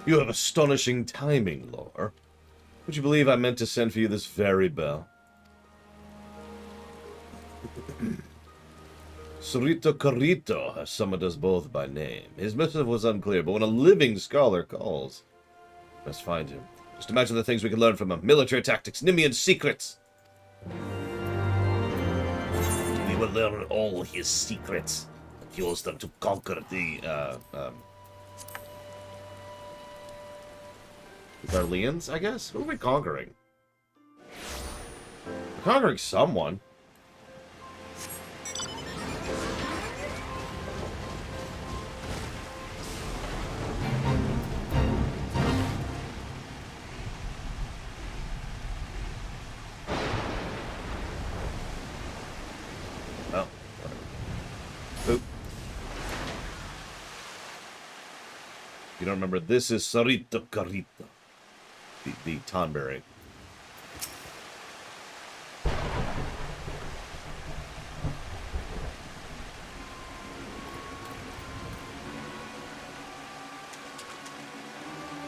You have astonishing timing, Lore. Would you believe I meant to send for you this very bell? Surito Carrito has summoned us both by name. His missive was unclear, but when a living scholar calls, let's find him. Just imagine the things we can learn from him. Military tactics, Nymian secrets. We will learn all his secrets and use them to conquer the Garleans, I guess? Who are we conquering? We're conquering someone. Oh. Oop. You don't remember, this is Sarito Carrito. The tonberry.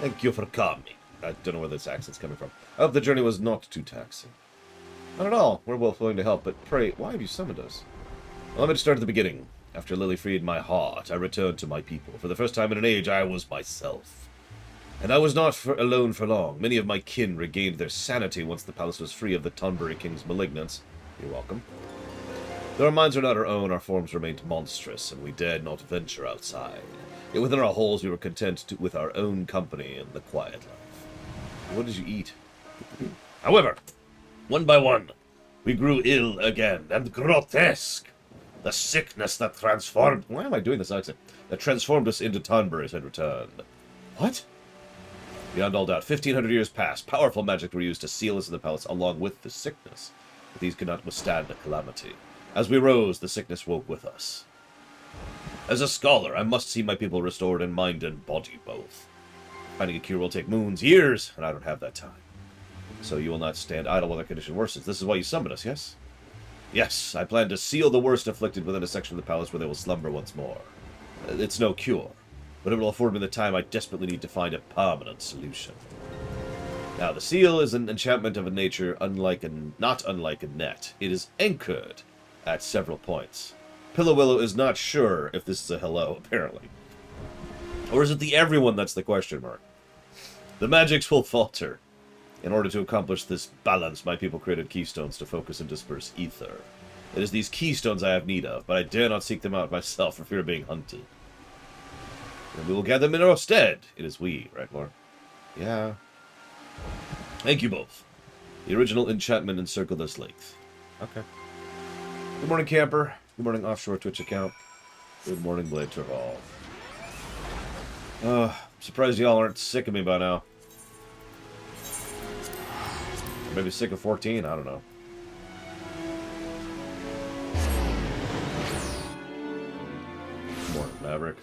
Thank you for coming. I don't know where this accent's coming from. I hope the journey was not too taxing. Not at all. We're both willing to help, but pray, why have you summoned us? Well, let me start at the beginning. After Lily freed my heart, I returned to my people. For the first time in an age, I was myself. And I was not alone for long. Many of my kin regained their sanity once the palace was free of the Tonberry King's malignance. You're welcome. Though our minds are not our own, our forms remained monstrous, and we dared not venture outside. Yet within our holes we were content with our own company and the quiet life. What did you eat? However, one by one, we grew ill again, and grotesque. The sickness that transformed... Why am I doing this accent? That transformed us into Tonberries had returned. What? Beyond all doubt, 1,500 years passed. Powerful magic were used to seal us in the palace along with the sickness. But these could not withstand the calamity. As we rose, the sickness woke with us. As a scholar, I must see my people restored in mind and body both. Finding a cure will take moons, years, and I don't have that time. So you will not stand idle while their condition worsens. This is why you summoned us, yes? Yes, I plan to seal the worst afflicted within a section of the palace where they will slumber once more. It's no cure, but it will afford me the time I desperately need to find a permanent solution. Now, the seal is an enchantment of a nature not unlike a net. It is anchored at several points. Pillow Willow is not sure if this is a hello, apparently. Or is it the everyone that's the question mark? The magics will falter. In order to accomplish this balance, my people created keystones to focus and disperse ether. It is these keystones I have need of, but I dare not seek them out myself for fear of being hunted. And we will gather them in our stead. It is we, right, Lore? Yeah. Thank you both. The original enchantment encircled this length. Okay. Good morning, camper. Good morning, offshore Twitch account. Good morning, Blade to all. I'm surprised y'all aren't sick of me by now. Or maybe sick of 14, I don't know. Good morning, Maverick.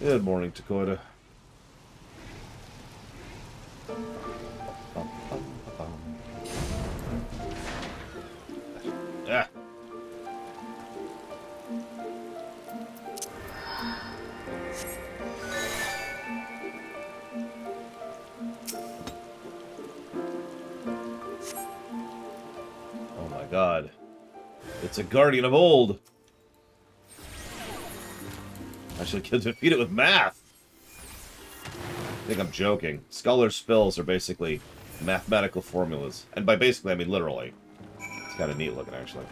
Good morning, Dakota. Ah. Oh my god. It's a guardian of old. I should defeat it with math. I think I'm joking. Scholar spells are basically mathematical formulas. And by basically, I mean literally. It's kind of neat looking, actually.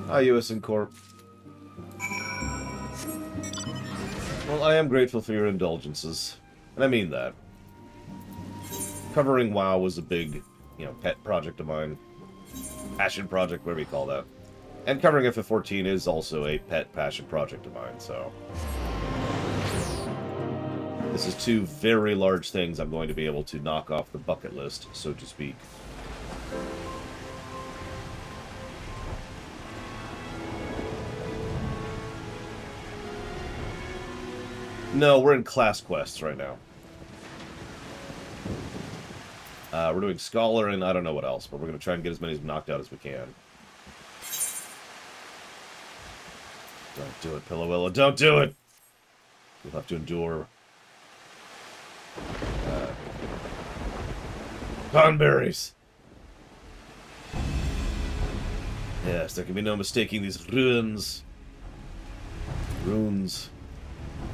Hi, USN Corp. Well, I am grateful for your indulgences. And I mean that. Covering WoW was a big, pet project of mine. Passion project, whatever you call that. And covering FF14 is also a pet passion project of mine, so... This is two very large things I'm going to be able to knock off the bucket list, so to speak. No, we're in class quests right now. We're doing Scholar and I don't know what else, but we're going to try and get as many knocked out as we can. Don't do it, Pillowilla. Don't do it! You'll have to endure... tonberries! Yes, there can be no mistaking these runes. Runes.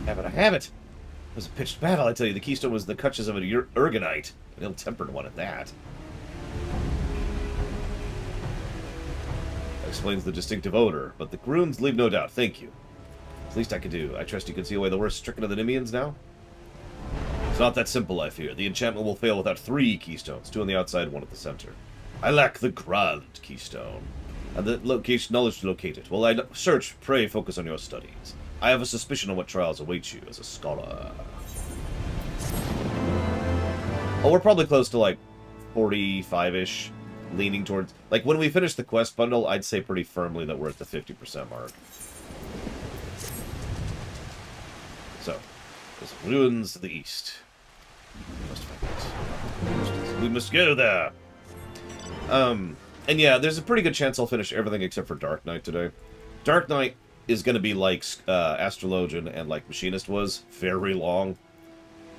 Have it, I have it! It was a pitched battle, I tell you. The keystone was the clutches of an Urgonite. An ill-tempered one at that. That explains the distinctive odor, but the runes leave no doubt. Thank you. It's the least I can do. I trust you can see away the worst stricken of the Nymians now? It's not that simple, I fear. The enchantment will fail without 3 keystones, 2 on the outside, 1 at the center. I lack the grand keystone. And the knowledge to locate it. While I search, pray focus on your studies. I have a suspicion on what trials await you as a scholar. Oh, we're probably close to, like, 45-ish, leaning towards... Like, when we finish the quest bundle, I'd say pretty firmly that we're at the 50% mark. So, there's ruins to the east. We must go there! And yeah, there's a pretty good chance I'll finish everything except for Dark Knight today. Dark Knight is going to be like Astrologian and like Machinist was, very long.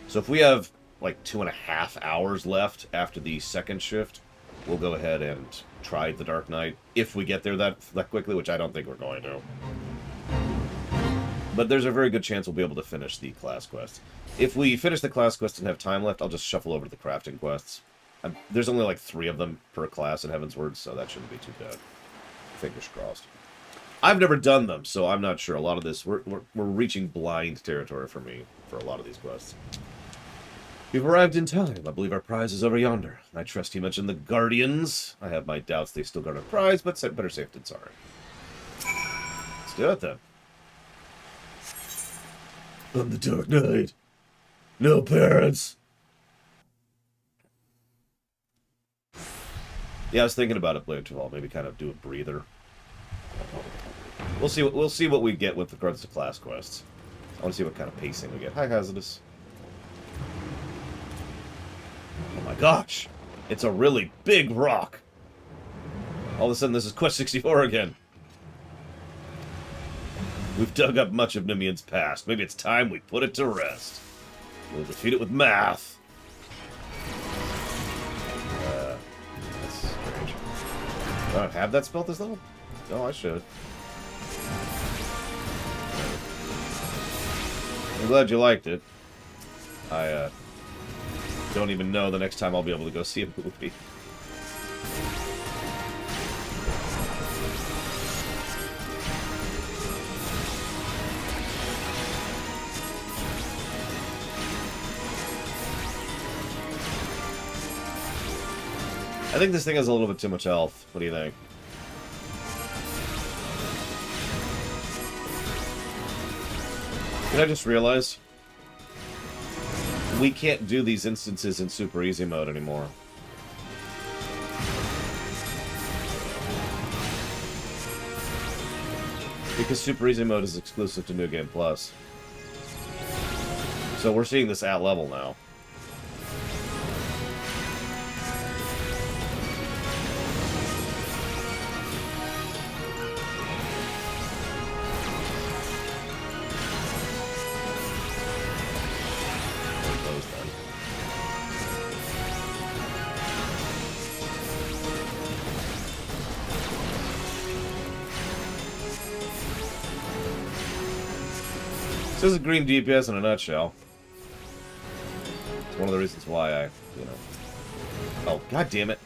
So if we have like 2.5 hours left after the second shift, we'll go ahead and try the Dark Knight, if we get there that quickly, which I don't think we're going to. But there's a very good chance we'll be able to finish the class quests. If we finish the class quests and have time left, I'll just shuffle over to the crafting quests. There's only like 3 of them per class in Heavensward, so that shouldn't be too bad. Fingers crossed. I've never done them, so I'm not sure. A lot of this, we're reaching blind territory for me for a lot of these quests. We've arrived in time. I believe our prize is over yonder. I trust you mentioned the Guardians. I have my doubts they still guard a prize, but better safe than sorry. Let's do it then. I'm the Dark Knight. No parents. Yeah, I was thinking about it, Blight. Maybe kind of do a breather. We'll see what we get with regards to class quests. I want to see what kind of pacing we get. Hi, Hazardous. Oh my gosh! It's a really big rock! All of a sudden, this is Quest 64 again. We've dug up much of Nymian's past. Maybe it's time we put it to rest. We'll defeat it with math. That's strange. Do I not have that spell this level? No, I should. I'm glad you liked it. I, don't even know the next time I'll be able to go see a movie. I think this thing has a little bit too much health. What do you think? Did I just realize? We can't do these instances in super easy mode anymore. Because super easy mode is exclusive to New Game Plus. So we're seeing this at level now. This is green DPS in a nutshell. It's one of the reasons why I, Oh, god damn it.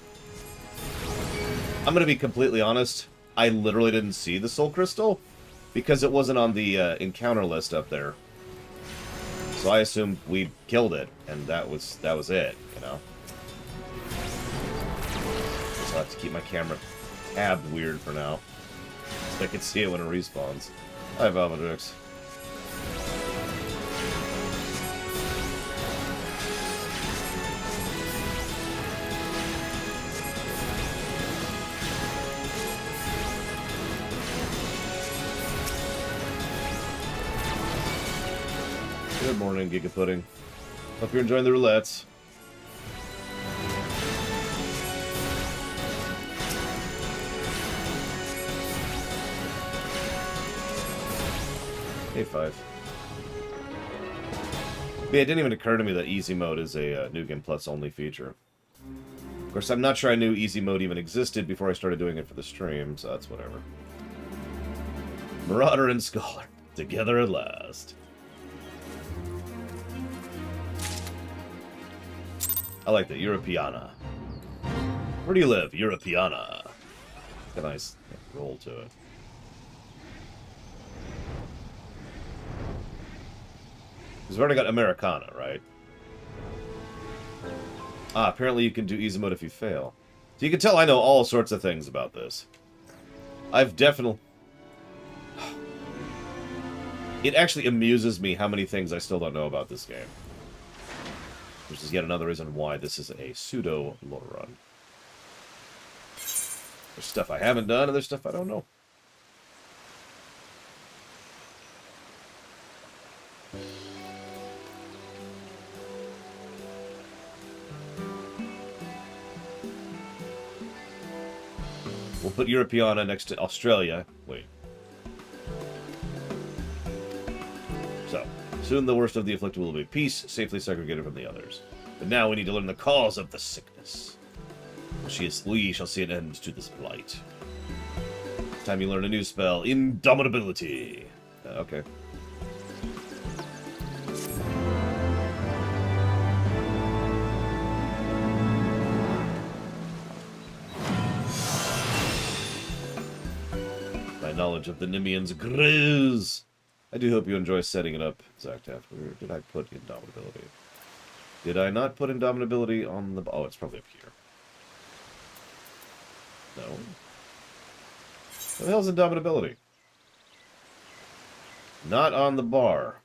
I'm gonna be completely honest. I literally didn't see the Soul Crystal because it wasn't on the encounter list up there. So I assumed we killed it, and that was it, you know? So I have to keep my camera tabbed weird for now. So I can see it when it respawns. Hi, Valvedrix. Good morning, Giga Pudding. Hope you're enjoying the roulettes. A5. Yeah, it didn't even occur to me that easy mode is a New Game Plus only feature. Of course, I'm not sure I knew easy mode even existed before I started doing it for the stream, so that's whatever. Marauder and Scholar, together at last. I like that, Europeana. Where do you live? Europeana. It's got a nice roll to it. Because we've already got Americana, right? Ah, apparently you can do easy mode if you fail. So you can tell I know all sorts of things about this. I've definitely... It actually amuses me how many things I still don't know about this game. Which is yet another reason why this is a pseudo-lore run. There's stuff I haven't done, and there's stuff I don't know. We'll put Europeana next to Australia. Wait. So, soon the worst of the afflicted will be peace, safely segregated from the others. But now we need to learn the cause of the sickness. We shall see an end to this blight. It's time you learn a new spell, Indomitability. Okay. My knowledge of the Nymians grows. I do hope you enjoy setting it up, Zactaff. Where did I put Indomitability? Did I not put Indomitability on the... Oh, it's probably up here. No. What the hell's Indomitability? Not on the bar.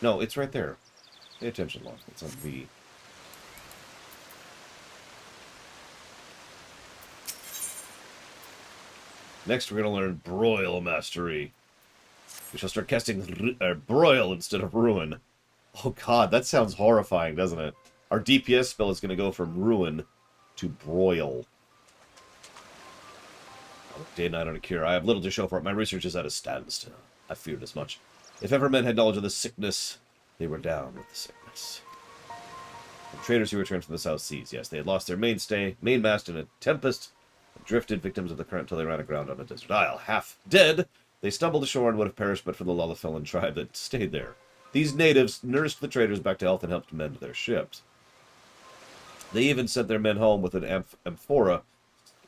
No, it's right there. Pay attention, Locke. It's on V. Next, we're going to learn Broil Mastery. We shall start casting Broil instead of Ruin. Oh god, that sounds horrifying, doesn't it? Our DPS spell is going to go from Ruin to Broil. Day and night on a cure. I have little to show for it. My research is at a standstill. I feared as much. If ever men had knowledge of the sickness, they were down with the sickness. The traders who returned from the South Seas, yes, they had lost their mainmast in a tempest, drifted victims of the current till they ran aground on a desert isle. Half dead, they stumbled ashore and would have perished but for the Lullafellan tribe that stayed there. These natives nursed the traders back to health and helped mend their ships. They even sent their men home with an amphora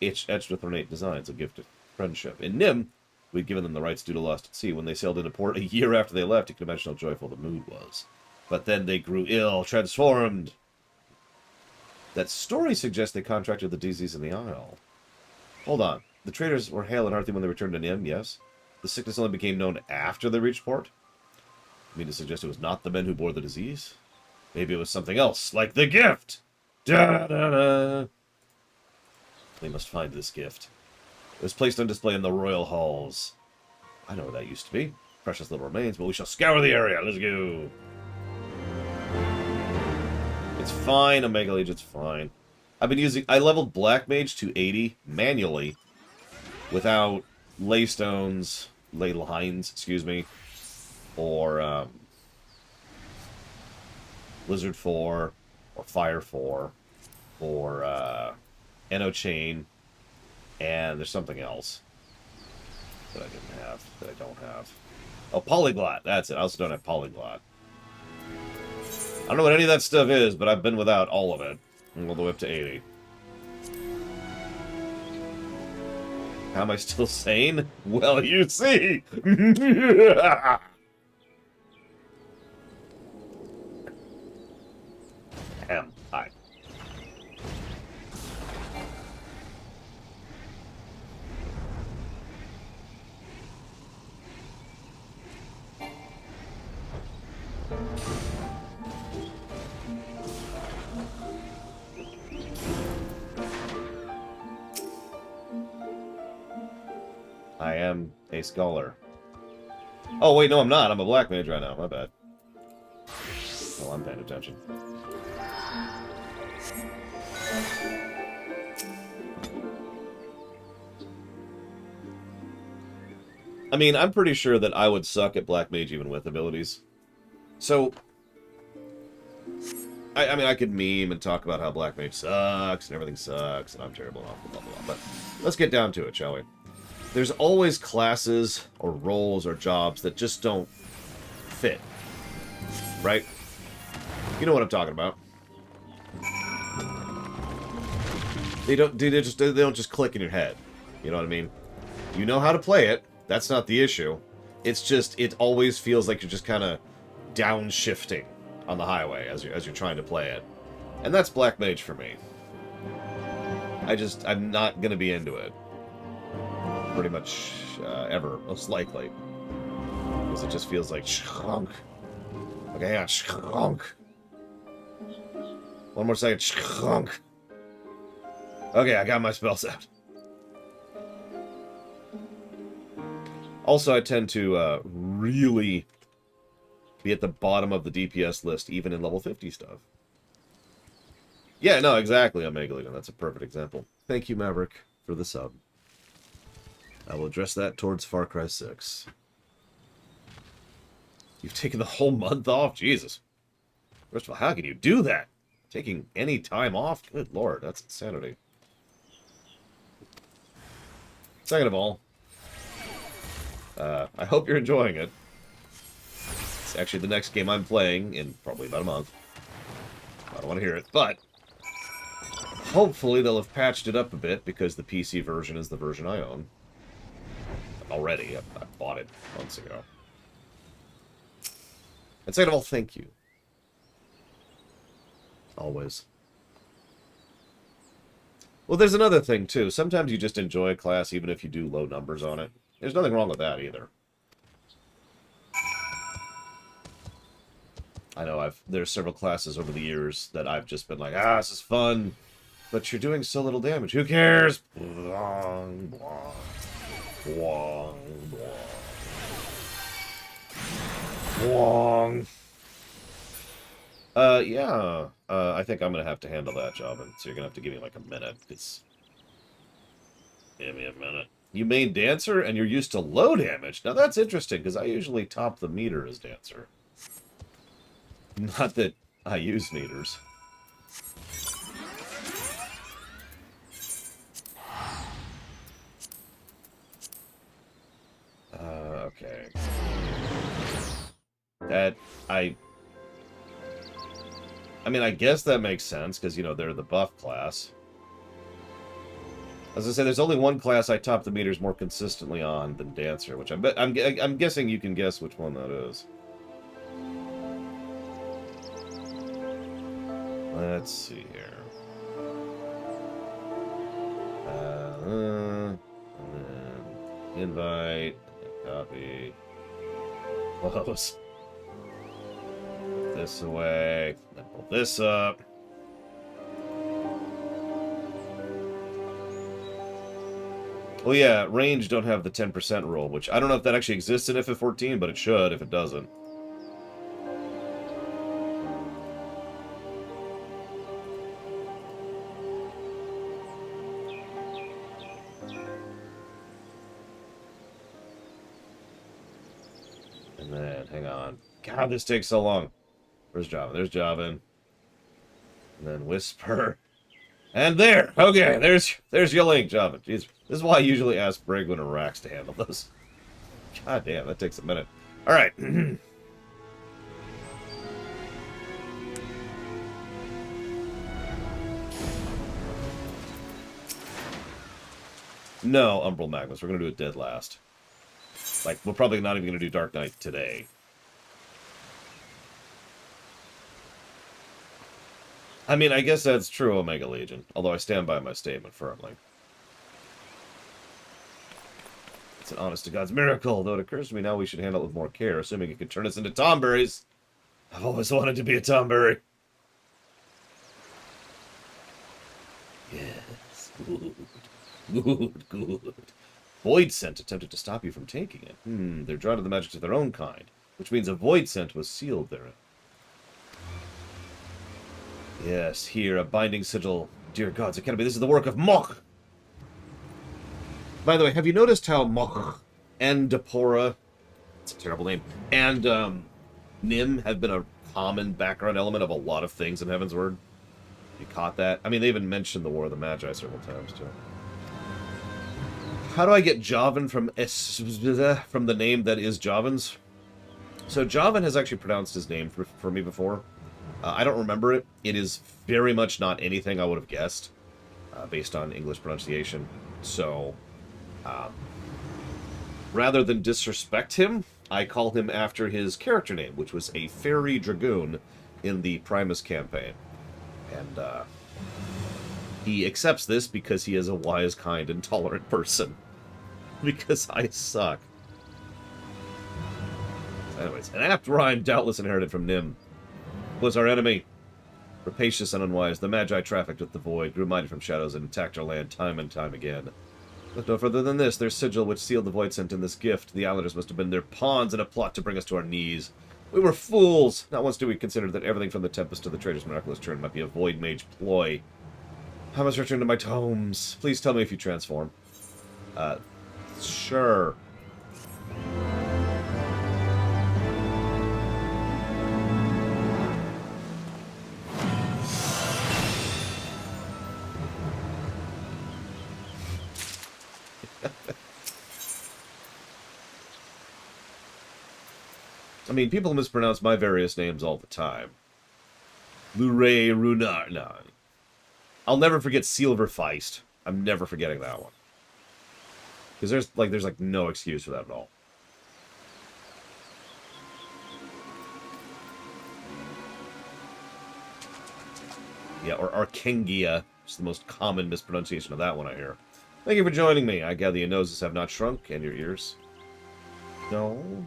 etched with ornate designs, a gift of friendship. In Nim, we'd given them the rights due to lost at sea. When they sailed into port a year after they left, you can imagine how joyful the mood was. But then they grew ill, transformed. That story suggests they contracted the disease in the Isle. Hold on. The traders were hale and hearty when they returned to Nim, yes? The sickness only became known after they reached port? You mean to suggest it was not the men who bore the disease? Maybe it was something else, like the gift! Da-da-da! They must find this gift. It was placed on display in the royal halls. I know where that used to be. Precious little remains, but we shall scour the area. Let's go. It's fine, Omega Legion, it's fine. I leveled Black Mage to 80 manually without ley lines, excuse me, or Blizzard 4, or Fire 4, or Eno Chain, and there's something else that I didn't have, that I don't have. Oh, Polyglot, that's it. I also don't have Polyglot. I don't know what any of that stuff is, but I've been without all of it. All the way up to 80. How am I still sane? Well, you see! Hi. I am a scholar. Oh, wait, no, I'm not. I'm a black mage right now. My bad. Well, I'm paying attention. I mean, I'm pretty sure that I would suck at Black Mage even with abilities. So, I mean, I could meme and talk about how Black Mage sucks, and everything sucks, and I'm terrible, and blah, blah, blah, but let's get down to it, shall we? There's always classes, or roles, or jobs that just don't fit. Right? You know what I'm talking about. They don't just click in your head. You know what I mean? You know how to play it. That's not the issue. It's just, it always feels like you're just kind of downshifting on the highway as you're trying to play it. And that's Black Mage for me. I'm not going to be into it. Pretty much ever, most likely. Because it just feels like shrunk. Okay, hang on, shrunk. One more second, shrunk. Okay, I got my spells out. Also, I tend to really be at the bottom of the DPS list, even in level 50 stuff. Yeah, no, exactly, Omega Legion. That's a perfect example. Thank you, Maverick, for the sub. I will address that towards Far Cry 6. You've taken the whole month off? Jesus. First of all, how can you do that? Taking any time off? Good lord, that's insanity. Second of all, I hope you're enjoying it. It's actually the next game I'm playing in probably about a month. I don't want to hear it, but hopefully they'll have patched it up a bit because the PC version is the version I own. Already. I bought it months ago. And second of all, thank you. Always. Well, there's another thing, too. Sometimes you just enjoy a class even if you do low numbers on it. There's nothing wrong with that, either. I know there's several classes over the years that I've just been like, this is fun, but you're doing so little damage. Who cares? Blah, blah, blah, blah. Yeah. I think I'm gonna have to handle that job, and so you're gonna have to give me like a minute. Give me a minute. You main dancer, and you're used to low damage. Now that's interesting, because I usually top the meter as dancer. Not that I use meters. Okay. I mean, I guess that makes sense, because, you know, they're the buff class. As I say, there's only one class I top the meters more consistently on than Dancer, which I'm guessing you can guess which one that is. Let's see here. Invite, copy, close. Put this away, then pull this up. Well, yeah, range don't have the 10% rule, which I don't know if that actually exists in FF14, but it should if it doesn't. And then, hang on. God, this takes so long. Where's Java? There's Java. And then Whisper. And there! Okay, there's your link, Java. Jeez. This is why I usually ask Brigwin or Rax to handle this. God damn, that takes a minute. Alright. No, Umbral Magnus. We're going to do it dead last. Like, we're probably not even going to do Dark Knight today. I mean, I guess that's true, Omega Legion. Although I stand by my statement firmly. It's an honest-to-God's miracle, though it occurs to me now we should handle it with more care, assuming it could turn us into tonberries. I've always wanted to be a tonberry. Yes, good. Good, good. Void Scent attempted to stop you from taking it. They're drawn to the magic of their own kind, which means a Void Scent was sealed therein. Yes, here, a binding sigil. Dear gods, it cannot be. This is the work of Moch! By the way, have you noticed how Moch and Depora, it's a terrible name, and Nim have been a common background element of a lot of things in Heaven's Word. You caught that? I mean, they even mentioned the War of the Magi several times, too. How do I get Javan from the name that is Javan's? So Javan has actually pronounced his name for me before. I don't remember it. It is very much not anything I would have guessed, based on English pronunciation. So, rather than disrespect him, I call him after his character name, which was a fairy dragoon in the Primus campaign. And he accepts this because he is a wise, kind, and tolerant person. Because I suck. Anyways, an apt rhyme doubtless inherited from Nim. Was our enemy. Rapacious and unwise, the Magi trafficked with the void, grew mighty from shadows, and attacked our land time and time again. Look no further than this, their sigil which sealed the void sent in this gift. The islanders must have been their pawns in a plot to bring us to our knees. We were fools! Not once did we consider that everything from the Tempest to the Traitor's miraculous turn might be a void mage ploy. I must return to my tomes. Please tell me if you transform. Sure. I mean, people mispronounce my various names all the time. Luray Runar. No. I'll never forget Silverfeist. I'm never forgetting that one. Because there's like no excuse for that at all. Yeah, or Arkengia. It's the most common mispronunciation of that one I hear. Thank you for joining me. I gather your noses have not shrunk, and your ears. No.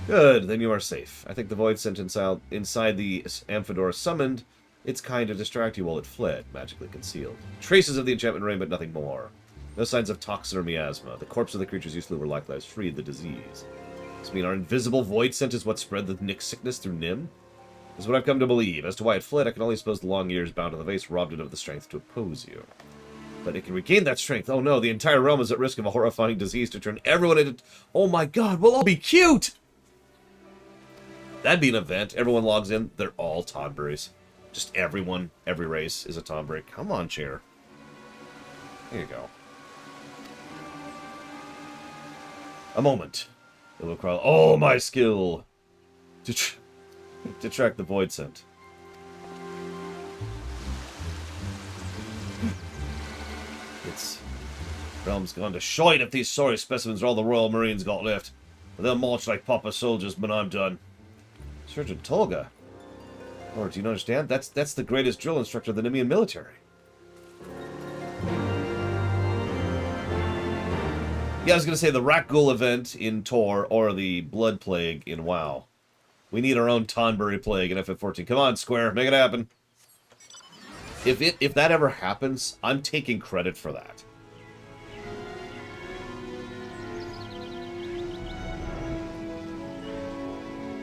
Good, then you are safe. I think the void sent inside the Amphidor summoned its kind to distract you while it fled, magically concealed. Traces of the enchantment rain, but nothing more. No signs of toxin or miasma. The corpse of the creatures you slew were likewise freed the disease. Does this mean our invisible void scent is what spread the Nick sickness through Nim? This is what I've come to believe. As to why it fled, I can only suppose the long years bound to the vase robbed it of the strength to oppose you. But it can regain that strength. Oh no, the entire realm is at risk of a horrifying disease to turn everyone into... Oh my god, we'll all be cute! That'd be an event. Everyone logs in. They're all tonberries. Just everyone, every race is a tonberry. Come on, chair. There you go. A moment. It will crawl. Oh, my skill! To track the void scent. Its realm's gone to shite if these sorry specimens are all the Royal Marines got left. But they'll march like proper soldiers when I'm done. Sergeant Tolga. Lord, do you understand? That's the greatest drill instructor of the Nymian military. Yeah, I was going to say the Rakghoul event in Tor or the Blood Plague in WoW. We need our own Tonberry Plague in FF14. Come on, Square, make it happen. If that ever happens, I'm taking credit for that.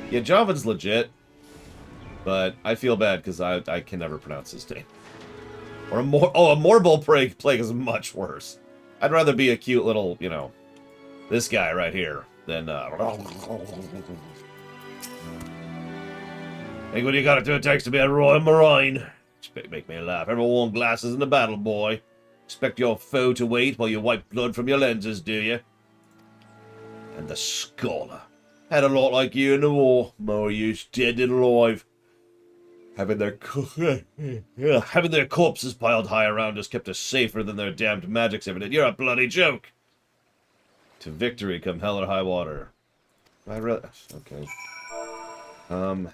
Yeah, Javan's legit, but I feel bad because I can never pronounce his name. Or a Morbol Plague is much worse. I'd rather be a cute little, you know, this guy right here than, Think what you gotta do it takes to be a Royal Marine. Make me laugh. Ever worn glasses in the battle, boy? Expect your foe to wait while you wipe blood from your lenses, do you? And the scholar. Had a lot like you in the war. More use dead than alive. Having their corpses piled high around us kept us safer than their damned magics ever did. You're a bloody joke. To victory come hell or high water. Okay.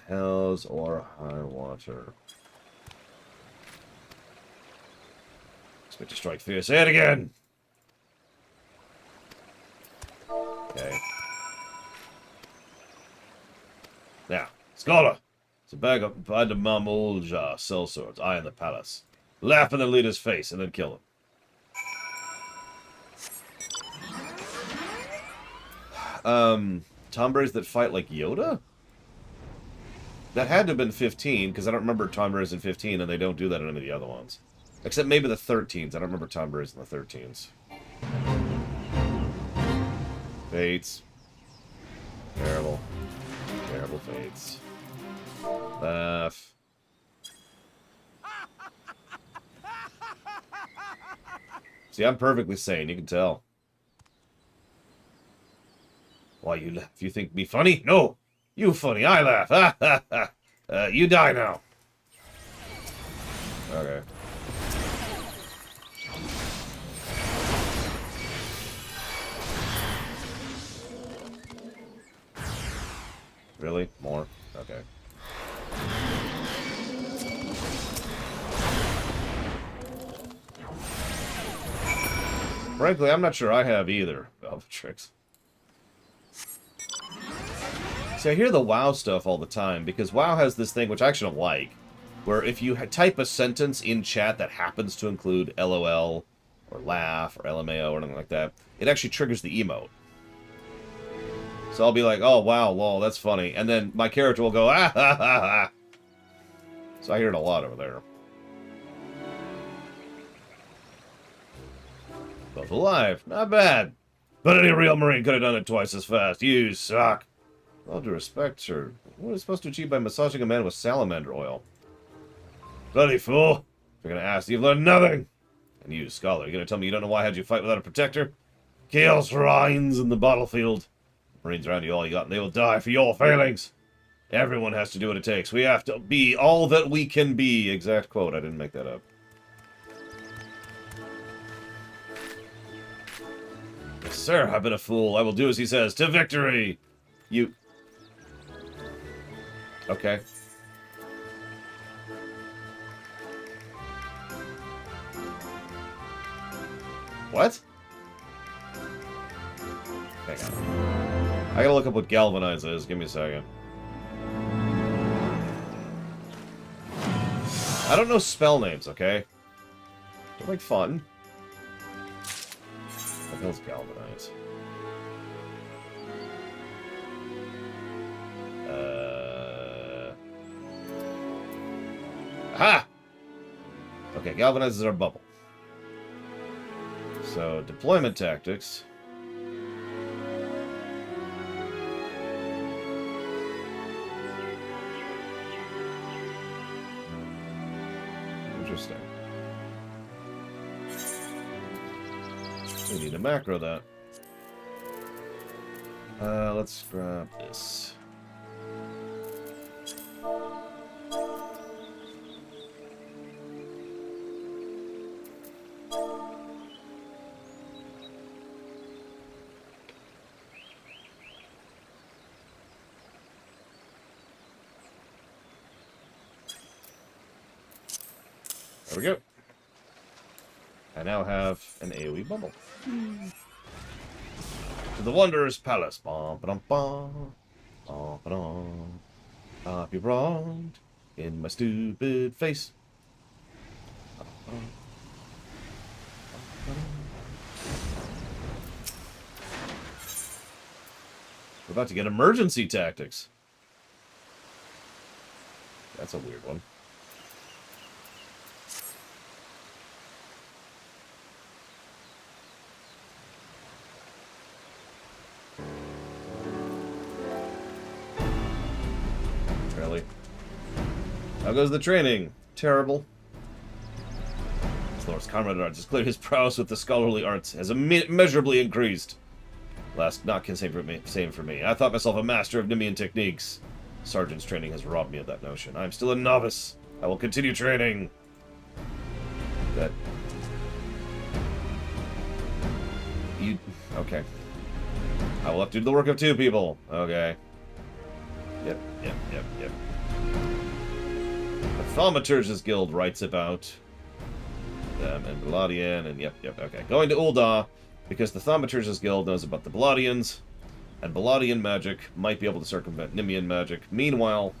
Hells or high water. Expect to strike fear. Say it again. Okay. Now, scholar. It's a bag of Badamamulja sellswords, eye in the palace. Laugh in the leader's face and then kill him. Tonberries that fight like Yoda? That had to have been 15, because I don't remember Tonberries in 15, and they don't do that in any of the other ones. Except maybe the 13s. I don't remember Tonberries in the 13s. Fates. Terrible. Terrible fates. Laugh. See, I'm perfectly sane, you can tell. Why, you laugh? You think me funny? No! You funny, I laugh! Ha ha ha! You die now! Okay. Really? More? Okay. Frankly, I'm not sure I have either, Valvatrix. See, I hear the WoW stuff all the time, because WoW has this thing, which I actually don't like, where if you type a sentence in chat that happens to include LOL, or laugh, or LMAO, or anything like that, it actually triggers the emote. So I'll be like, oh, wow, lol, that's funny. And then my character will go, ah, ha, ha, ha. So I hear it a lot over there. Both alive. Not bad. But any real Marine could have done it twice as fast. You suck. All due respect, sir. What is supposed to achieve by massaging a man with salamander oil? Bloody fool. If you're going to ask, you've learned nothing. And you, scholar, you're going to tell me you don't know why I had you fight without a protector? Chaos reigns in the battlefield. Marines around you all you got, and they will die for your failings. Everyone has to do what it takes. We have to be all that we can be. Exact quote. I didn't make that up. Yes, sir, I've been a fool. I will do as he says. To victory! You... Okay. What? Hang on. I gotta look up what galvanize is. Give me a second. I don't know spell names, okay? Don't make fun. What the hell's galvanize? Aha! Okay, galvanize is our bubble. So, deployment tactics. Interesting. We need to macro that. Let's grab this. There we go. I now have an AoE bubble. To the Wanderer's Palace. Bum, ba-dum, bum. Bum, ba-dum. I'll be wronged in my stupid face. We're about to get emergency tactics. That's a weird one. How goes the training? Terrible. This Lord's comrade arts has cleared his prowess with the scholarly arts, has immeasurably increased. Last, not same for me. I thought myself a master of Nymian techniques. Sergeant's training has robbed me of that notion. I am still a novice. I will continue training. That... You... Okay. I will have to do the work of two people. Okay. Yep. The Thaumaturge's Guild writes about them and Bladian, and yep, okay. Going to Ul'dah, because the Thaumaturge's Guild knows about the Bladians, and Bladian magic might be able to circumvent Nymian magic. Meanwhile,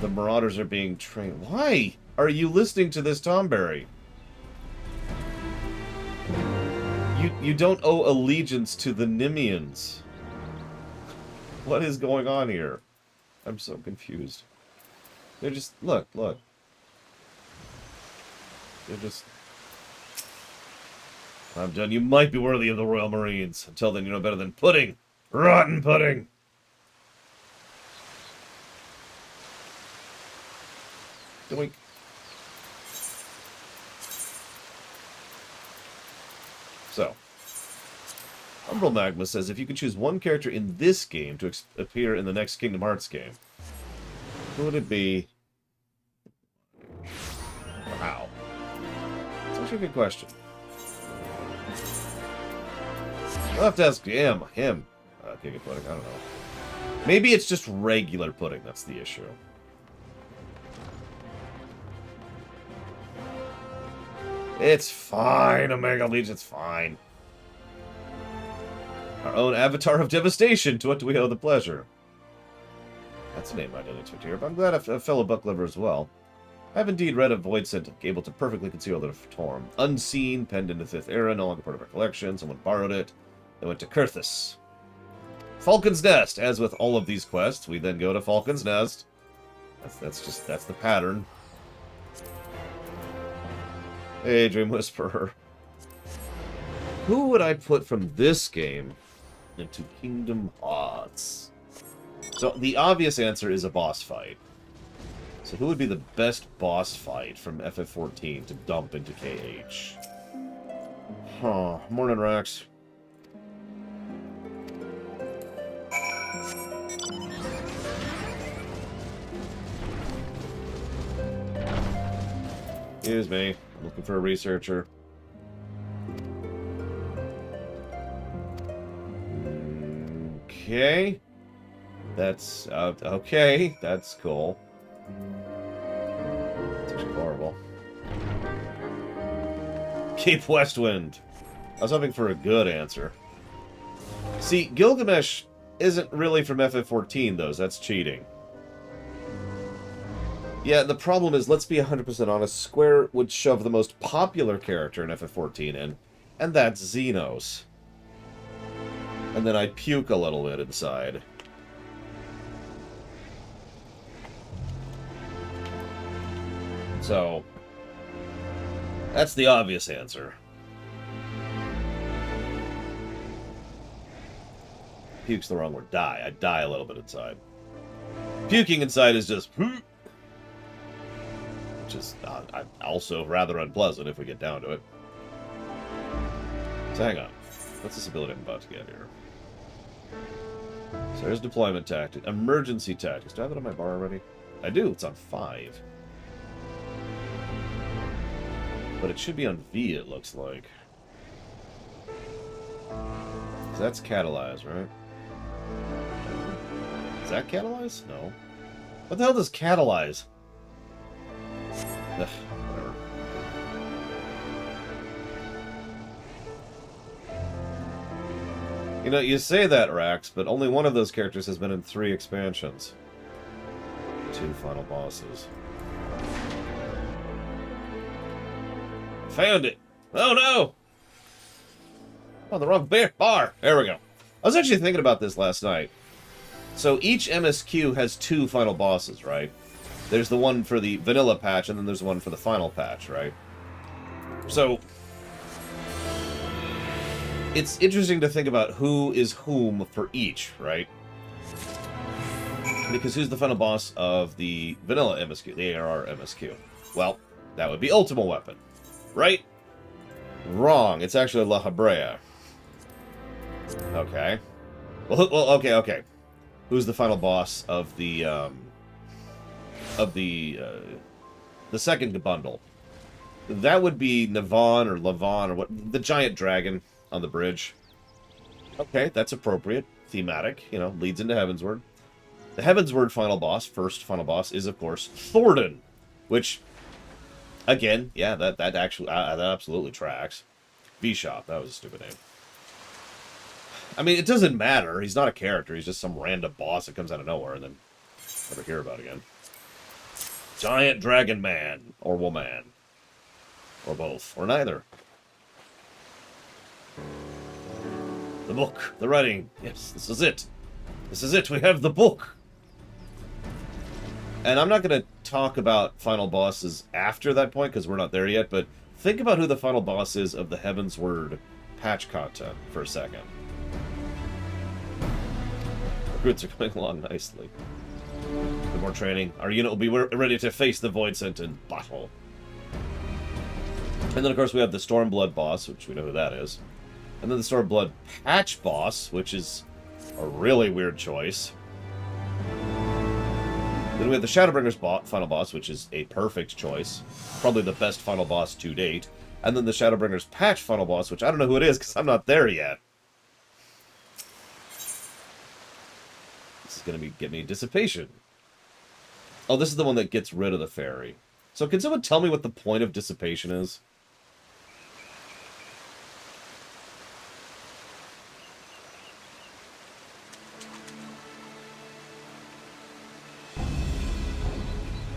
the Marauders are being trained. Why are you listening to this Tomberry? You don't owe allegiance to the Nymians. What is going on here? I'm so confused. They're just... Look. They're just... I'm done. You might be worthy of the Royal Marines. Until then, you know better than pudding. Rotten pudding. Doink. So, Umbral Magma says if you could choose one character in this game to appear in the next Kingdom Hearts game, who would it be? Wow. That's actually a good question. I'll have to ask him. King of Pudding, I don't know. Maybe it's just regular pudding, that's the issue. It's fine, Omega Legion, it's fine. Our own Avatar of Devastation, to what do we owe the pleasure? That's a name I didn't expect to hear, but I'm glad a fellow book lover as well. I have indeed read of Void Scent, able to perfectly conceal the form. Unseen, penned in the 5th era, no longer part of our collection. Someone borrowed it. They went to Kurthus. Falcon's Nest. As with all of these quests, we then go to Falcon's Nest. That's the pattern. Hey, Dream Whisperer. Who would I put from this game into Kingdom Hearts? So, the obvious answer is a boss fight. So who would be the best boss fight from FF14 to dump into KH? Huh. Morning, Rax. Excuse me. I'm looking for a researcher. Okay. That's, okay. That's cool. It's actually horrible. Cape Westwind. I was hoping for a good answer. See, Gilgamesh isn't really from FF14, though, so that's cheating. Yeah, the problem is, let's be 100% honest, Square would shove the most popular character in FF14 in, and that's Xenos. And then I'd puke a little bit inside. So, that's the obvious answer. Puke's the wrong word. Die. I die a little bit inside. Puking inside is just... which is also rather unpleasant if we get down to it. So hang on. What's this ability I'm about to get here? So there's deployment tactics. Emergency tactics. Do I have it on my bar already? I do. It's on 5. But it should be on V, it looks like. So that's catalyze, right? Is that catalyze? No. What the hell does catalyze? Ugh, whatever. You know, you say that, Rax, but only one of those characters has been in 3 expansions. 2 final bosses. Found it! Oh no! On the wrong bar! There we go. I was actually thinking about this last night. So each MSQ has 2 final bosses, right? There's the one for the vanilla patch, and then there's one for the final patch, right? So, it's interesting to think about who is whom for each, right? Because who's the final boss of the vanilla MSQ, the ARR MSQ? Well, that would be Ultima Weapon. Right? Wrong. It's actually La Habrea. Okay. Well, okay. Who's the final boss of the second bundle? That would be Navon or Lavon or what? The giant dragon on the bridge. Okay, that's appropriate. Thematic, you know, leads into Heavensward. The Heavensward final boss, first final boss, is of course Thornton, which... Again, yeah, that absolutely tracks. V-Shop, that was a stupid name. I mean, it doesn't matter. He's not a character. He's just some random boss that comes out of nowhere and then never hear about again. Giant Dragon Man, or Woman. Or both, or neither. The book, the writing. Yes, this is it. This is it. We have the book. And I'm not going to talk about final bosses after that point, because we're not there yet, but Think about who the final boss is of the Heaven's Word patch content for a second. Recruits are coming along nicely. With more training, our unit will be ready to face the Void Scent in battle. And then, of course, we have the Stormblood boss, which we know who that is. And then the Stormblood patch boss, which is a really weird choice. Then we have the Shadowbringers final boss, which is a perfect choice. Probably the best final boss to date. And then the Shadowbringers patch final boss, which I don't know who it is because I'm not there yet. This is going to get me Dissipation. Oh, this is the one that gets rid of the fairy. So can someone tell me what the point of Dissipation is?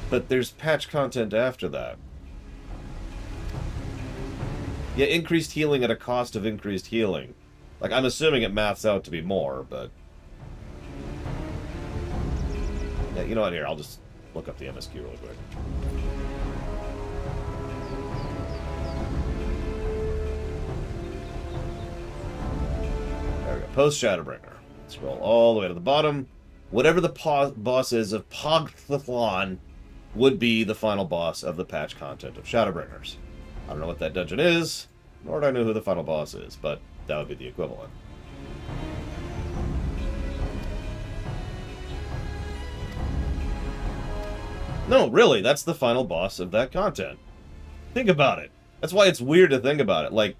But there's patch content after that. Yeah, increased healing at a cost of increased healing. Like, I'm assuming it maths out to be more, but... Yeah, you know what, here, I'll just look up the MSQ really quick. There we go, post-Shadowbringer. Scroll all the way to the bottom. Whatever the boss is of Pogthlon would be the final boss of the patch content of Shadowbringers. I don't know what that dungeon is, nor do I know who the final boss is, but that would be the equivalent. No, really, that's the final boss of that content. Think about it. That's why it's weird to think about it. Like,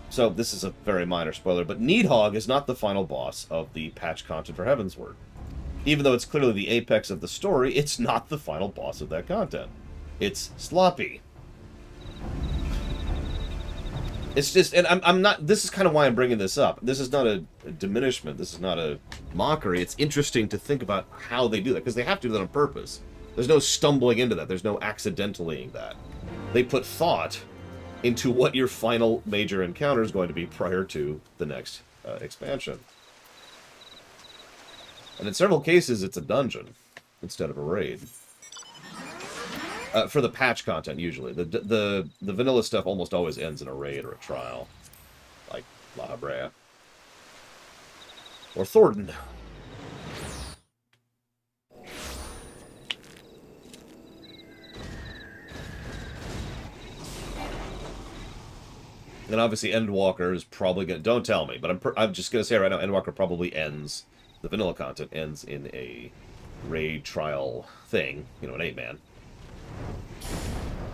so this is a very minor spoiler, but Needhog is not the final boss of the patch content for Heavensward. Even though it's clearly the apex of the story, it's not the final boss of that content. It's sloppy. It's just, and I'm not, this is kind of why I'm bringing this up. This is not a diminishment, this is not a mockery. It's interesting to think about how they do that, because they have to do that on purpose. There's no stumbling into that, there's no accidentally that. They put thought into what your final major encounter is going to be prior to the next expansion. And in several cases, it's a dungeon instead of a raid. For the patch content, usually. The vanilla stuff almost always ends in a raid or a trial. Like La Habrea. Or Thornton. And obviously Endwalker is probably going to... Don't tell me, but I'm just going to say right now, Endwalker probably ends... The vanilla content ends in a raid trial thing. You know, an 8-man.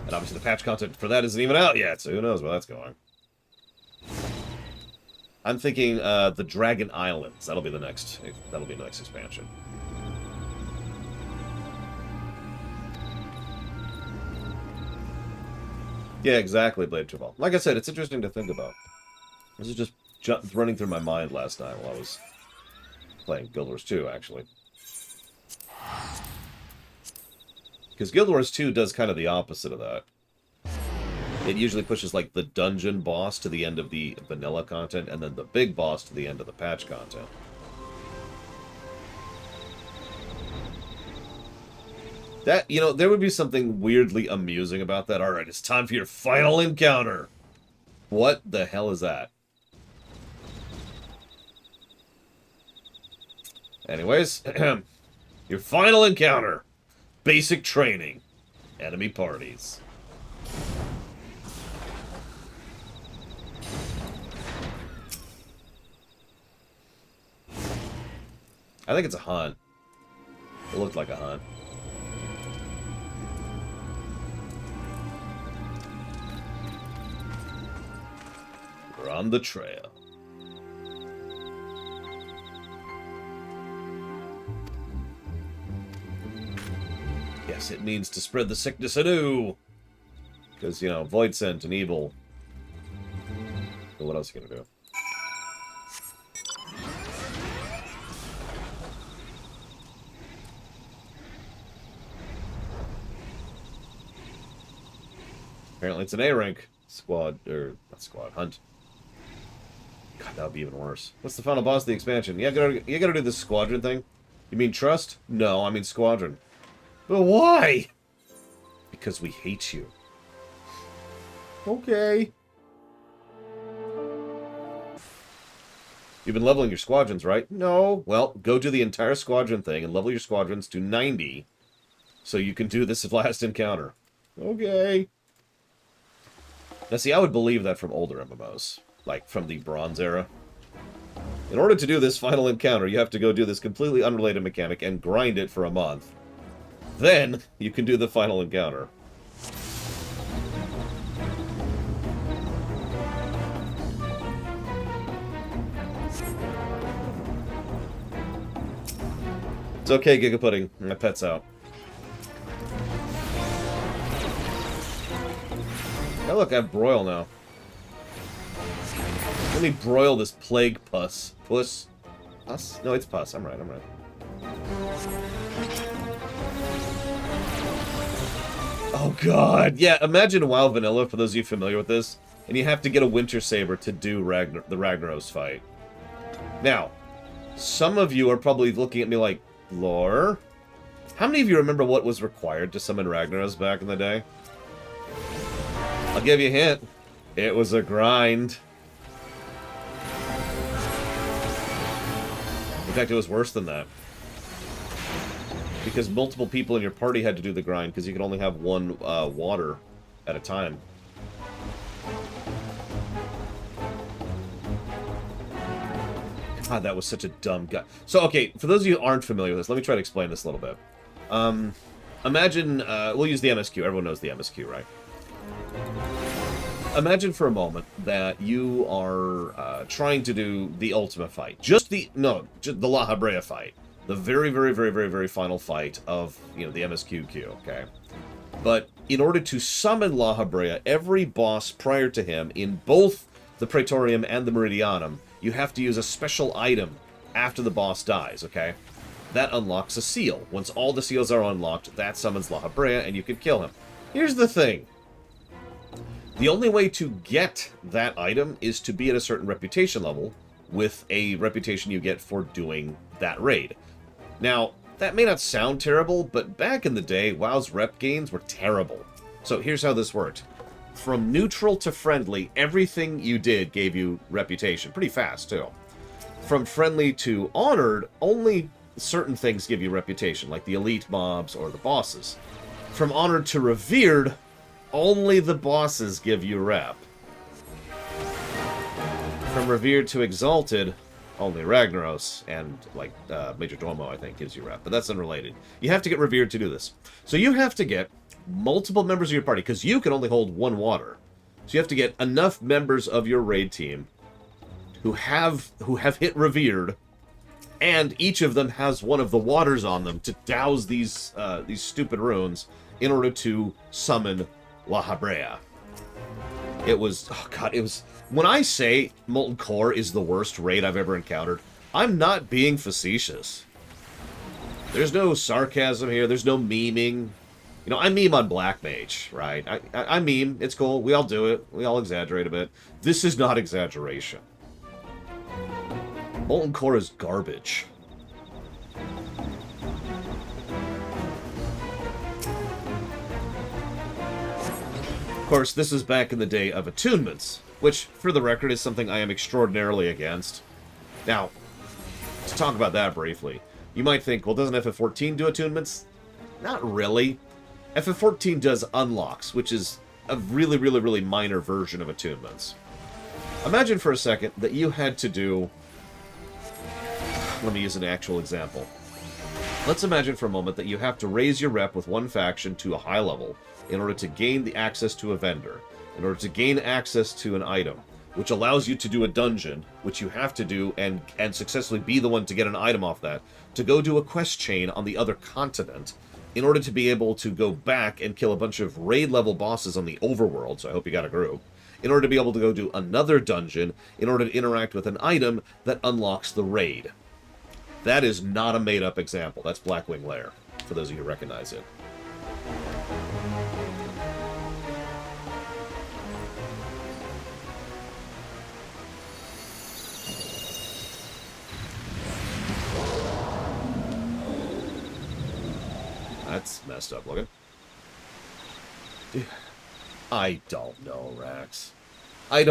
And obviously the patch content for that isn't even out yet, so who knows where that's going. I'm thinking the Dragon Islands. That'll be the next expansion. Yeah, exactly, Blade Tribal. Like I said, it's interesting to think about. This is just running through my mind last night while I was playing Guild Wars 2, actually. Because Guild Wars 2 does kind of the opposite of that. It usually pushes, like, the dungeon boss to the end of the vanilla content, and then the big boss to the end of the patch content. That, you know, there would be something weirdly amusing about that. Alright, it's time for your final encounter! What the hell is that? Anyways, your final encounter. Basic training. Enemy parties. I think it's a hunt. It looked like a hunt. We're on the trail. Yes, it means to spread the sickness anew. Because, you know, Void Scent and Evil. But what else are you gonna do? Apparently it's an A-rank squad, or not squad, hunt. God, that would be even worse. What's the final boss of the expansion? You gotta do this squadron thing? You mean trust? No, I mean squadron. But why? Because we hate you. Okay. You've been leveling your squadrons, right? No. Well, go do the entire squadron thing and level your squadrons to 90 so you can do this last encounter. Okay. Now, see, I would believe that from older MMOs, like from the Bronze era. In order to do this final encounter, you have to go do this completely unrelated mechanic and grind it for a month. Then, you can do the final encounter. It's okay, Giga Pudding. My pet's out. Oh, look, I have Broil now. Let me broil this plague pus. Puss? Pus? No, it's pus. I'm right, I'm right. Oh, God. Yeah, imagine WoW Vanilla, for those of you familiar with this, and you have to get a Winter Saber to do the Ragnaros fight. Now, some of you are probably looking at me like, lore? How many of you remember what was required to summon Ragnaros back in the day? I'll give you a hint. It was a grind. In fact, it was worse than that. Because multiple people in your party had to do the grind, because you could only have one water at a time. God, that was such a dumb guy. So, okay, for those of you who aren't familiar with this, let me try to explain this a little bit. Imagine, we'll use the MSQ. Everyone knows the MSQ, right? Imagine for a moment that you are trying to do the ultimate fight. Just the La Habrea fight. The very, very, very, very, very final fight of, you know, the MSQ, okay? But in order to summon La Habrea, every boss prior to him, in both the Praetorium and the Meridianum, you have to use a special item after the boss dies, okay? That unlocks a seal. Once all the seals are unlocked, that summons La Habrea, and you can kill him. Here's the thing. The only way to get that item is to be at a certain reputation level, with a reputation you get for doing that raid. Now, that may not sound terrible, but back in the day, WoW's rep gains were terrible. So here's how this worked. From neutral to friendly, everything you did gave you reputation. Pretty fast, too. From friendly to honored, only certain things give you reputation, like the elite mobs or the bosses. From honored to revered, only the bosses give you rep. From revered to exalted, only Ragnaros and, like, Major Domo, I think, gives you rep. But that's unrelated. You have to get revered to do this. So you have to get multiple members of your party, because you can only hold one water. So you have to get enough members of your raid team who have hit revered, and each of them has one of the waters on them to douse these stupid runes in order to summon La Habrea. It was, oh god, it was, when I say Molten Core is the worst raid I've ever encountered, I'm not being facetious. There's no sarcasm here, there's no memeing. You know, I meme on Black Mage, right? I meme, it's cool, we all do it, we all exaggerate a bit. This is not exaggeration. Molten Core is garbage. Of course, this is back in the day of attunements, which, for the record, is something I am extraordinarily against. Now, to talk about that briefly, you might think, well, doesn't FF14 do attunements? Not really. FF14 does unlocks, which is a really, really, really minor version of attunements. Imagine for a second that you had to do... Let me use an actual example. Let's imagine for a moment that you have to raise your rep with one faction to a high level in order to gain the access to a vendor, in order to gain access to an item, which allows you to do a dungeon, which you have to do and successfully be the one to get an item off that, to go do a quest chain on the other continent, in order to be able to go back and kill a bunch of raid-level bosses on the overworld, so I hope you got a group, in order to be able to go do another dungeon, in order to interact with an item that unlocks the raid. That is not a made-up example. That's Blackwing Lair, for those of you who recognize it. That's messed up looking. I don't know, Rax. I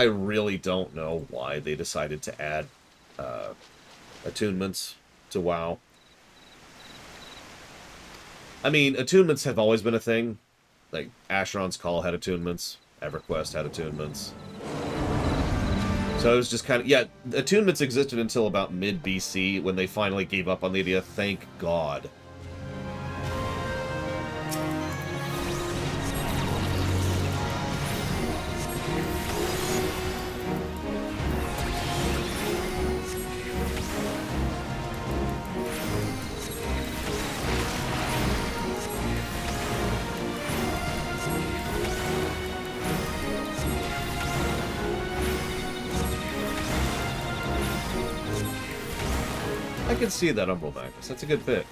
really don't know why they decided to add attunements to WoW. I mean, attunements have always been a thing. Like, Asheron's Call had attunements. EverQuest had attunements. So it was just kind of... Yeah, attunements existed until about mid-BC, when they finally gave up on the idea. Thank God. I can see that Umbral Magnus. That's a good fit.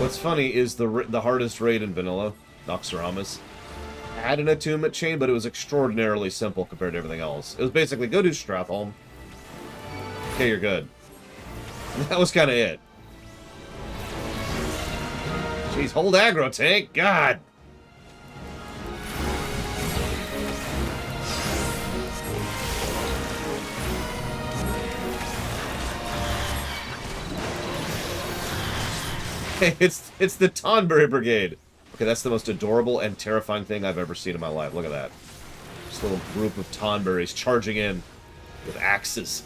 What's funny is the hardest raid in vanilla, Noxuramas, had an attunement chain, but it was extraordinarily simple compared to everything else. It was basically, go do Stratholme. Okay, you're good. And that was kind of it. Jeez, hold aggro, tank! God! Hey, it's the Tonberry Brigade! Okay, that's the most adorable and terrifying thing I've ever seen in my life. Look at that. Just a little group of Tonberries charging in with axes.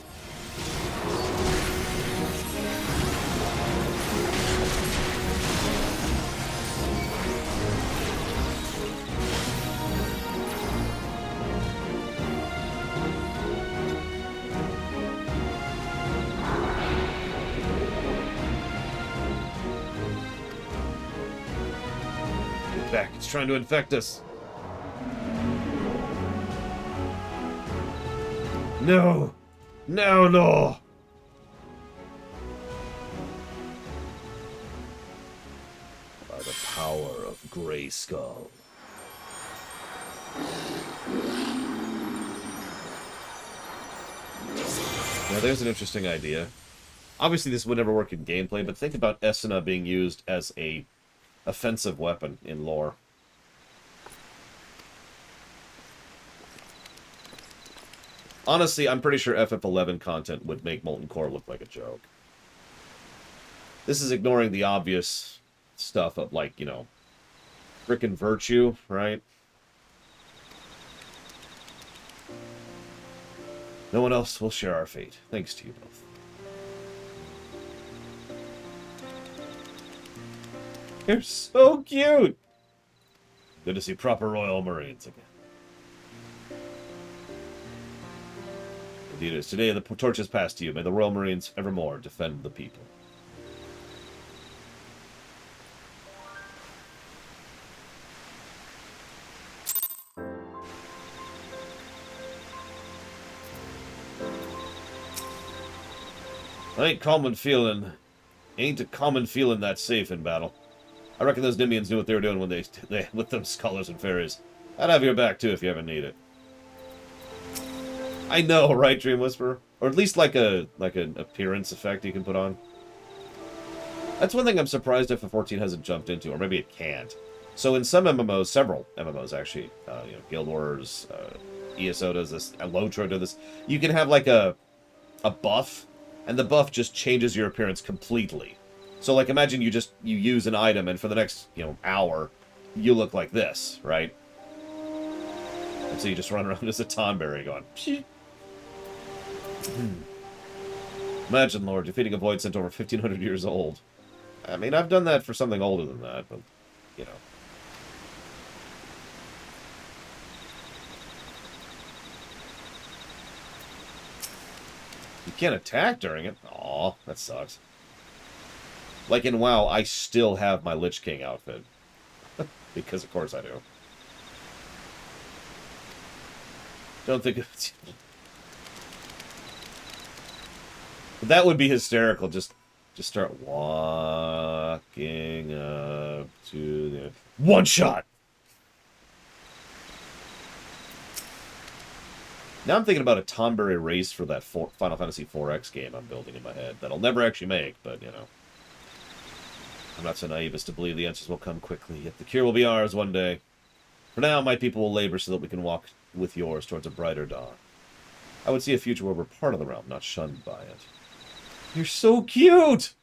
Back. It's trying to infect us. No! No, no! By the power of Grayskull. Now there's an interesting idea. Obviously this would never work in gameplay, but think about Esuna being used as a offensive weapon in lore. Honestly, I'm pretty sure FF11 content would make Molten Core look like a joke. This is ignoring the obvious stuff of, like, you know, frickin' virtue, right? No one else will share our fate, thanks to you both. You're so cute! Good to see proper Royal Marines again. Indeed it is. Today the torch is passed to you. May the Royal Marines evermore defend the people. Ain't a common feeling that safe in battle. I reckon those Nymians knew what they were doing when they with them scholars and fairies. I'd have your back too if you ever need it. I know, right, Dream Whisperer? Or at least like an appearance effect you can put on. That's one thing I'm surprised FF14 hasn't jumped into, or maybe it can't. So in some MMOs, several MMOs actually, you know, Guild Wars, ESO does this, Lotro does this. You can have like a buff, and the buff just changes your appearance completely. So, like, imagine you use an item, and for the next, you know, hour, you look like this, right? And so you just run around as a Tonberry going, Pshh. Imagine, Lord, defeating a void sent over 1,500 years old. I mean, I've done that for something older than that, but, you know. You can't attack during it? Aw, that sucks. Like in WoW, I still have my Lich King outfit. Because of course I do. Don't think of it. That would be hysterical. Just start walking up to the... One shot! Now I'm thinking about a tonberry race for that Final Fantasy IVX game I'm building in my head. That I'll never actually make, but, you know. I'm not so naive as to believe the answers will come quickly, yet the cure will be ours one day. For now, my people will labor so that we can walk with yours towards a brighter dawn. I would see a future where we're part of the realm, not shunned by it. You're so cute!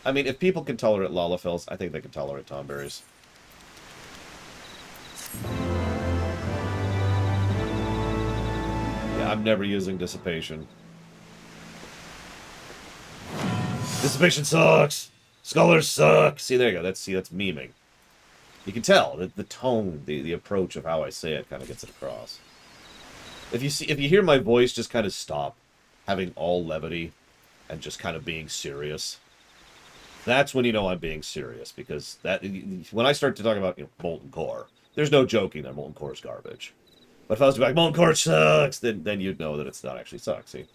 I mean, if people can tolerate Lalafels, I think they can tolerate tonberries. Yeah, I'm never using dissipation. Dissipation sucks! Scholars suck! See, there you go. That's memeing. You can tell that the tone, the approach of how I say it kind of gets it across. If you hear my voice just kind of stop, having all levity, and just kind of being serious, that's when you know I'm being serious, because that when I start to talk about, you know, molten core, there's no joking that molten core is garbage. But if I was to be like, molten core sucks, then you'd know that it's not actually sucks. See?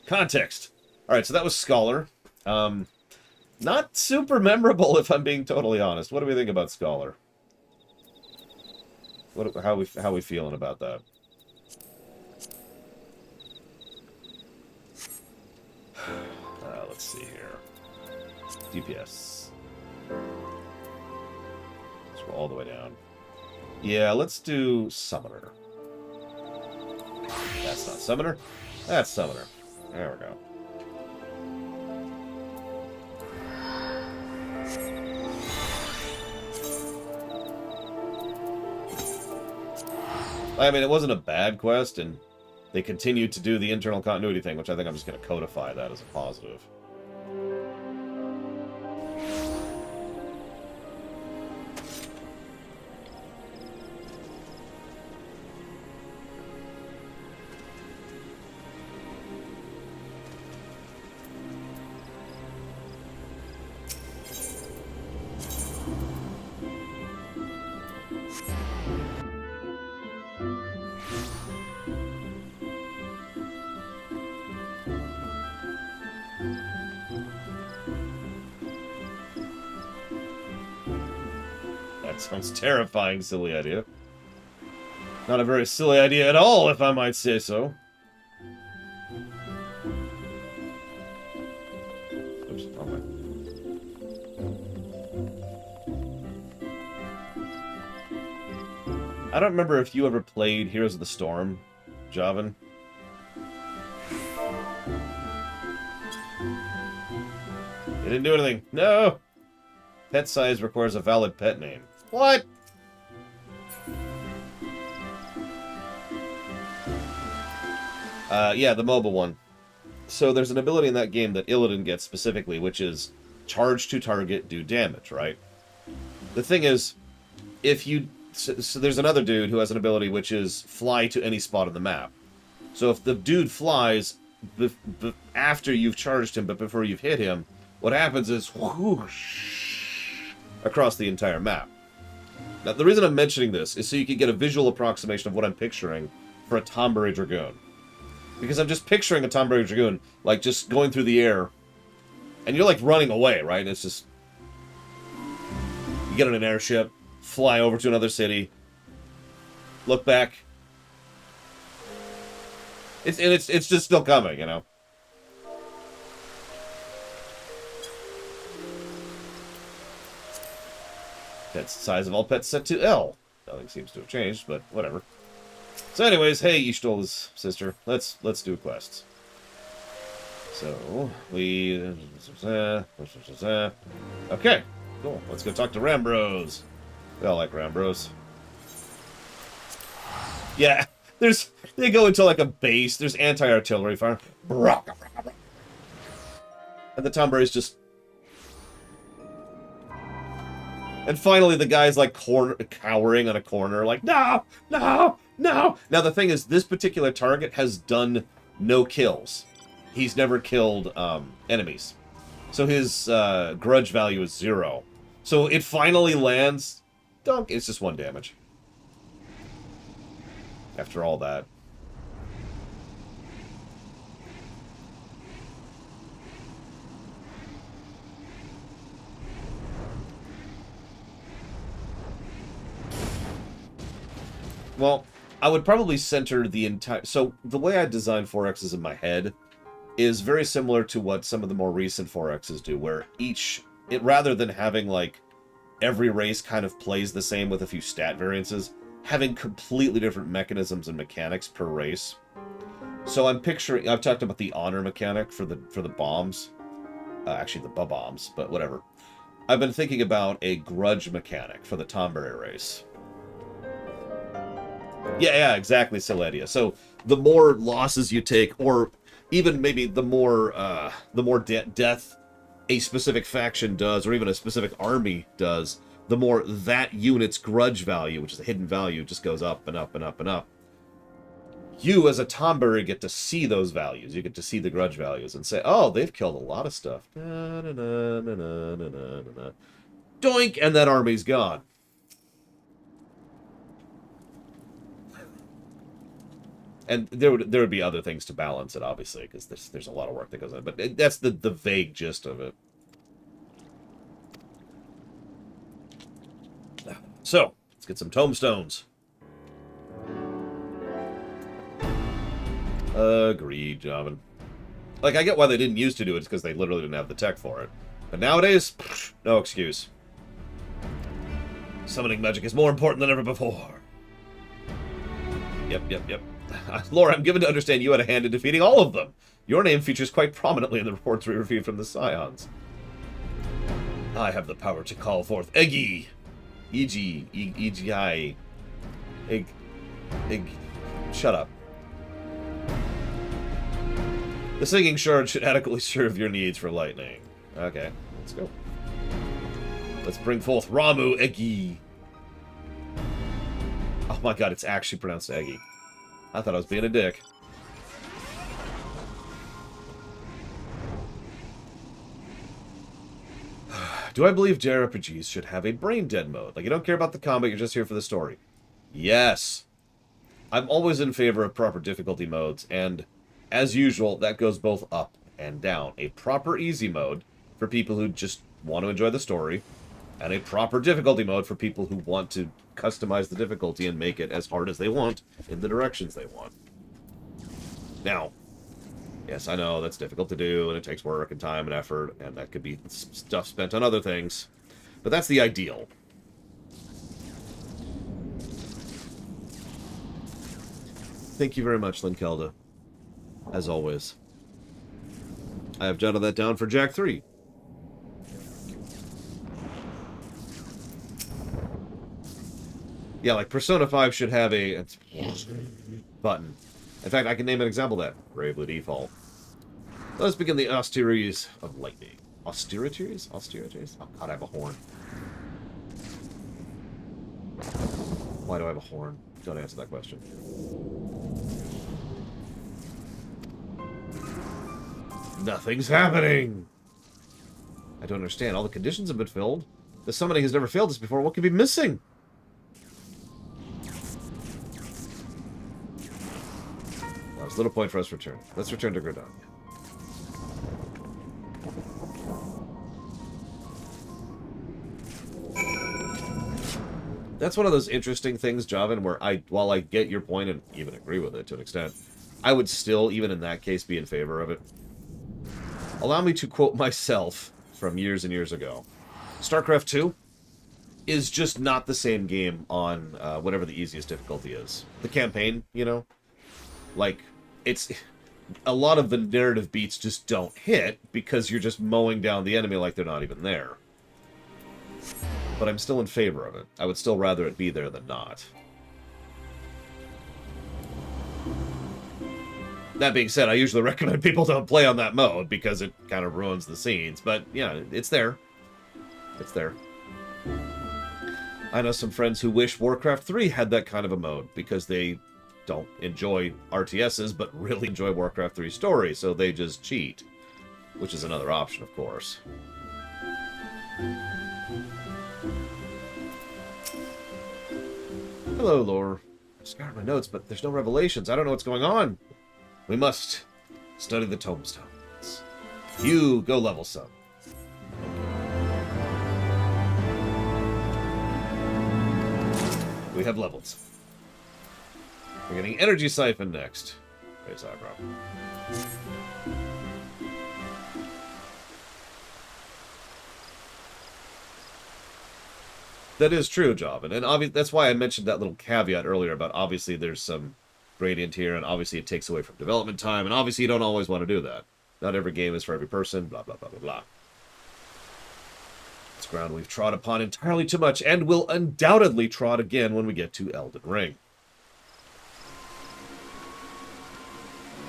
Context. Alright, so that was Scholar. Not super memorable, if I'm being totally honest. What do we think about Scholar? How we feeling about that? Let's see here. DPS. Scroll all the way down. Yeah, let's do Summoner. That's not Summoner. That's Summoner. There we go. I mean, it wasn't a bad quest, and they continued to do the internal continuity thing, which I think I'm just going to codify that as a positive. Sounds terrifying, silly idea. Not a very silly idea at all, if I might say so. Oops, wrong way. I don't remember if you ever played Heroes of the Storm, Javan. It didn't do anything. No! Pet size requires a valid pet name. What? Yeah, the mobile one. So there's an ability in that game that Illidan gets specifically, which is charge to target, do damage, right? The thing is, if you... So there's another dude who has an ability which is fly to any spot on the map. So if the dude flies after you've charged him, but before you've hit him, what happens is whoosh across the entire map. Now, the reason I'm mentioning this is so you can get a visual approximation of what I'm picturing for a Tonberry Dragoon. Because I'm just picturing a Tonberry Dragoon, like, just going through the air, and you're, like, running away, right? It's just... You get on an airship, fly over to another city, look back. It's just still coming, you know? Pet's size of all pets set to L. Nothing seems to have changed, but whatever. So anyways, hey, Yishtol's sister, let's do quests. So, we... Okay, cool. Let's go talk to Rambros. We all like Rambros. Yeah, they go into like a base, there's anti-artillery fire. And the Tonberry's just... And finally, the guy's, like, cowering on a corner, like, no, no, no! Now, the thing is, this particular target has done no kills. He's never killed, enemies. So his, grudge value is 0. So it finally lands. Dunk. It's just 1 damage. After all that. Well, I would probably center the entire... So, the way I design 4Xs in my head is very similar to what some of the more recent 4Xs do, where rather than having, like, every race kind of plays the same with a few stat variances, having completely different mechanisms and mechanics per race. So I'm picturing... I've talked about the honor mechanic for the bombs. Actually, the bombs, but whatever. I've been thinking about a grudge mechanic for the tonberry race. Yeah, exactly, Celedia. So the more losses you take, or even maybe the more death a specific faction does, or even a specific army does, the more that unit's grudge value, which is a hidden value, just goes up and up and up and up. You, as a tonberry, get to see those values. You get to see the grudge values and say, oh, they've killed a lot of stuff. Na, na, na, na, na, na, na, na. Doink! And that army's gone. And there would be other things to balance it, obviously, because there's a lot of work that goes on. But that's the vague gist of it. So, let's get some tombstones. Agreed, Javin. Like, I get why they didn't used to do it, it's because they literally didn't have the tech for it. But nowadays, no excuse. Summoning magic is more important than ever before. Yep. Laura, I'm given to understand you had a hand in defeating all of them. Your name features quite prominently in the reports we received from the Scions. I have the power to call forth Eggy. E-G-I. Egg. Shut up. The singing shard should adequately serve your needs for lightning. Okay, let's go. Let's bring forth Ramu Eggy. Oh my god, it's actually pronounced Eggy. I thought I was being a dick. Do I believe JRPGs should have a brain-dead mode? Like, you don't care about the combat, you're just here for the story. Yes. I'm always in favor of proper difficulty modes, and as usual, that goes both up and down. A proper easy mode for people who just want to enjoy the story, and a proper difficulty mode for people who want to customize the difficulty and make it as hard as they want in the directions they want. Now, yes, I know that's difficult to do, and it takes work and time and effort, and that could be stuff spent on other things, but that's the ideal. Thank you very much, Linkelda. As always. I have jotted that down for Jack 3. Yeah, like Persona 5 should have a button. In fact, I can name an example of that. Bravely Default. Let's begin the austerities of lightning. Austerities? Austerities? Oh god, I have a horn. Why do I have a horn? Don't answer that question. Nothing's happening! I don't understand. All the conditions have been filled. The summoning has never failed us before. What could be missing? Well, there's little point for us to return. Let's return to Gridon. That's one of those interesting things, Javin, where while I get your point and even agree with it to an extent, I would still, even in that case, be in favor of it. Allow me to quote myself from years and years ago. StarCraft 2 is just not the same game on whatever the easiest difficulty is. The campaign, you know? Like, it's... A lot of the narrative beats just don't hit because you're just mowing down the enemy like they're not even there. But I'm still in favor of it. I would still rather it be there than not. That being said, I usually recommend people don't play on that mode because it kind of ruins the scenes. But, yeah, it's there. It's there. I know some friends who wish Warcraft 3 had that kind of a mode because they don't enjoy RTSs but really enjoy Warcraft 3 story, so they just cheat. Which is another option, of course. Hello, Lore. I scoured my notes, but there's no revelations. I don't know what's going on. We must study the tombstones. You go level some. We have levels. We're getting energy siphon next. Face eyebrow. That is true, Jovan, and that's why I mentioned that little caveat earlier about obviously there's some gradient here, and obviously it takes away from development time, and obviously you don't always want to do that. Not every game is for every person, blah, blah, blah, blah, blah. It's ground we've trod upon entirely too much, and will undoubtedly trod again when we get to Elden Ring.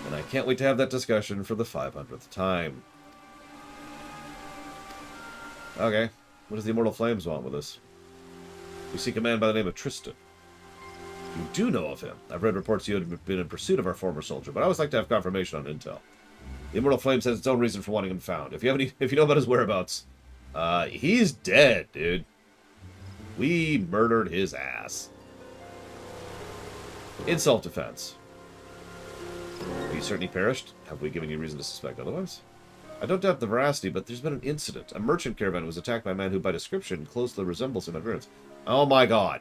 And I can't wait to have that discussion for the 500th time. Okay, what does the Immortal Flames want with us? We seek a man by the name of Tristan. You do know of him. I've read reports you had been in pursuit of our former soldier, but I always like to have confirmation on intel. The Immortal Flames has its own reason for wanting him found. If you know about his whereabouts, he's dead, dude. We murdered his ass. In self-defense. Are you certain he perished? Have we given you reason to suspect otherwise? I don't doubt the veracity, but there's been an incident. A merchant caravan was attacked by a man who, by description, closely resembles him in appearance. Oh my god.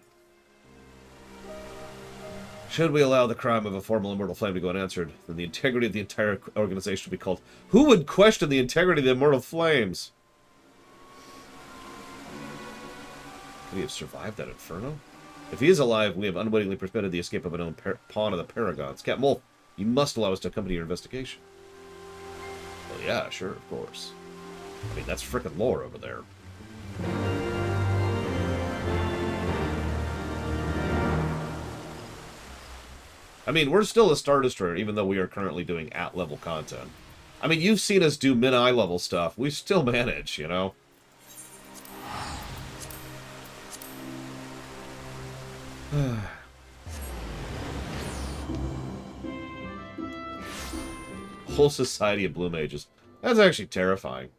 Should we allow the crime of a formal Immortal Flame to go unanswered, then the integrity of the entire organization would be called... Who would question the integrity of the Immortal Flames? Could he have survived that inferno? If he is alive, we have unwittingly permitted the escape of a known pawn of the Paragons. Captain Wolf, you must allow us to accompany your investigation. Well, yeah, sure, of course. I mean, that's frickin' lore over there. I mean, we're still a Star Destroyer, even though we are currently doing at-level content. I mean, you've seen us do min-eye level stuff. We still manage, you know? Whole society of Blue Mages. That's actually terrifying.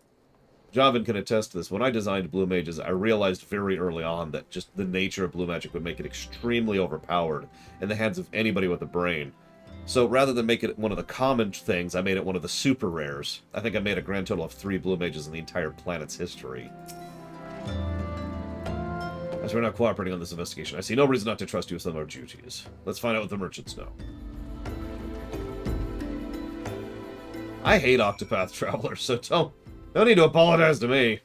Javan can attest to this. When I designed Blue Mages, I realized very early on that just the nature of blue magic would make it extremely overpowered in the hands of anybody with a brain. So rather than make it one of the common things, I made it one of the super rares. I think I made a grand total of 3 Blue Mages in the entire planet's history. As we're not cooperating on this investigation, I see no reason not to trust you with some of our duties. Let's find out what the merchants know. I hate Octopath Traveler, so don't need to apologize to me.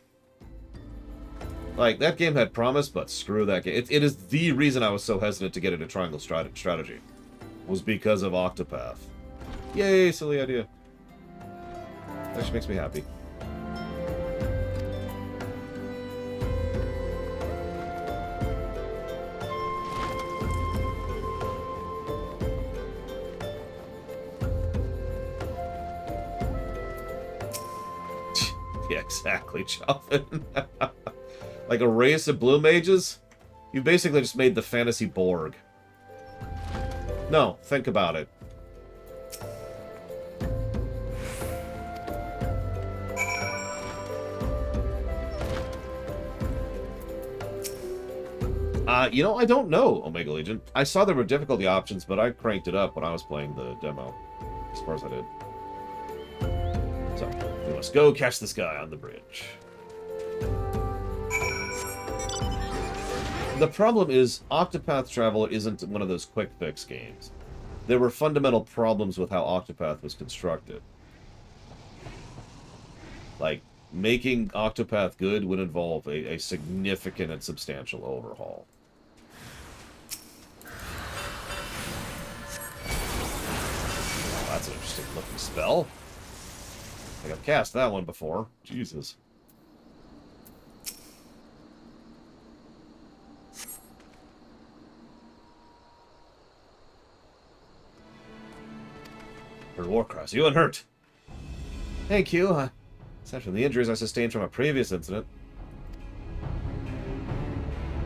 Like, that game had promise, but screw that game. It is the reason I was so hesitant to get into Triangle Strategy. Was because of Octopath. Yay, silly idea. Actually makes me happy. Yeah, exactly, Choppin. Like a race of blue mages? You basically just made the fantasy Borg. No, think about it. You know, I don't know, Omega Legion. I saw there were difficulty options, but I cranked it up when I was playing the demo. As far as I did. So, we must go catch this guy on the bridge. The problem is, Octopath Traveler isn't one of those quick fix games. There were fundamental problems with how Octopath was constructed. Like, making Octopath good would involve a significant and substantial overhaul. Oh, that's an interesting looking spell. I think I've cast that one before. Jesus. Heard war cries. You unhurt. Thank you. Aside from the injuries I sustained from a previous incident.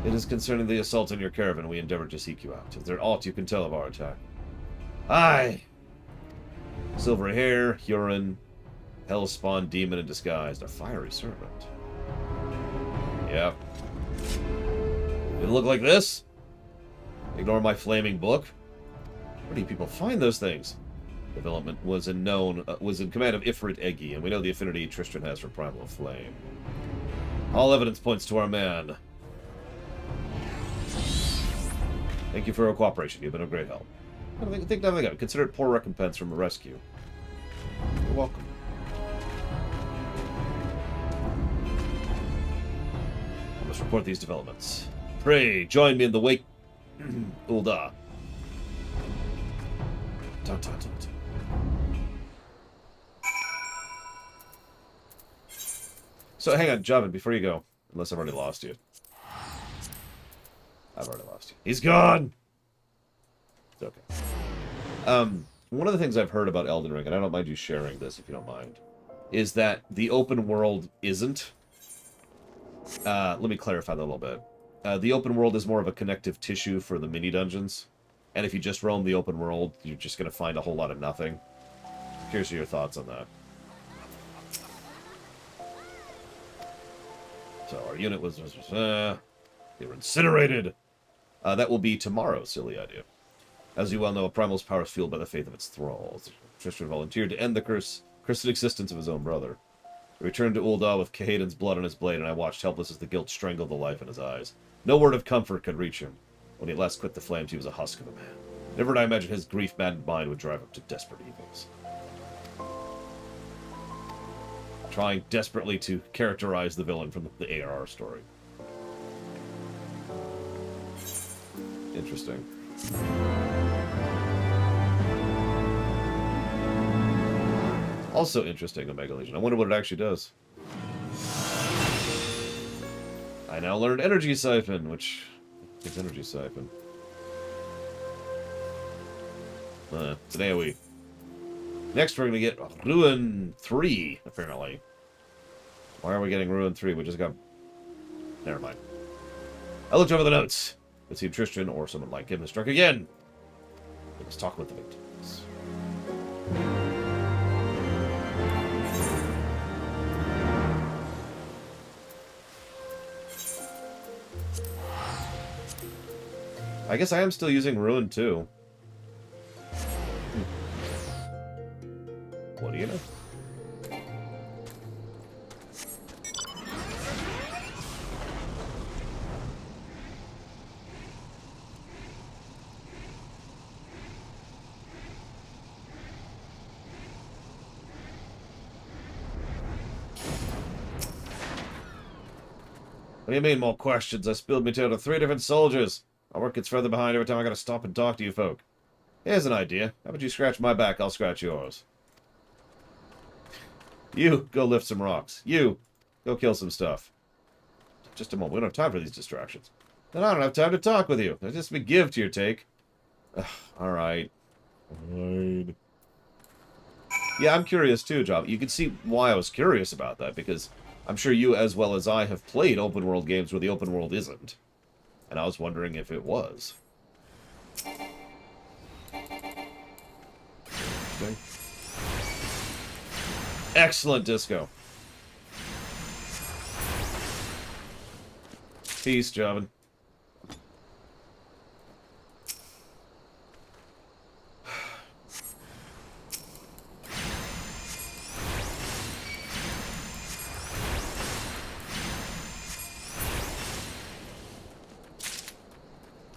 It is concerning the assault on your caravan we endeavored to seek you out. Is there aught you can tell of our attack? Aye! Silvery hair, urine, hellspawn demon in disguise, a fiery servant. Yep. Did it look like this? Ignore my flaming book. Where do you people find those things? Development was in command of Ifrit Eggy, and we know the affinity Tristan has for Primal Flame. All evidence points to our man. Thank you for your cooperation. You've been of great help. Think nothing of it. Consider it poor recompense from a rescue. You're welcome. I must report these developments. Pray, join me in the wake... Ulda. Dun, dun, dun, dun. So, hang on, Javin, before you go. Unless I've already lost you. I've already lost you. He's gone! It's okay. One of the things I've heard about Elden Ring, and I don't mind you sharing this if you don't mind, is that the open world isn't. Let me clarify that a little bit. The open world is more of a connective tissue for the mini-dungeons. And if you just roam the open world, you're just going to find a whole lot of nothing. Curious your thoughts on that. So, our unit was... they were incinerated! That will be tomorrow, silly idea. As you well know, a primal's power is fueled by the faith of its thralls. Tristan volunteered to end the cursed existence of his own brother. He returned to Ul'dah with Kahadan's blood on his blade, and I watched helpless as the guilt strangled the life in his eyes. No word of comfort could reach him. When he at last quit the flames, he was a husk of a man. Never did I imagine his grief-maddened mind would drive him to desperate evils. Trying desperately to characterize the villain from the ARR story. Interesting. Also interesting, Omega Legion. I wonder what it actually does. I now learned Energy Siphon, which... It's Energy Siphon. It's an AoE. Next, we're going to get Ruin 3, apparently. Why are we getting Ruin 3? We just got... Never mind. I looked over the notes. It seemed Tristan, or someone like him, has struck again. Let's talk with the victims. I guess I am still using Ruin 2. What do you know? What do you mean, more questions? I spilled me tale to 3 different soldiers. My work gets further behind every time I gotta stop and talk to you folk. Here's an idea. How about you scratch my back, I'll scratch yours. You, go lift some rocks. You, go kill some stuff. Just a moment, we don't have time for these distractions. Then I don't have time to talk with you. Just be give to your take. Alright. Fine. Yeah, I'm curious too, Job. You can see why I was curious about that, because I'm sure you, as well as I, have played open world games where the open world isn't. And I was wondering if it was. Okay. Excellent disco. Peace, Javin.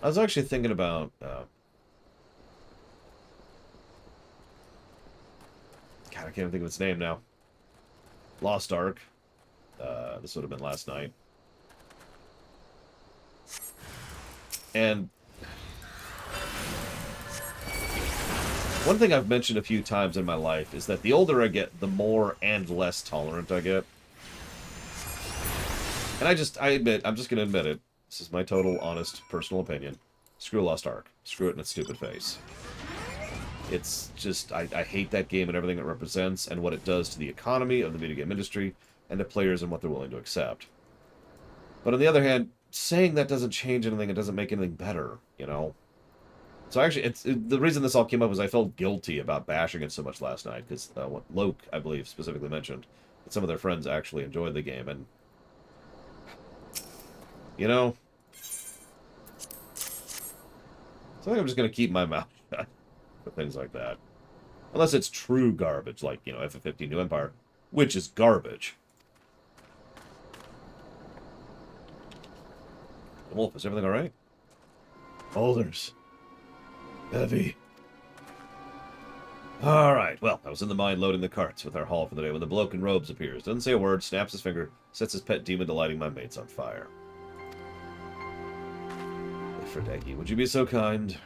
I was actually thinking about... God, I can't even think of its name now. Lost Ark. This would have been last night. And... one thing I've mentioned a few times in my life is that the older I get, the more and less tolerant I get. And I admit, I'm just going to admit it. This is my total, honest, personal opinion. Screw Lost Ark. Screw it in its stupid face. It's just, I hate that game and everything it represents, and what it does to the economy of the video game industry, and to players and what they're willing to accept. But on the other hand, saying that doesn't change anything, it doesn't make anything better, you know? So actually, the reason this all came up was I felt guilty about bashing it so much last night, because what Loke, I believe, specifically mentioned, that some of their friends actually enjoyed the game, and... you know? So I think I'm just going to keep my mouth shut for things like that. Unless it's true garbage, like, you know, FF15 New Empire, which is garbage. Wolf, is everything alright? Boulders. Heavy. Alright, well, I was in the mine loading the carts with our haul for the day when the bloke in robes appears. Doesn't say a word, snaps his finger, sets his pet demon to lighting my mates on fire. Aphrodite, would you be so kind?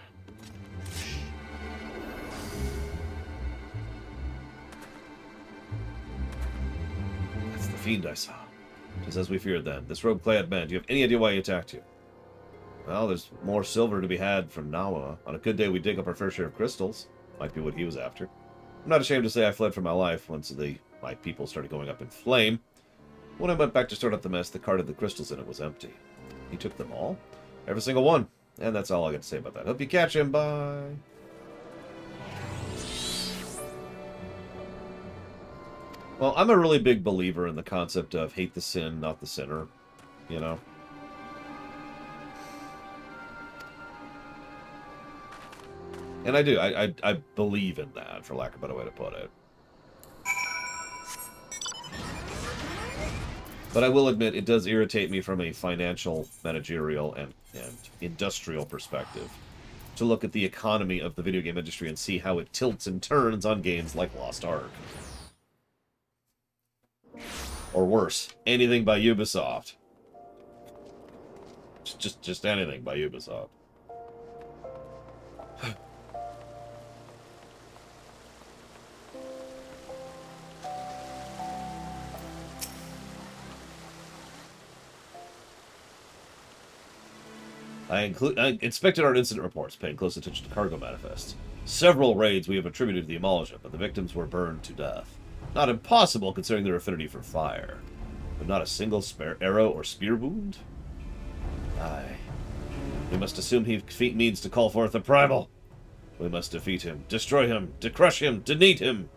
That's the fiend I saw. Just as we feared then. This robe-clad man, do you have any idea why he attacked you? Well, there's more silver to be had from Nawa. On a good day, we dig up our fair share of crystals. Might be what he was after. I'm not ashamed to say I fled for my life once my people started going up in flame. When I went back to sort out the mess, the cart of the crystals in it was empty. He took them all? Every single one. And that's all I got to say about that. Hope you catch him. Bye. Well, I'm a really big believer in the concept of hate the sin, not the sinner. You know? And I do. I believe in that, for lack of a better way to put it. But I will admit, it does irritate me from a financial, managerial, and industrial perspective to look at the economy of the video game industry and see how it tilts and turns on games like Lost Ark. Or worse, anything by Ubisoft. Just anything by Ubisoft. I inspected our incident reports, paying close attention to cargo manifests. Several raids we have attributed to the emulsion, but the victims were burned to death. Not impossible, considering their affinity for fire. But not a single spare arrow or spear wound? Aye. We must assume he means to call forth a primal. We must defeat him, destroy him, crush him, denate him.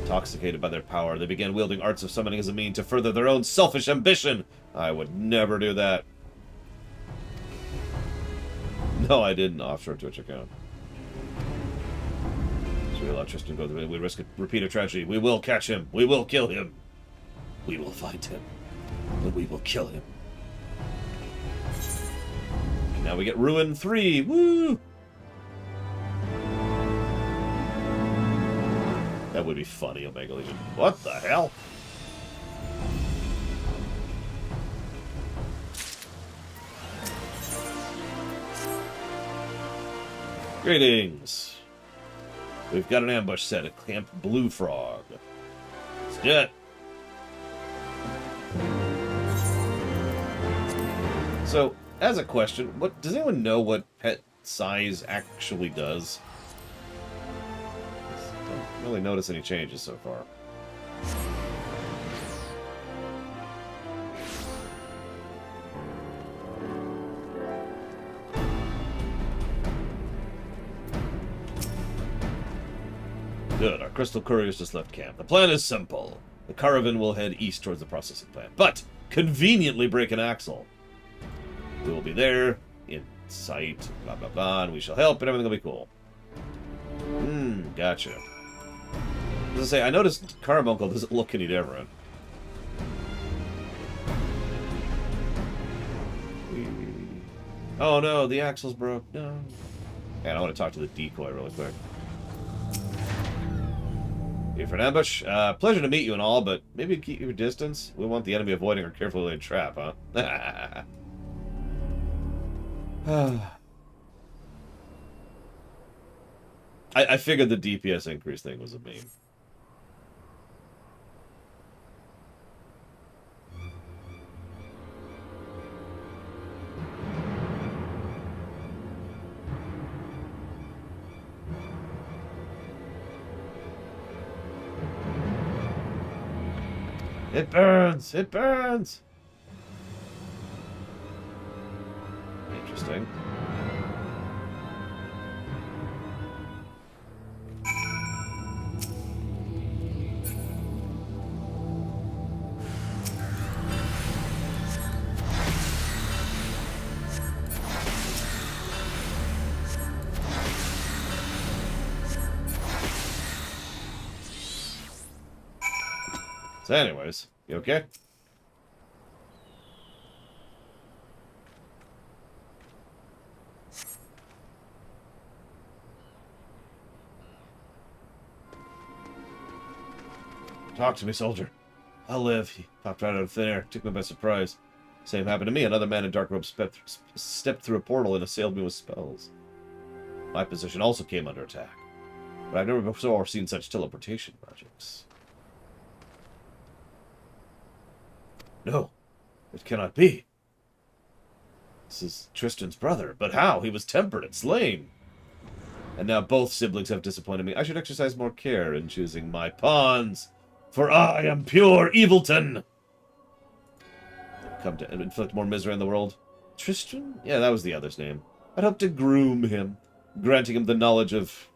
Intoxicated by their power, they began wielding arts of summoning as a mean to further their own selfish ambition. I would never do that. No, I didn't. Offshore Twitch account. So we allow Tristan to go through. We risk a repeat of tragedy. We will catch him. We will kill him. We will find him. And we will kill him. Now we get Ruin 3. Woo! That would be funny, Omega Legion. What the hell? Greetings. We've got an ambush set at Camp Blue Frog. Let's do it. So, as a question, does anyone know what pet size actually does? Don't really notice any changes so far. Good, our crystal couriers just left camp. The plan is simple. The caravan will head east towards the processing plant, but conveniently break an axle. We will be there, in sight, blah blah blah, and we shall help, and everything will be cool. Gotcha. As I say, I noticed Carbuncle doesn't look any different. Oh no, the axle's broke. No. Man, I want to talk to the decoy really quick. Here for an ambush. Pleasure to meet you and all, but maybe keep your distance. We want the enemy avoiding our carefully laid trap, huh? I figured the DPS increase thing was a meme. It burns! It burns! Interesting. So anyways, you okay? Talk to me, soldier. I'll live. He popped right out of thin air. Took me by surprise. Same happened to me. Another man in dark robes stepped through a portal and assailed me with spells. My position also came under attack. But I've never before seen such teleportation magics. No, it cannot be. This is Tristan's brother. But how? He was tempered and slain. And now both siblings have disappointed me. I should exercise more care in choosing my pawns. For I am pure evilton. Come to inflict more misery on the world. Tristan? Yeah, that was the other's name. I'd hoped to groom him, granting him the knowledge of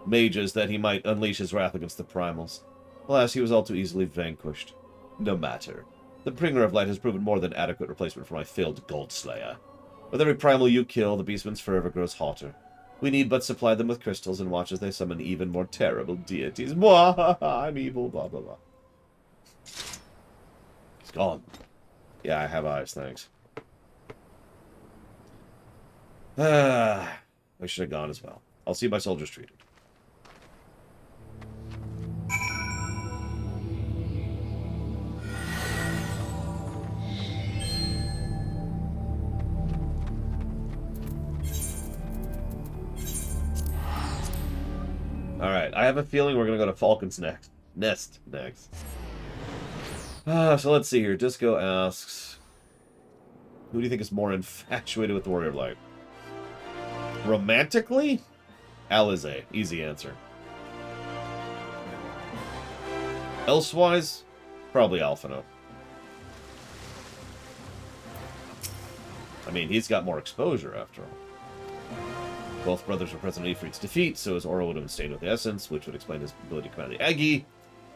mages that he might unleash his wrath against the primals. Alas, he was all too easily vanquished. No matter. The bringer of light has proven more than adequate replacement for my failed gold slayer. With every primal you kill, the beastman's forever grows hotter. We need but supply them with crystals and watch as they summon even more terrible deities. Mwah! I'm evil, blah, blah, blah. He's gone. Yeah, I have eyes, thanks. I should have gone as well. I'll see my soldiers treated. Alright, I have a feeling we're going to go to Falcon's Nest next. So let's see here. Disco asks, who do you think is more infatuated with the Warrior of Light? Romantically? Alize. Easy answer. Elsewise? Probably Alphino. I mean, he's got more exposure after all. Both brothers were present at Ifrit's defeat, so his aura would have been stained with the essence, which would explain his ability to command the Aggie.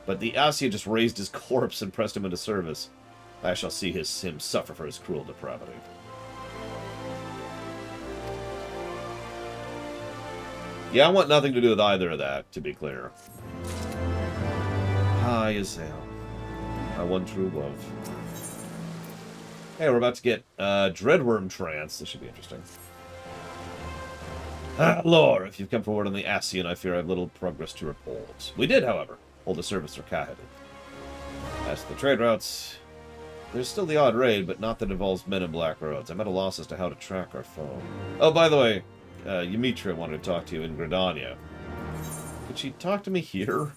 But the Asya just raised his corpse and pressed him into service. I shall see him suffer for his cruel depravity. Yeah, I want nothing to do with either of that, to be clear. Ah, Yazel. My one true love. Hey, we're about to get Dreadworm Trance. This should be interesting. Ah, Lore, if you've come forward on the Ascian, I fear I have little progress to report. We did, however, hold a service for Kahedin. As to the trade routes, there's still the odd raid, but not that involves men in black roads. I'm at a loss as to how to track our foe. Oh, by the way, Yumitra wanted to talk to you in Gridania. Could she talk to me here?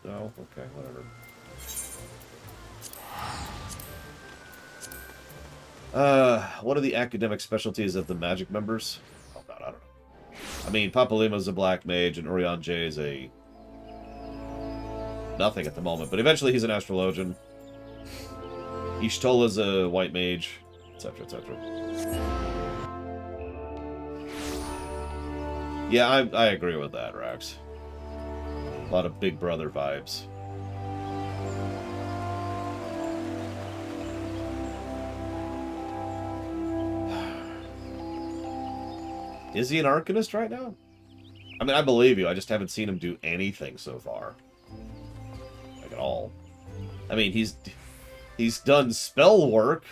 No? Okay, whatever. What are the academic specialties of the magic members? Oh, God, I don't know. I mean, Papalima's a black mage, and Urian J is a... nothing at the moment, but eventually he's an astrologian. Ishtola's a white mage, etc., etc. Yeah, I agree with that, Rax. A lot of Big Brother vibes. Is he an Arcanist right now? I mean, I believe you. I just haven't seen him do anything so far. Like, at all. I mean, he's done spell work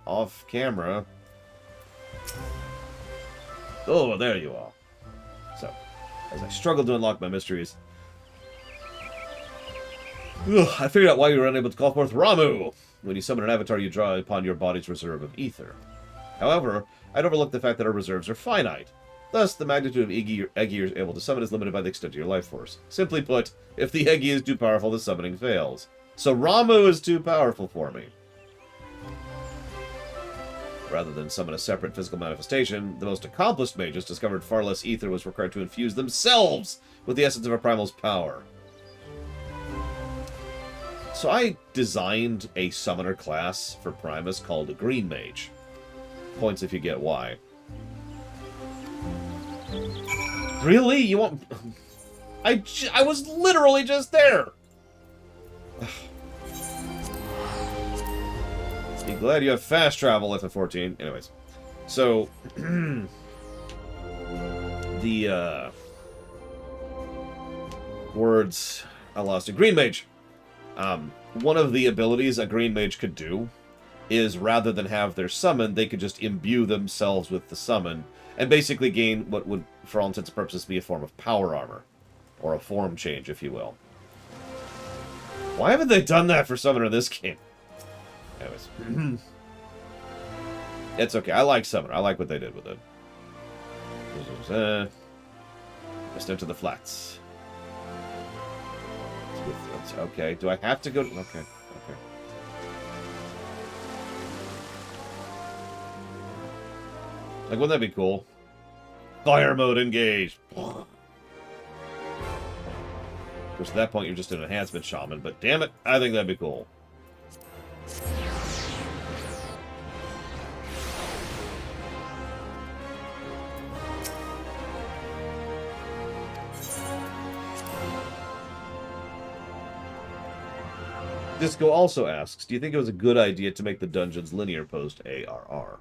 off camera. Oh, there you are. So, as I struggled to unlock my mysteries, I figured out why you were unable to call forth Ramu. When you summon an avatar, you draw upon your body's reserve of ether. However, I'd overlooked the fact that our reserves are finite. Thus, the magnitude of Eggie you're able to summon is limited by the extent of your life force. Simply put, if the Eggie is too powerful, the summoning fails. So Ramu is too powerful for me. Rather than summon a separate physical manifestation, the most accomplished mages discovered far less ether was required to infuse themselves with the essence of a primal's power. So I designed a summoner class for Primus called a Green Mage. Points if you get why. Really? You want... I was literally just there! Be glad you have fast travel, FF14. Anyways. So... the, words I lost. A Green Mage. One of the abilities a Green Mage could do is, rather than have their summon, they could just imbue themselves with the summon, and basically gain what would, for all intents and purposes, be a form of power armor. Or a form change, if you will. Why haven't they done that for Summoner this game? Anyways. It's okay. I like Summoner. I like what they did with it. Just into the flats. Okay. Do I have to go? Okay. Okay. Like, wouldn't that be cool? Fire mode engaged. Of course, at that point, you're just an enhancement shaman, but damn it, I think that'd be cool. Disco also asks, do you think it was a good idea to make the dungeons linear post ARR?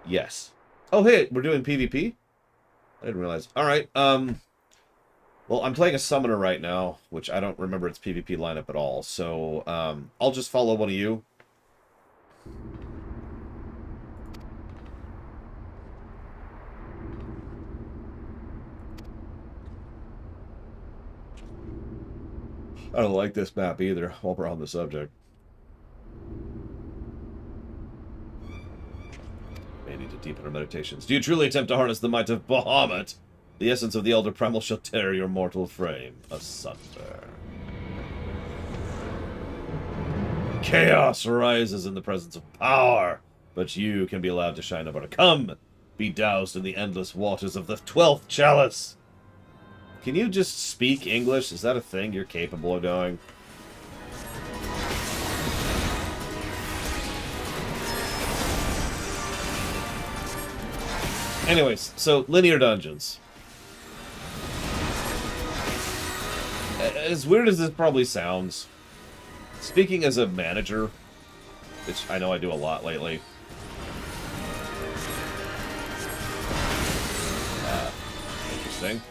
Yes. Oh, hey, we're doing PvP? I didn't realize. Alright, well, I'm playing a summoner right now, which I don't remember its PvP lineup at all, so, I'll just follow one of you. I don't like this map either, while we're on the subject. May need to deepen our meditations. Do you truly attempt to harness the might of Bahamut? The essence of the Elder Primal shall tear your mortal frame asunder. Chaos rises in the presence of power, but you can be allowed to shine over to come. Be doused in the endless waters of the 12th chalice. Can you just speak English? Is that a thing you're capable of doing? Anyways, so linear dungeons. As weird as this probably sounds, speaking as a manager, which I know I do a lot lately, interesting.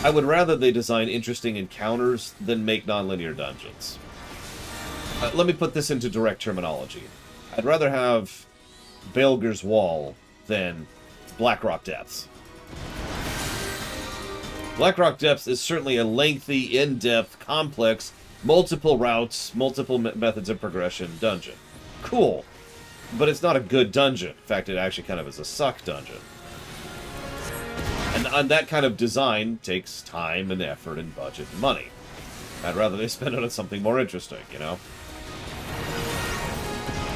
I would rather they design interesting encounters than make non-linear dungeons. Let me put this into direct terminology. I'd rather have Baelger's Wall than Blackrock Depths. Blackrock Depths is certainly a lengthy, in-depth, complex, multiple routes, multiple methods of progression dungeon. Cool. But it's not a good dungeon. In fact, it actually kind of is a suck dungeon. And that kind of design takes time and effort and budget and money. I'd rather they spend it on something more interesting, you know?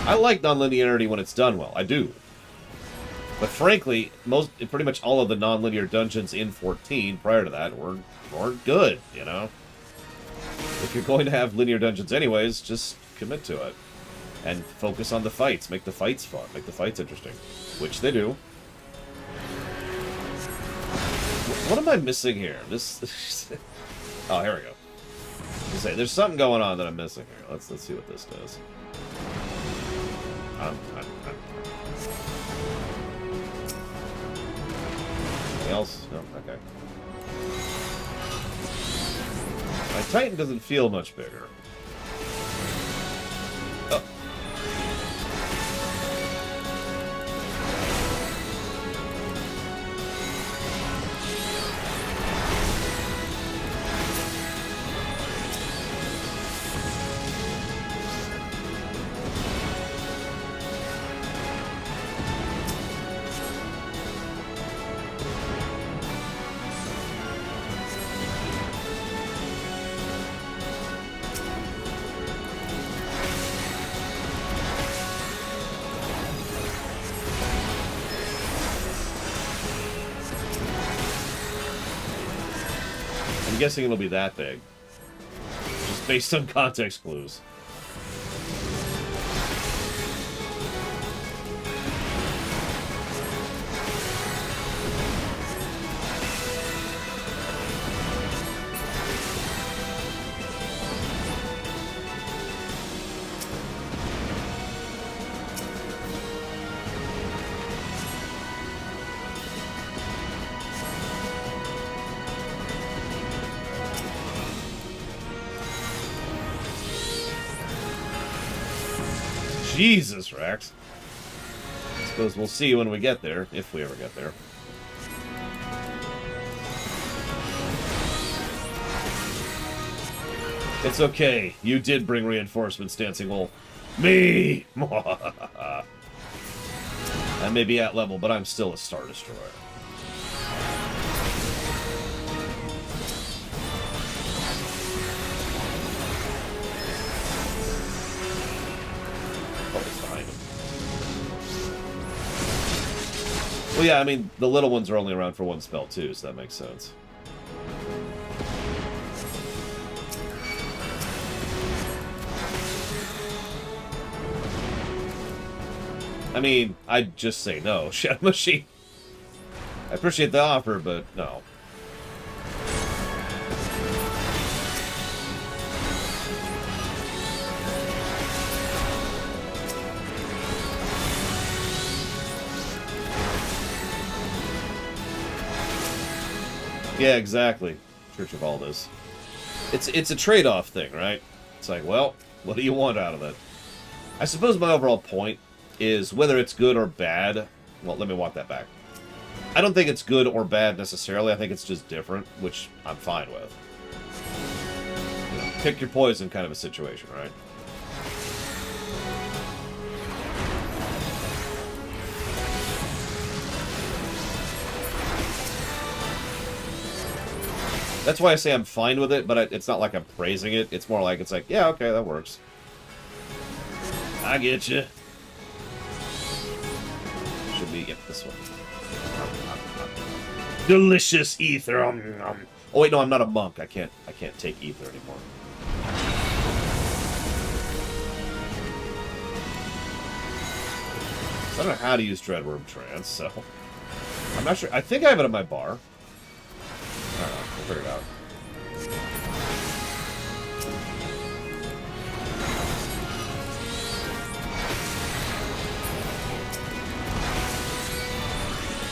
I like non-linearity when it's done well. I do. But frankly, pretty much all of the non-linear dungeons in 14 prior to that weren't good, you know? If you're going to have linear dungeons anyways, just commit to it. And focus on the fights. Make the fights fun. Make the fights interesting. Which they do. What am I missing here? This... Oh, here we go. There's something going on that I'm missing here. Let's see what this does. Anything else? No? Okay. My Titan doesn't feel much bigger. Oh. I'm guessing it'll be that big. Just based on context clues. Jesus, Rex. It's Suppose we'll see when we get there, if we ever get there. It's okay. You did bring reinforcements, Dancing Wolf. Me! I may be at level, but I'm still a Star Destroyer. Oh, he's behind him. Well, yeah, I mean, the little ones are only around for one spell, too, so that makes sense. I mean, I'd just say no, Shadow Machine. I appreciate the offer, but no. Yeah, exactly. Church of Aldous. It's a trade-off thing, right? It's like, well, what do you want out of it? I suppose my overall point is whether it's good or bad. Well, let me walk that back. I don't think it's good or bad necessarily. I think it's just different, which I'm fine with. You know, pick your poison kind of a situation, right? That's why I say I'm fine with it, but it's not like I'm praising it. It's more like, it's like, yeah, okay, that works. I get you. Should we get this one? Delicious ether. Oh wait, no, I'm not a monk. I can't take ether anymore. I don't know how to use Dreadworm Trance, so I'm not sure. I think I have it in my bar. I don't know. We'll figure it out.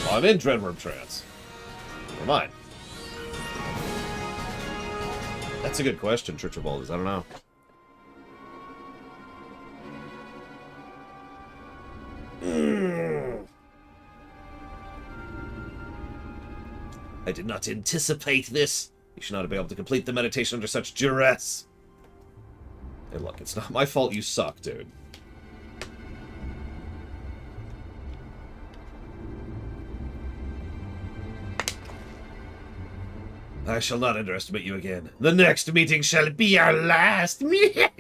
Oh, I'm in Dreadworm Trance. Never mind. That's a good question, Church of Aldous. I don't know. I did not anticipate this. You should not be able to complete the meditation under such duress. Hey, look, it's not my fault you suck, dude. I shall not underestimate you again. The next meeting shall be our last. Uh-huh.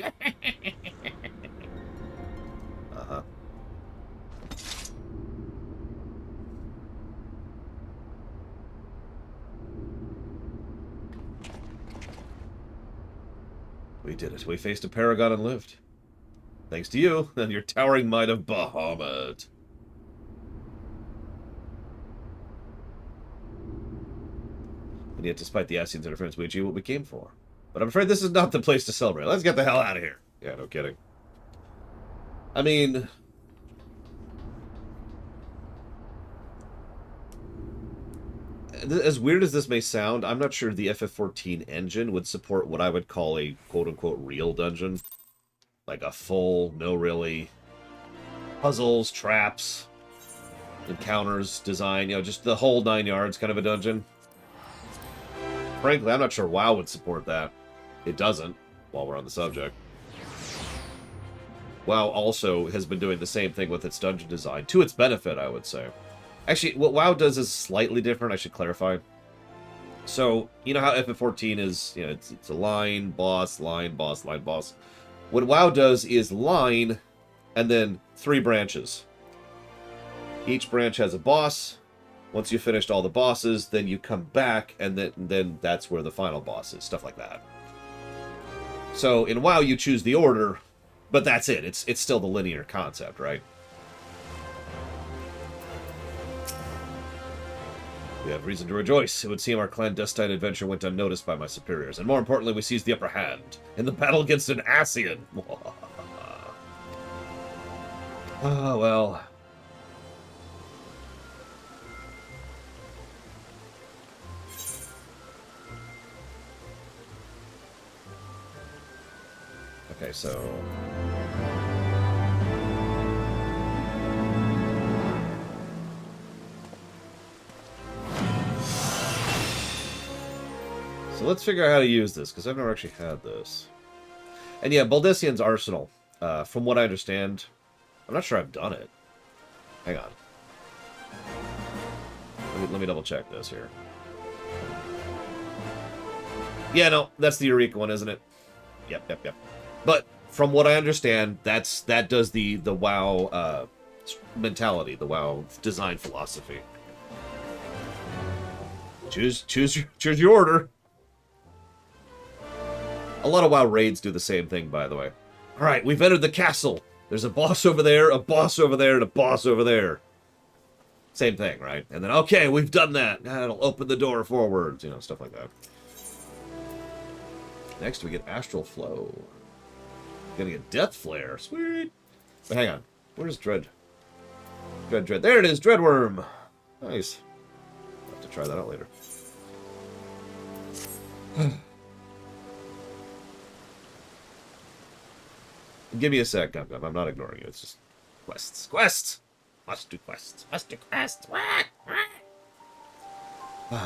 We did it. We faced a paragon and lived. Thanks to you and your towering might of Bahamut. And yet, despite the Ascian's interference, we achieved what we came for. But I'm afraid this is not the place to celebrate. Let's get the hell out of here. Yeah, no kidding. I mean... as weird as this may sound, I'm not sure the FF14 engine would support what I would call a quote-unquote real dungeon. Like a full, no really... puzzles, traps, encounters, design, you know, just the whole 9 yards kind of a dungeon. Frankly, I'm not sure WoW would support that. It doesn't, while we're on the subject. WoW also has been doing the same thing with its dungeon design, to its benefit, I would say. Actually, what WoW does is slightly different, I should clarify. So, you know how FF14 is, you know, it's a line, boss, line, boss, line, boss. What WoW does is line, and then 3 branches. Each branch has a boss. Once you've finished all the bosses, then you come back, and then that's where the final boss is. Stuff like that. So, in WoW, you choose the order, but that's it. It's still the linear concept, right? We have reason to rejoice. It would seem our clandestine adventure went unnoticed by my superiors, and more importantly, we seized the upper hand in the battle against an Ascian. Oh, well... Okay, so... So let's figure out how to use this, because I've never actually had this. And yeah, Baldessian's Arsenal, from what I understand, I'm not sure I've done it. Hang on. Let me double check this here. Yeah, no, that's the Eureka one, isn't it? Yep. But from what I understand, that does the WoW mentality, the WoW design philosophy. Choose your order. A lot of WoW raids do the same thing, by the way. All right, we've entered the castle. There's a boss over there, a boss over there, and a boss over there. Same thing, right? And then, okay, we've done that. That'll open the door forwards, stuff like that. Next, we get Astral Flow. Gonna get Death Flare. Sweet. But hang on. Where's Dread? Dread. There it is, Dreadworm. Nice. I'll have to try that out later. Give me a sec, Gum. I'm not ignoring you. It's just quests. Quests! Must do quests.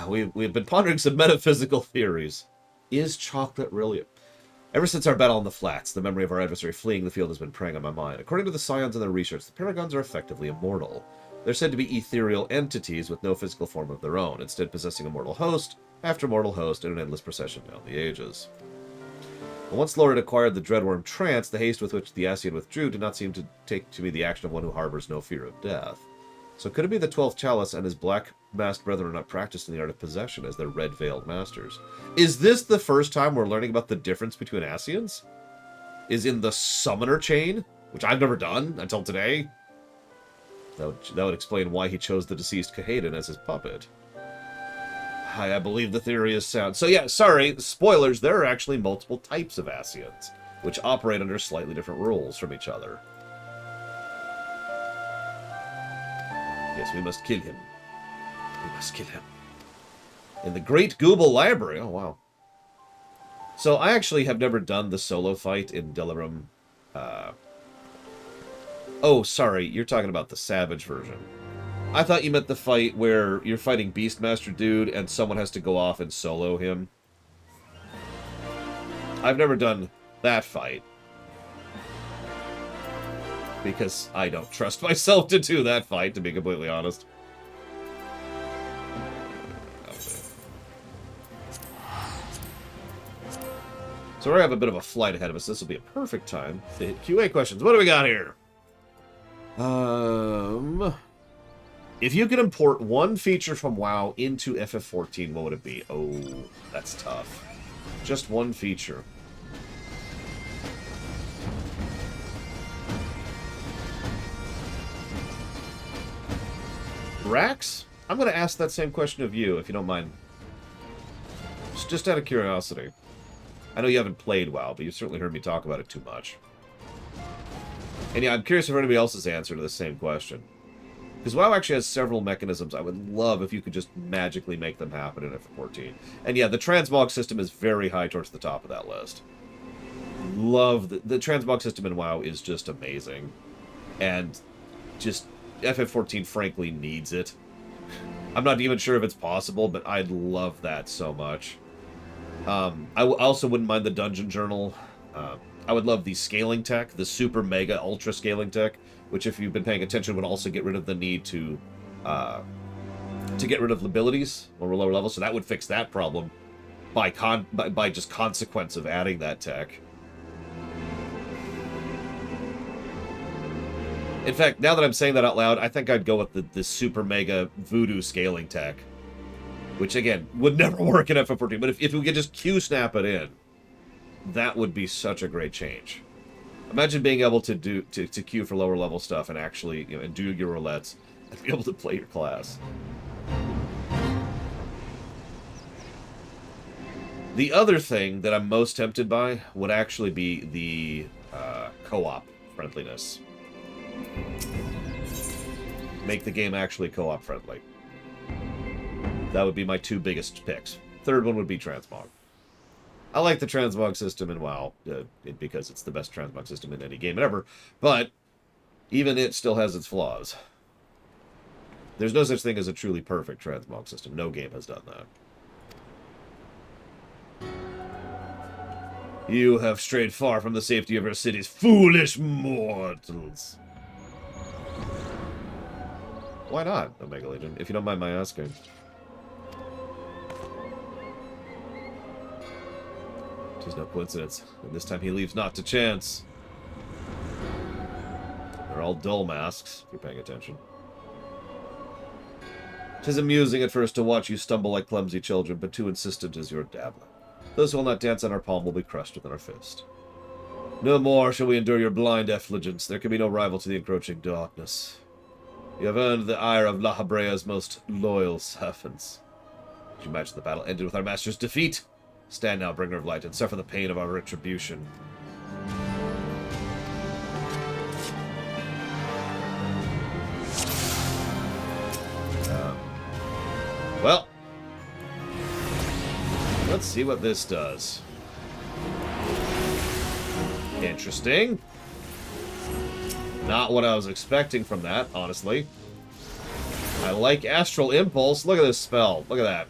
We've been pondering some metaphysical theories. Is chocolate really... Ever since our battle on the flats, the memory of our adversary fleeing the field has been preying on my mind. According to the Scions and their research, the Paragons are effectively immortal. They're said to be ethereal entities with no physical form of their own, instead possessing a mortal host, after mortal host, in an endless procession down the ages. But once Lord had acquired the Dreadworm trance, the haste with which the Ascian withdrew did not seem to take to be the action of one who harbors no fear of death. So could it be the 12th Chalice and his black-masked brethren are not practiced in the art of possession as their red-veiled masters? Is this the first time we're learning about the difference between Ascians? Is in the Summoner chain, which I've never done until today? That would explain why he chose the deceased Cahaden as his puppet. I believe the theory is sound. So yeah, sorry, spoilers, there are actually multiple types of Ascians, which operate under slightly different rules from each other. Yes, we must kill him. We must kill him. In the Great Gooble Library. Oh, wow. So I actually have never done the solo fight in Delarum. Oh, sorry, you're talking about the Savage version. I thought you meant the fight where you're fighting Beastmaster Dude and someone has to go off and solo him. I've never done that fight. Because I don't trust myself to do that fight, to be completely honest. So we have a bit of a flight ahead of us. This will be a perfect time to hit QA questions. What do we got here? If you could import one feature from WoW into FF14, what would it be? Oh, that's tough. Just one feature. Rax? I'm going to ask that same question of you, if you don't mind. Just out of curiosity. I know you haven't played WoW, but you've certainly heard me talk about it too much. And yeah, I'm curious if anybody else's answer to the same question. Because WoW actually has several mechanisms I would love if you could just magically make them happen in FF14. And yeah, the transmog system is very high towards the top of that list. Love the transmog system in WoW is just amazing. And just FF14 frankly needs it. I'm not even sure if it's possible, but I'd love that so much. I also wouldn't mind the dungeon journal. I would love the scaling tech, the super mega ultra scaling tech, which if you've been paying attention would also get rid of the need to get rid of abilities or lower levels. So that would fix that problem by just consequence of adding that tech. In fact, now that I'm saying that out loud, I think I'd go with the super mega voodoo scaling tech. Which, again, would never work in FF14. But if we could just Q-snap it in, that would be such a great change. Imagine being able to queue for lower level stuff and actually, and do your roulettes and be able to play your class. The other thing that I'm most tempted by would actually be the co-op friendliness. Make the game actually co-op friendly. That would be my two biggest picks. Third one would be transmog. I like the transmog system in WoW, because it's the best transmog system in any game ever, but even it still has its flaws. There's no such thing as a truly perfect transmog system. No game has done that. You have strayed far from the safety of your cities, foolish mortals. Why not, Omega Legion, if you don't mind my asking? Tis no coincidence, and this time he leaves not to chance. They're all dull masks, if you're paying attention. 'Tis amusing at first to watch you stumble like clumsy children, but too insistent is your dabbling. Those who will not dance on our palm will be crushed within our fist. No more shall we endure your blind effulgence. There can be no rival to the encroaching darkness. You have earned the ire of La Habrea's most loyal servants. Did you imagine the battle ended with our master's defeat? Stand now, bringer of light, and suffer the pain of our retribution. Well, let's see what this does. Interesting. Not what I was expecting from that, honestly. I like Astral Impulse. Look at this spell. Look at that.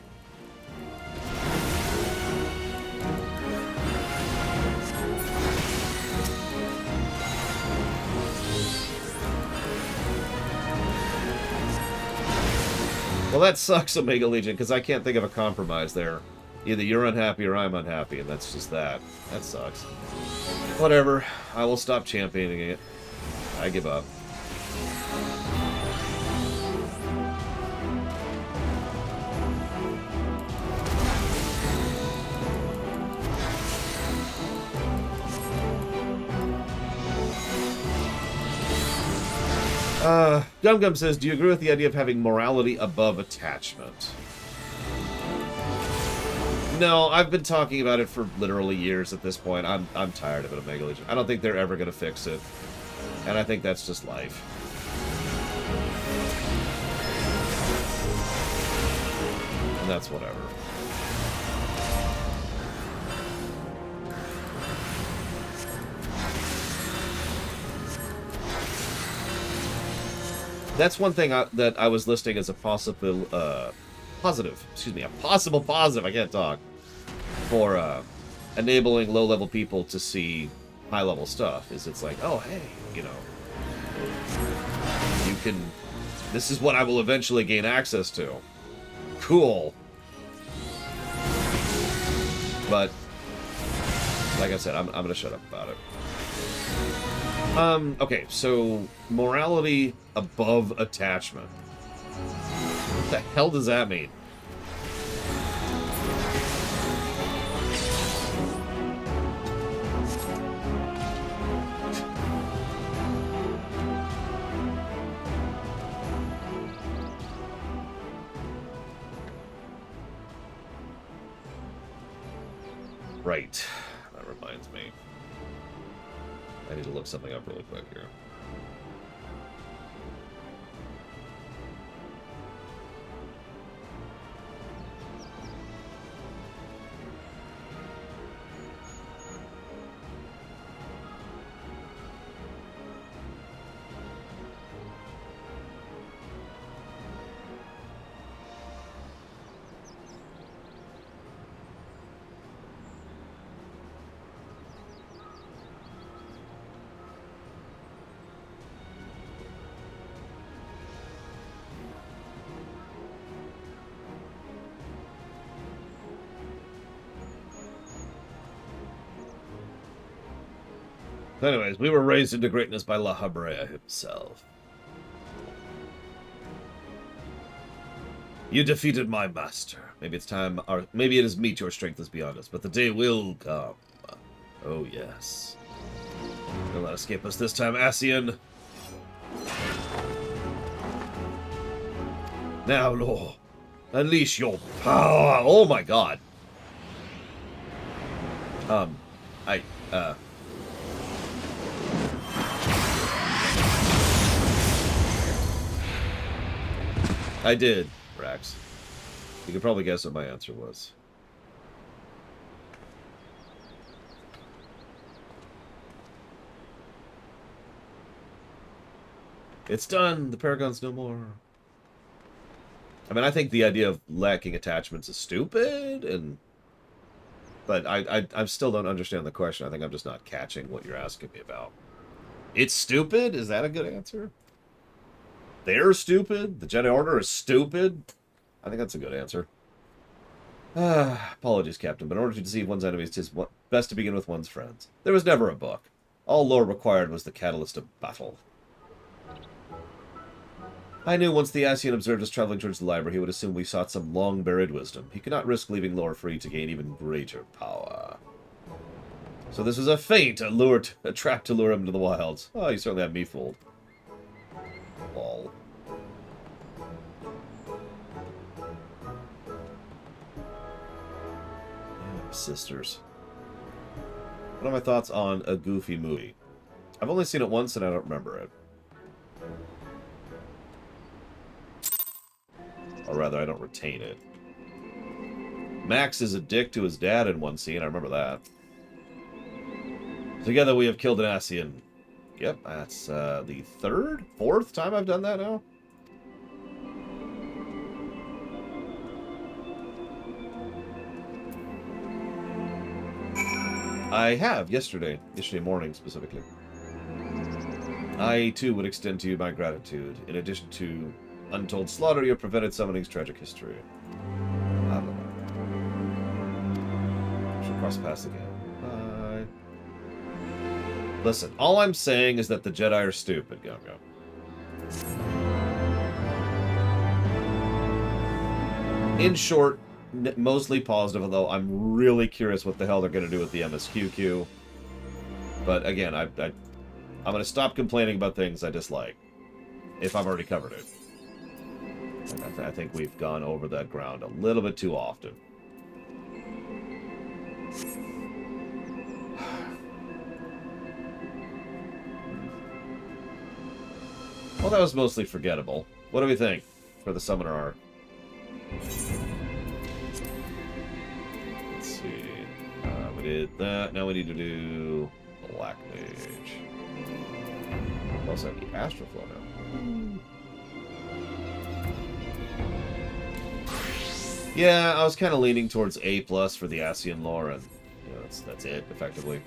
Well, that sucks, Omega Legion, because I can't think of a compromise there. Either you're unhappy or I'm unhappy, and that's just that. That sucks. Whatever. I will stop championing it. I give up. Gum Gum says, do you agree with the idea of having morality above attachment? No, I've been talking about it for literally years at this point. I'm tired of it, Omega Legion. I don't think they're ever going to fix it. And I think that's just life. And that's whatever. That's one thing that I was listing as a possible, a possible positive, I can't talk, for enabling low-level people to see high-level stuff, is it's like, oh, hey, you know, you can, this is what I will eventually gain access to. Cool. But, like I said, I'm going to shut up about it. Okay, so morality above attachment. What the hell does that mean? Right. That reminds me. I need to look something up really quick here. Anyways, we were raised into greatness by La Habrea himself. You defeated my master. Maybe it's time, or maybe it is meet your strength is beyond us, but the day will come. Oh, yes. Don't let escape us this time, Ascian. Now, Lord, unleash your power. Oh, my God. I did, Rax. You could probably guess what my answer was. It's done. The Paragon's no more. I mean, I think the idea of lacking attachments is stupid, and But I still don't understand the question. I think I'm just not catching what you're asking me about. It's stupid? Is that a good answer? They're stupid? The Jedi Order is stupid? I think that's a good answer. Apologies, Captain, but in order to deceive one's enemies, it is best to begin with one's friends. There was never a book. All lore required was the catalyst of battle. I knew once the Ascian observed us traveling towards the library, he would assume we sought some long-buried wisdom. He could not risk leaving lore free to gain even greater power. So this was a feint, a trap to lure him to the wilds. Oh, you certainly had me fooled. Lol. Sisters. What are my thoughts on a Goofy movie? I've only seen it once and I don't remember it. Or rather, I don't retain it. Max is a dick to his dad in one scene, I remember that. Together we have killed an Ascian. Yep, that's the fourth time I've done that now? I have, yesterday morning specifically. I, too, would extend to you my gratitude, in addition to untold slaughter you have prevented summoning's tragic history. I don't know. Should cross paths again. Bye. Listen, all I'm saying is that the Jedi are stupid, Gungo. In short, mostly positive, although I'm really curious what the hell they're going to do with the MSQQ. But again, I'm going to stop complaining about things I dislike, if I've already covered it. I think we've gone over that ground a little bit too often. Well, that was mostly forgettable. What do we think for the Summoner arc? Let's see. We did that. Now we need to do Black Mage. We also have the Astroflow now. Yeah, I was kind of leaning towards A+ for the Ascian lore, and you know, that's it, effectively.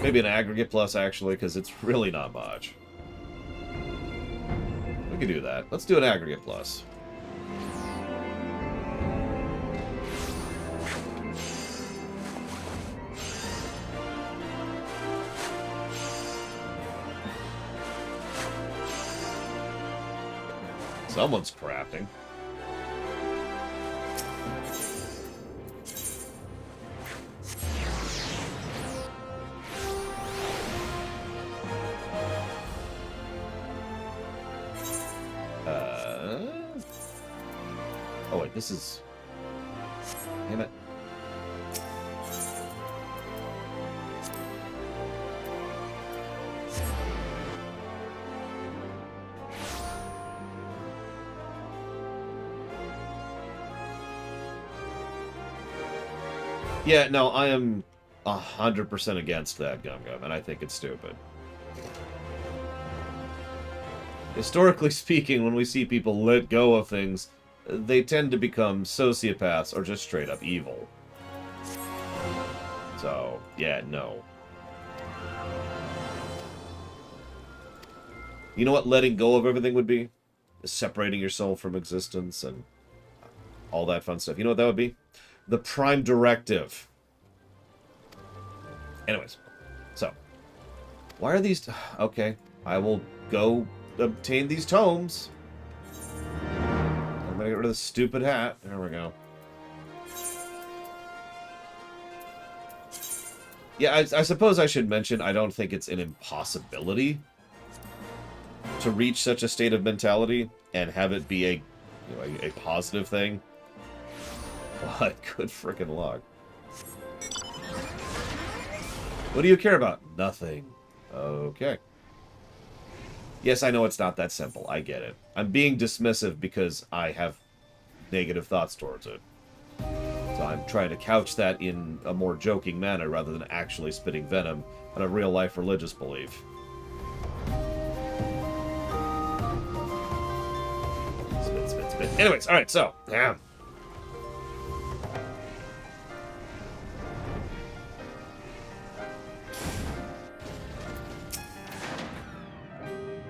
Maybe an aggregate plus, actually, because it's really not much. We can do that. Let's do an aggregate plus. Someone's crafting. Oh wait, this is... Damn it. Yeah, no, I am 100% against that, Gum Gum, and I think it's stupid. Historically speaking, when we see people let go of things, they tend to become sociopaths or just straight up evil. So, yeah, no. You know what letting go of everything would be? Separating yourself from existence and all that fun stuff. You know what that would be? The Prime Directive. Anyways, so. Why are these... Okay, I will go obtain these tomes. I'm gonna get rid of the stupid hat. There we go. Yeah, I suppose I should mention I don't think it's an impossibility to reach such a state of mentality and have it be a positive thing. But good freaking luck. What do you care about? Nothing. Okay. Yes, I know it's not that simple. I get it. I'm being dismissive because I have negative thoughts towards it. So I'm trying to couch that in a more joking manner rather than actually spitting venom on a real-life religious belief. So Anyways, alright, so, yeah.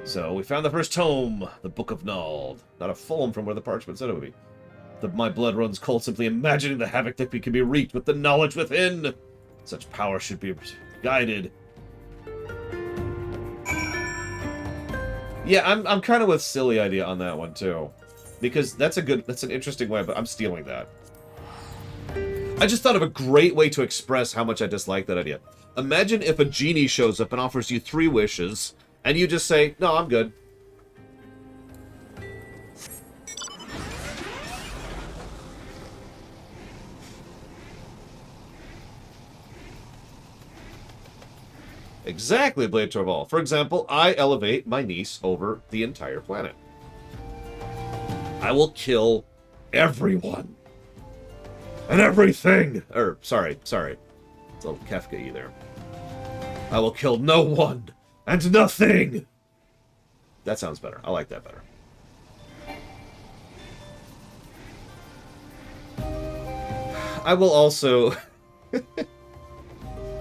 So, we found the first tome, the Book of Nald. Not a fulm from where the parchment said it would be. My blood runs cold simply imagining the havoc that can be wreaked with the knowledge within. Such power should be guided. Yeah, I'm kind of with silly idea on that one too, because that's an interesting way, but I'm stealing that. I just thought of a great way to express how much I dislike that idea. Imagine if a genie shows up and offers you 3 wishes, and you just say, "No, I'm good." Exactly, Blade Torval. For example, I elevate my niece over the entire planet. I will kill everyone. And everything! Sorry. It's a little Kafka-y there. I will kill no one and nothing! That sounds better. I like that better. I will also...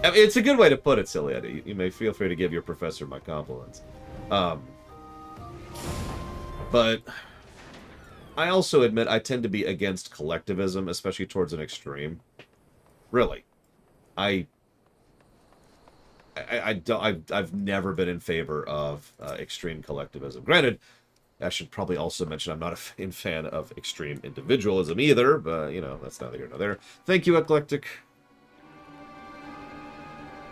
I mean, it's a good way to put it, silly Eddie. You may feel free to give your professor my compliments. But I also admit I tend to be against collectivism, especially towards an extreme. Really. I've never been in favor of extreme collectivism. Granted, I should probably also mention I'm not a fan of extreme individualism either, but, you know, that's neither here nor there. Thank you, Eclectic.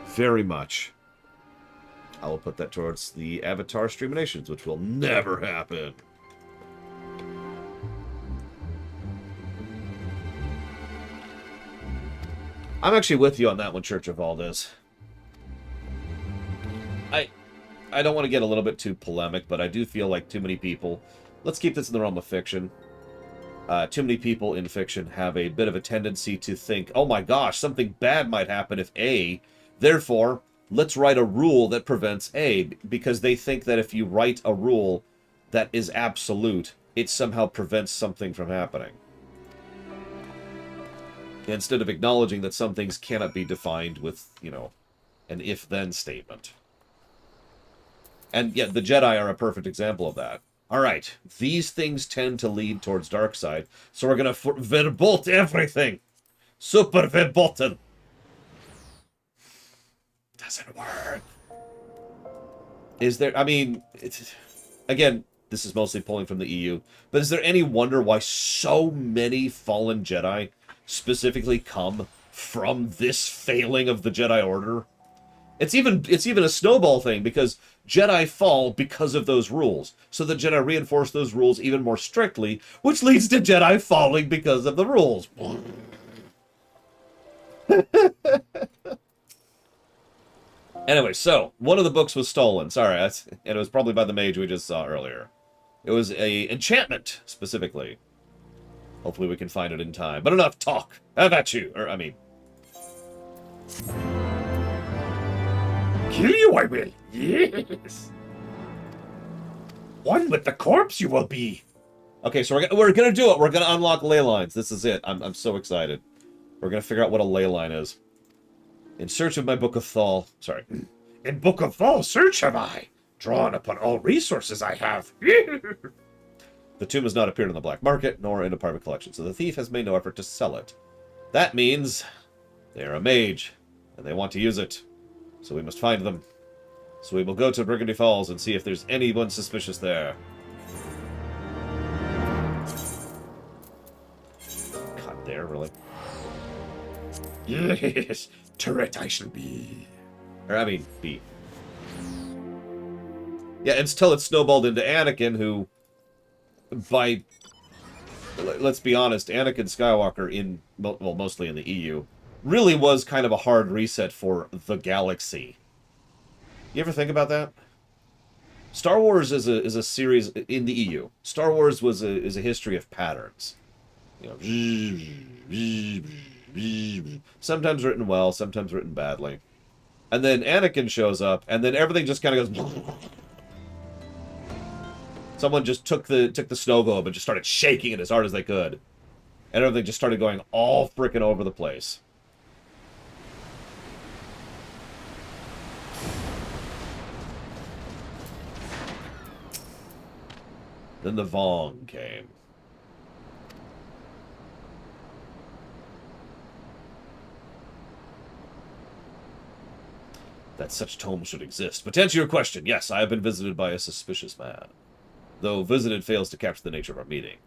Very much. I will put that towards the Avatar Streaminations, which will never happen. I'm actually with you on that one, Church of Valdez. I don't want to get a little bit too polemic, but I do feel like too many people... Let's keep this in the realm of fiction. Too many people in fiction have a bit of a tendency to think, oh my gosh, something bad might happen if A... Therefore, let's write a rule that prevents A, because they think that if you write a rule that is absolute, it somehow prevents something from happening. Instead of acknowledging that some things cannot be defined with, you know, an if-then statement. And yet, the Jedi are a perfect example of that. Alright, these things tend to lead towards dark side, so we're gonna verbolt everything! Super verboten! Doesn't work. Is there... I mean, again, this is mostly pulling from the EU, but is there any wonder why so many fallen Jedi specifically come from this failing of the Jedi Order? It's even a snowball thing, because Jedi fall because of those rules. So the Jedi reinforce those rules even more strictly, which leads to Jedi falling because of the rules. Anyway, so, one of the books was stolen. Sorry, and it was probably by the mage we just saw earlier. It was a enchantment, specifically. Hopefully we can find it in time. But enough talk! Have at you! Or, I mean... Kill you I will! Yes! One with the corpse you will be! Okay, so we're gonna do it! We're gonna unlock ley lines. This is it. I'm so excited. We're gonna figure out what a ley line is. In search of my Book of Thal... Sorry. In Book of Thal search have I, drawn upon all resources I have. The tomb has not appeared on the black market, nor in a private collection, so the thief has made no effort to sell it. That means they are a mage, and they want to use it. So we must find them. So we will go to Burgundy Falls and see if there's anyone suspicious there. God, there, really? Yes, turret I shall be. Or, I mean, be. Yeah, until it snowballed into Anakin, who, by... Let's be honest, Anakin Skywalker, well, mostly in the EU, really was kind of a hard reset for the galaxy. You ever think about that? Star Wars is a series in the EU. Star Wars is a history of patterns. You know, sometimes written well, sometimes written badly. And then Anakin shows up, and then everything just kind of goes... Someone just took the snow globe and just started shaking it as hard as they could. And everything just started going all freaking over the place. Then the Vong came. That such tomes should exist. But to answer your question, yes, I have been visited by a suspicious man. Though visited fails to capture the nature of our meeting.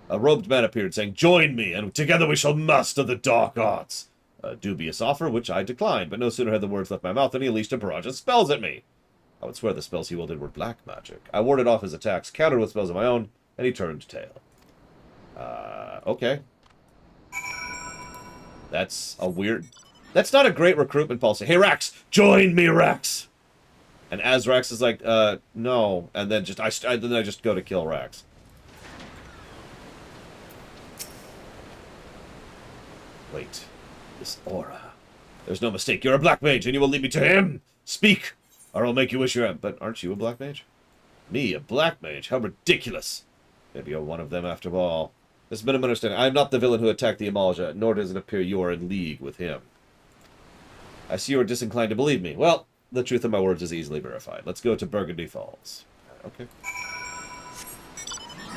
A robed man appeared, saying, "Join me, and together we shall master the dark arts." A dubious offer, which I declined, but no sooner had the words left my mouth than he unleashed a barrage of spells at me. I would swear the spells he wielded were black magic. I warded off his attacks, countered with spells of my own, and he turned tail. Okay. That's a weird... That's not a great recruitment policy. Hey, Rax! Join me, Rax! And as Rax is like, no. And then then I just go to kill Rax. Wait. This aura. There's no mistake. You're a black mage, and you will lead me to him! Speak, or I'll make you wish you had... But aren't you a black mage? Me, a black mage? How ridiculous! Maybe you're one of them after all. This minimum understanding. I am not the villain who attacked the Amalja, nor does it appear you are in league with him. I see you are disinclined to believe me. Well, the truth of my words is easily verified. Let's go to Burgundy Falls. Okay.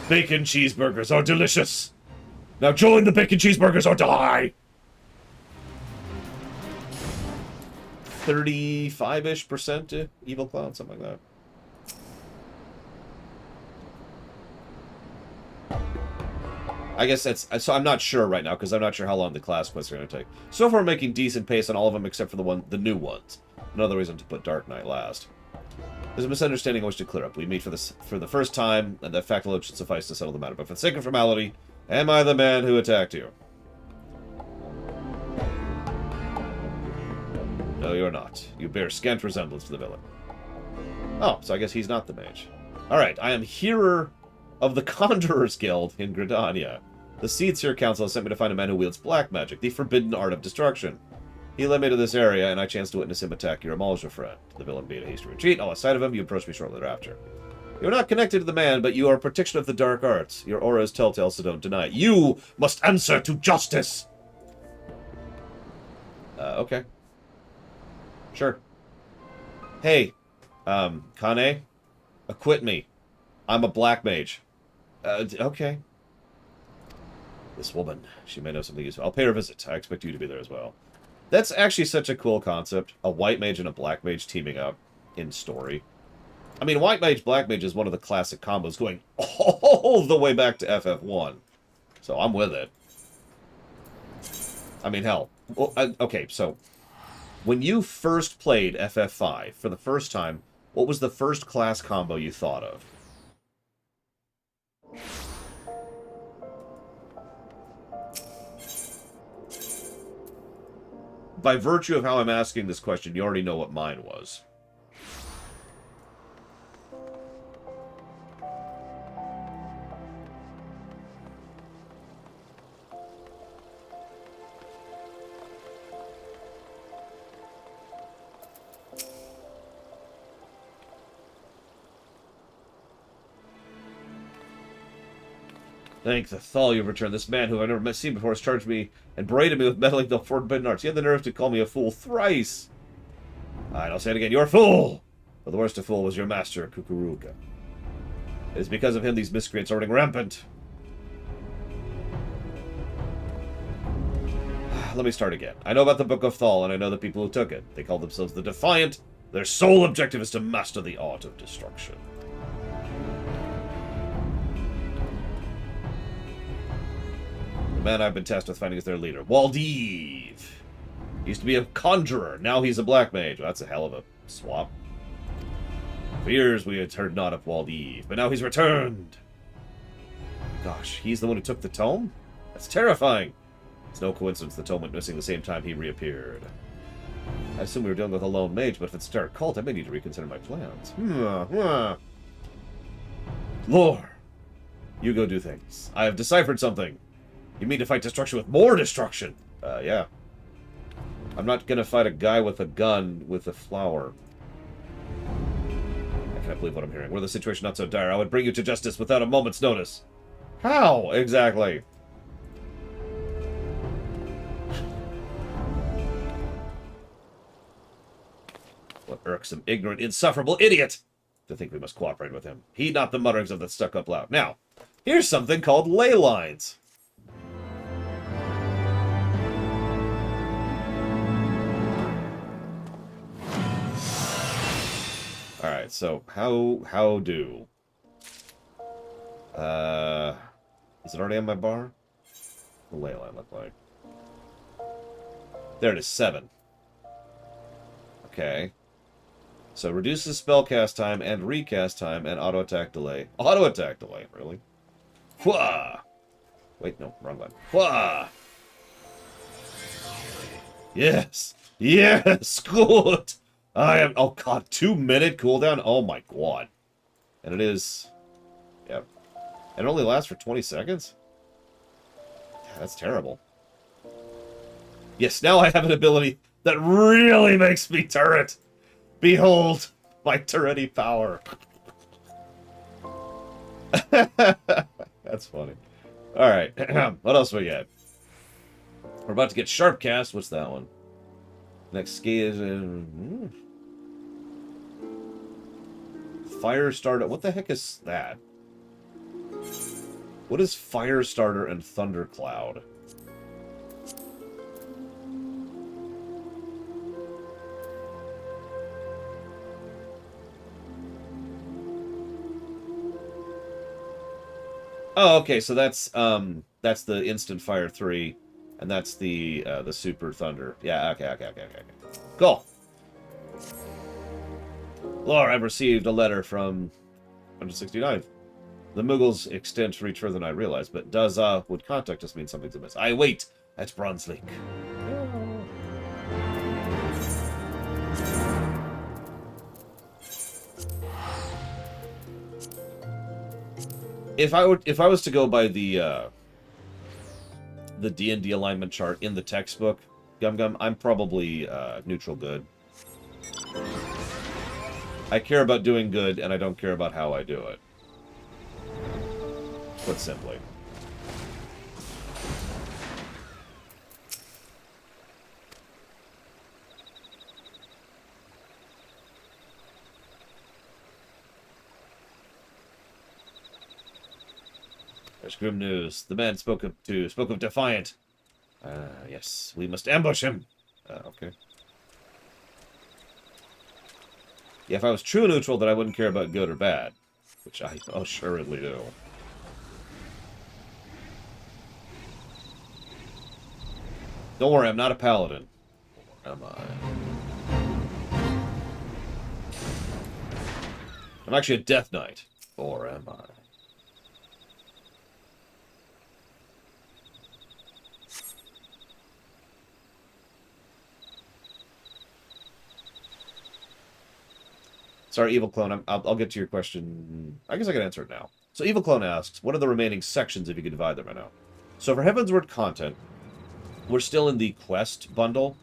Bacon cheeseburgers are delicious! Now join the bacon cheeseburgers or die! 35-ish% evil clown, something like that. I guess that's... So I'm not sure right now, because I'm not sure how long the class quests are going to take. So far, we're making decent pace on all of them, except for the new ones. Another reason to put Dark Knight last. There's a misunderstanding I wish to clear up. We meet for the first time, and that fact alone should suffice to settle the matter. But for the sake of formality, am I the man who attacked you? No, you're not. You bear scant resemblance to the villain. Oh, so I guess he's not the mage. Alright, I am Hearer of the Conjurers Guild in Gridania. The Seedseer Council has sent me to find a man who wields black magic, the forbidden art of destruction. He led me to this area, and I chanced to witness him attack your Amalja friend. The villain made a hasty retreat. On the sight of him, you approached me shortly thereafter. You are not connected to the man, but you are a protection of the dark arts. Your aura is telltale, so don't deny it. You must answer to justice! Okay. Sure. Hey, Kane, acquit me. I'm a black mage. Okay. This woman, she may know something useful. I'll pay her a visit. I expect you to be there as well. That's actually such a cool concept. A white mage and a black mage teaming up in story. I mean, white mage, black mage is one of the classic combos going all the way back to FF1. So I'm with it. I mean, hell. Well, okay, so when you first played FF5 for the first time, what was the first class combo you thought of? By virtue of how I'm asking this question, you already know what mine was. Thank the Thal you've returned. This man, who I've never seen before, has charged me and berated me with meddling the forbidden arts. He had the nerve to call me a fool thrice. Alright, I'll say it again. You're a fool! But the worst of fool was your master, Kukuruka. It is because of him these miscreants are running rampant. Let me start again. I know about the Book of Thal, and I know the people who took it. They call themselves the Defiant. Their sole objective is to master the art of destruction. The man I've been tasked with finding is their leader, Waldiv. He used to be a conjurer. Now he's a black mage. Well, that's a hell of a swap. For years we had heard not of Waldiv, but now he's returned. Gosh, he's the one who took the tome? That's terrifying. It's no coincidence the tome went missing the same time he reappeared. I assume we were dealing with a lone mage, but if it's a dark cult, I may need to reconsider my plans. Lore, you go do things. I have deciphered something. You mean to fight destruction with more destruction? Yeah. I'm not gonna fight a guy with a gun with a flower. I can't believe what I'm hearing. Were the situation not so dire, I would bring you to justice without a moment's notice. How, exactly? What irksome, ignorant, insufferable idiot! To think we must cooperate with him. Heed not the mutterings of the stuck-up lout. Now, here's something called ley lines. Alright, so how do... Is it already on my bar? What the ley line look like? There it is, 7. Okay. So reduces spell cast time and recast time and auto attack delay. Auto attack delay, really? Wha! Wait, no, wrong one. Wha! Yes! Yes! Good! I am... Oh, God, 2-minute cooldown? Oh, my God. And it is... Yeah. And it only lasts for 20 seconds? Yeah, that's terrible. Yes, now I have an ability that really makes me turret. Behold, my turret-y power. That's funny. Alright, what else we got? We're about to get Sharpcast. What's that one? Next ski is in... Firestarter. What the heck is that? What is Firestarter and Thundercloud? Oh, okay, so that's the Instant Fire 3, and that's the Super Thunder. Yeah, okay. Cool. Lord, I've received a letter from 169. The Muggles extend reach further than I realized, but does would contact us mean something's amiss. I wait at Bronze Lake. If I was to go by the D&D alignment chart in the textbook, Gum, I'm probably neutral good. I care about doing good, and I don't care about how I do it. Put simply. There's grim news. The man spoke of defiant. Yes, we must ambush him. Okay. Yeah, if I was true neutral, then I wouldn't care about good or bad, which I assuredly do. Don't worry, I'm not a paladin. Or am I? I'm actually a death knight. Or am I? Sorry, Evil Clone, I'll get to your question. I guess I can answer it now. So Evil Clone asks, what are the remaining sections if you could divide them right now? So for Heavensward content, we're still in the quest bundle.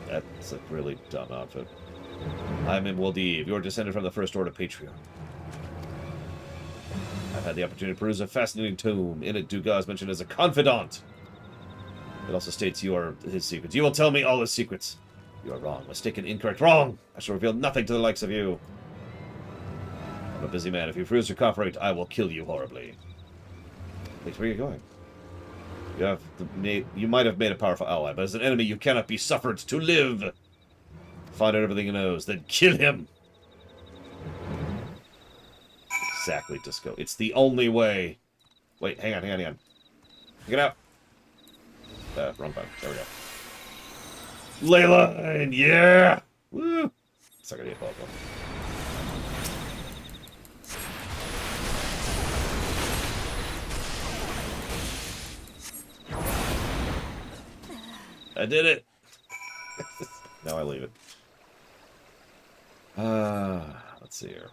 That's a really dumb outfit. I'm Imwaldiv. You're descended from the First Order Patriarch. I've had the opportunity to peruse a fascinating tome. In it, Dugas is mentioned as a confidant. It also states you are his secrets. You will tell me all his secrets. You are wrong. Mistaken, incorrect, wrong! I shall reveal nothing to the likes of you. I'm a busy man. If you refuse to cooperate, I will kill you horribly. Wait, where are you going? You might have made a powerful ally, but as an enemy, you cannot be suffered to live. Find out everything he knows, then kill him. Exactly, Disco. It's the only way. Wait, hang on. Get out. Wrong button. There we go. Ley line, yeah! Woo! Suck it, Pablo. I did it! Now I leave it. Let's see here.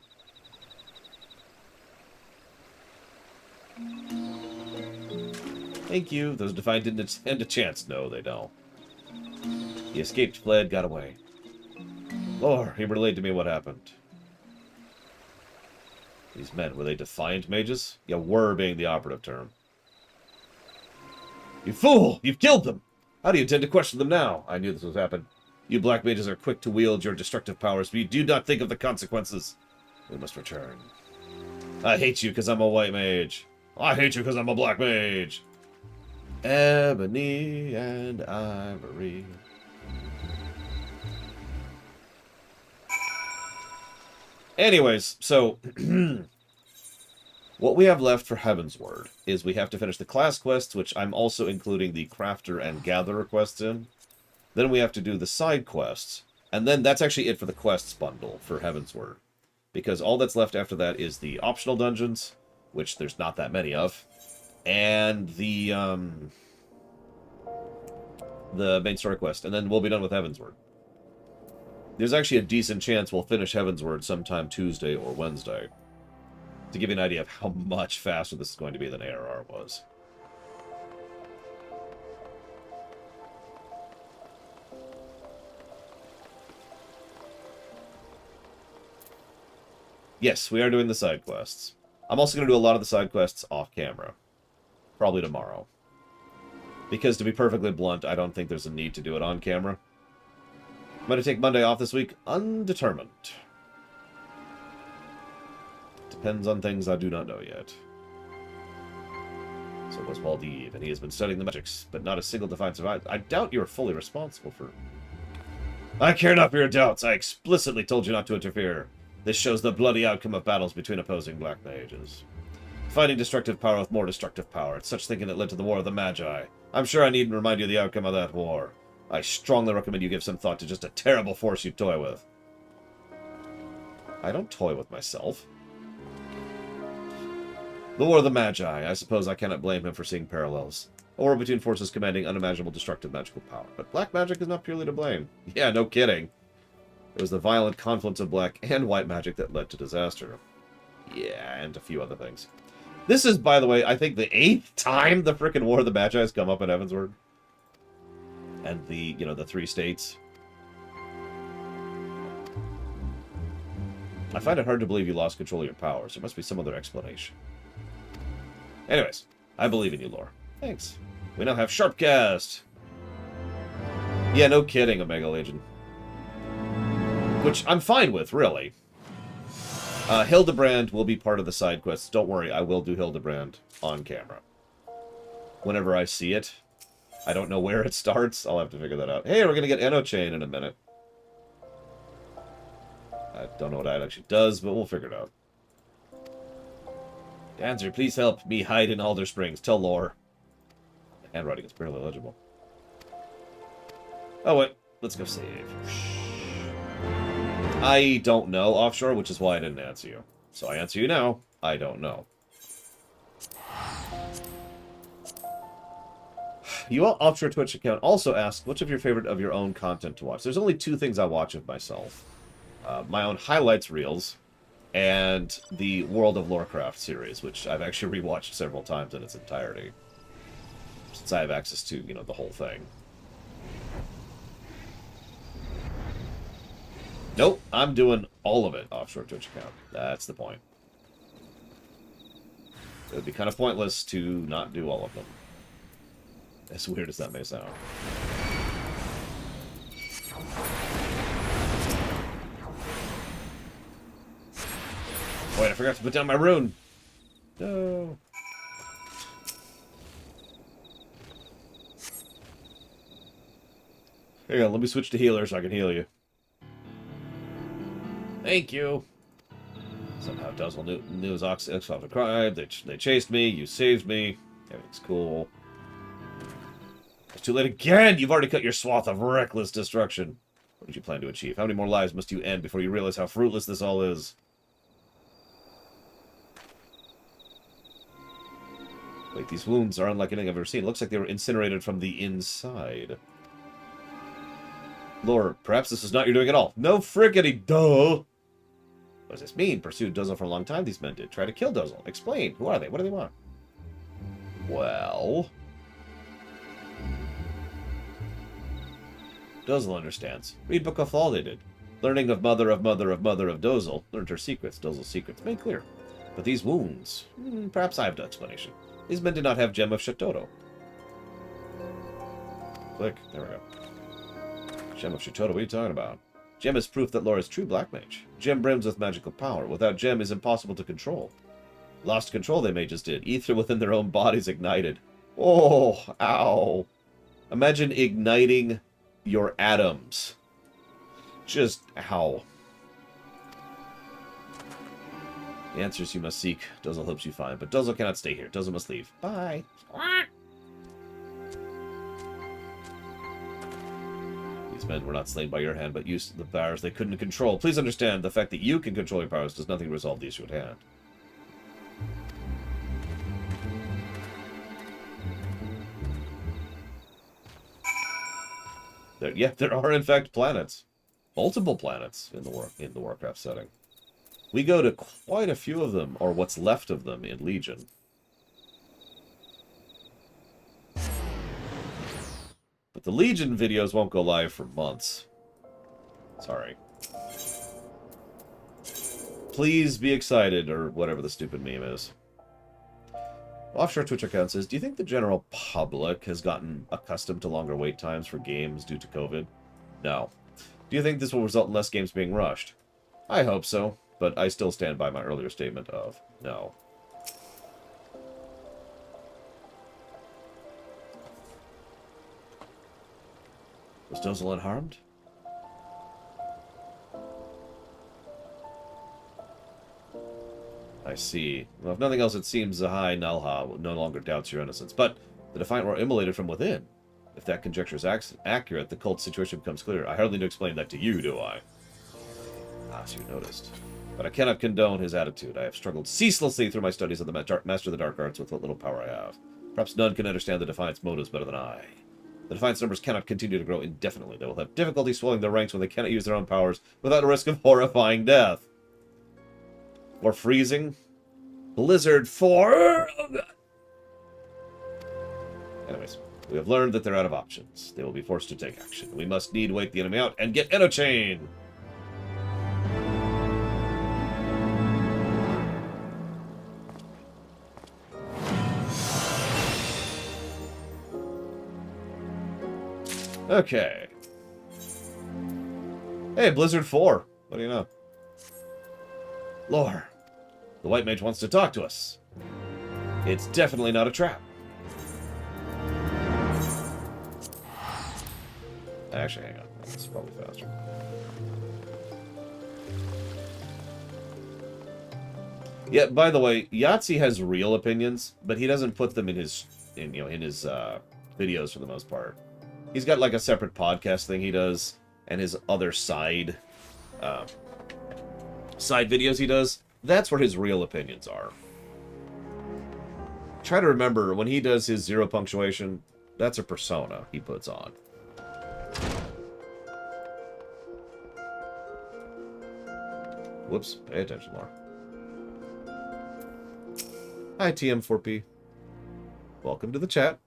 Thank you. Those Defiant didn't stand a chance. No, they don't. He escaped, fled, got away. Lore, he relayed to me what happened. These men, were they defiant mages? Yeah, were being the operative term. You fool! You've killed them! How do you intend to question them now? I knew this would happen. You black mages are quick to wield your destructive powers, but you do not think of the consequences. We must return. I hate you because I'm a white mage. I hate you because I'm a black mage. Ebony and ivory. Anyways, so what we have left for Heavensward is we have to finish the class quests, which I'm also including the Crafter and Gatherer quests in. Then we have to do the side quests, and then that's actually it for the quests bundle for Heavensward. Because all that's left after that is the optional dungeons, which there's not that many of, and the main story quest, and then we'll be done with Heavensward. There's actually a decent chance we'll finish Heavensward sometime Tuesday or Wednesday. To give you an idea of how much faster this is going to be than ARR was. Yes, we are doing the side quests. I'm also going to do a lot of the side quests off camera. Probably tomorrow. Because to be perfectly blunt, I don't think there's a need to do it on camera. I'm going to take Monday off this week. Undetermined. Depends on things I do not know yet. So was Waldev, and he has been studying the magics, but not a single defiant survived. I doubt you are fully responsible for... I care not for your doubts. I explicitly told you not to interfere. This shows the bloody outcome of battles between opposing black mages. Fighting destructive power with more destructive power. It's such thinking that led to the War of the Magi. I'm sure I needn't remind you of the outcome of that war. I strongly recommend you give some thought to just a terrible force you toy with. I don't toy with myself. The War of the Magi. I suppose I cannot blame him for seeing parallels. A war between forces commanding unimaginable destructive magical power. But black magic is not purely to blame. Yeah, no kidding. It was the violent confluence of black and white magic that led to disaster. Yeah, and a few other things. This is, by the way, I think the 8th time the frickin' War of the Magi has come up in Heavensward. And the, you know, the 3 states. I find it hard to believe you lost control of your powers. There must be some other explanation. Anyways, I believe in you, Lore. Thanks. We now have Sharpcast. Yeah, no kidding, Omega Legion. Which I'm fine with, really. Hildebrand will be part of the side quests. Don't worry, I will do Hildebrand on camera. Whenever I see it. I don't know where it starts. I'll have to figure that out. Hey, we're going to get Enochain in a minute. I don't know what that actually does, but we'll figure it out. Dancer, please help me hide in Alder Springs. Tell Lore. The handwriting is barely legible. Oh, wait. Let's go save. I don't know, Offshore, which is why I didn't answer you. So I answer you now. I don't know. You Offshore Twitch account also asked, which of your favorite of your own content to watch? There's only 2 things I watch of myself. My own highlights reels, and the World of Lorecraft series, which I've actually rewatched several times in its entirety. Since I have access to, you know, the whole thing. Nope, I'm doing all of it Offshore Twitch account. That's the point. It would be kind of pointless to not do all of them. As weird as that may sound. Wait, I forgot to put down my rune. No. Hang on, let me switch to healer so I can heal you. Thank you. Somehow Duzzle knew his XIV cried. They chased me. You saved me. Everything's cool. It's too late again! You've already cut your swath of reckless destruction. What did you plan to achieve? How many more lives must you end before you realize how fruitless this all is? Wait, these wounds are unlike anything I've ever seen. It looks like they were incinerated from the inside. Lore, perhaps this is not your doing at all. No frickety duh! What does this mean? Pursued Duzzle for a long time, these men did. Try to kill Duzzle. Explain. Who are they? What do they want? Well... Duzzle understands. Read Book of Law they did. Learning of mother of mother of mother of Dozel, learned her secrets, Dozel's secrets, made clear. But these wounds, perhaps I have no explanation. These men did not have Gem of Shatoro. Click, there we go. Gem of Shatoro, what are you talking about? Gem is proof that Laura is true black mage. Gem brims with magical power. Without Gem is impossible to control. Lost control they mages did. Ether within their own bodies ignited. Oh, ow. Imagine igniting your atoms. Just ow. The answers you must seek, Dozel hopes you find, but Dozel cannot stay here. Dozel must leave. Bye. These men were not slain by your hand, but used the powers they couldn't control. Please understand, the fact that you can control your powers does nothing to resolve the issue at hand. There are in fact planets. Multiple planets in the Warcraft setting. We go to quite a few of them, or what's left of them in Legion. But the Legion videos won't go live for months. Sorry. Please be excited, or whatever the stupid meme is. Offshore Twitch account says, do you think the general public has gotten accustomed to longer wait times for games due to COVID? No. Do you think this will result in less games being rushed? I hope so, but I still stand by my earlier statement of no. Was Dozel unharmed? I see. Well, if nothing else, it seems Zahai Nalha no longer doubts your innocence. But the Defiant were immolated from within. If that conjecture is accurate, the cult situation becomes clear. I hardly need to explain that to you, do I? Ah, so you noticed. But I cannot condone his attitude. I have struggled ceaselessly through my studies of the Master of the Dark Arts with what little power I have. Perhaps none can understand the Defiant's motives better than I. The Defiant's numbers cannot continue to grow indefinitely. They will have difficulty swelling their ranks when they cannot use their own powers without a risk of horrifying death. Or freezing. Blizzard 4. Oh, God. Anyways, we have learned that they're out of options. They will be forced to take action. We must need wait the enemy out and get Enochain. Okay. Hey, Blizzard 4. What do you know? Lore. The White Mage wants to talk to us. It's definitely not a trap. Actually, hang on. That's probably faster. Yeah, by the way, Yahtzee has real opinions, but he doesn't put them in his videos for the most part. He's got like a separate podcast thing he does, and his other side videos he does. That's where his real opinions are. Try to remember, when he does his zero punctuation, that's a persona he puts on. Whoops, pay attention more. Hi, TM4P. Welcome to the chat.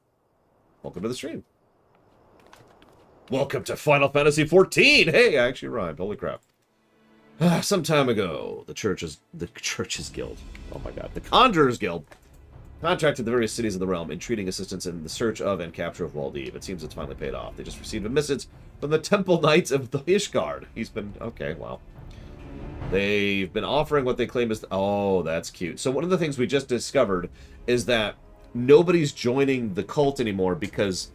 Welcome to the stream. Welcome to Final Fantasy XIV! Hey, I actually rhymed. Holy crap. Some time ago, the Church's Guild. Oh my god. The Conjurer's Guild contracted the various cities of the realm, entreating assistance in the search of and capture of Waldev. It seems it's finally paid off. They just received a message from the Temple Knights of the Ishgard. He's been... Okay, well. They've been offering what they claim is... Oh, that's cute. So one of the things we just discovered is that nobody's joining the cult anymore because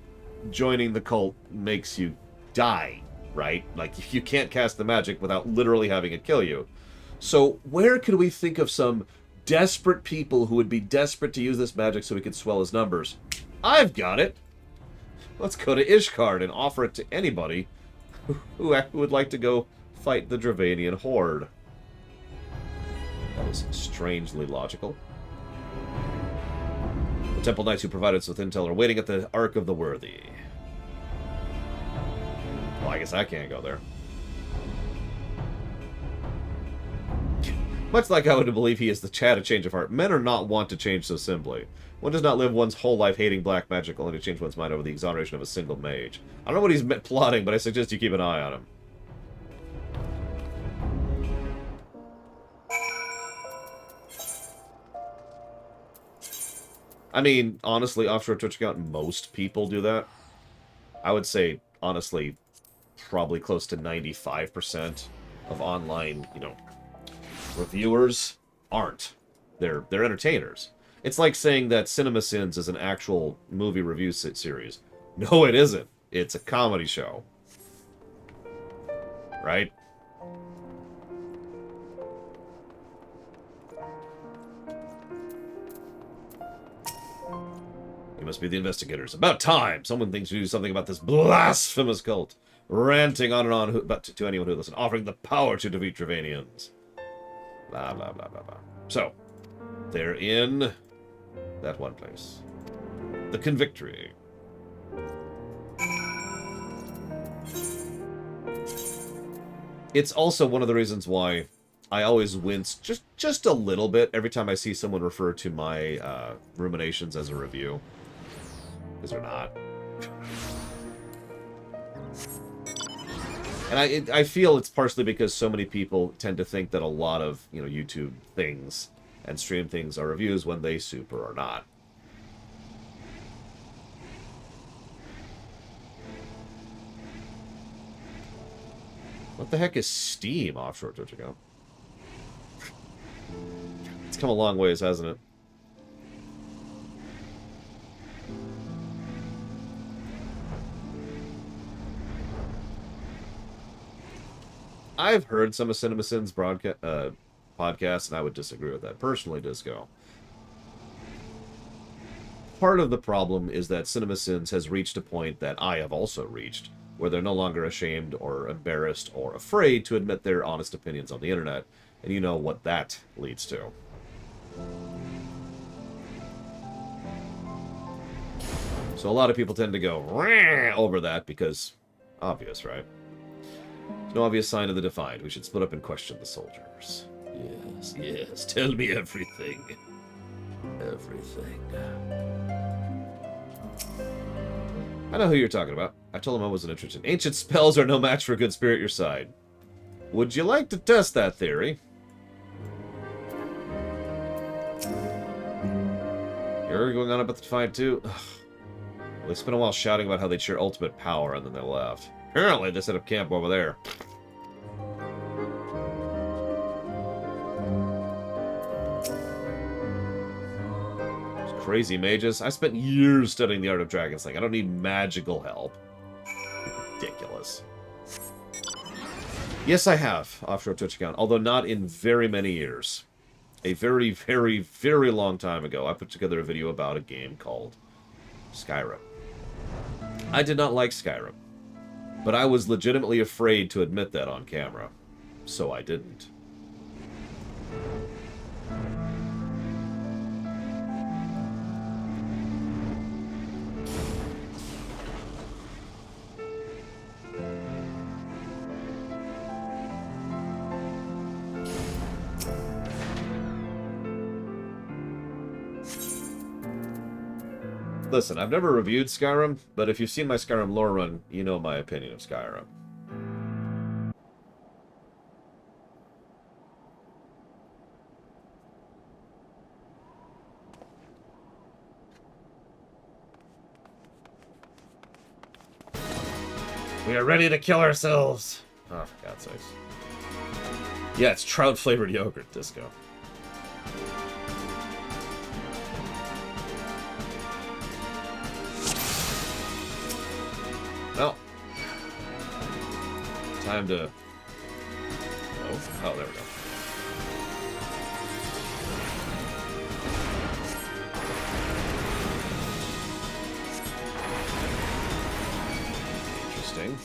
joining the cult makes you die, right? Like, you can't cast the magic without literally having it kill you. So where could we think of some desperate people who would be desperate to use this magic so we could swell his numbers? I've got it! Let's go to Ishgard and offer it to anybody who would like to go fight the Dravanian Horde. That was strangely logical. The Temple Knights who provided us with intel are waiting at the Ark of the Worthy. Well, I guess I can't go there. Much like I would believe he is the Chad a change of heart, men are not wont to change so simply. One does not live one's whole life hating black magic only to change one's mind over the exoneration of a single mage. I don't know what he's plotting, but I suggest you keep an eye on him. I mean, honestly, offshore Twitch account, most people do that. I would say, honestly, probably close to 95% of online, reviewers aren't. They're entertainers. It's like saying that CinemaSins is an actual movie review series. No, it isn't. It's a comedy show. Right? You must be the investigators. About time! Someone thinks you do something about this blasphemous cult. Ranting on and on to anyone who listens. Offering the power to defeat Travanians. Blah, blah, blah, blah, blah. So, they're in that one place. The Convictory. It's also one of the reasons why I always wince just a little bit every time I see someone refer to my ruminations as a review. Because they're not. And I feel it's partially because so many people tend to think that a lot of, YouTube things and stream things are reviews when they super are not. What the heck is Steam offshore Twitch account? It's come a long ways, hasn't it? I've heard some of CinemaSins podcasts, and I would disagree with that. Personally, Disco. Part of the problem is that CinemaSins has reached a point that I have also reached, where they're no longer ashamed or embarrassed or afraid to admit their honest opinions on the internet. And you know what that leads to. So a lot of people tend to go over that because obvious, right? There's no obvious sign of the defiant. We should split up and question the soldiers. Yes, yes. Tell me everything. Everything. I know who you're talking about. I told him I wasn't interested. Ancient spells are no match for a good spirit your side. Would you like to test that theory? You're going on about the Defiant too? Ugh. Well, they spent a while shouting about how they'd share ultimate power, and then they left. Apparently, they set up camp over there. Those crazy mages. I spent years studying the art of dragon slaying. I don't need magical help. Ridiculous. Yes, I have. Offshore Twitch account. Although not in very many years. A very, very, very long time ago, I put together a video about a game called Skyrim. I did not like Skyrim. But I was legitimately afraid to admit that on camera. So I didn't. Listen, I've never reviewed Skyrim, but if you've seen my Skyrim lore run, you know my opinion of Skyrim. We are ready to kill ourselves! Oh, for God's sakes. Yeah, it's trout-flavored yogurt, Disco. Well, time to... Oh, there we go. Interesting.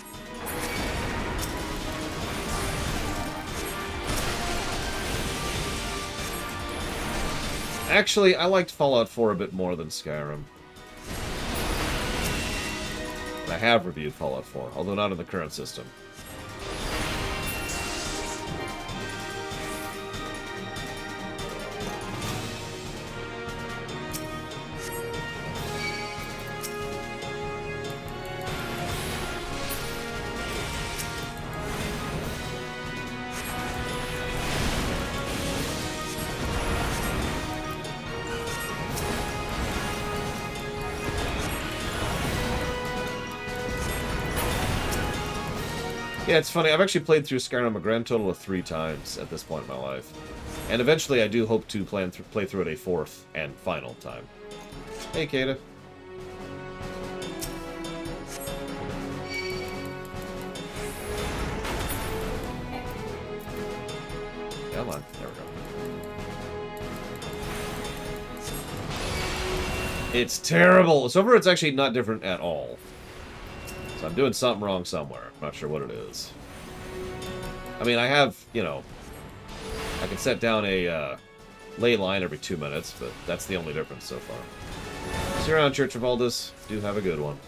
Actually, I liked Fallout 4 a bit more than Skyrim. I have reviewed Fallout 4, although not in the current system. Yeah, it's funny. I've actually played through Skyrim a grand total of 3 times at this point in my life. And eventually I do hope to play through it a 4th and final time. Hey, Kata. Come on. There we go. It's terrible. So far, it's actually not different at all. So I'm doing something wrong somewhere. I'm not sure what it is. I mean, I have, you know, I can set down a ley line every 2 minutes, but that's the only difference so far. See you around, Church of Aldous. Do have a good one.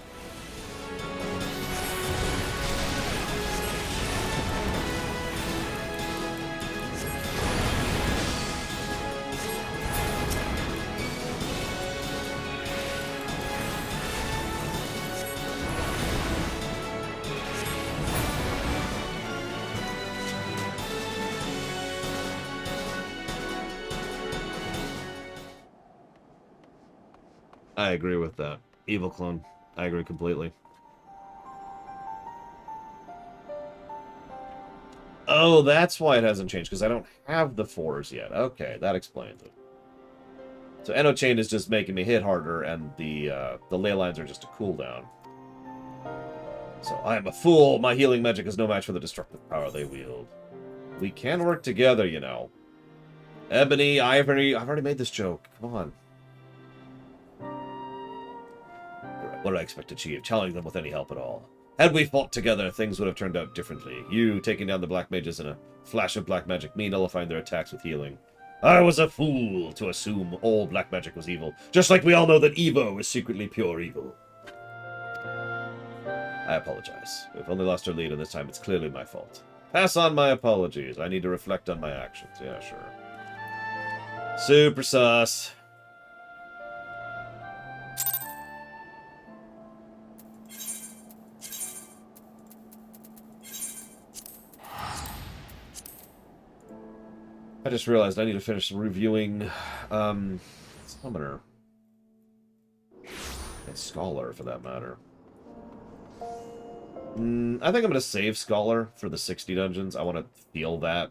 I agree with that. Evil clone. I agree completely. Oh, that's why it hasn't changed, because I don't have the 4s yet. Okay, that explains it. So Eno Chain is just making me hit harder, and the ley lines are just a cooldown. So I am a fool. My healing magic is no match for the destructive power they wield. We can work together, you know. Ebony, I've already made this joke. Come on. What did I expect to achieve? Challenging them with any help at all. Had we fought together, things would have turned out differently. You taking down the black mages in a flash of black magic, me nullifying their attacks with healing. I was a fool to assume all black magic was evil, just like we all know that Evo is secretly pure evil. I apologize. We've only lost our lead, and this time it's clearly my fault. Pass on my apologies. I need to reflect on my actions. Yeah, sure. Super sus. I just realized I need to finish reviewing Summoner. And Scholar, for that matter. I think I'm going to save Scholar for the 60 dungeons. I want to feel that.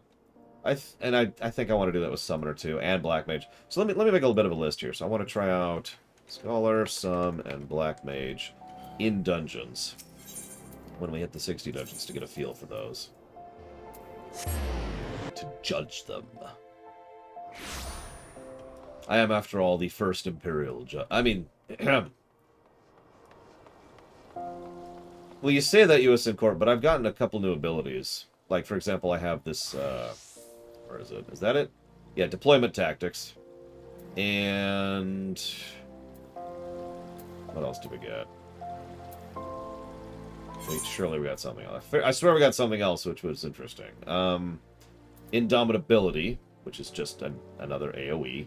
I think I want to do that with Summoner too, and Black Mage. So let me make a little bit of a list here. So I want to try out Scholar, Sum, and Black Mage in dungeons when we hit the 60 dungeons to get a feel for those. To judge them. I am, after all, the first Imperial judge. I mean, well, you say that, U.S. in Court, but I've gotten a couple new abilities. Like, for example, I have this, where is it? Is that it? Yeah, Deployment Tactics. And what else do we get? Wait, surely we got something else. I swear we got something else, which was interesting. Indomitability, which is just another AoE.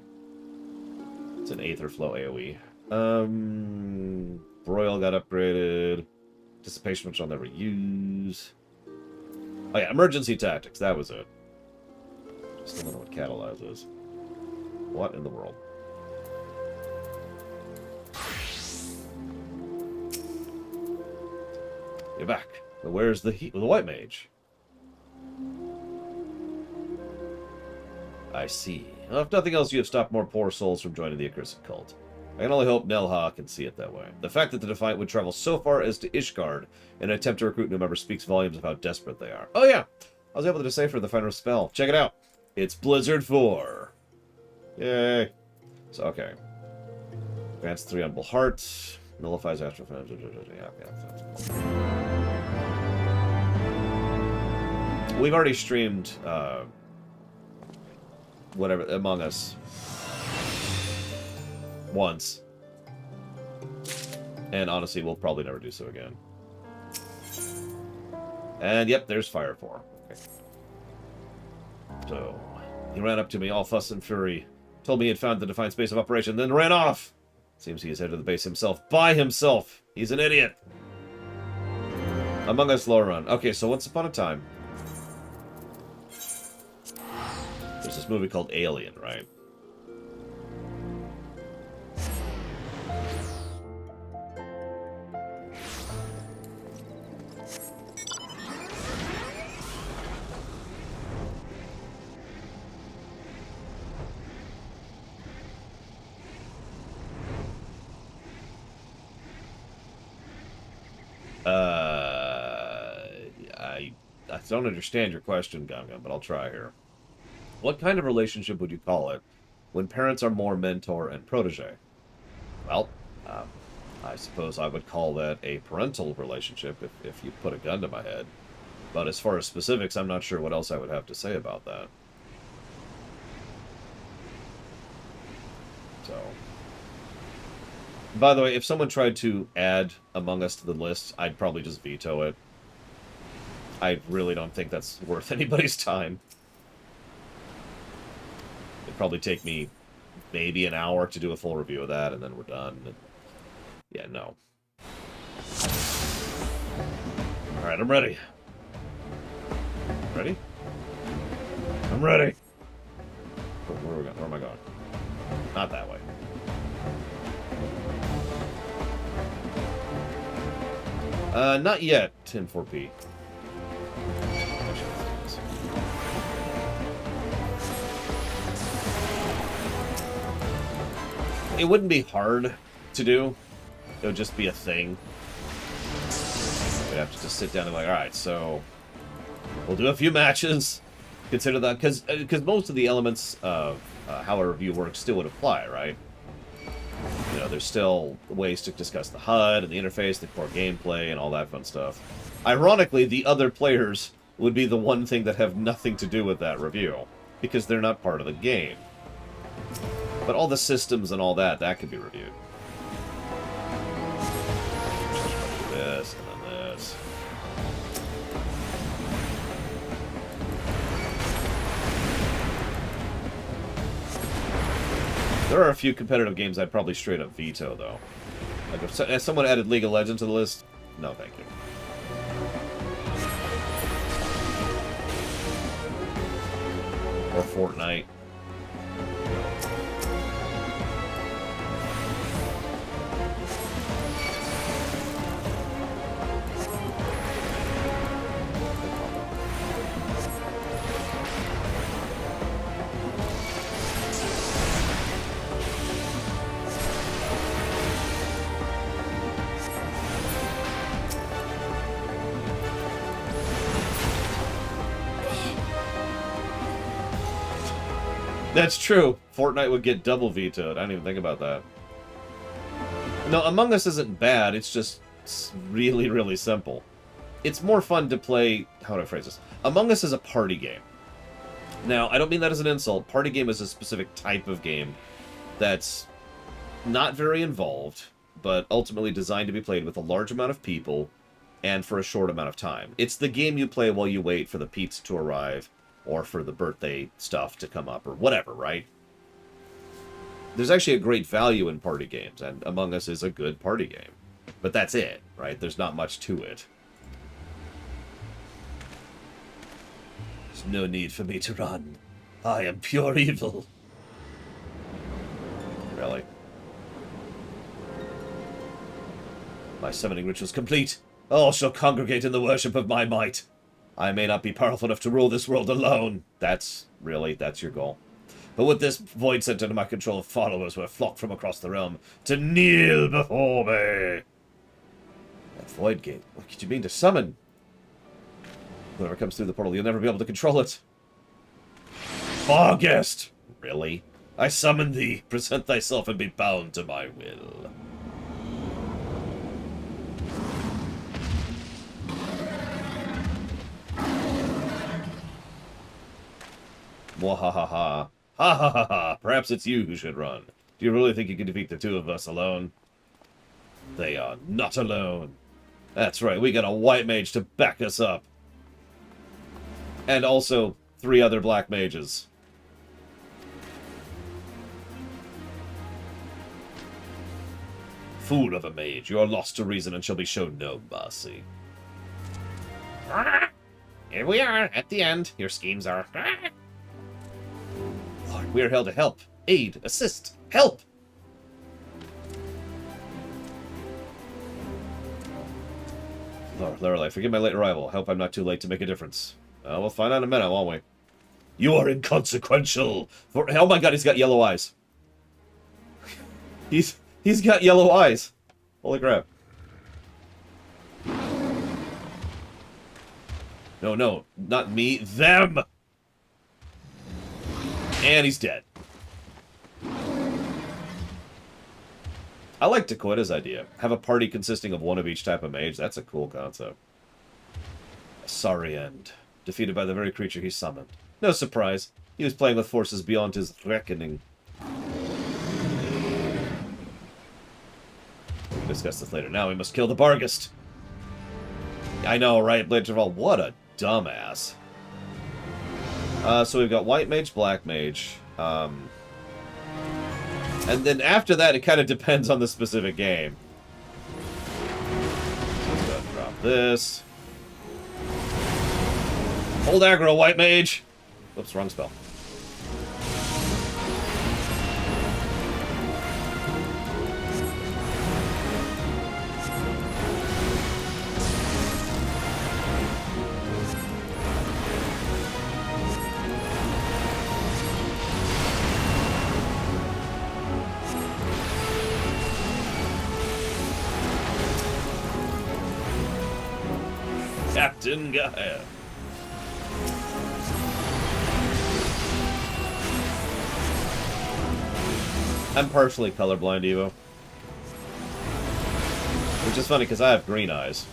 It's an Aether Flow AoE. Broil got upgraded. Dissipation, which I'll never use. Oh yeah, Emergency Tactics, that was it. Still don't know what Catalyze is. What in the world? You're back. But where's the White Mage? I see. Well, if nothing else, you have stopped more poor souls from joining the accursed cult. I can only hope Nelha can see it that way. The fact that the Defiant would travel so far as to Ishgard in an attempt to recruit new members speaks volumes of how desperate they are. Oh yeah! I was able to decipher the final spell. Check it out. It's Blizzard 4. Yay. So, okay. Grants 3 on Heart. Nullifies Astral... We've already streamed... whatever, Among Us. Once. And honestly, we'll probably never do so again. And yep, there's Fire 4. Okay. So, he ran up to me, all fuss and fury. Told me he had found the defined space of operation, then ran off! Seems he has headed to the base himself, by himself! He's an idiot! Among Us lore run. Okay, so once upon a time, there's this movie called Alien, right? I don't understand your question, Gum, but I'll try here. What kind of relationship would you call it when parents are more mentor and protege? Well, I suppose I would call that a parental relationship if you put a gun to my head. But as far as specifics, I'm not sure what else I would have to say about that. So, by the way, if someone tried to add Among Us to the list, I'd probably just veto it. I really don't think that's worth anybody's time. It'd probably take me maybe an hour to do a full review of that, and then we're done. And yeah, no. Alright, I'm ready. Ready? I'm ready. Where are we going? Where am I going? Not that way. Not yet, 10-4P. It wouldn't be hard to do. It would just be a thing. We'd have to just sit down and be like, alright, so we'll do a few matches. Consider that, because most of the elements of how a review works still would apply, right? You know, there's still ways to discuss the HUD and the interface, the core gameplay, and all that fun stuff. Ironically, the other players would be the one thing that have nothing to do with that review, because they're not part of the game. But all the systems and all that could be reviewed. This, and then this. There are a few competitive games I'd probably straight up veto, though. Like if someone added League of Legends to the list, no thank you. Or Fortnite. That's true. Fortnite would get double vetoed. I didn't even think about that. No, Among Us isn't bad. It's just really, really simple. It's more fun to play... How do I phrase this? Among Us is a party game. Now, I don't mean that as an insult. Party game is a specific type of game that's not very involved, but ultimately designed to be played with a large amount of people and for a short amount of time. It's the game you play while you wait for the pizza to arrive, or for the birthday stuff to come up, or whatever, right? There's actually a great value in party games, and Among Us is a good party game. But that's it, right? There's not much to it. There's no need for me to run. I am pure evil. Really? My summoning ritual's complete. All shall congregate in the worship of my might. I may not be powerful enough to rule this world alone. That's your goal. But with this void sent under my control, followers will flock from across the realm to kneel before me. That void gate, what could you mean to summon? Whoever comes through the portal, you'll never be able to control it. Farguest! Really? I summon thee. Present thyself and be bound to my will. Mwahaha. Ha ha ha ha. Perhaps it's you who should run. Do you really think you can defeat the two of us alone? They are not alone. That's right, we got a white mage to back us up. And also 3 other black mages. Fool of a mage, you are lost to reason and shall be shown no mercy. Here we are, at the end. Your schemes are... Lord, we are held to help, aid, assist, help! Lord, Lorelei, forgive my late arrival. Hope I'm not too late to make a difference. We'll find out in a minute, won't we? You are inconsequential! Oh my god, he's got yellow eyes. He's got yellow eyes. Holy crap. No, no, not me. Them! And he's dead. I like Dakota's idea. Have a party consisting of one of each type of mage. That's a cool concept. A sorry end. Defeated by the very creature he summoned. No surprise. He was playing with forces beyond his reckoning. We'll discuss this later. Now we must kill the Barghest. I know, right? Blanchard, what a dumbass. So we've got White Mage, Black Mage. And then after that, it kind of depends on the specific game. Let's go ahead and drop this. Hold aggro, White Mage! Whoops, wrong spell. Captain Gaia. I'm partially colorblind, Evo. Which is funny, because I have green eyes.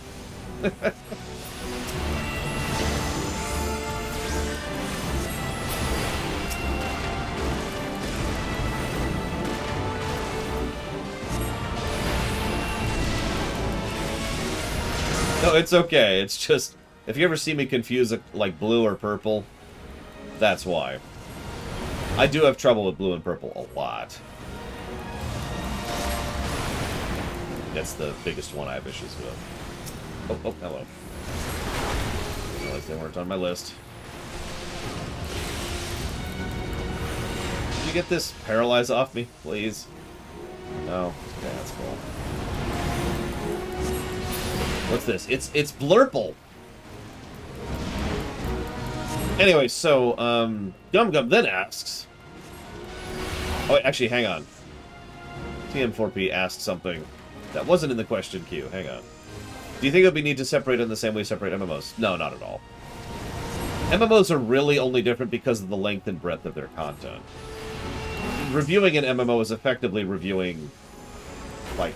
No, it's okay. It's just, if you ever see me confuse like blue or purple, that's why. I do have trouble with blue and purple a lot. That's the biggest one I have issues with. Oh, hello. I realized they weren't on my list. Can you get this paralyze off me, please? No. Okay, that's cool. What's this? It's Blurple. Anyway, so, Gum Gum then asks... Oh, wait, actually, hang on. TM4P asked something that wasn't in the question queue. Hang on. Do you think it would be neat to separate in the same way you separate MMOs? No, not at all. MMOs are really only different because of the length and breadth of their content. Reviewing an MMO is effectively reviewing, like,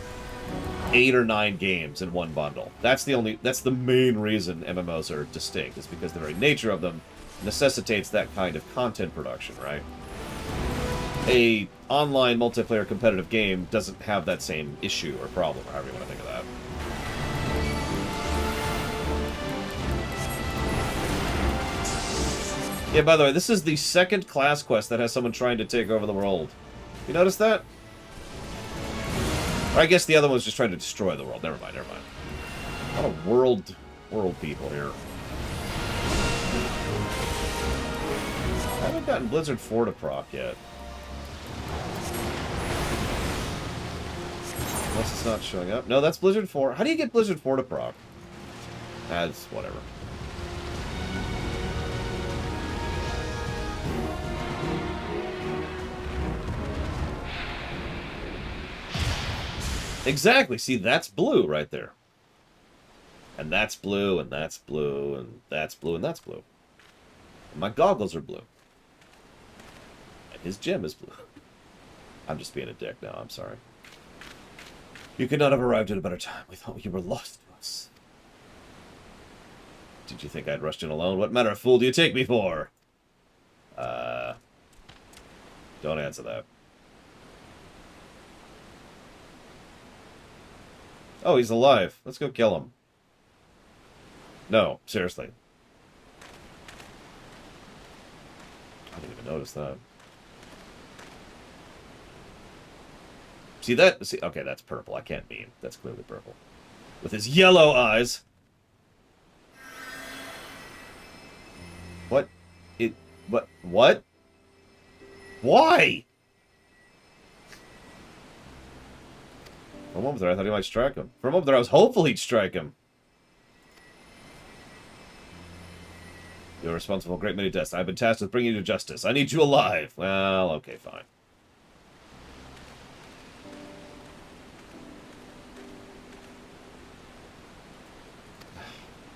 8 or 9 games in one bundle. That's the main reason MMOs are distinct, is because the very nature of them necessitates that kind of content production, right? A online multiplayer competitive game doesn't have that same issue or problem, or however you want to think of that. Yeah, by the way, this is the second class quest that has someone trying to take over the world. You notice that? Or I guess the other one was just trying to destroy the world. Never mind, never mind. A lot of world people here. I haven't gotten Blizzard 4 to proc yet. Unless it's not showing up. No, that's Blizzard 4. How do you get Blizzard 4 to proc? That's whatever. Exactly. See, that's blue right there. And that's blue, and that's blue, and that's blue, and that's blue. And my goggles are blue. And his gem is blue. I'm just being a dick now, I'm sorry. You could not have arrived at a better time. We thought you were lost to us. Did you think I'd rushed in alone? What manner of fool do you take me for? Don't answer that. Oh, he's alive. Let's go kill him. No, seriously. I didn't even notice that. See that? See, okay, that's purple. I can't mean. That's clearly purple. With his yellow eyes. What? What? Why? For a moment there, I thought he might strike him. For a moment there, I was hopeful he'd strike him. You're responsible for a great many deaths. I've been tasked with bringing you to justice. I need you alive. Well, okay, fine.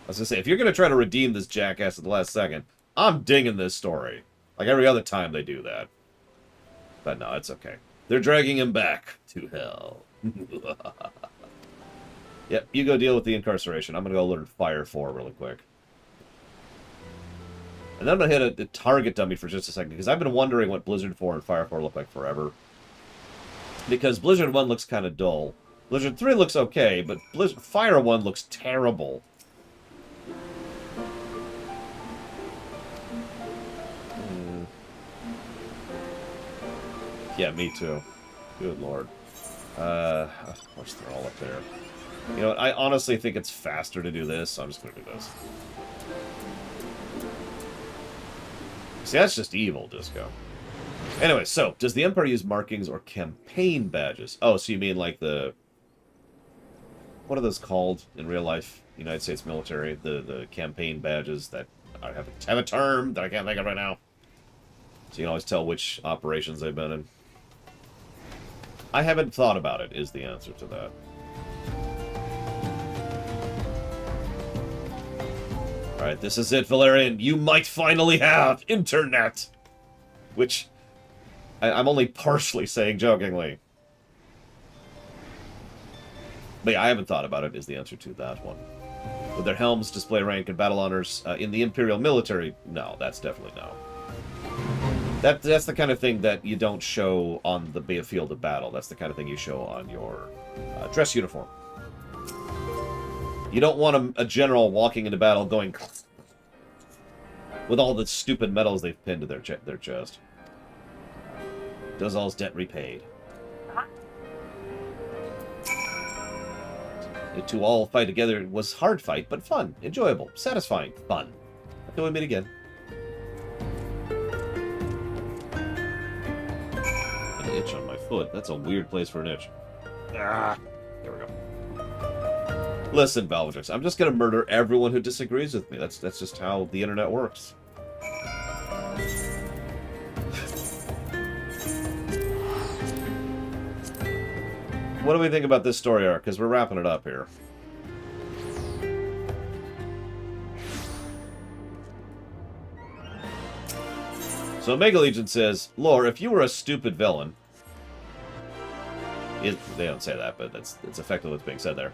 I was gonna say, if you're gonna try to redeem this jackass at the last second, I'm dinging this story. Like every other time they do that. But no, it's okay. They're dragging him back to hell. Yep, you go deal with the incarceration. I'm gonna go learn Fire 4 really quick. And then I'm gonna hit a target dummy for just a second, because I've been wondering what Blizzard 4 and Fire 4 look like forever. Because Blizzard 1 looks kind of dull. Blizzard 3 looks okay, but Fire 1 looks terrible. Yeah, me too. Good lord. Of course they're all up there. You know what, I honestly think it's faster to do this, so I'm just gonna do this. See, that's just evil, Disco. Anyway, so, does the Empire use markings or campaign badges? Oh, so you mean like the... What are those called in real life? United States military? The campaign badges that have a term that I can't think of right now. So you can always tell which operations they've been in. I haven't thought about it, is the answer to that. Alright, this is it, Valerian. You might finally have internet! Which, I'm only partially saying jokingly. But yeah, I haven't thought about it, is the answer to that one. Would their helms display rank and battle honors in the Imperial military? No, that's definitely no. That's the kind of thing that you don't show on the field of battle. That's the kind of thing you show on your dress uniform. You don't want a general walking into battle going with all the stupid medals they've pinned to their chest. Does all's debt repaid. To all fight together was hard fight, but fun, enjoyable, satisfying, fun. Until we meet again. An itch on my foot. That's a weird place for an itch. Ah, there we go. Listen, Balvatrix, I'm just gonna murder everyone who disagrees with me. That's just how the internet works. What do we think about this story arc? Because we're wrapping it up here. So Omega Legion says, Lore, if you were a stupid villain... They don't say that, but it's effectively what's being said there.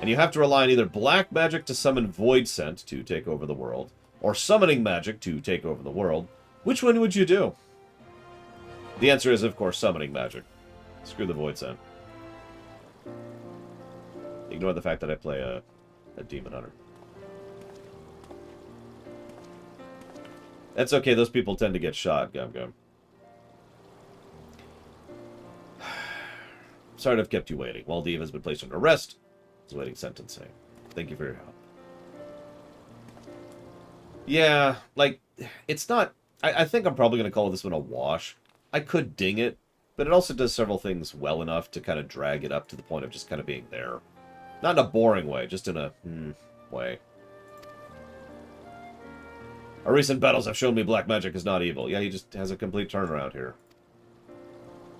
And you have to rely on either black magic to summon Void Scent to take over the world, or summoning magic to take over the world. Which one would you do? The answer is, of course, summoning magic. Screw the Void Scent. Ignore the fact that I play a Demon Hunter. That's okay, those people tend to get shot, Gum Gum. Sorry to have kept you waiting. Waldev has been placed under arrest. He's awaiting sentencing. Thank you for your help. Yeah, like, it's not... I think I'm probably going to call this one a wash. I could ding it, but it also does several things well enough to kind of drag it up to the point of just kind of being there. Not in a boring way, just in a, way. Our recent battles have shown me black magic is not evil. Yeah, he just has a complete turnaround here.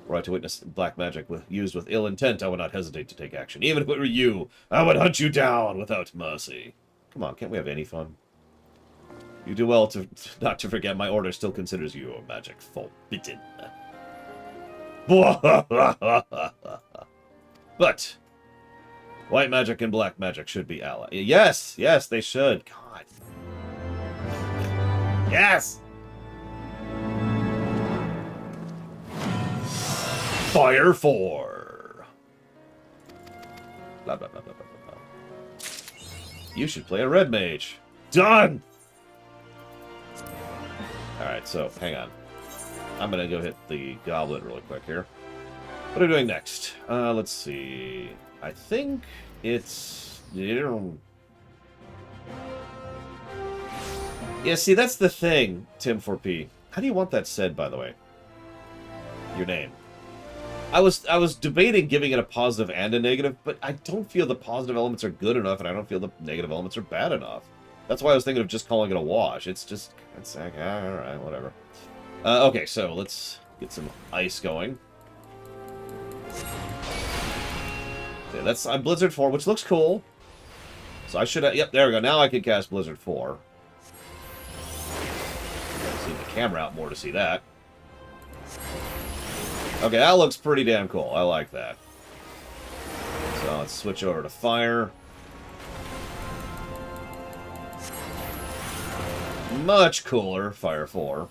Were I to witness black magic used with ill intent, I would not hesitate to take action. Even if it were you, I would hunt you down without mercy. Come on, can't we have any fun? You do well to not to forget my order still considers your magic forbidden. But white magic and black magic should be allied. Yes, yes, they should. God. Yes! Fire 4. Blah, blah, blah, blah, blah, blah. You should play a red mage. Done! Alright, so, hang on. I'm gonna go hit the goblet really quick here. What are we doing next? Let's see. I think it's... Yeah, see, that's the thing, Tim4P. How do you want that said, by the way? Your name. I was debating giving it a positive and a negative, but I don't feel the positive elements are good enough, and I don't feel the negative elements are bad enough. That's why I was thinking of just calling it a wash. It's just... It's like, alright, whatever. Okay, so let's get some ice going. Okay, that's Blizzard 4, which looks cool. So I should have... Yep, there we go. Now I can cast Blizzard 4. See the camera out more to see that. Okay, that looks pretty damn cool. I like that. So let's switch over to fire. Much cooler, fire 4.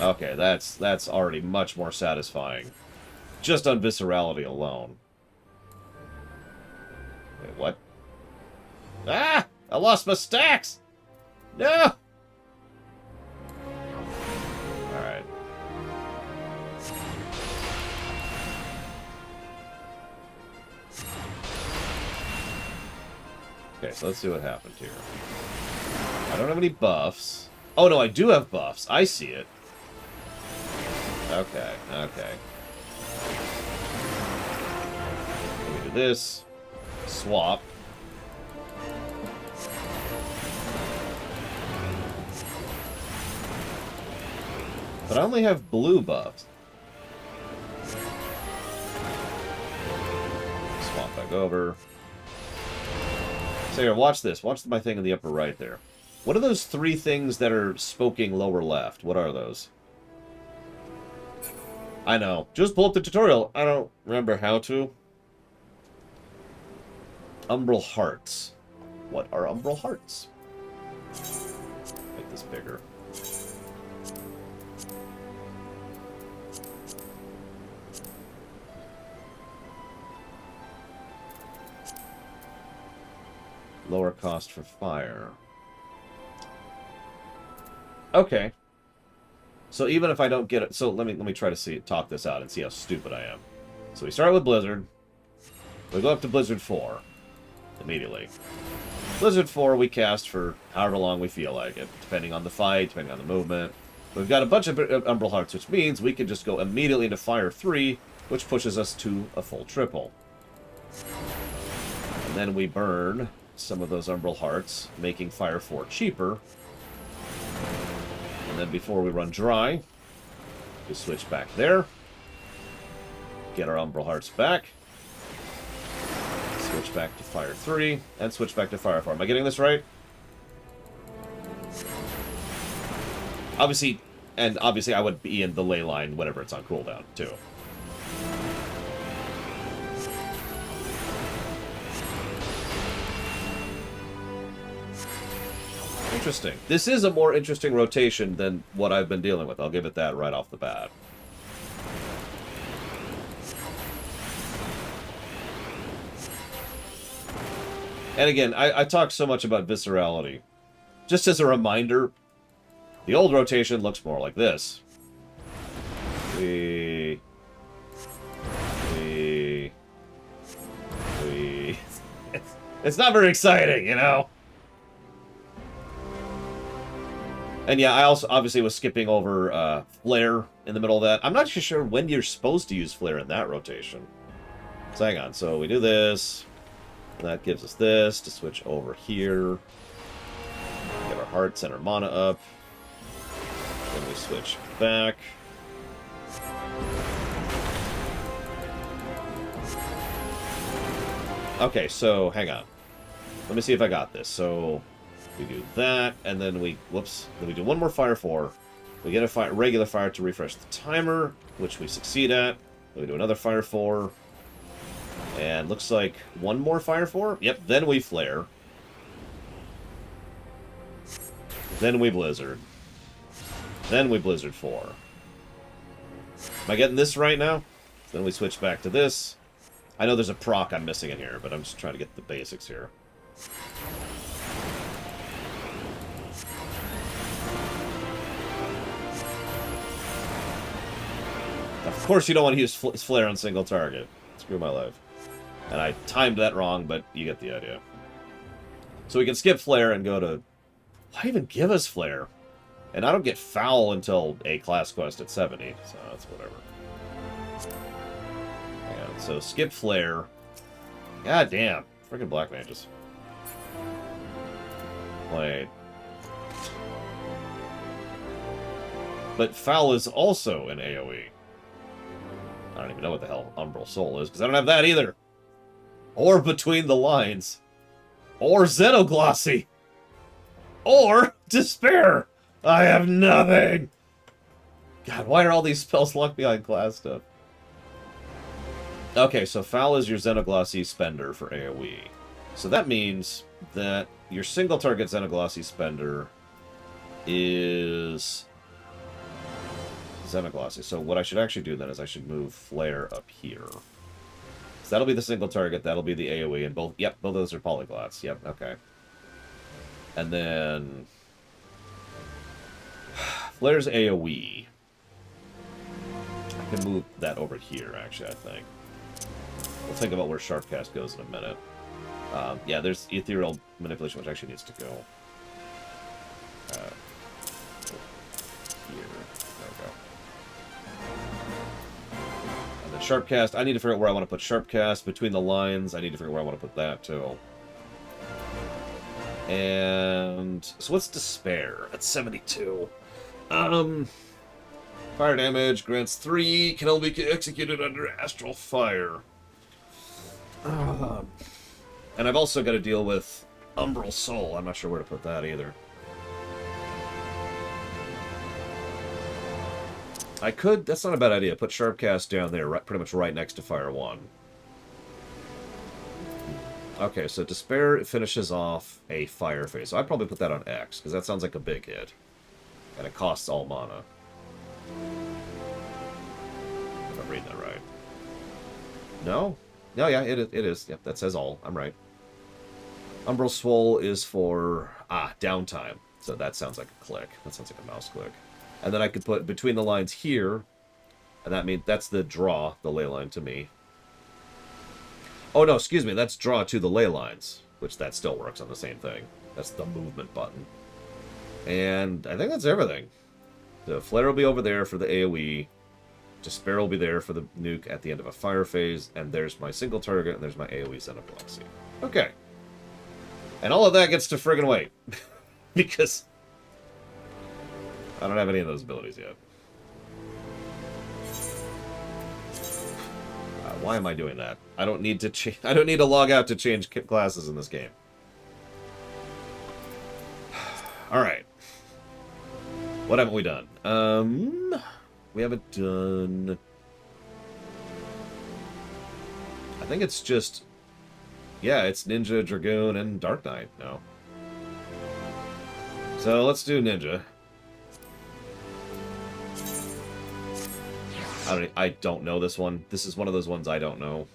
Okay, that's already much more satisfying. Just on viscerality alone. Wait, what? Ah! I lost my stacks! No! Alright. Okay, so let's see what happened here. I don't have any buffs. Oh, no, I do have buffs. I see it. Okay, okay. Let me do this. Swap. But I only have blue buffs. Swap back over. So here, watch this. Watch my thing in the upper right there. What are those 3 things that are spoking lower left? What are those? I know. Just pull up the tutorial. I don't remember how to. Umbral Hearts. What are Umbral Hearts? Make this bigger. Lower cost for fire. Okay. So even if I don't get it, so let me try to talk this out and see how stupid I am. So we start with Blizzard. We go up to Blizzard 4 immediately. Blizzard 4 we cast for however long we feel like it, depending on the fight, depending on the movement. We've got a bunch of Umbral Hearts, which means we can just go immediately into Fire 3, which pushes us to a full triple. And then we burn some of those Umbral Hearts, making Fire 4 cheaper. And then before we run dry, we switch back there. Get our Umbral Hearts back. Switch back to Fire 3. And switch back to Fire 4. Am I getting this right? Obviously I would be in the ley line whenever it's on cooldown, too. Interesting. This is a more interesting rotation than what I've been dealing with. I'll give it that right off the bat. And again, I talk so much about viscerality. Just as a reminder, the old rotation looks more like this. It's not very exciting, you know? And yeah, I also obviously was skipping over Flare in the middle of that. I'm not sure when you're supposed to use Flare in that rotation. So hang on. So we do this. And that gives us this to switch over here. Get our hearts and our mana up. Then we switch back. Okay, so hang on. Let me see if I got this. So we do that, and then we, whoops, then we do one more Fire 4. We get a regular fire to refresh the timer, which we succeed at. Then we do another Fire 4. And looks like one more Fire 4. Yep, then we Flare. Then we Blizzard. Then we Blizzard 4. Am I getting this right now? Then we switch back to this. I know there's a proc I'm missing in here, but I'm just trying to get the basics here. Of course you don't want to use Flare on single target. Screw my life. And I timed that wrong, but you get the idea. So we can skip Flare and go to... Why even give us Flare? And I don't get Foul until a class quest at 70, so that's whatever. Hang on, so skip Flare. God damn. Freaking Black Mages. Wait. But Foul is also an AoE. I don't even know what the hell Umbral Soul is, because I don't have that either. Or Between the Lines. Or Xenoglossy. Or Despair. I have nothing. God, why are all these spells locked behind class stuff? Okay, so Foul is your Xenoglossy spender for AoE. So that means that your single target Xenoglossy spender is Xenoglossy. So what I should actually do then is I should move Flare up here. So that'll be the single target, that'll be the AoE, and both, yep, both of those are polyglots. Yep, okay. And then Flare's AoE. I can move that over here, actually, I think. We'll think about where Sharpcast goes in a minute. Yeah, there's Ethereal Manipulation, which actually needs to go here. There we go. And then Sharpcast, I need to figure out where I want to put Sharpcast. Between the Lines, I need to figure out where I want to put that, too. And so what's Despair? At 72. Fire damage grants 3, can only be executed under Astral Fire. And I've also got to deal with Umbral Soul. I'm not sure where to put that either. I could, that's not a bad idea, put Sharpcast down there, pretty much right next to Fire 1. Okay, so Despair finishes off a fire phase. So I'd probably put that on X, because that sounds like a big hit. And it costs all mana. If I'm reading that right. No? No, yeah, it is. Yep, that says all. I'm right. Umbral Swole is for, downtime. So that sounds like a click. That sounds like a mouse click. And then I could put Between the Lines here. And that means that's the draw, the ley line to me. Oh, no, excuse me. That's draw to the ley lines. Which that still works on the same thing. That's the movement button. And I think that's everything. The Flare will be over there for the AoE. Despair will be there for the nuke at the end of a fire phase. And there's my single target, and there's my AoE Xenoglossy. Okay. And all of that gets to friggin' wait. Because I don't have any of those abilities yet. Why am I doing that? I don't need to I don't need to log out to change classes in this game. All right. What haven't we done? We haven't done. I think it's just. Yeah, it's Ninja, Dragoon, and Dark Knight now. So let's do Ninja. I don't know this one. This is one of those ones I don't know.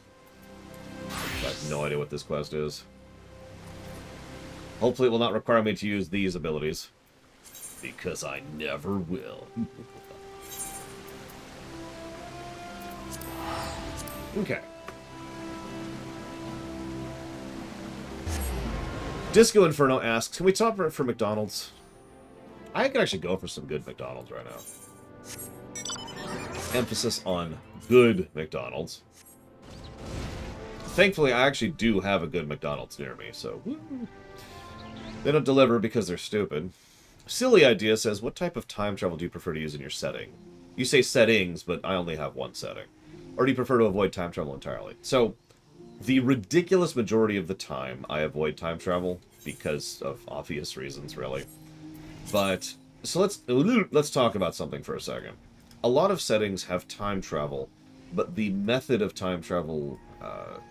I have no idea what this quest is. Hopefully it will not require me to use these abilities. Because I never will. Okay. Disco Inferno asks, can we top it for McDonald's? I could actually go for some good McDonald's right now. Emphasis on good McDonald's. Thankfully, I actually do have a good McDonald's near me, so woo. They don't deliver because they're stupid. Silly Idea says, what type of time travel do you prefer to use in your setting? You say settings, but I only have one setting. Or do you prefer to avoid time travel entirely? So, the ridiculous majority of the time, I avoid time travel because of obvious reasons, really. But, so let's talk about something for a second. A lot of settings have time travel, but the method of time travel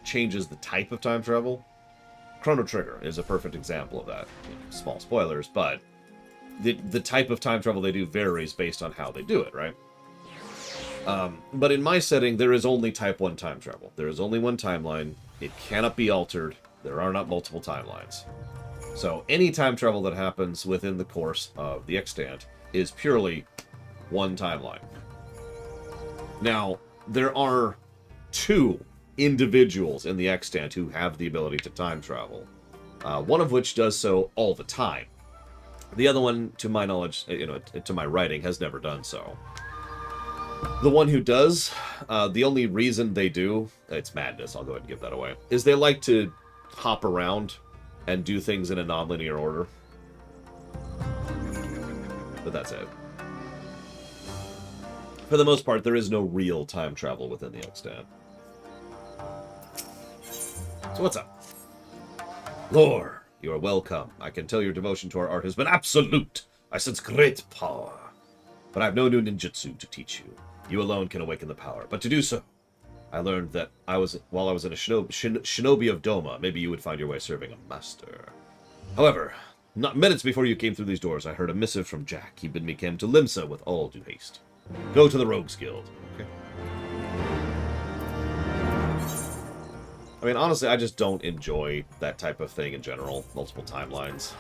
changes the type of time travel. Chrono Trigger is a perfect example of that. Small spoilers, but the type of time travel they do varies based on how they do it, right? But in my setting, there is only Type 1 time travel. There is only one timeline. It cannot be altered. There are not multiple timelines. So any time travel that happens within the course of the extant is purely one timeline. Now, there are 2 individuals in the extant who have the ability to time travel. One of which does so all the time. The other one, to my knowledge, to my writing, has never done so. The one who does, the only reason they do, it's madness, I'll go ahead and give that away, is they like to hop around and do things in a non-linear order. But that's it. For the most part, there is no real time travel within the extant. So what's up? Lore, you are welcome. I can tell your devotion to our art has been absolute. I sense great power. But I have no new ninjutsu to teach you. You alone can awaken the power. But to do so, I learned that while I was in a shinobi of Doma, maybe you would find your way serving a master. However, not minutes before you came through these doors, I heard a missive from Jack. He bid me come to Limsa with all due haste. Go to the Rogues Guild. Okay. I mean, honestly, I just don't enjoy that type of thing in general. Multiple timelines.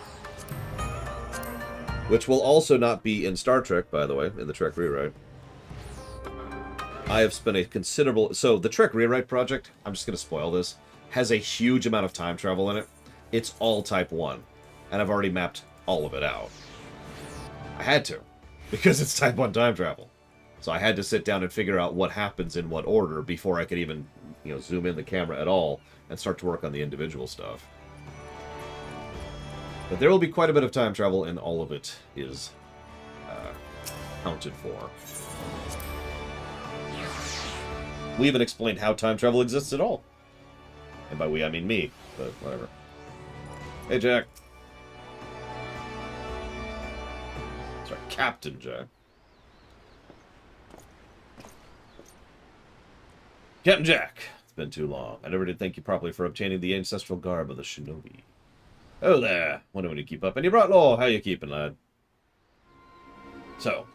Which will also not be in Star Trek, by the way, in the Trek rewrite. I have spent a considerable... So, the Trek rewrite project, I'm just going to spoil this, has a huge amount of time travel in it. It's all Type 1. And I've already mapped all of it out. I had to. Because it's Type 1 time travel. So I had to sit down and figure out what happens in what order before I could even, zoom in the camera at all and start to work on the individual stuff. But there will be quite a bit of time travel, and all of it is accounted for. We even explained how time travel exists at all. And by we, I mean me, but whatever. Hey, Jack. Sorry, Captain Jack. Captain Jack, it's been too long. I never did thank you properly for obtaining the ancestral garb of the shinobi. Oh there, wonder when you keep up. And you brought law, how you keeping, lad? So,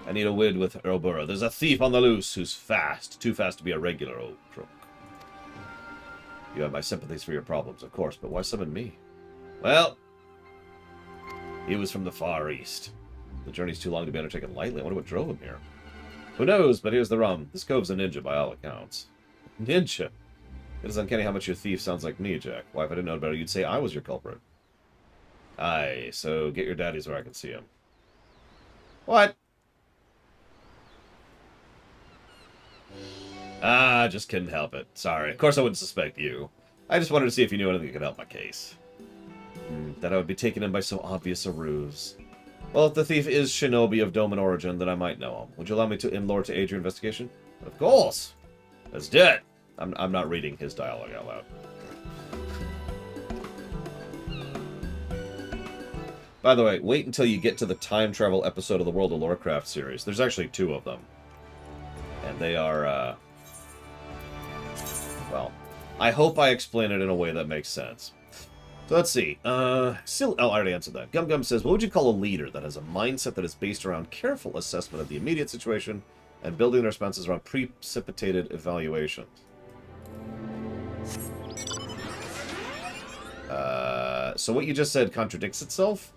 I need a wid with Erlborough. There's a thief on the loose who's fast, too fast to be a regular old crook. You have my sympathies for your problems, of course, but why summon me? Well, he was from the Far East. The journey's too long to be undertaken lightly. I wonder what drove him here. Who knows, but here's the rum. This cove's a ninja by all accounts. Ninja? It is uncanny how much your thief sounds like me, Jack. Why, if I didn't know better, you'd say I was your culprit. Aye, so get your daddies where I can see him. What? Ah, just couldn't help it. Sorry. Of course I wouldn't suspect you. I just wanted to see if you knew anything that could help my case. That I would be taken in by so obvious a ruse. Well, if the thief is shinobi of Doman origin, then I might know him. Would you allow me to in-lore to aid your investigation? Of course! Let's do it! I'm not reading his dialogue out loud. By the way, wait until you get to the time travel episode of the World of Lorecraft series. There's actually 2 of them. And they are, well, I hope I explain it in a way that makes sense. So let's see. I already answered that. Gum Gum says, what would you call a leader that has a mindset that is based around careful assessment of the immediate situation and building their responses around precipitated evaluations? So what you just said contradicts itself?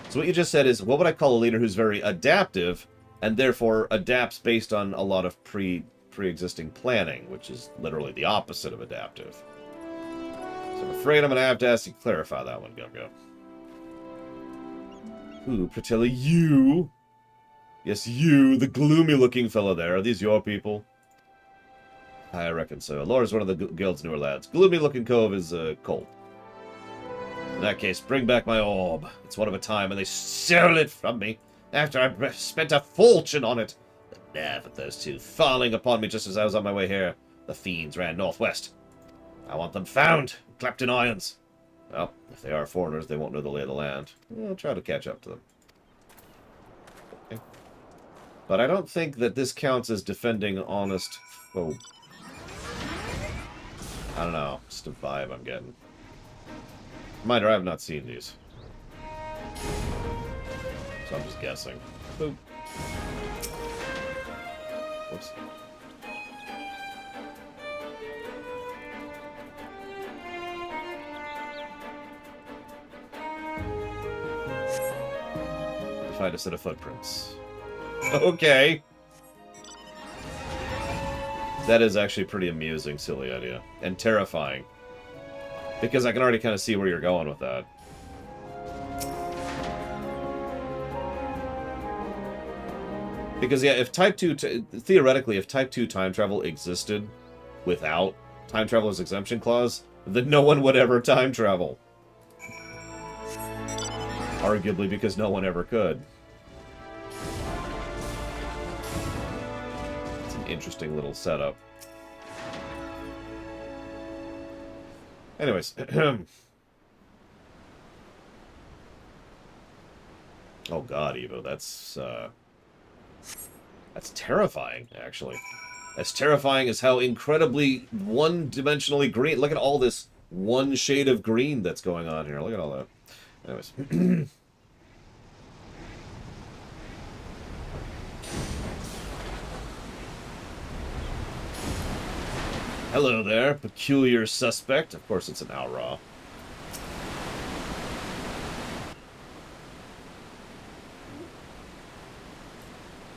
So what you just said is, what would I call a leader who's very adaptive and therefore adapts based on a lot of pre-existing planning, which is literally the opposite of adaptive. So I'm afraid I'm going to have to ask you to clarify that one, Gum Gum. Ooh, Pratilla, you? Yes, you, the gloomy-looking fellow there. Are these your people? I reckon so. Laura's one of the guild's newer lads. Gloomy-looking cove is, cold. In that case, bring back my orb. It's one of a time, and they stole it from me after I spent a fortune on it. The nerve of those two falling upon me just as I was on my way here. The fiends ran northwest. I want them found, clapped in irons. Well, if they are foreigners, they won't know the lay of the land. I'll try to catch up to them. Okay. But I don't think that this counts as defending honest... Whoa. I don't know. Just a vibe I'm getting. Reminder, I have not seen these. So I'm just guessing. Boop. Whoops. Find a set of footprints. Okay. That is actually a pretty amusing, silly idea. And terrifying. Because I can already kind of see where you're going with that. Because, yeah, if Type 2... theoretically, if Type 2 time travel existed without Time Traveler's Exemption Clause, then no one would ever time travel. Arguably because no one ever could. interesting little setup. Anyways. Oh god, Evo, that's terrifying, actually. As terrifying as how incredibly one-dimensionally green. Look at all this one shade of green that's going on here. Look at all that. Anyways. Hello there, peculiar suspect. Of course it's an Aura.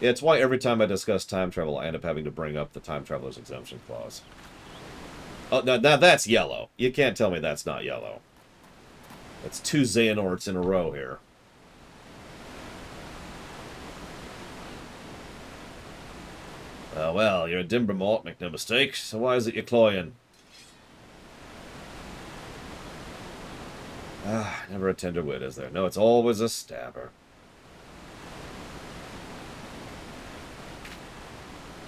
Yeah, it's why every time I discuss time travel, I end up having to bring up the time traveler's exemption clause. Oh, now that's yellow. You can't tell me that's not yellow. That's 2 Xehanorts in a row here. Well, you're a Dimbermort, make no mistake, so why is it you're cloying? Ah, never a tender wit, is there? No, it's always a stabber.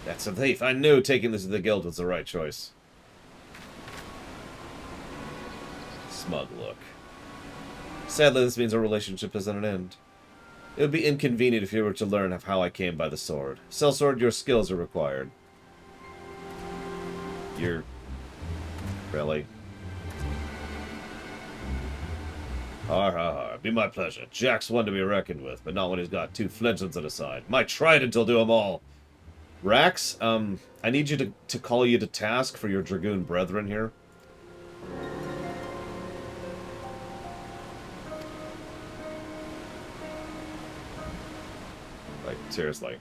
That's a thief. I knew taking this to the guild was the right choice. Smug look. Sadly, this means our relationship is at an end. It would be inconvenient if you were to learn of how I came by the sword. Sellsword, your skills are required. You're... Really? Har har har. Be my pleasure. Jack's one to be reckoned with, but not when he's got 2 fledglings at his side. My trident will do them all. Rax, I need you to call you to task for your Dragoon brethren here. Like, seriously.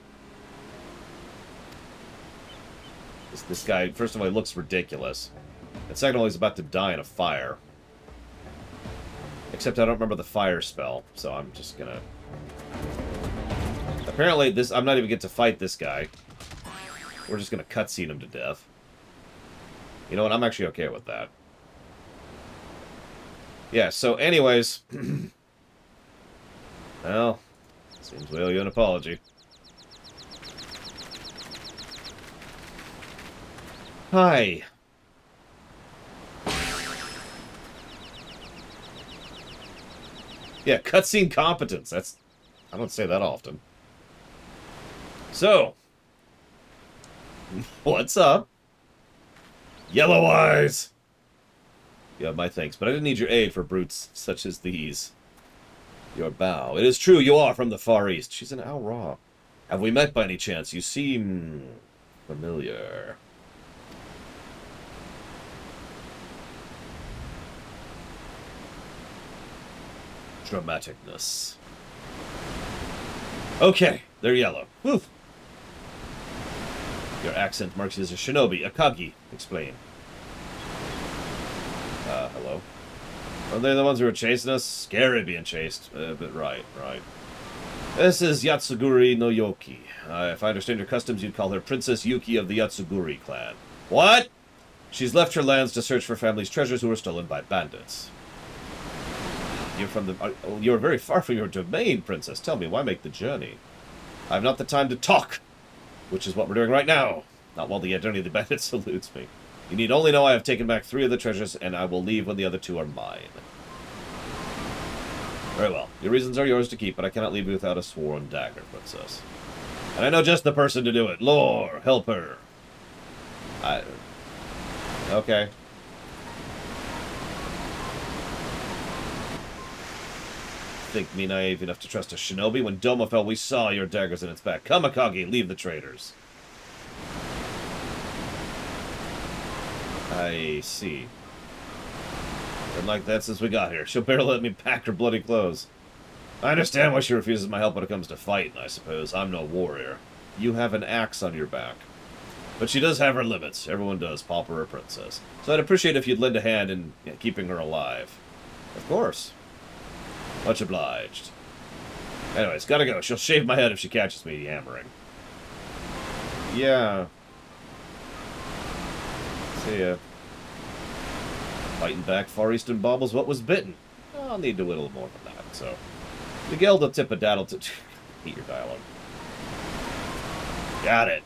This guy, first of all, he looks ridiculous. And second of all, he's about to die in a fire. Except I don't remember the fire spell, so I'm just gonna... Apparently, I'm not even get to fight this guy. We're just gonna cutscene him to death. You know what? I'm actually okay with that. Yeah, so anyways... well, seems we owe you an apology. Hi. Yeah, cutscene competence. That's... I don't say that often. So... What's up? Yellow Eyes! You have my thanks, but I didn't need your aid for brutes such as these. Your bow. It is true, you are from the Far East. She's an Aura. Have we met by any chance? You seem... familiar. Dramaticness. Okay, they're yellow. Whew. Your accent marks you as a shinobi. Akagi. Explain. Hello. Are they the ones who were chasing us? Scary being chased. But right. This is Yatsuguri no Yoki. If I understand your customs, you'd call her Princess Yuki of the Yatsuguri clan. What? She's left her lands to search for family's treasures who were stolen by bandits. You're very far from your domain, Princess. Tell me, why make the journey? I have not the time to talk. Which is what we're doing right now. Not while the identity of the bandit salutes me. You need only know I have taken back 3 of the treasures, and I will leave when the other 2 are mine. Very well. Your reasons are yours to keep, but I cannot leave you without a sworn dagger, Princess. And I know just the person to do it. Lore, help her. Okay. Think me naive enough to trust a shinobi? When Doma fell, we saw your daggers in its back. Come, Akagi, leave the traitors. I see. Been like that since we got here. She'll barely let me pack her bloody clothes. I understand why she refuses my help when it comes to fighting, I suppose. I'm no warrior. You have an axe on your back. But she does have her limits. Everyone does, pauper or princess. So I'd appreciate if you'd lend a hand in keeping her alive. Of course. Much obliged. Anyways, gotta go. She'll shave my head if she catches me hammering. Yeah. See ya. Fighting back Far Eastern baubles, what was bitten? I'll need to whittle more than that, so... The guild will tip a daddle to... Eat your dialogue. Got it.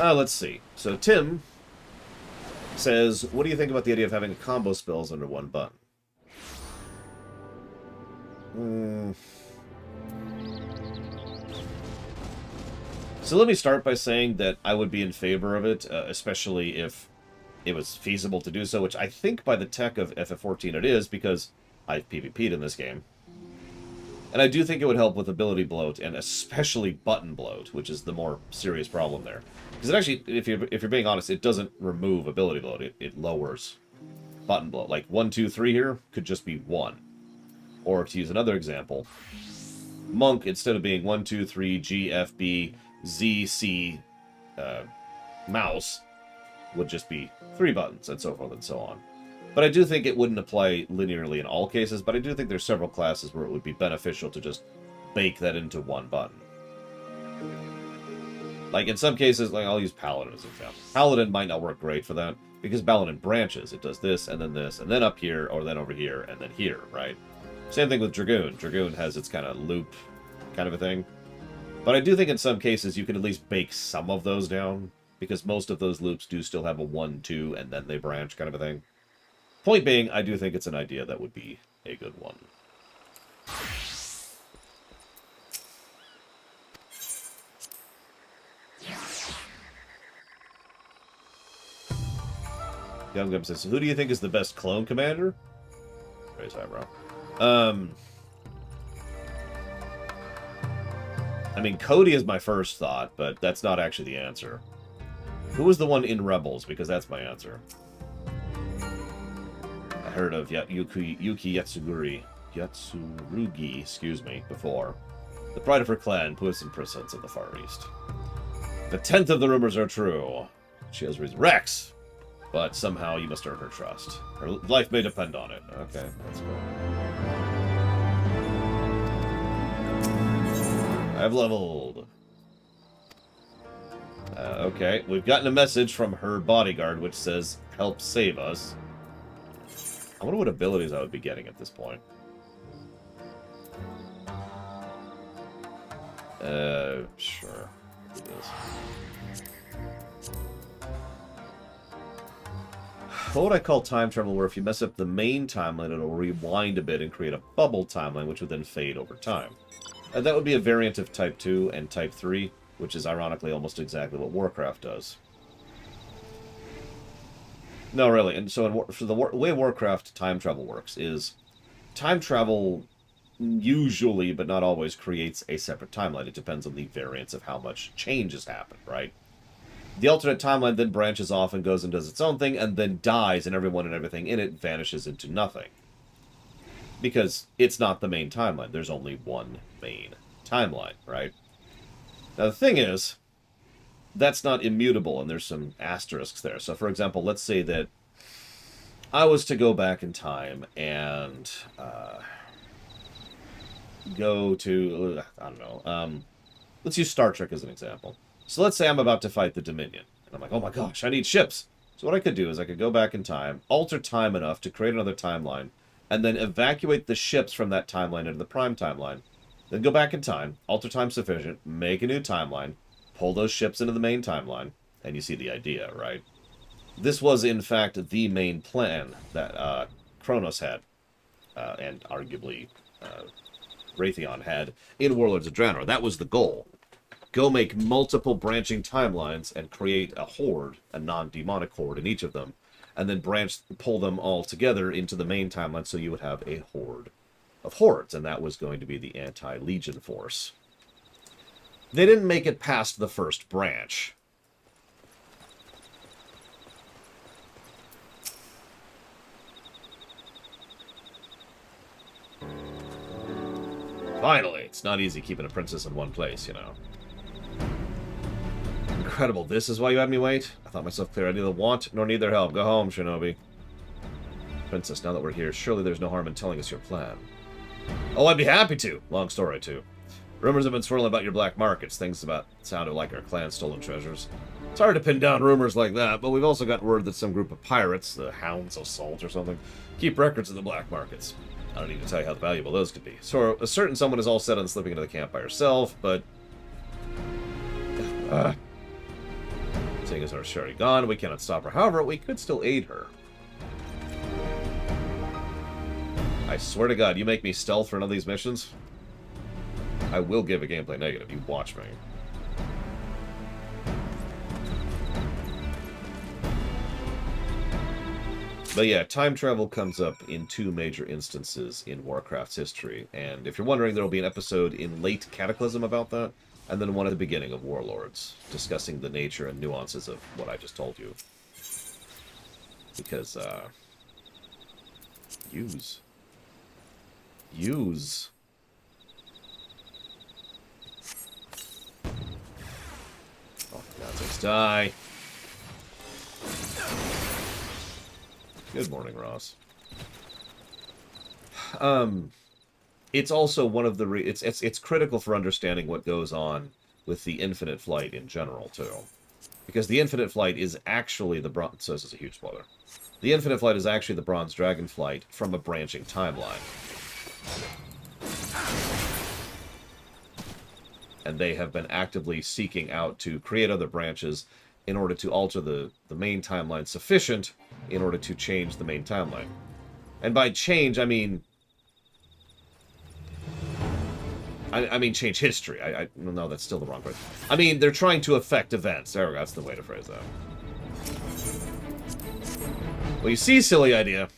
Let's see. So Tim says, what do you think about the idea of having combo spells under one button? So let me start by saying that I would be in favor of it, especially if it was feasible to do so, which I think by the tech of FF14 it is, because I've PvP'd in this game. And I do think it would help with ability bloat, and especially button bloat, which is the more serious problem there. Because it actually, if you're being honest, it doesn't remove ability bloat, it lowers button bloat. Like 1, 2, 3 here could just be 1. Or to use another example, Monk, instead of being 1, 2, 3, G, F, B, Z, C, mouse, would just be 3 buttons, and so forth and so on. But I do think it wouldn't apply linearly in all cases, but I do think there's several classes where it would be beneficial to just bake that into one button. Like, in some cases, like, I'll use Paladin as an example. Paladin might not work great for that, because Paladin branches. It does this, and then up here, or then over here, and then here, right? Same thing with Dragoon. Dragoon has its kind of loop kind of a thing. But I do think in some cases you can at least bake some of those down, because most of those loops do still have a 1, 2, and then they branch kind of a thing. Point being, I do think it's an idea that would be a good one. Young Gum says, who do you think is the best clone commander? Raise eyebrow. I mean, Cody is my first thought, but that's not actually the answer. Who was the one in Rebels? Because that's my answer. I heard of Yuki Yatsurugi, excuse me, before. The pride of her clan, puss and princess of the Far East. The 10th of the rumors are true. She has reason. Rex! But somehow you must earn her trust. Her life may depend on it. Okay, that's cool. I've leveled. Okay, we've gotten a message from her bodyguard which says, help save us. I wonder what abilities I would be getting at this point. Sure. Do this. What would I call time travel where if you mess up the main timeline, it'll rewind a bit and create a bubble timeline, which would then fade over time? That would be a variant of Type 2 and Type 3, which is ironically almost exactly what Warcraft does. No, really. And so the way Warcraft time travel works is time travel usually, but not always, creates a separate timeline. It depends on the variance of how much change has happened, right? The alternate timeline then branches off and goes and does its own thing, and then dies, and everyone and everything in it vanishes into nothing. Because it's not the main timeline. There's only one main timeline, right? Now, the thing is, that's not immutable, and there's some asterisks there. So, for example, let's say that I was to go back in time and go to, I don't know, let's use Star Trek as an example. So let's say I'm about to fight the Dominion, and I'm like, oh my gosh, I need ships. So what I could do is I could go back in time, alter time enough to create another timeline, and then evacuate the ships from that timeline into the prime timeline. Then go back in time, alter time sufficient, make a new timeline, pull those ships into the main timeline, and you see the idea, right? This was, in fact, the main plan that Kronos had, and arguably Raytheon had, in Warlords of Draenor. That was the goal. Go make multiple branching timelines and create a horde, a non-demonic horde in each of them, and then pull them all together into the main timeline so you would have a horde of hordes, and that was going to be the anti-Legion force. They didn't make it past the first branch. Finally! It's not easy keeping a princess in one place, you know. Incredible. This is why you had me wait? I thought myself clear. I neither want nor need their help. Go home, Shinobi. Princess, now that we're here, surely there's no harm in telling us your plan. Oh, I'd be happy to. Long story, too. Rumors have been swirling about your black markets. Things about sounded like our clan's stolen treasures. It's hard to pin down rumors like that, but we've also got word that some group of pirates, the Hounds of Salt or something, keep records of the black markets. I don't need to tell you how valuable those could be. So a certain someone is all set on slipping into the camp by herself, but... Seeing as she's already gone, we cannot stop her. However, we could still aid her. I swear to God, you make me stealth for none of these missions, I will give a gameplay negative. You watch me. But yeah, time travel comes up in 2 major instances in Warcraft's history, and if you're wondering, there will be an episode in late Cataclysm about that, and then one at the beginning of Warlords, discussing the nature and nuances of what I just told you. Because, use. Oh, for God's sakes, die! Good morning, Ross. It's also one of the it's critical for understanding what goes on with the infinite flight in general too, because the infinite flight is actually the bronze. So this is a huge spoiler. The infinite flight is actually the bronze dragon flight from a branching timeline, and they have been actively seeking out to create other branches in order to alter the main timeline sufficient in order to change the main timeline. And by change, I mean change history. No, that's still the wrong word. I mean, they're trying to affect events. There we go. That's the way to phrase that. Well, you see, silly idea.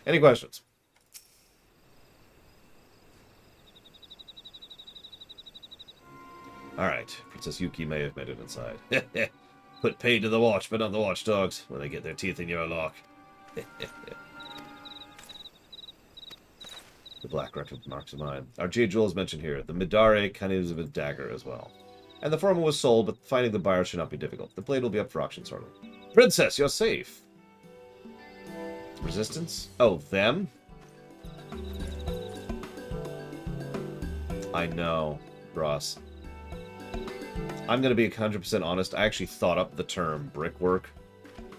Any questions? Alright, Princess Yuki may have made it inside. Put paid to the watch, but not the watchdogs, when they get their teeth in your lock. The black record marks of mine. Our Jade Jewel is mentioned here. The Midare kind of is a dagger as well. And the former was sold, but finding the buyer should not be difficult. The blade will be up for auction shortly. Princess, you're safe! Resistance? Oh, them? I know, Ross. I'm going to be 100% honest. I actually thought up the term brickwork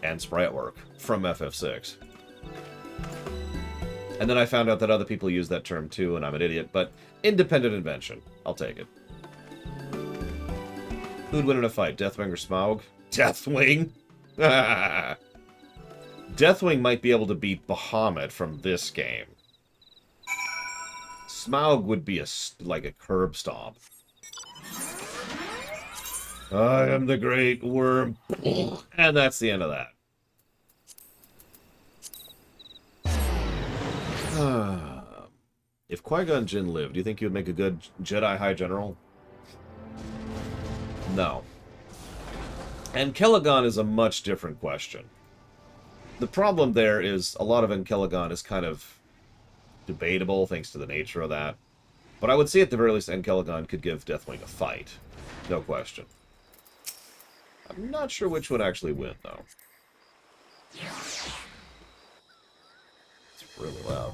and sprite work from FF6. And then I found out that other people use that term too, and I'm an idiot, but independent invention. I'll take it. Who'd win in a fight, Deathwing or Smaug? Deathwing? Deathwing might be able to beat Bahamut from this game. Smaug would be like a curb stomp. I am the great worm. And that's the end of that. If Qui-Gon Jinn lived, do you think he would make a good Jedi High General? No. And Enkelligon is a much different question. The problem there is a lot of Enkelligon is kind of debatable, thanks to the nature of that. But I would say at the very least Enkelligon could give Deathwing a fight. No question. I'm not sure which would actually win, though. It's really loud.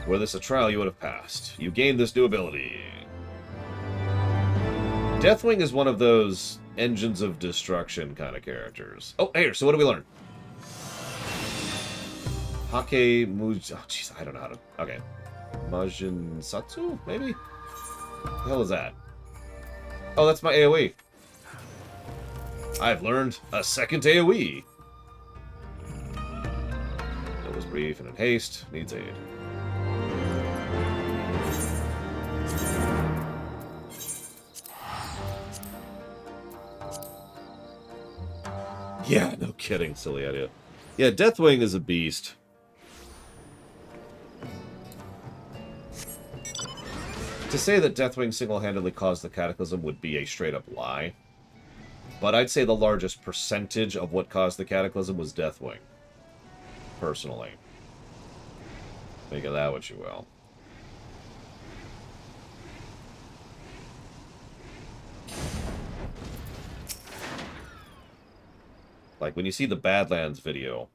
Were this a trial, you would have passed. You gained this new ability. Deathwing is one of those engines of destruction kind of characters. Oh, here, so what do we learn? Hake Muj... Oh, jeez, I don't know how to... Okay. Majin Satsu, maybe? What the hell is that? Oh, that's my AoE. I've learned a second AoE. It was brief and in haste. Needs aid. Yeah, no kidding. Silly idea. Yeah, Deathwing is a beast. To say that Deathwing single-handedly caused the Cataclysm would be a straight-up lie. But I'd say the largest percentage of what caused the Cataclysm was Deathwing. Personally. Make of that what you will. Like, when you see the Badlands video,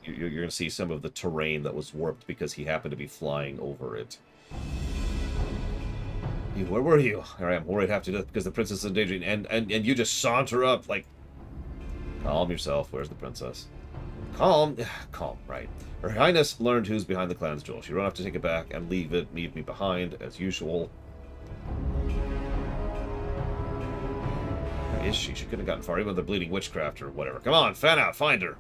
you're going to see some of the terrain that was warped because he happened to be flying over it. Where were you? Here I am, worried half to death because the princess is in danger, and you just saunter up like... Calm yourself. Where's the princess? Calm. Calm, right. Her Highness learned who's behind the clan's jewel. She ran off to take it back and leave me behind, as usual. Where is she? She couldn't have gotten far, even with the bleeding witchcraft or whatever. Come on, fan out, find her.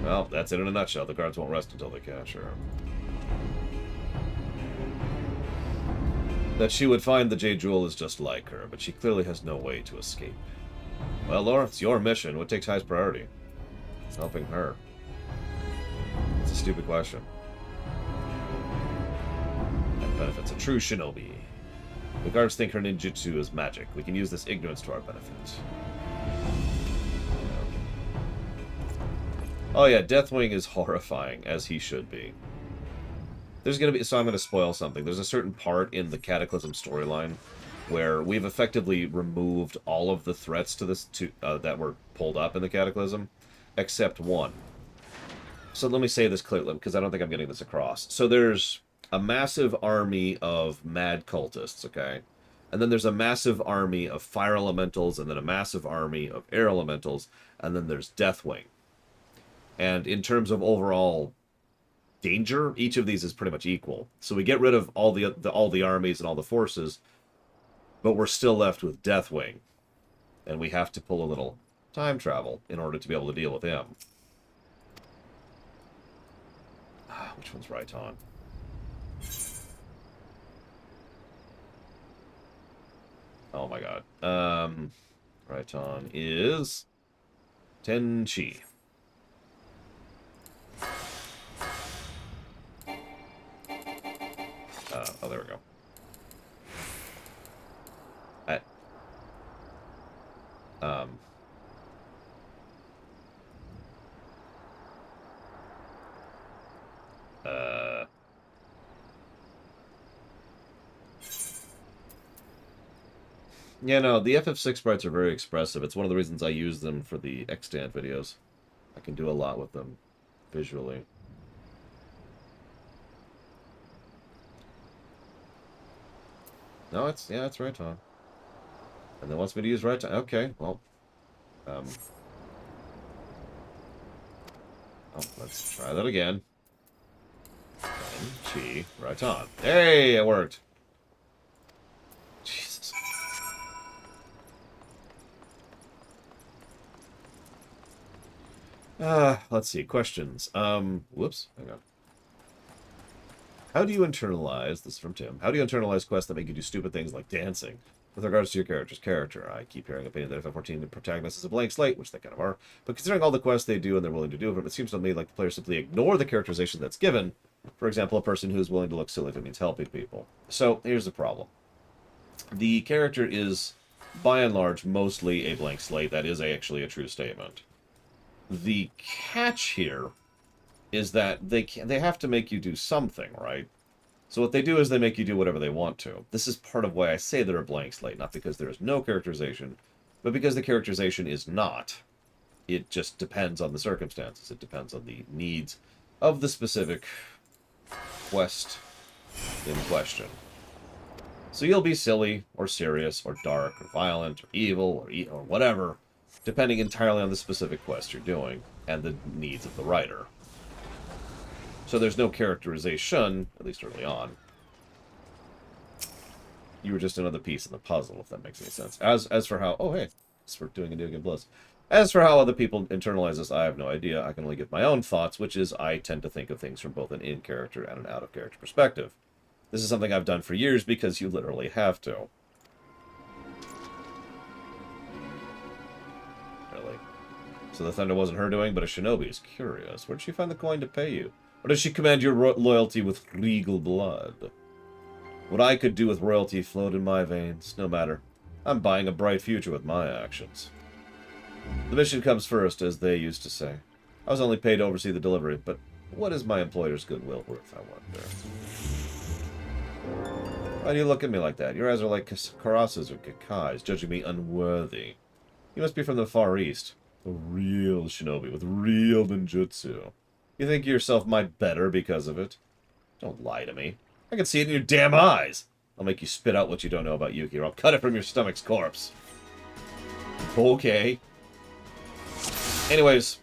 Well, that's it in a nutshell. The guards won't rest until they catch her. That she would find the Jade Jewel is just like her, but she clearly has no way to escape. Well, Laura, it's your mission. What takes highest priority? It's helping her. It's a stupid question. That benefits a true shinobi. The guards think her ninjutsu is magic. We can use this ignorance to our benefit. Oh yeah, Deathwing is horrifying, as he should be. There's going to be... So I'm going to spoil something. There's a certain part in the Cataclysm storyline where we've effectively removed all of the threats to this that were pulled up in the Cataclysm, except one. So let me say this clearly, because I don't think I'm getting this across. So there's a massive army of mad cultists, okay? And then there's a massive army of fire elementals, and then a massive army of air elementals, and then there's Deathwing. And in terms of overall danger, each of these is pretty much equal. So we get rid of all the armies and all the forces, but we're still left with Deathwing. And we have to pull a little time travel in order to be able to deal with him. Which one's right on? Oh my god. Right on is Tenchi. Oh, there we go. Yeah, no, the FF6 sprites are very expressive. It's one of the reasons I use them for the extant videos. I can do a lot with them visually. No, it's right on. And then wants me to use right on. Okay, well. Oh, let's try that again. Chi, right on. Hey, it worked. Jesus. Let's see. Questions. Whoops. Hang on. How do you internalize, this is from Tim, how do you internalize quests that make you do stupid things like dancing? With regards to your character's character, I keep hearing opinion that FF14 the protagonist is a blank slate, which they kind of are, but considering all the quests they do and they're willing to do, it seems to me like the players simply ignore the characterization that's given. For example, a person who's willing to look silly if it means helping people. So, here's the problem. The character is, by and large, mostly a blank slate. That is actually a true statement. The catch here is that they have to make you do something, right? So what they do is they make you do whatever they want to. This is part of why I say they're a blank slate, not because there is no characterization, but because the characterization is not. It just depends on the circumstances. It depends on the needs of the specific quest in question. So you'll be silly, or serious, or dark, or violent, or evil, or whatever, depending entirely on the specific quest you're doing, and the needs of the writer. So there's no characterization, at least early on. You were just another piece in the puzzle, if that makes any sense. As for how... Oh, hey. It's for doing a New Game Bliss. As for how other people internalize this, I have no idea. I can only give my own thoughts, which is I tend to think of things from both an in-character and an out-of-character perspective. This is something I've done for years because you literally have to. Really. So the thunder wasn't her doing, but a shinobi is curious. Where did she find the coin to pay you? Or does she command your loyalty with regal blood? What I could do with royalty flowed in my veins. No matter. I'm buying a bright future with my actions. The mission comes first, as they used to say. I was only paid to oversee the delivery, but what is my employer's goodwill worth, I wonder? Why do you look at me like that? Your eyes are like Karas's or Kakai's, judging me unworthy. You must be from the Far East. A real shinobi with real ninjutsu. You think yourself might better because of it? Don't lie to me. I can see it in your damn eyes. I'll make you spit out what you don't know about Yuki, or I'll cut it from your stomach's corpse. Okay. Anyways,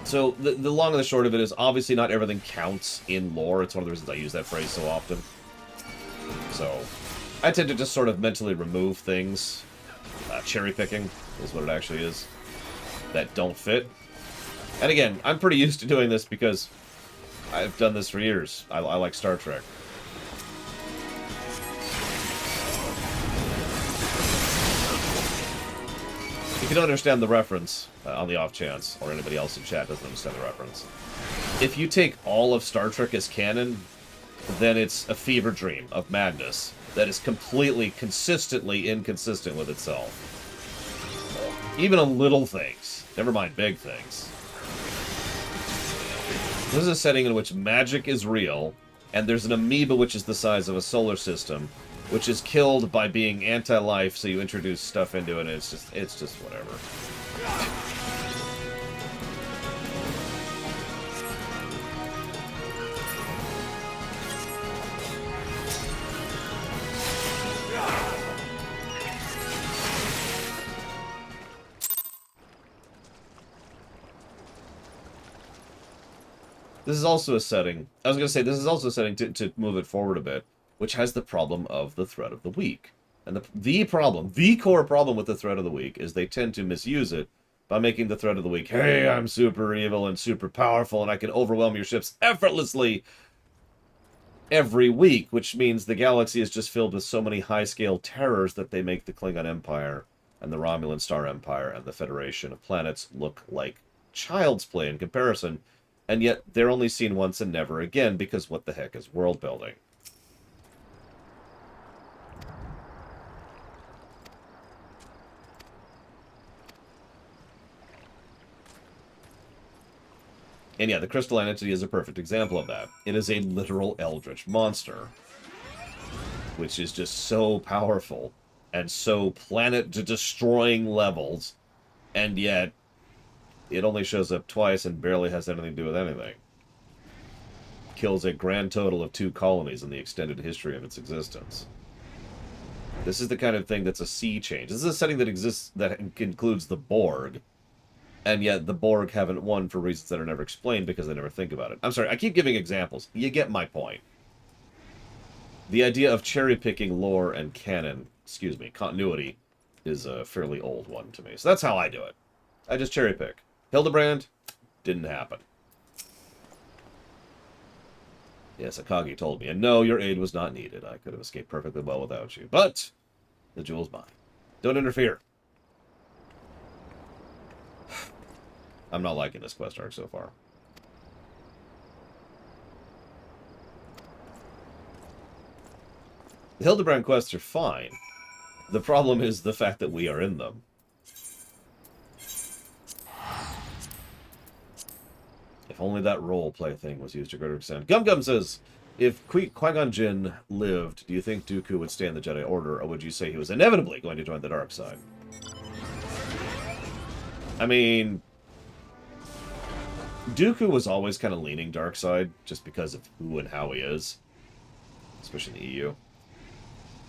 so the long and the short of it is, obviously not everything counts in lore. It's one of the reasons I use that phrase so often. So, I tend to just sort of mentally remove things. Cherry picking is what it actually is. That don't fit. And again, I'm pretty used to doing this because I've done this for years. I like Star Trek. If you don't understand the reference, on the off chance, or anybody else in chat doesn't understand the reference, if you take all of Star Trek as canon, then it's a fever dream of madness that is completely, consistently inconsistent with itself. Even on little things. Never mind big things. This is a setting in which magic is real, and there's an amoeba which is the size of a solar system, which is killed by being anti-life, so you introduce stuff into it, and it's just whatever. This is also a setting, I was going to say, this is also a setting to move it forward a bit, which has the problem of the threat of the weak. And the core problem with the threat of the weak is they tend to misuse it by making the threat of the weak, hey, I'm super evil and super powerful and I can overwhelm your ships effortlessly every week, which means the galaxy is just filled with so many high-scale terrors that they make the Klingon Empire and the Romulan Star Empire and the Federation of Planets look like child's play in comparison, and yet they're only seen once and never again because what the heck is world building? And yeah, the crystalline entity is a perfect example of that. It is a literal eldritch monster, which is just so powerful and so planet-destroying levels, and yet it only shows up twice and barely has anything to do with anything. Kills a grand total of 2 colonies in the extended history of its existence. This is the kind of thing that's a sea change. This is a setting that exists that includes the Borg, and yet the Borg haven't won for reasons that are never explained because they never think about it. I'm sorry, I keep giving examples. You get my point. The idea of cherry-picking lore and canon, continuity, is a fairly old one to me. So that's how I do it. I just cherry-pick. Hildebrand, didn't happen. Yes, Akagi told me, and no, your aid was not needed. I could have escaped perfectly well without you. But the jewel's mine. Don't interfere. I'm not liking this quest arc so far. The Hildebrand quests are fine. The problem is the fact that we are in them. If only that role-play thing was used to greater extent. Gum says, if Qui-Gon Jinn lived, do you think Dooku would stay in the Jedi Order, or would you say he was inevitably going to join the dark side? I mean, Dooku was always kind of leaning dark side, just because of who and how he is. Especially in the EU.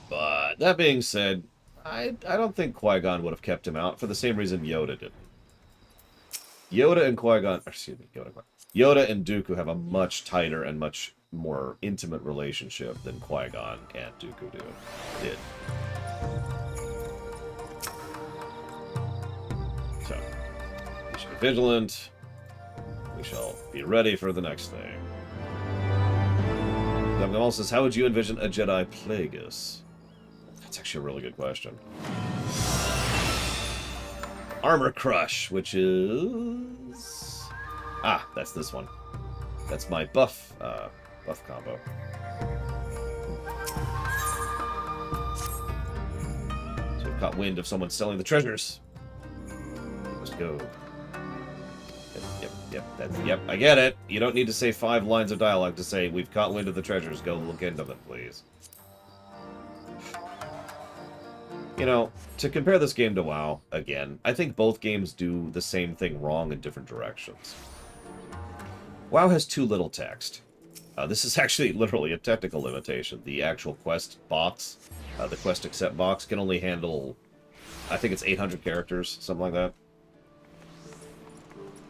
But, that being said, I don't think Qui-Gon would have kept him out, for the same reason Yoda didn't. Yoda and Qui-Gon, Yoda and Dooku have a much tighter and much more intimate relationship than Qui-Gon and Dooku did. So, we should be vigilant. We shall be ready for the next thing. Gum says, how would you envision a Jedi Plagueis? That's actually a really good question. Armor Crush, which is... Ah, that's this one. That's my buff combo. So we've caught wind of someone selling the treasures. Let's go. Yep, I get it. You don't need to say 5 lines of dialogue to say, we've caught wind of the treasures, go look into them, please. You know, to compare this game to WoW, again, I think both games do the same thing wrong in different directions. WoW has too little text. This is actually literally a technical limitation. The actual quest box, the quest accept box, can only handle, I think it's 800 characters, something like that.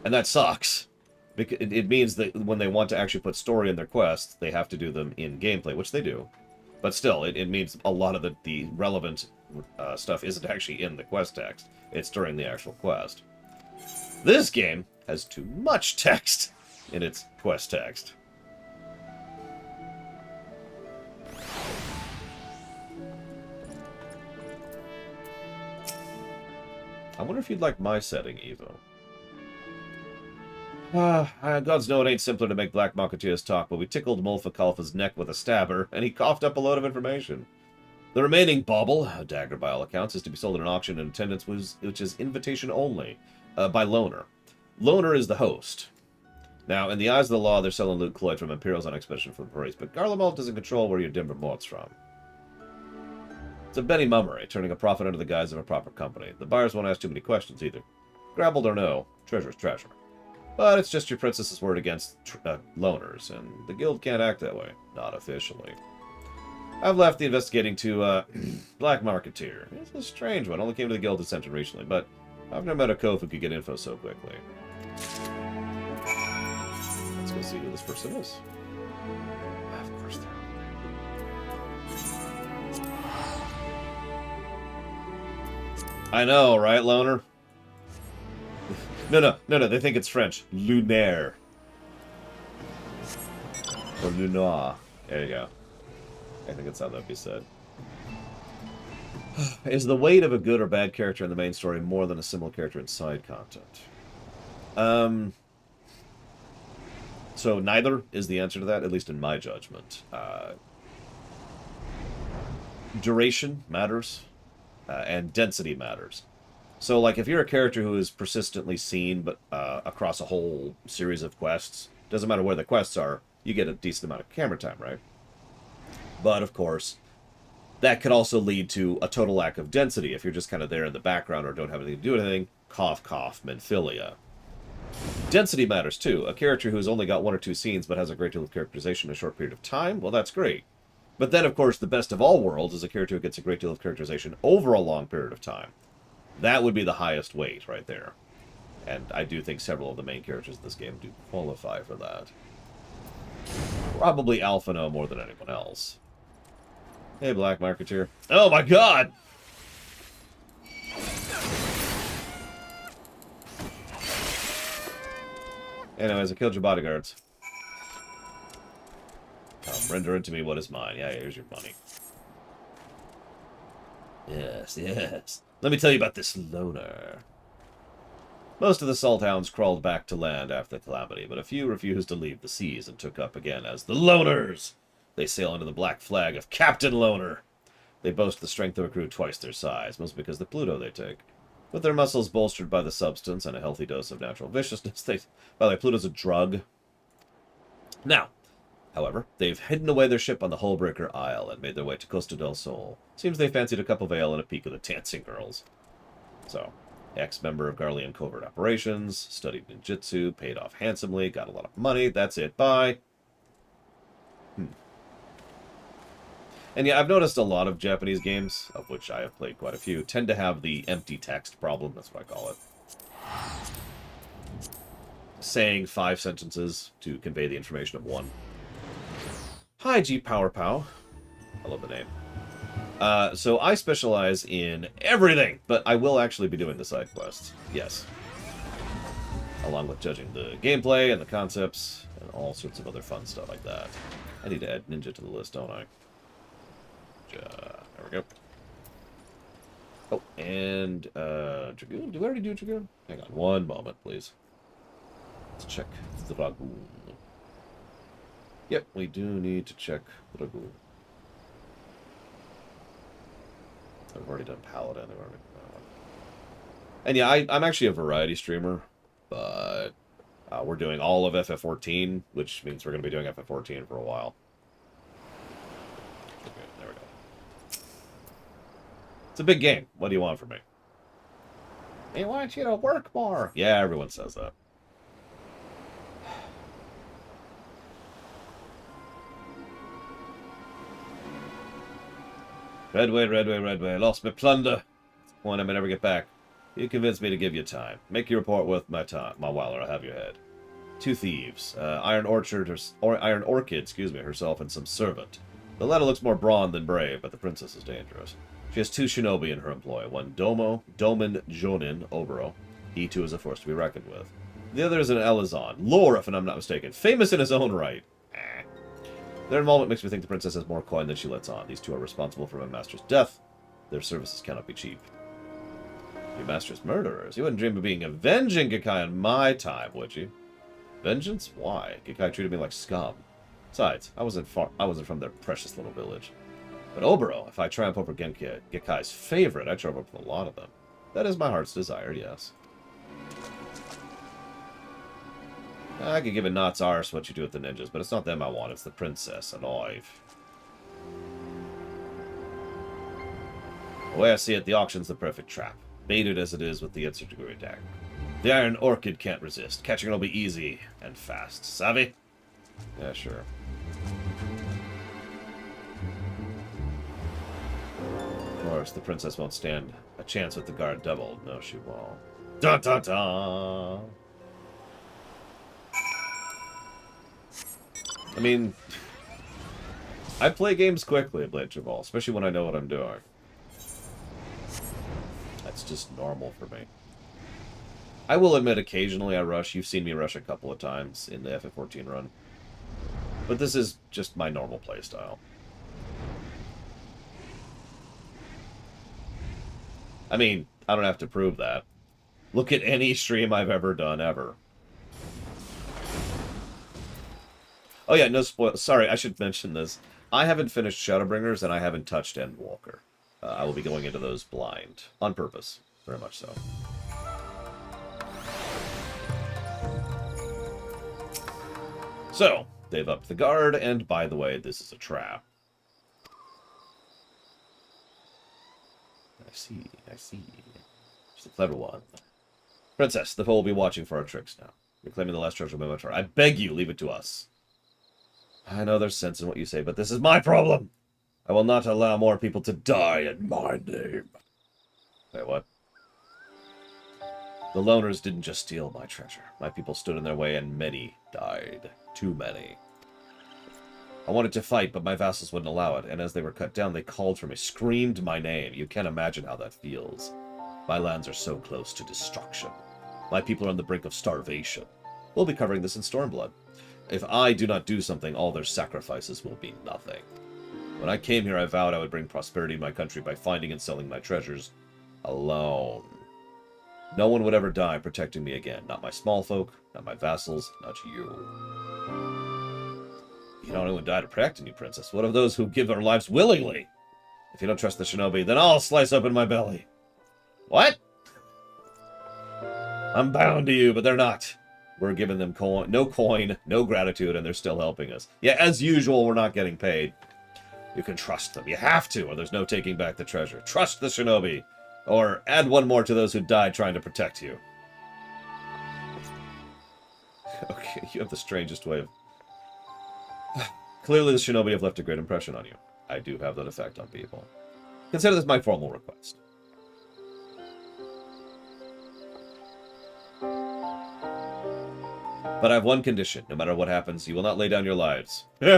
And that sucks. Because it means that when they want to actually put story in their quests, they have to do them in gameplay, which they do. But still, it means a lot of the relevant stuff isn't actually in the quest text. It's during the actual quest. This game has too much text in its quest text. I wonder if you'd like my setting, Evo. God's know it ain't simpler to make Black Marketeers talk, but we tickled Mulfakalfa's neck with a stabber, and he coughed up a load of information. The remaining bauble, a dagger by all accounts, is to be sold at an auction in attendance, which is invitation only, by Loner. Loner is the host. Now, in the eyes of the law, they're selling loot cloyed from Imperials on expedition for the parades, but Garlemald doesn't control where your Dimber Mort's from. It's a Benny Mummery, turning a profit under the guise of a proper company. The buyers won't ask too many questions, either. Grabbled or no, treasure's treasure. But it's just your princess's word against loners, and the guild can't act that way. Not officially. I've left the investigating to, Black Marketeer. It's a strange one. Only came to the guild ascension recently, but I've never met a cove who could get info so quickly. Let's go see who this person is. Of course they're... I know, right, Loner? No, they think it's French. Lunaire. Or Lunoir. There you go. I think that's how that'd be said. Is the weight of a good or bad character in the main story more than a similar character in side content? So neither is the answer to that, at least in my judgment. Duration matters, and density matters. So, like, if you're a character who is persistently seen but across a whole series of quests, doesn't matter where the quests are, you get a decent amount of camera time, right? But, of course, that could also lead to a total lack of density if you're just kind of there in the background or don't have anything to do with anything. Cough, cough, Menphilia. Density matters, too. A character who's only got 1 or 2 scenes but has a great deal of characterization in a short period of time, well, that's great. But then, of course, the best of all worlds is a character who gets a great deal of characterization over a long period of time. That would be the highest weight right there. And I do think several of the main characters in this game do qualify for that. Probably Alphino more than anyone else. Hey, Black Marketeer. Oh my god! Anyways, I killed your bodyguards. Render unto me what is mine. Yeah, here's your money. Yes, yes. Let me tell you about this loner. Most of the Salthounds crawled back to land after the calamity, but a few refused to leave the seas and took up again as the Loners. They sail under the black flag of Captain Loner. They boast the strength of a crew twice their size, mostly because of the Pluto they take. With their muscles bolstered by the substance and a healthy dose of natural viciousness, by the way, Pluto's a drug. Now, however, they've hidden away their ship on the Hullbreaker Isle and made their way to Costa del Sol. Seems they fancied a cup of ale and a peek of the dancing girls. So, ex-member of Garlean Covert Operations, studied ninjutsu, paid off handsomely, got a lot of money, that's it, bye. And yeah, I've noticed a lot of Japanese games, of which I have played quite a few, tend to have the empty text problem, that's what I call it. Saying 5 sentences to convey the information of 1. Hi, G Power Pow. I love the name. So I specialize in everything, but I will actually be doing the side quests. Yes. Along with judging the gameplay and the concepts and all sorts of other fun stuff like that. I need to add Ninja to the list, don't I? There we go. Oh, and Dragoon. Did we already do Dragoon? Hang on one moment, please. Let's check Dragoon. Yep, we do need to check Dragoon. I've already done Paladin. And yeah, I'm actually a variety streamer, but we're doing all of FF14, which means we're going to be doing FF14 for a while. Okay, there we go. It's a big game. What do you want from me? They want you to work more. Yeah, everyone says that. Redway, Redway, Redway. Lost my plunder. One I may never get back. You convinced me to give you time. Make your report worth my time. My while, or I'll have your head. 2 thieves. Iron Orchard, or Iron Orchid, excuse me, herself, and some servant. The latter looks more brawn than brave, but the princess is dangerous. She has 2 shinobi in her employ. One Domin Jonin Obero. He too is a force to be reckoned with. The other is an Elizon. Lore, if I'm not mistaken. Famous in his own right. Their involvement makes me think the princess has more coin than she lets on. These 2 are responsible for my master's death. Their services cannot be cheap. Your master's murderers? You wouldn't dream of being avenging Gikkai in my time, would you? Vengeance? Why? Gikkai treated me like scum. Besides, I wasn't from their precious little village. But Obero, if I triumph over Gikkai's favorite, I triumph over a lot of them. That is my heart's desire, yes. I could give a knot's arse what you do with the ninjas, but it's not them I want, it's the princess alive. The way I see it, the auction's the perfect trap. Baited as it is with the Interrogating attack. The Iron Orchid can't resist. Catching it'll be easy and fast. Savvy? Yeah, sure. Of course, the princess won't stand a chance with the guard doubled. No, she won't. Dun dun dun! I mean, I play games quickly at Blight, especially when I know what I'm doing. That's just normal for me. I will admit occasionally I rush. You've seen me rush a couple of times in the FF14 run. But this is just my normal playstyle. I mean, I don't have to prove that. Look at any stream I've ever done, ever. Oh yeah, no spoil. Sorry, I should mention this. I haven't finished Shadowbringers, and I haven't touched Endwalker. I will be going into those blind. On purpose. Very much so. So, they've upped the guard, and by the way, this is a trap. I see, I see. Just a clever one. Princess, the foe will be watching for our tricks now. You're claiming the last treasure of my. I beg you, leave it to us. I know there's sense in what you say, but this is my problem! I will not allow more people to die in my name. Wait, what? The loners didn't just steal my treasure. My people stood in their way, and many died. Too many. I wanted to fight, but my vassals wouldn't allow it, and as they were cut down, they called for me, screamed my name. You can't imagine how that feels. My lands are so close to destruction. My people are on the brink of starvation. We'll be covering this in Stormblood. If I do not do something, all their sacrifices will be nothing. When I came here, I vowed I would bring prosperity to my country by finding and selling my treasures alone. No one would ever die protecting me again. Not my small folk, not my vassals, not you. You don't anyone die to protecting you, princess. What of those who give their lives willingly? If you don't trust the shinobi, then I'll slice open my belly. What? I'm bound to you, but they're not. We're giving them no coin, no gratitude, and they're still helping us. Yeah, as usual, we're not getting paid. You can trust them. You have to, or there's no taking back the treasure. Trust the shinobi. Or add one more to those who died trying to protect you. Okay, you have the strangest way of... Clearly the shinobi have left a great impression on you. I do have that effect on people. Consider this my formal request. But I have one condition. No matter what happens, you will not lay down your lives. They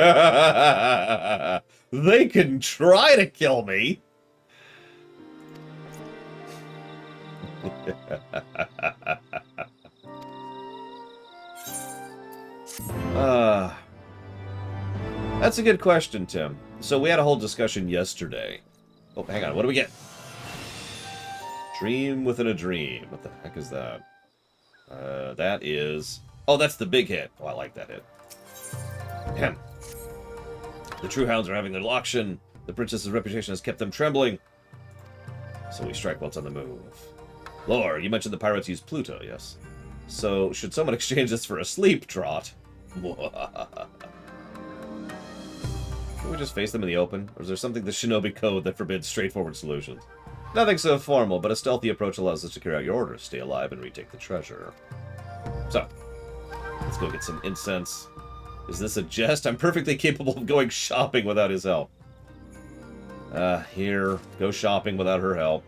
can try to kill me. That's a good question, Tim. So we had a whole discussion yesterday. Oh, hang on. What do we get? Dream within a dream. What the heck is that? That is... Oh, that's the big hit. Oh, I like that hit. Ahem. The true hounds are having their auction. The princess's reputation has kept them trembling. So we strike while it's on the move. Lore, you mentioned the pirates use Pluto, yes? So, should someone exchange this for a sleep trot? Can we just face them in the open? Or is there something in the shinobi code that forbids straightforward solutions? Nothing so formal, but a stealthy approach allows us to carry out your orders, stay alive, and retake the treasure. So, let's go get some incense. Is this a jest? I'm perfectly capable of going shopping without his help. Here. Go shopping without her help.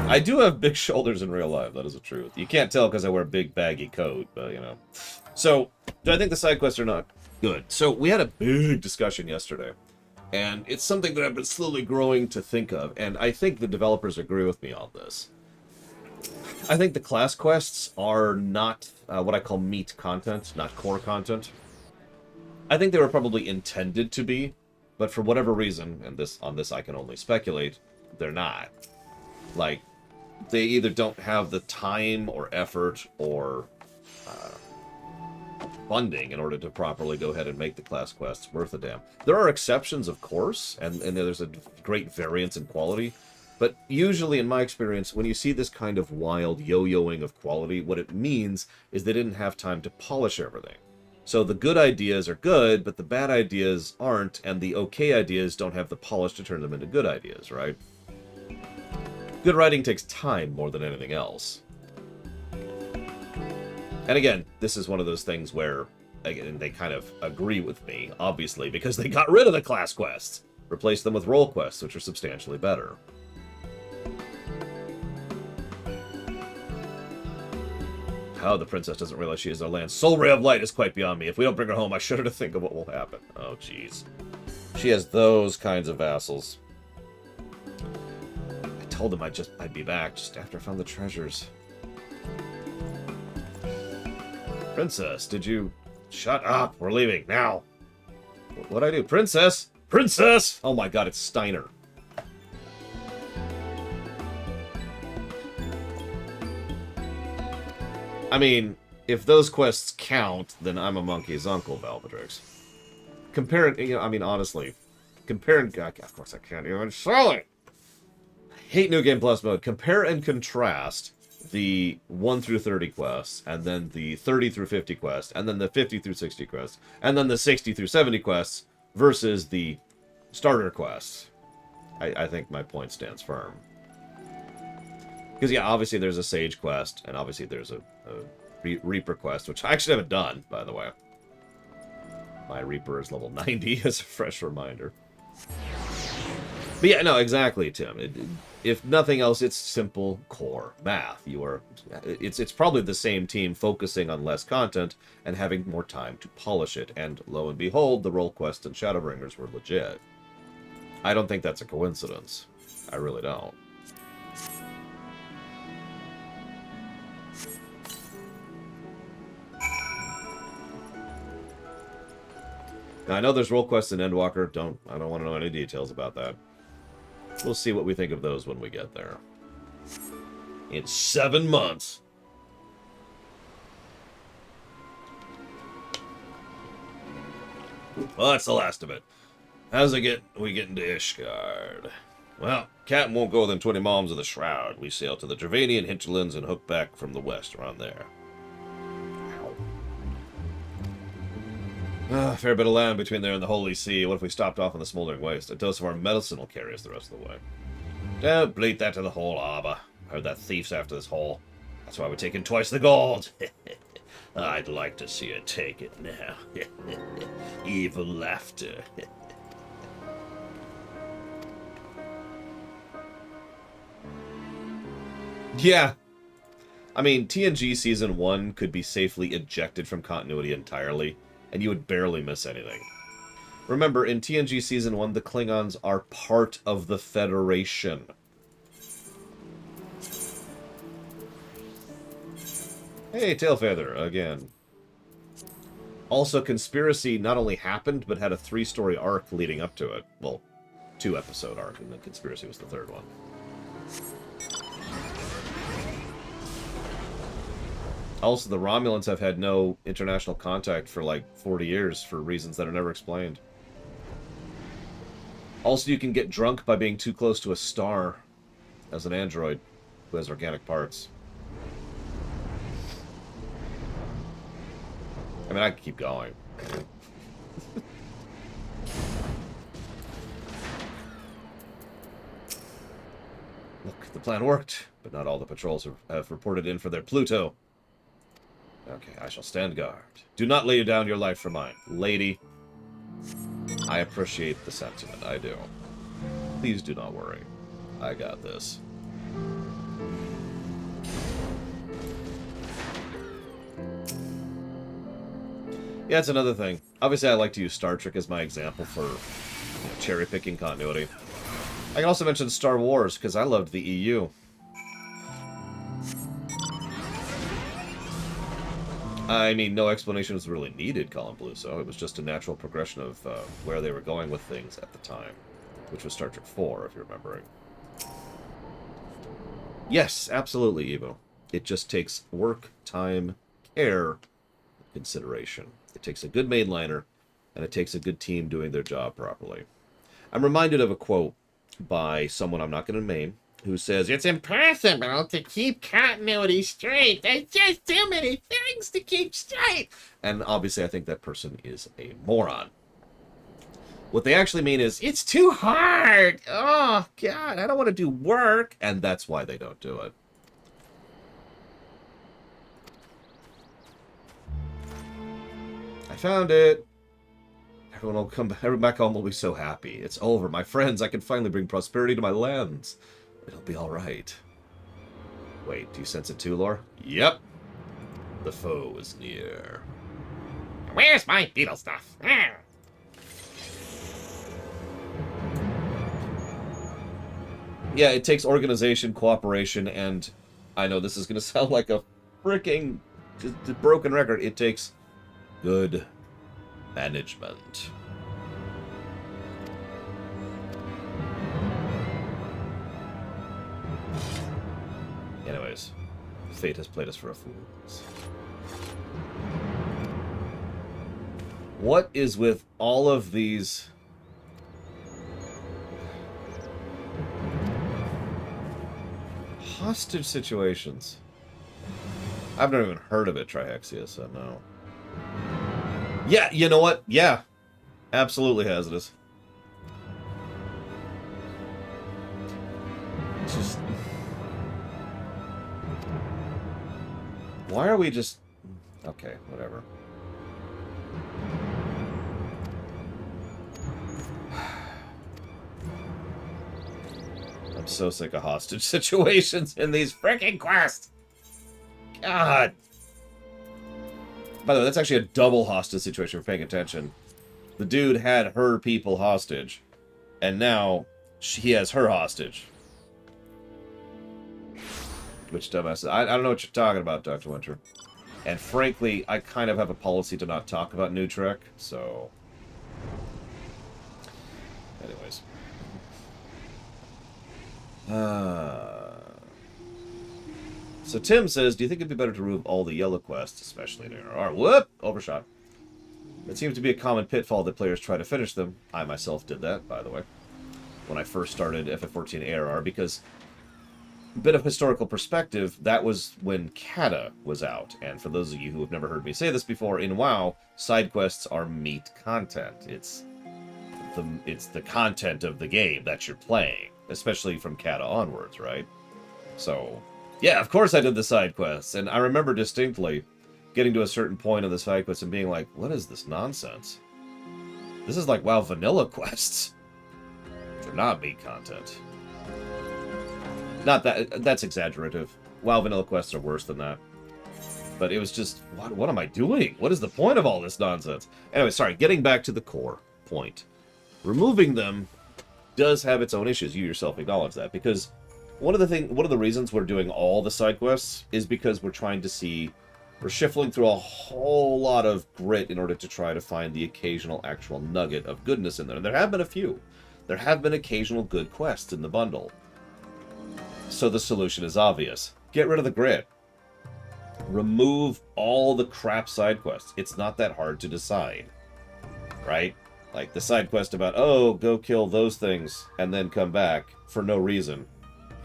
I do have big shoulders in real life, that is the truth. You can't tell because I wear a big baggy coat, but, you know. So, do I think the side quests are not good? So, we had a big discussion yesterday. And it's something that I've been slowly growing to think of, and I think the developers agree with me on this. I think the class quests are not what I call meat content, not core content. I think they were probably intended to be, but for whatever reason, and on this I can only speculate, they're not. Like, they either don't have the time or effort or funding in order to properly go ahead and make the class quests worth a damn. There are exceptions, of course, and there's a great variance in quality, but usually, in my experience, when you see this kind of wild yo-yoing of quality, what it means is they didn't have time to polish everything. So the good ideas are good, but the bad ideas aren't, and the okay ideas don't have the polish to turn them into good ideas, right? Good writing takes time more than anything else. And again, this is one of those things where, again, they kind of agree with me, obviously, because they got rid of the class quests. Replaced them with role quests, which are substantially better. How the princess doesn't realize she is our land's sole ray of light is quite beyond me. If we don't bring her home, I shudder to think of what will happen. Oh, jeez. She has those kinds of vassals. I told them I'd be back just after I found the treasures. Princess, did you... Shut up! We're leaving, now! What'd I do? Princess! Princess! Oh my god, it's Steiner. I mean, if those quests count, then I'm a monkey's uncle, Valvatrix. Comparing, you know, I mean, honestly, comparing... God, of course I can't even sell it! I hate New Game Plus mode. Compare and contrast the 1 through 30 quests, and then the 30 through 50 quests, and then the 50 through 60 quests, and then the 60 through 70 quests, versus the starter quests. I think my point stands firm. Because, yeah, obviously there's a Sage quest, and obviously there's a Reaper quest, which I actually haven't done, by the way. My Reaper is level 90, as a fresh reminder. But yeah, no, exactly, Tim. If nothing else, it's simple core math. It's probably the same team focusing on less content and having more time to polish it. And lo and behold, the role quest and Shadowbringers were legit. I don't think that's a coincidence. I really don't. Now, I know there's role quests in Endwalker. I don't want to know any details about that. We'll see what we think of those when we get there. In 7 months. Well, that's the last of it. How's we get into Ishgard? Well, Captain won't go within 20 miles of the Shroud. We sail to the Dravanian hinterlands and hook back from the west around there. Fair bit of land between there and the Holy See. What if we stopped off on the Smoldering Waste? A dose of our medicine will carry us the rest of the way. Don't bleat that to the whole harbor. Heard that thief's after this hole. That's why we're taking twice the gold. I'd like to see her take it now. Evil laughter. Yeah. I mean, TNG Season 1 could be safely ejected from continuity entirely, and you would barely miss anything. Remember, in TNG Season 1, the Klingons are part of the Federation. Hey, Tailfeather, again. Also, Conspiracy not only happened, but had a 3-story arc leading up to it. Well, 2-episode arc, and then Conspiracy was the 3rd one. Also, the Romulans have had no international contact for like 40 years for reasons that are never explained. Also, you can get drunk by being too close to a star as an android who has organic parts. I mean, I could keep going. plan worked, but not all the patrols have reported in for their Pluto. Okay, I shall stand guard. Do not lay down your life for mine. Lady, I appreciate the sentiment, I do. Please do not worry. I got this. Yeah, it's another thing. Obviously, I like to use Star Trek as my example for cherry-picking continuity. I can also mention Star Wars, because I loved the EU. I mean, no explanation was really needed, Colin Blue, so it was just a natural progression of where they were going with things at the time, which was Star Trek 4, if you're remembering. Yes, absolutely, Evo. It just takes work, time, care, consideration. It takes a good mainliner, and it takes a good team doing their job properly. I'm reminded of a quote by someone I'm not going to name, who says, "It's impossible to keep continuity straight. There's just too many things to keep straight." And obviously, I think that person is a moron. What they actually mean is, it's too hard. Oh, God, I don't want to do work. And that's why they don't do it. I found it. Everyone will come back home will be so happy. It's over. My friends, I can finally bring prosperity to my lands. It'll be all right. Wait, do you sense it too, Lore? Yep. The foe is near. Where's my beetle stuff? Yeah, it takes organization, cooperation, and I know this is going to sound like a freaking broken record. It takes good management. Anyways, fate has played us for a fool. What is with all of these hostage situations? I've never even heard of it, Trihexia, so no. Yeah, you know what? Yeah. Absolutely hazardous. Just... Why are we just... Okay, whatever. I'm so sick of hostage situations in these freaking quests. God. By the way, that's actually a double hostage situation for paying attention. The dude had her people hostage, and now he has her hostage. Which dumbass. I don't know what you're talking about, Dr. Winter. And frankly, I kind of have a policy to not talk about New Trek, so... Anyways. So Tim says, do you think it'd be better to remove all the yellow quests, especially in ARR? Whoop! Overshot. It seems to be a common pitfall that players try to finish them. I myself did that, by the way, when I first started FF14 ARR, because a bit of historical perspective, that was when Kata was out. And for those of you who have never heard me say this before, in WoW, side quests are meat content. It's the content of the game that you're playing, especially from Kata onwards, right? So... yeah, of course I did the side quests, and I remember distinctly getting to a certain point of the side quests and being like, what is this nonsense? This is like WoW vanilla quests. They're not meat content. Not that, that's exaggerative. WoW vanilla quests are worse than that. But it was just, what am I doing? What is the point of all this nonsense? Anyway, sorry, getting back to the core point. Removing them does have its own issues. You yourself acknowledge that, because one of the reasons we're doing all the side quests is because we're trying to see, we're shuffling through a whole lot of grit in order to try to find the occasional actual nugget of goodness in there. And there have been a few. There have been occasional good quests in the bundle. So the solution is obvious. Get rid of the grit. Remove all the crap side quests. It's not that hard to decide. Right? Like the side quest about, oh, go kill those things and then come back for no reason.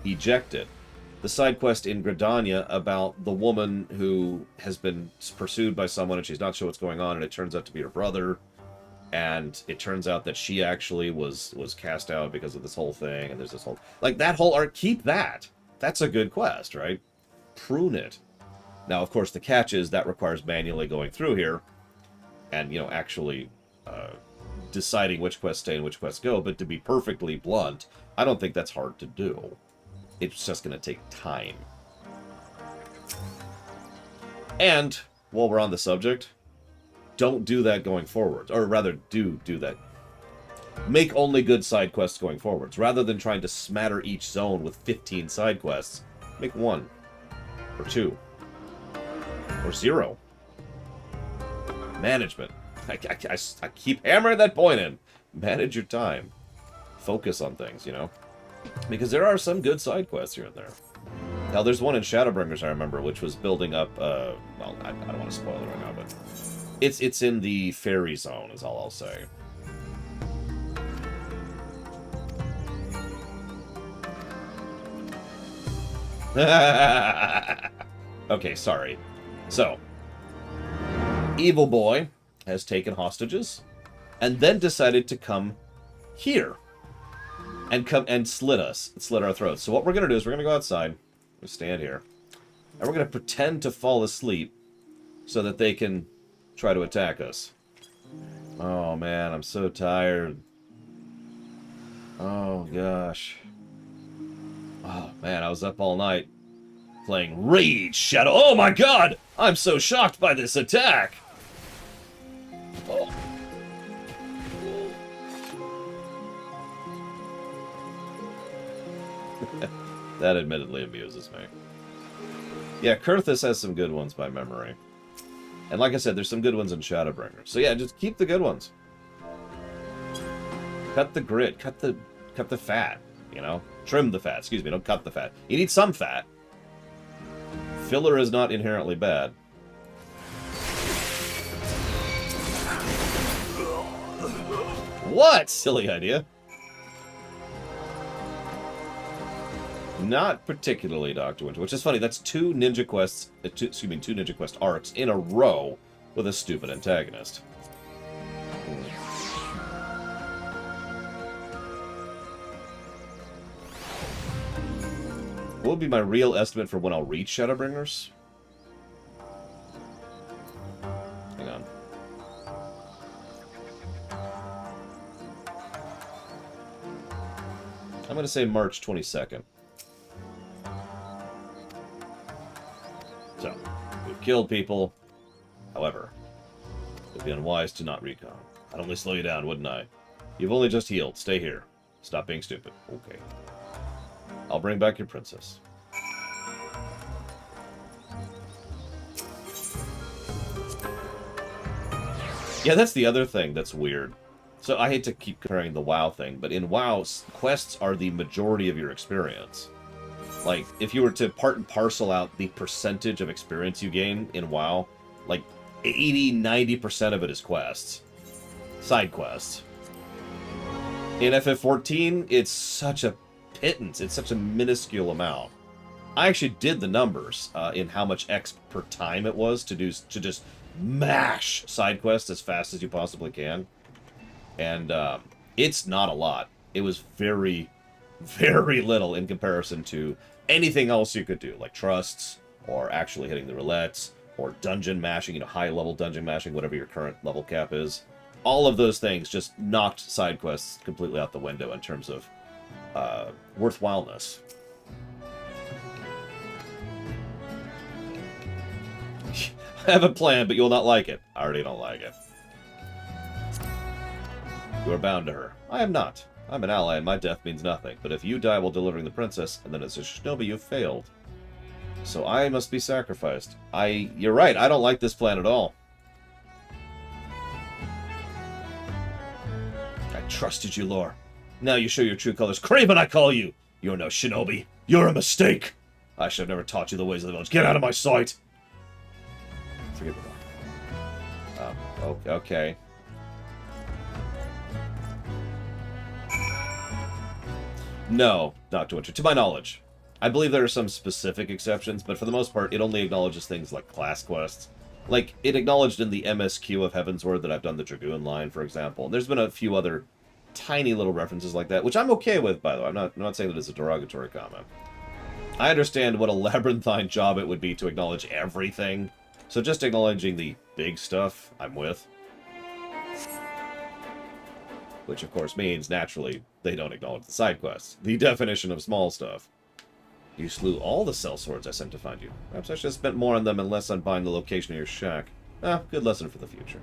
Eject it. The side quest in Gridania about the woman who has been pursued by someone and she's not sure what's going on, and it turns out to be her brother, and it turns out that she actually was cast out because of this whole thing, and there's this whole... like, that whole arc, keep that. that's a good quest, right? Prune it. Now, of course, the catch is that requires manually going through here and, you know, actually deciding which quests stay and which quests go. But to be perfectly blunt, I don't think that's hard to do. It's just going to take time. And while we're on the subject, don't do that going forward. Or rather, do that. Make only good side quests going forwards. Rather than trying to smatter each zone with 15 side quests, make 1. Or 2. Or 0. Management. I keep hammering that point in. Manage your time. Focus on things, you know? Because there are some good side quests here and there. Now, there's one in Shadowbringers, I remember, which was building up, well, I don't want to spoil it right now, but it's in the fairy zone, is all I'll say. Okay, sorry. So, Evil Boy has taken hostages, and then decided to come here and slit our throats. So what we're gonna do is we're gonna go outside, we'll stand here, and we're gonna pretend to fall asleep so that they can try to attack us. Oh man, I'm so tired. Oh gosh. Oh man, I was up all night playing Rage Shadow. Oh my god! I'm so shocked by this attack! Oh. That admittedly amuses me. Yeah, Kurthus has some good ones by memory. And like I said, there's some good ones in Shadowbringers. So yeah, just keep the good ones. Cut the grit, cut the fat, you know? Trim the fat, excuse me, don't cut the fat. You need some fat. Filler is not inherently bad. What? Silly idea. Not particularly, Dr. Winter, which is funny. That's two Ninja Quests, two Ninja Quest arcs in a row with a stupid antagonist. What would be my real estimate for when I'll reach Shadowbringers? Hang on. I'm going to say March 22nd. So, we've killed people. However, it would be unwise to not recon. I'd only slow you down, wouldn't I? You've only just healed. Stay here. Stop being stupid. Okay. I'll bring back your princess. Yeah, that's the other thing that's weird. So I hate to keep comparing the WoW thing, but in WoW, quests are the majority of your experience. Like, if you were to part and parcel out the percentage of experience you gain in WoW, like 80-90% of it is quests. Side quests. In FF14, it's such a pittance. It's such a minuscule amount. I actually did the numbers in how much X per time it was to just mash side quests as fast as you possibly can. And it's not a lot. It was very, very little in comparison to anything else you could do, like trusts, or actually hitting the roulettes, or dungeon mashing, you know, high-level dungeon mashing, whatever your current level cap is. All of those things just knocked side quests completely out the window in terms of worthwhileness. I have a plan, but you'll not like it. I already don't like it. You are bound to her. I am not. I'm an ally, and my death means nothing. But if you die while delivering the princess, and then as a shinobi, you've failed. So I must be sacrificed. You're right, I don't like this plan at all. I trusted you, Lore. Now you show your true colors. Craven, I call you! You're no shinobi. You're a mistake! I should have never taught you the ways of the village. Get out of my sight! Forget me. Okay. No, Dr. Winter. To my knowledge. I believe there are some specific exceptions, but for the most part, it only acknowledges things like class quests. Like, it acknowledged in the MSQ of Heavensward that I've done the Dragoon line, for example. And there's been a few other tiny little references like that, which I'm okay with, by the way. I'm not saying that it's a derogatory comment. I understand what a labyrinthine job it would be to acknowledge everything. So just acknowledging the big stuff, I'm with. Which, of course, means, naturally, they don't acknowledge the side quests. The definition of small stuff. You slew all the sellswords I sent to find you. Perhaps I should have spent more on them and less on buying the location of your shack. Ah, good lesson for the future.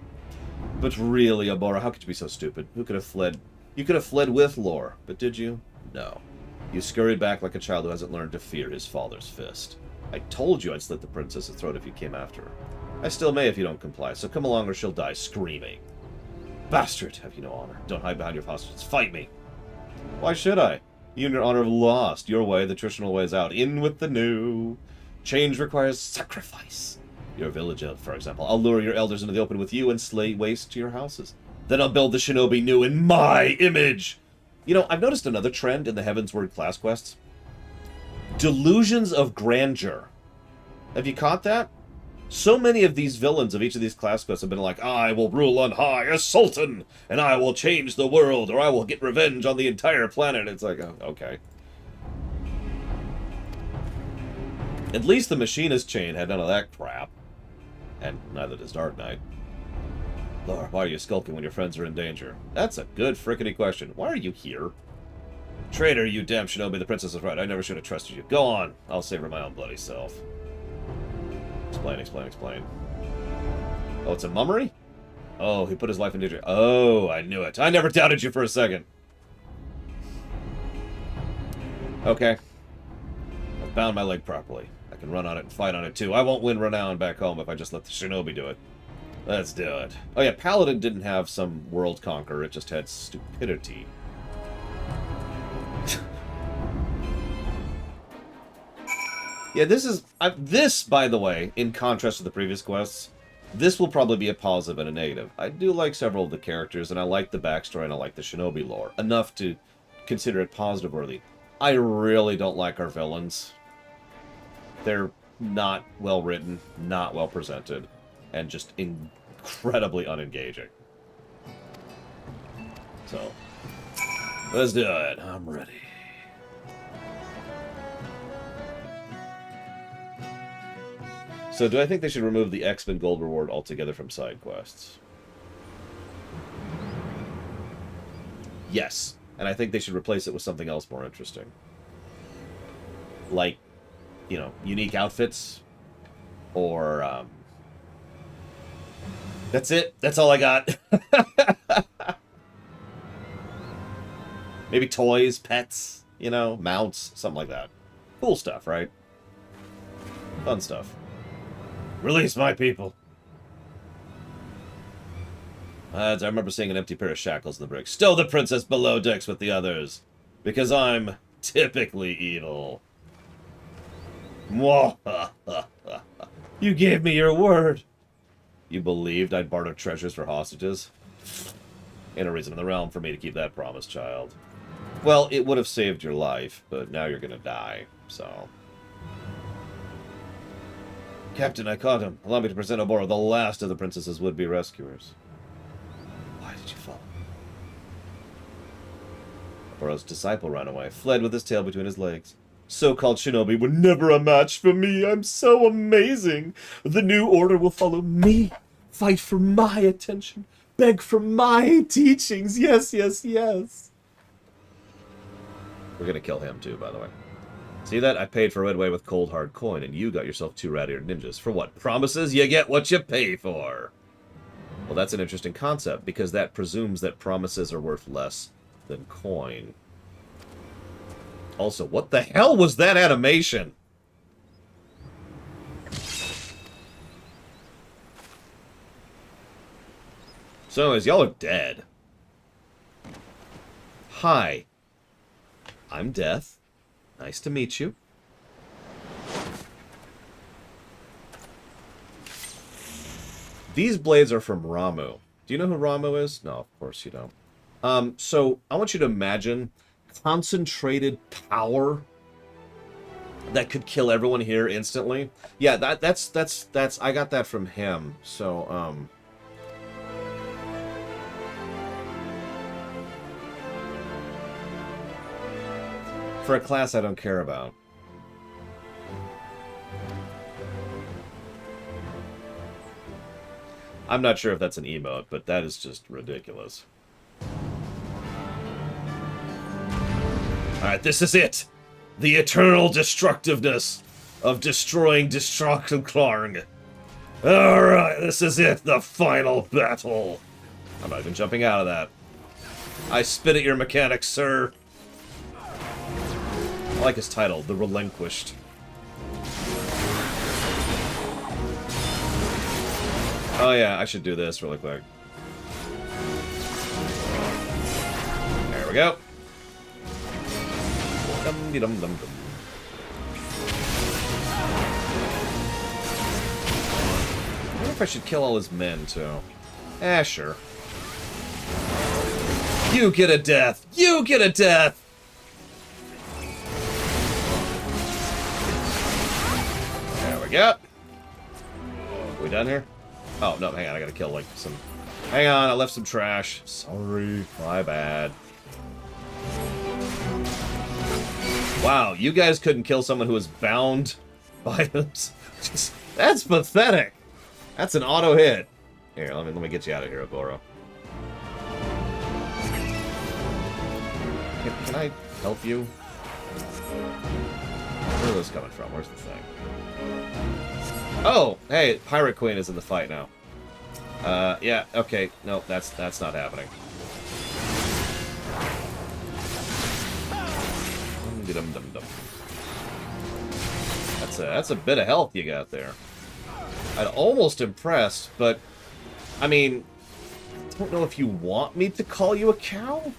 But really, Abora, how could you be so stupid? Who could have fled? You could have fled with Lore, but did you? No. You scurried back like a child who hasn't learned to fear his father's fist. I told you I'd slit the princess's throat if you came after her. I still may if you don't comply, so come along or she'll die screaming. Bastard, have you no honor? Don't hide behind your hostages. Fight me. Why should I? You and your honor have lost. Your way, the traditional way, is out. In with the new. Change requires sacrifice. Your village, for example. I'll lure your elders into the open with you and slay waste to your houses. Then I'll build the shinobi new in my image. You know, I've noticed another trend in the Heavensward class quests. Delusions of grandeur. Have you caught that? So many of these villains of each of these class quests have been like, I will rule on high as Sultan, and I will change the world, or I will get revenge on the entire planet. It's like, oh, okay. At least the Machinist chain had none of that crap. And neither does Dark Knight. Lord, why are you skulking when your friends are in danger? That's a good frickety question. Why are you here? Traitor, you damn shinobi, the princess is right. I never should have trusted you. Go on. I'll save her my own bloody self. Explain, explain, explain. Oh, it's a mummery? Oh, he put his life in danger. Oh, I knew it. I never doubted you for a second. Okay. I've bound my leg properly. I can run on it and fight on it, too. I won't win renown back home if I just let the shinobi do it. Let's do it. Oh, yeah, Paladin didn't have some world conquer. It just had stupidity. Yeah, this is... this, by the way, in contrast to the previous quests, this will probably be a positive and a negative. I do like several of the characters, and I like the backstory, and I like the shinobi lore. Enough to consider it positive-worthy. I really don't like our villains. They're not well-written, not well-presented, and just incredibly unengaging. So, let's do it. I'm ready. So, do I think they should remove the X-Men gold reward altogether from side quests? Yes. And I think they should replace it with something else more interesting. Like, you know, unique outfits. Or, that's it. That's all I got. Maybe toys, pets, you know, mounts, something like that. Cool stuff, right? Fun stuff. Release my people. I remember seeing an empty pair of shackles in the brig. Stow the princess below decks with the others. Because I'm typically evil. You gave me your word. You believed I'd barter treasures for hostages? Ain't a reason in the realm for me to keep that promise, child. Well, it would have saved your life, but now you're gonna die, so... Captain, I caught him. Allow me to present Oboro, the last of the princess's would-be rescuers. Why did you follow me? Oboro's disciple ran away, fled with his tail between his legs. So-called shinobi were never a match for me. I'm so amazing. The new order will follow me. Fight for my attention. Beg for my teachings. Yes, yes, yes. We're gonna kill him too, by the way. See that? I paid for Redway with cold hard coin, and you got yourself 2 rat-eared ninjas. For what? Promises? You get what you pay for. Well, that's an interesting concept, because that presumes that promises are worth less than coin. Also, what the hell was that animation? So anyways, y'all are dead. Hi. I'm Death. Nice to meet you. These blades are from Ramu. Do you know who Ramu is? No, of course you don't. So I want you to imagine concentrated power that could kill everyone here instantly. Yeah, that's I got that from him. So for a class I don't care about. I'm not sure if that's an emote, but that is just ridiculous. Alright, this is it! The eternal destructiveness of destroying Destruction Klarg. Alright, this is it, the final battle. I'm not even jumping out of that. I spit at your mechanics, sir. I like his title, The Relinquished. Oh yeah, I should do this really quick. There we go. Dum-de-dum-dum-dum. I wonder if I should kill all his men, too. Ah, sure. You get a death! You get a death! There we go. Are we done here? Oh, no, hang on, I gotta kill, like, some... Hang on, I left some trash. Sorry, my bad. Wow, you guys couldn't kill someone who was bound by them. That's pathetic. That's an auto hit. Here, let me get you out of here, Agoro. Can I help you? Where are those coming from? Where's the thing? Oh, hey, Pirate Queen is in the fight now. Yeah, okay. No, that's not happening. Dum-dum-dum. That's a bit of health you got there. I'm almost impressed, but I mean, I don't know if you want me to call you a cow.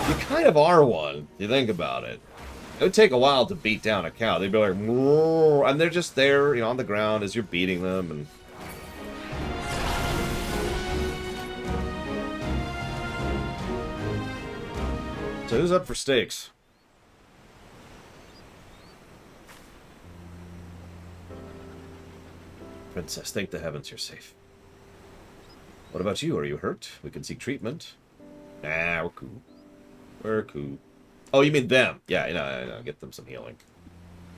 You kind of are one. If you think about it. It would take a while to beat down a cow. They'd be like, "Roar," and they're just there, you know, on the ground as you're beating them, and. So who's up for stakes? Princess, thank the heavens you're safe. What about you? Are you hurt? We can seek treatment. Nah, we're cool. We're cool. Oh, you mean them? Yeah, I know. Get them some healing.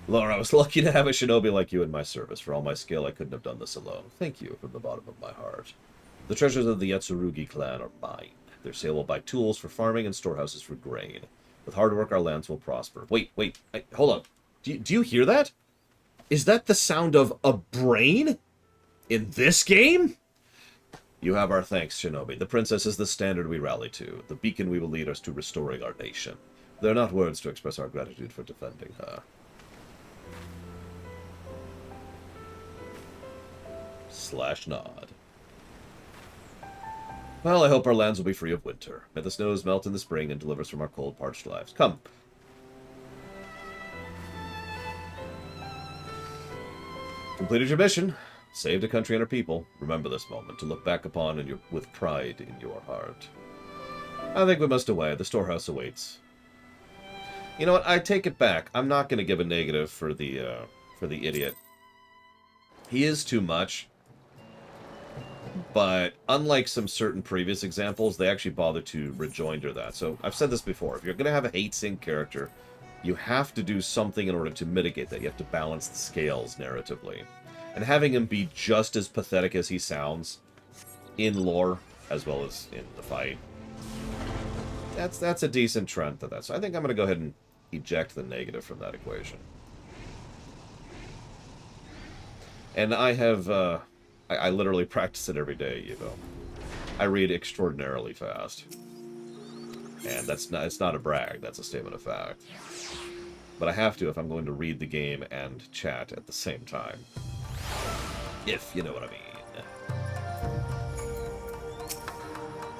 Laura, I was lucky to have a shinobi like you in my service. For all my skill, I couldn't have done this alone. Thank you from the bottom of my heart. The treasures of the Yatsurugi clan are mine. Their sale will buy tools for farming and storehouses for grain. With hard work, our lands will prosper. Wait, hold on. Do you hear that? Is that the sound of a brain? In this game? You have our thanks, Shinobi. The princess is the standard we rally to, the beacon we will lead us to restoring our nation. There are not words to express our gratitude for defending her. / nod. Well, I hope our lands will be free of winter. May the snows melt in the spring and deliver us from our cold, parched lives. Come. Completed your mission. Saved a country and her people. Remember this moment to look back upon with pride in your heart. I think we must away. The storehouse awaits. You know what? I take it back. I'm not going to give a negative for the idiot. He is too much. But unlike some certain previous examples, they actually bother to rejoinder that. So I've said this before. If you're going to have a hate-sync character, you have to do something in order to mitigate that. You have to balance the scales narratively. And having him be just as pathetic as he sounds in lore, as well as in the fight, that's a decent trend to that. So I think I'm going to go ahead and eject the negative from that equation. And I have, I literally practice it every day, you know. I read extraordinarily fast. And it's not a brag, that's a statement of fact. But I have to if I'm going to read the game and chat at the same time. If you know what I mean.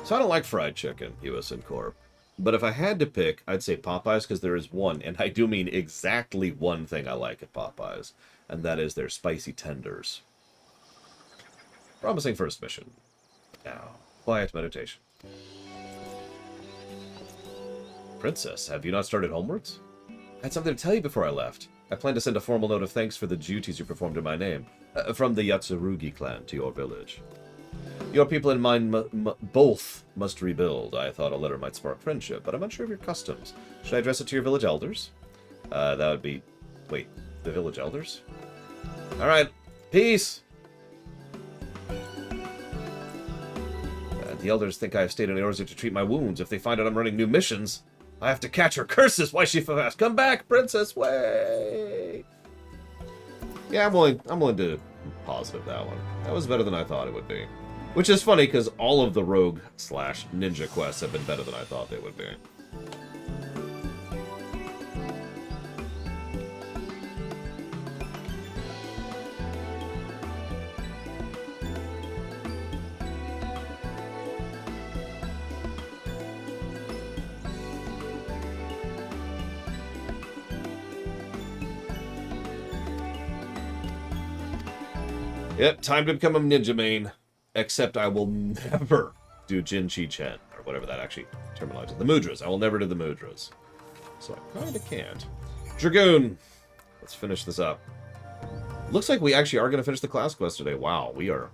So I don't like fried chicken, USN Corp. But if I had to pick, I'd say Popeyes, because there is one, and I do mean exactly one thing I like at Popeyes, and that is their spicy tenders. Promising first mission. Now, quiet meditation. Princess, have you not started homewards? I had something to tell you before I left. I plan to send a formal note of thanks for the duties you performed in my name, from the Yatsurugi clan to your village. Your people and mine both must rebuild. I thought a letter might spark friendship, but I'm unsure of your customs. Should I address it to your village elders? That would be... Wait, the village elders? Alright, peace! The elders think I have stayed in the Order to treat my wounds. If they find out I'm running new missions, I have to catch her. Curses! Why she fast? Come back, princess! Wait! Yeah, I'm willing to positive that one. That was better than I thought it would be. Which is funny, because all of the rogue/ninja quests have been better than I thought they would be. Yep, time to become a ninja main. Except I will never do Jin Chi Chen, or whatever that actually terminology. The mudras. I will never do the mudras. So I kinda can't. Dragoon! Let's finish this up. Looks like we actually are going to finish the class quest today. Wow, we are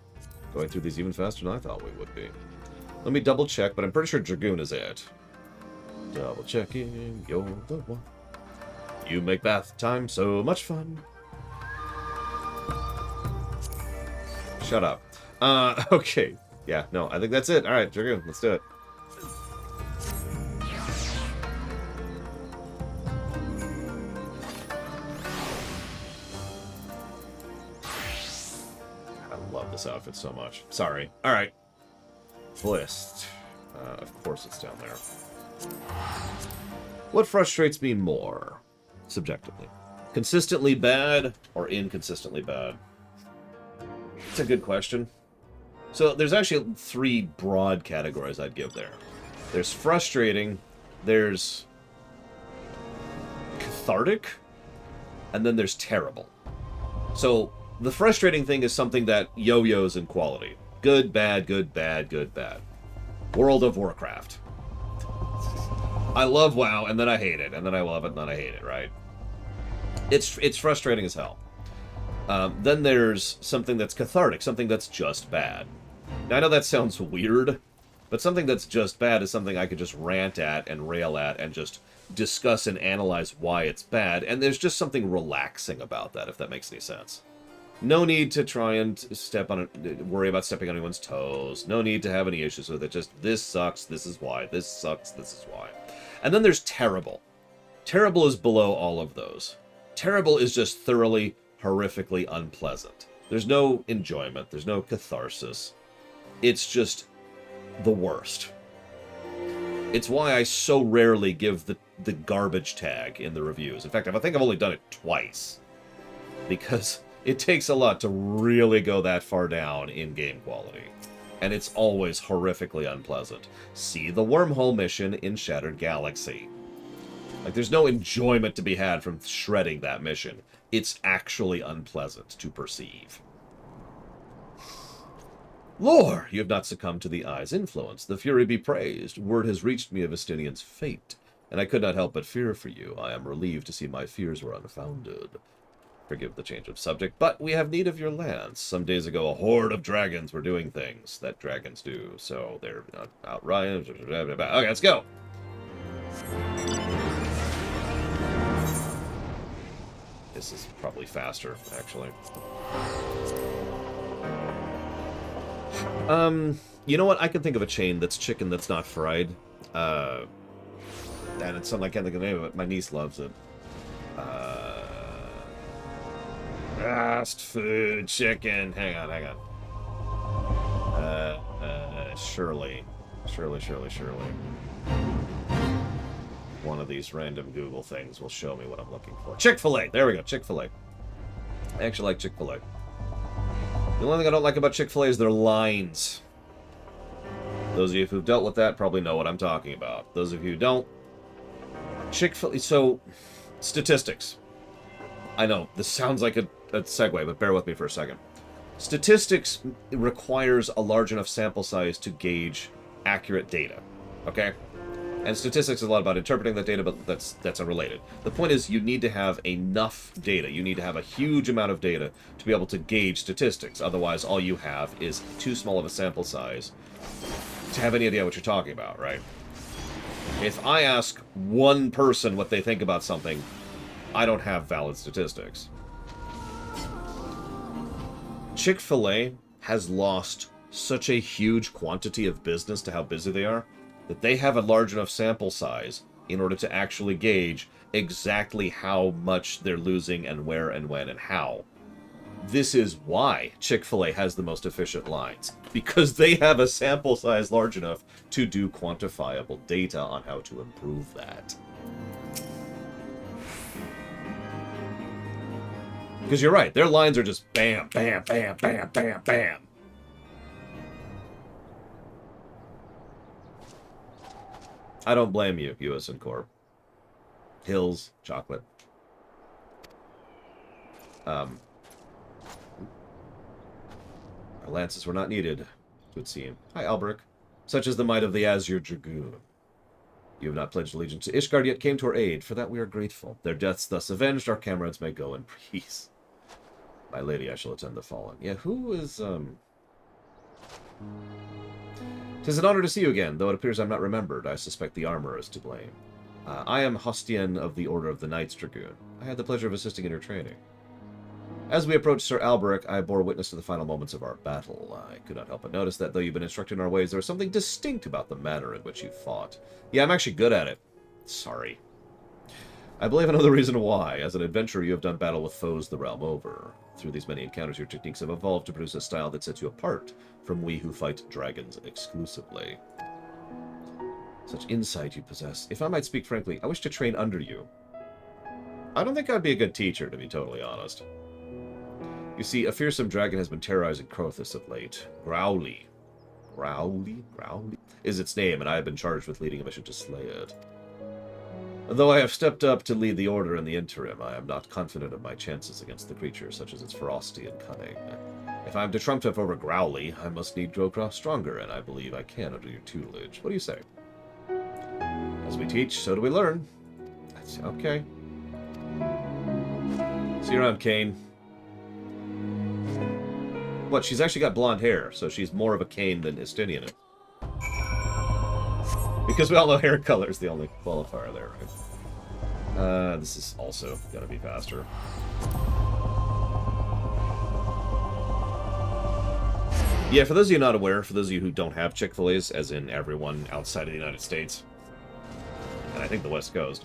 going through these even faster than I thought we would be. Let me double check, but I'm pretty sure Dragoon is it. Double checking, you're the one. You make bath time so much fun. Shut up. Okay. Yeah, no, I think that's it. Alright, Dragoon, let's do it. I love this outfit so much. Sorry. Alright. List. Of course it's down there. What frustrates me more? Subjectively. Consistently bad or inconsistently bad? It's a good question. So there's actually 3 broad categories I'd give there. There's frustrating, there's cathartic, and then there's terrible. So the frustrating thing is something that yo-yos in quality. Good, bad, good, bad, good, bad. World of Warcraft. I love WoW, and then I hate it, and then I love it, and then I hate it, right? It's frustrating as hell. Then there's something that's cathartic, something that's just bad. Now, I know that sounds weird, but something that's just bad is something I could just rant at and rail at and just discuss and analyze why it's bad, and there's just something relaxing about that, if that makes any sense. No need to try and worry about stepping on anyone's toes. No need to have any issues with it. Just, this sucks, this is why. This sucks, this is why. And then there's terrible. Terrible is below all of those. Terrible is just thoroughly, horrifically unpleasant. There's no enjoyment. There's no catharsis. It's just the worst. It's why I so rarely give the garbage tag in the reviews. In fact, I think I've only done it twice. Because it takes a lot to really go that far down in game quality. And it's always horrifically unpleasant. See the wormhole mission in Shattered Galaxy. Like, there's no enjoyment to be had from shredding that mission. It's actually unpleasant to perceive. Lore, you have not succumbed to the eye's influence. The Fury be praised. Word has reached me of Estinian's fate, and I could not help but fear for you. I am relieved to see my fears were unfounded. Forgive the change of subject, but we have need of your lands. Some days ago, a horde of dragons were doing things that dragons do, so they're not outright. Okay, let's go. This is probably faster, actually. You know what? I can think of a chain that's chicken that's not fried. And it's something I can't think of the name of it. My niece loves it. Fast food chicken. Hang on. Surely. One of these random Google things will show me what I'm looking for. Chick-fil-A. There we go. Chick-fil-A. I actually like Chick-fil-A. The only thing I don't like about Chick-fil-A is their lines. Those of you who've dealt with that probably know what I'm talking about. Those of you who don't, Chick-fil-A... So, statistics. I know, this sounds like a segue, but bear with me for a second. Statistics requires a large enough sample size to gauge accurate data. Okay? And statistics is a lot about interpreting that data, but that's unrelated. The point is, you need to have enough data. You need to have a huge amount of data to be able to gauge statistics. Otherwise, all you have is too small of a sample size to have any idea what you're talking about, right? If I ask one person what they think about something, I don't have valid statistics. Chick-fil-A has lost such a huge quantity of business to how busy they are, that they have a large enough sample size in order to actually gauge exactly how much they're losing and where and when and how. This is why Chick-fil-A has the most efficient lines, because they have a sample size large enough to do quantifiable data on how to improve that. Because you're right, their lines are just bam, bam, bam, bam, bam, bam. I don't blame you, USN Corp. Hills, chocolate. Our lances were not needed, it would seem. Hi, Albrecht. Such is the might of the Azure Dragoon. You have not pledged allegiance to Ishgard, yet came to our aid. For that we are grateful. Their deaths thus avenged, our comrades may go in peace. My lady, I shall attend the fallen. Yeah, who is, 'Tis an honor to see you again, though it appears I'm not remembered. I suspect the armor is to blame. I am Hostian of the Order of the Knights Dragoon. I had the pleasure of assisting in your training. As we approached Sir Alberic, I bore witness to the final moments of our battle. I could not help but notice that, though you've been instructed in our ways, there was something distinct about the manner in which you fought. Yeah, I'm actually good at it. Sorry. I believe I know the reason why. As an adventurer, you have done battle with foes the realm over. Through these many encounters, your techniques have evolved to produce a style that sets you apart from we who fight dragons exclusively. Such insight you possess. If I might speak frankly, I wish to train under you. I don't think I'd be a good teacher, to be totally honest. You see, a fearsome dragon has been terrorizing Crothis of late. Growly is its name, and I have been charged with leading a mission to slay it. Though I have stepped up to lead the order in the interim, I am not confident of my chances against the creature, such as its ferocity and cunning. If I am to trump up over Growly, I must need grow stronger, and I believe I can under your tutelage. What do you say? As we teach, so do we learn. That's okay. See you around, Kane. What, she's actually got blonde hair, so she's more of a Kane than Estinian. Because we all know hair color is the only qualifier there, right? This is also gonna be faster. Yeah, for those of you not aware, for those of you who don't have Chick-fil-A's, as in everyone outside of the United States, and I think the West Coast,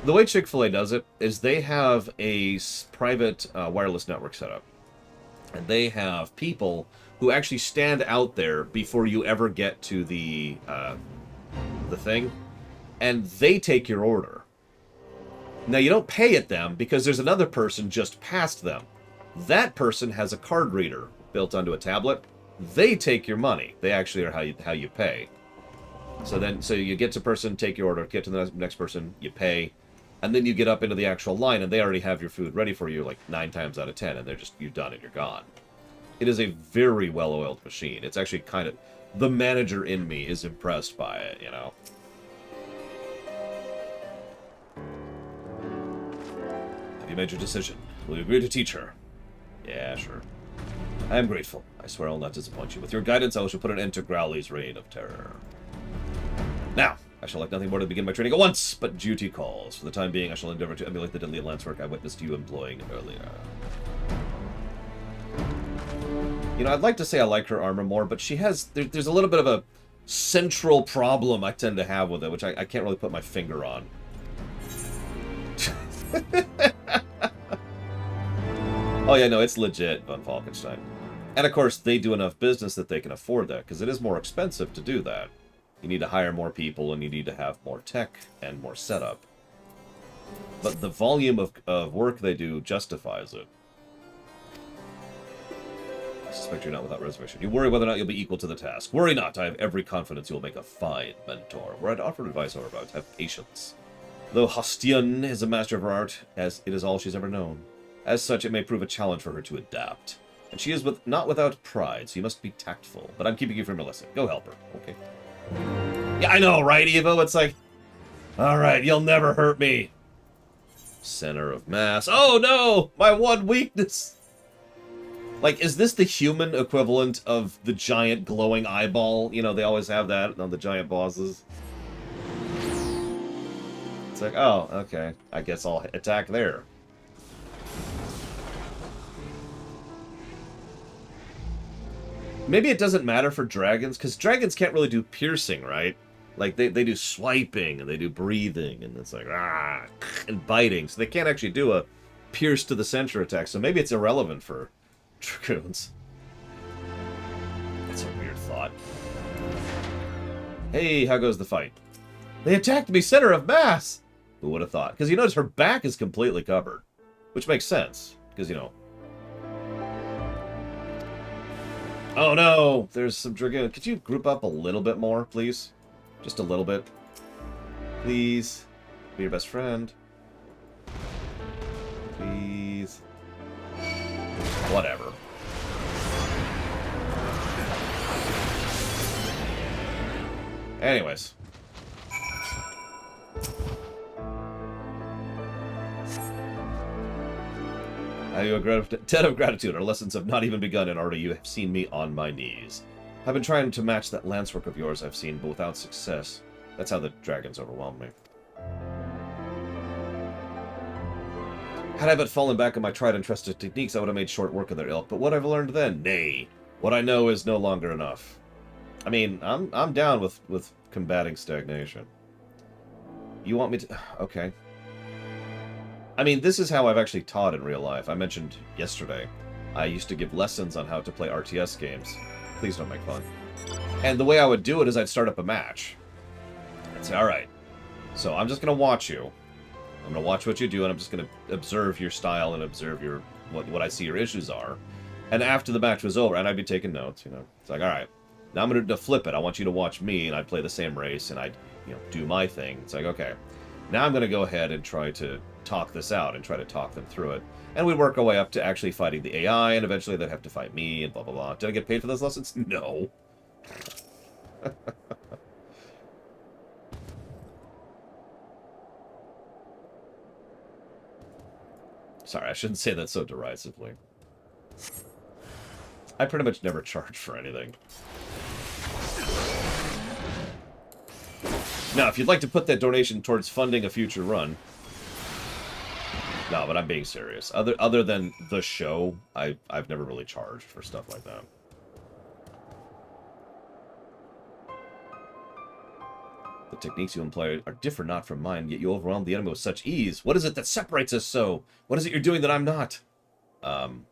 the way Chick-fil-A does it is they have a private wireless network set up. And they have people who actually stand out there before you ever get to the thing, and they take your order. Now, you don't pay at them because there's another person just past them. That person has a card reader built onto a tablet. They take your money. They actually are how you pay. So you get to person, take your order, get to the next person, you pay, and then you get up into the actual line, and they already have your food ready for you like 9 times out of 10, and you're done and you're gone. It is a very well-oiled machine. It's actually kind of... The manager in me is impressed by it, you know? Have you made your decision? Will you agree to teach her? Yeah, sure. I am grateful. I swear I'll not disappoint you. With your guidance, I shall put an end to Growly's reign of terror. Now, I shall like nothing more to begin my training at once, but duty calls. For the time being, I shall endeavor to emulate the deadly lance work I witnessed you employing earlier. You know, I'd like to say I like her armor more, but she has... There's a little bit of a central problem I tend to have with it, which I can't really put my finger on. Oh yeah, no, it's legit, Von Falkenstein. And of course, they do enough business that they can afford that, because it is more expensive to do that. You need to hire more people, and you need to have more tech and more setup. But the volume of work they do justifies it. I suspect you're not without reservation. You worry whether or not you'll be equal to the task. Worry not, I have every confidence you'll make a fine mentor. Were I to offer advice, however, I would have patience. Though Hostian is a master of her art, as it is all she's ever known, as such it may prove a challenge for her to adapt. And she is not without pride, so you must be tactful. But I'm keeping you from Melissa. Go help her, okay? Yeah, I know, right, Evo? It's like, alright, you'll never hurt me. Center of mass. Oh no! My one weakness! Like, is this the human equivalent of the giant glowing eyeball? You know, they always have that on the giant bosses. It's like, oh, okay. I guess I'll attack there. Maybe it doesn't matter for dragons, because dragons can't really do piercing, right? Like, they do swiping, and they do breathing, and it's like, ah, and biting. So they can't actually do a pierce to the center attack, so maybe it's irrelevant for dragoons. That's a weird thought. Hey, how goes the fight? They attacked me center of mass! Who would have thought? Because you notice her back is completely covered. Which makes sense, because, you know... Oh no! There's some dragoon. Could you group up a little bit more, please? Just a little bit. Please. Be your best friend. Please. Whatever. Anyways. I owe a debt of gratitude. Our lessons have not even begun, and already you have seen me on my knees. I've been trying to match that lance work of yours I've seen, but without success. That's how the dragons overwhelmed me. Had I but fallen back on my tried and trusted techniques, I would have made short work of their ilk. But what I've learned then? Nay. What I know is no longer enough. I mean, I'm down with combating stagnation. You want me to... Okay. I mean, this is how I've actually taught in real life. I mentioned yesterday, I used to give lessons on how to play RTS games. Please don't make fun. And the way I would do it is I'd start up a match. I'd say, alright, so I'm just going to watch you. I'm going to watch what you do, and I'm just going to observe your style and observe your what I see your issues are. And after the match was over, and I'd be taking notes, you know. It's like, alright, now I'm going to flip it. I want you to watch me, and I'd play the same race, and I'd, you know, do my thing. It's like, okay, now I'm going to go ahead and try to talk this out and try to talk them through it. And we work our way up to actually fighting the AI, and eventually they'd have to fight me, and blah, blah, blah. Did I get paid for those lessons? No. Sorry, I shouldn't say that so derisively. I pretty much never charge for anything. Now, if you'd like to put that donation towards funding a future run... No, but I'm being serious. Other than the show, I've never really charged for stuff like that. The techniques you employ are different not from mine, yet you overwhelm the enemy with such ease. What is it that separates us so? What is it you're doing that I'm not? I'm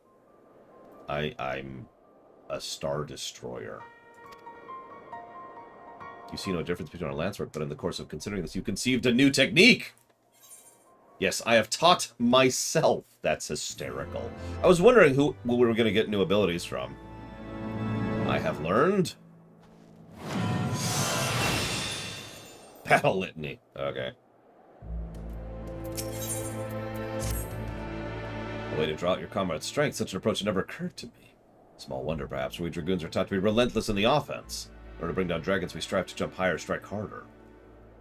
a Star Destroyer. You see no difference between our lance work, but in the course of considering this, you conceived a new technique! Yes, I have taught myself. That's hysterical. I was wondering who we were going to get new abilities from. I have learned. Battle Litany. Okay. A way to draw out your comrade's strength. Such an approach never occurred to me. Small wonder, perhaps, we dragoons are taught to be relentless in the offense. In order to bring down dragons, we strive to jump higher, strike harder.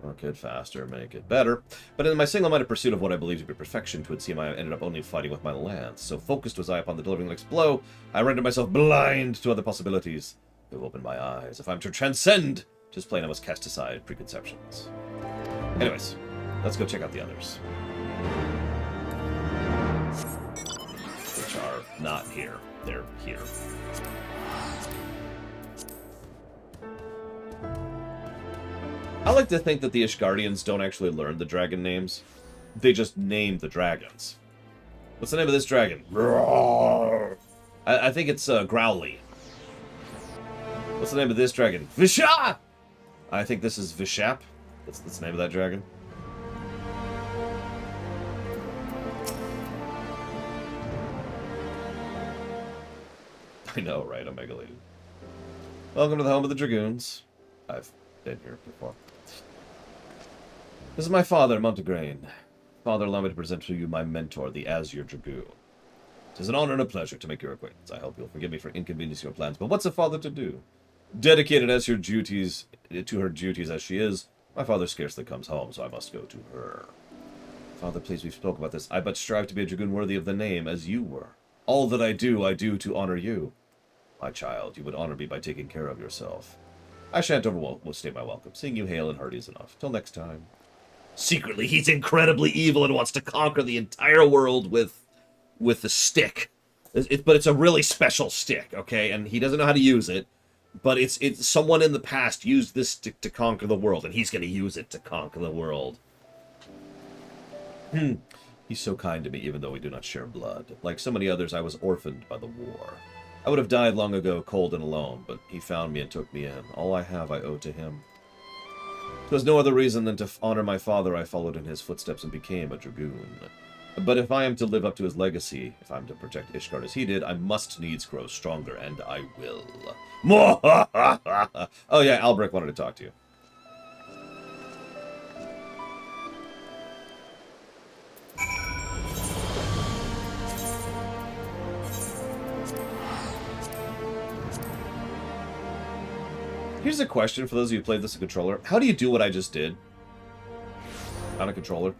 Work it faster, make it better. But in my single-minded pursuit of what I believe to be perfection, 'twould seem I ended up only fighting with my lance. So focused was I upon the delivering the next blow, I rendered myself blind to other possibilities. Who opened my eyes. If I'm to transcend, 'tis plain I must cast aside preconceptions. Anyways, let's go check out the others. Which are not here. They're here. I like to think that the Ishgardians don't actually learn the dragon names. They just name the dragons. What's the name of this dragon? I think it's Growly. What's the name of this dragon? Visha! I think this is Vishap. That's the name of that dragon. I know, right? Omega Lady. Welcome to the home of the Dragoons. I've been here before. This is my father, Montegrain. Father, allow me to present to you my mentor, the Azure Dragoon. It is an honor and a pleasure to make your acquaintance. I hope you'll forgive me for inconveniencing your plans, but what's a father to do? Dedicated as her duties as she is, my father scarcely comes home, so I must go to her. Father, please, we've spoke about this. I but strive to be a dragoon worthy of the name, as you were. All that I do to honor you. My child, you would honor me by taking care of yourself. I shan't overstay my welcome. Seeing you hale and hearty is enough. Till next time. Secretly, he's incredibly evil and wants to conquer the entire world with the stick. But it's a really special stick, okay? And he doesn't know how to use it. But it's someone in the past used this stick to conquer the world, and he's going to use it to conquer the world. He's so kind to me, even though we do not share blood. Like so many others, I was orphaned by the war. I would have died long ago, cold and alone, but he found me and took me in. All I have I owe to him. It was no other reason than to honor my father. I followed in his footsteps and became a dragoon. But if I am to live up to his legacy, if I'm to protect Ishgard as he did, I must needs grow stronger, and I will. Oh yeah, Albrecht wanted to talk to you. Here's a question for those of you who played this on a controller. How do you do what I just did on a controller?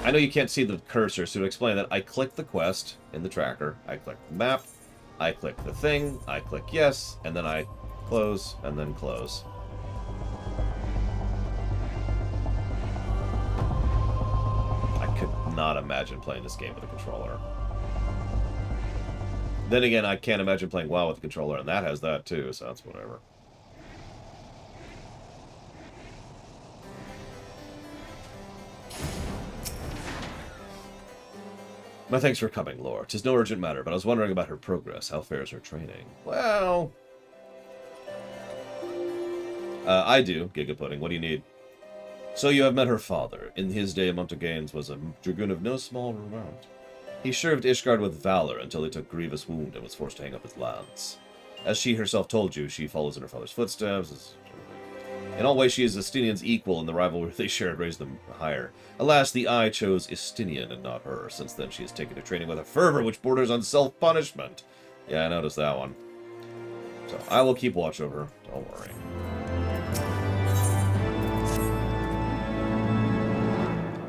I know you can't see the cursor, so to explain that, I click the quest in the tracker, I click the map, I click the thing, I click yes, and then I close, and then close. I could not imagine playing this game with a controller. Then again, I can't imagine playing WoW with a controller, and that has that too, so that's whatever. My thanks for coming, Lore. 'Tis no urgent matter, but I was wondering about her progress. How fares her training? Well... I do, Giga Pudding. What do you need? So you have met her father. In his day, Montaganes was a dragoon of no small renown. He served Ishgard with valor until he took grievous wound and was forced to hang up his lance. As she herself told you, she follows in her father's footsteps. In all ways, she is Estinian's equal, and the rivalry they shared raised them higher. Alas, the Eye chose Estinian and not her. Since then, she has taken to training with a fervor which borders on self-punishment. Yeah, I noticed that one. So, I will keep watch over her. Don't worry.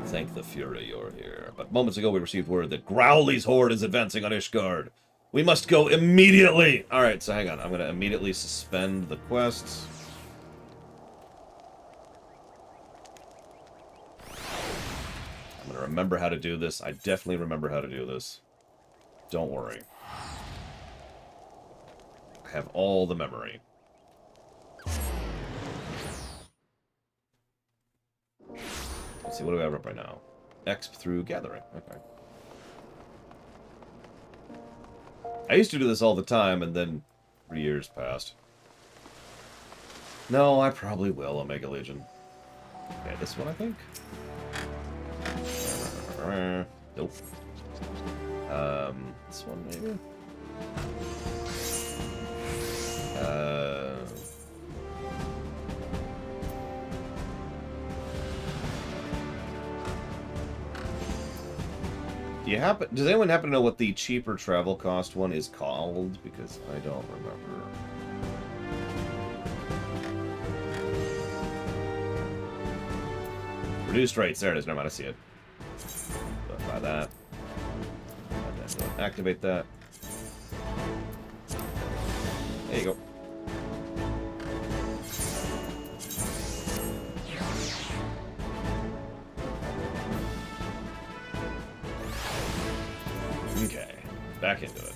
Thank the Fury you're here. But moments ago, we received word that Growly's horde is advancing on Ishgard. We must go immediately! Alright, so hang on. I'm going to immediately suspend the quest. I'm going to remember how to do this. I definitely remember how to do this. Don't worry. I have all the memory. Let's see, what do we have up right now? Exp through gathering. Okay. I used to do this all the time, and then 3 years passed. No, I probably will, Omega Legion. Okay, this one, I think? Nope. This one, maybe? Does anyone happen to know what the cheaper travel cost one is called? Because I don't remember. Reduced rates. There it is. Never mind. I see it. Don't buy that. Don't activate that. There you go. Okay, back into it.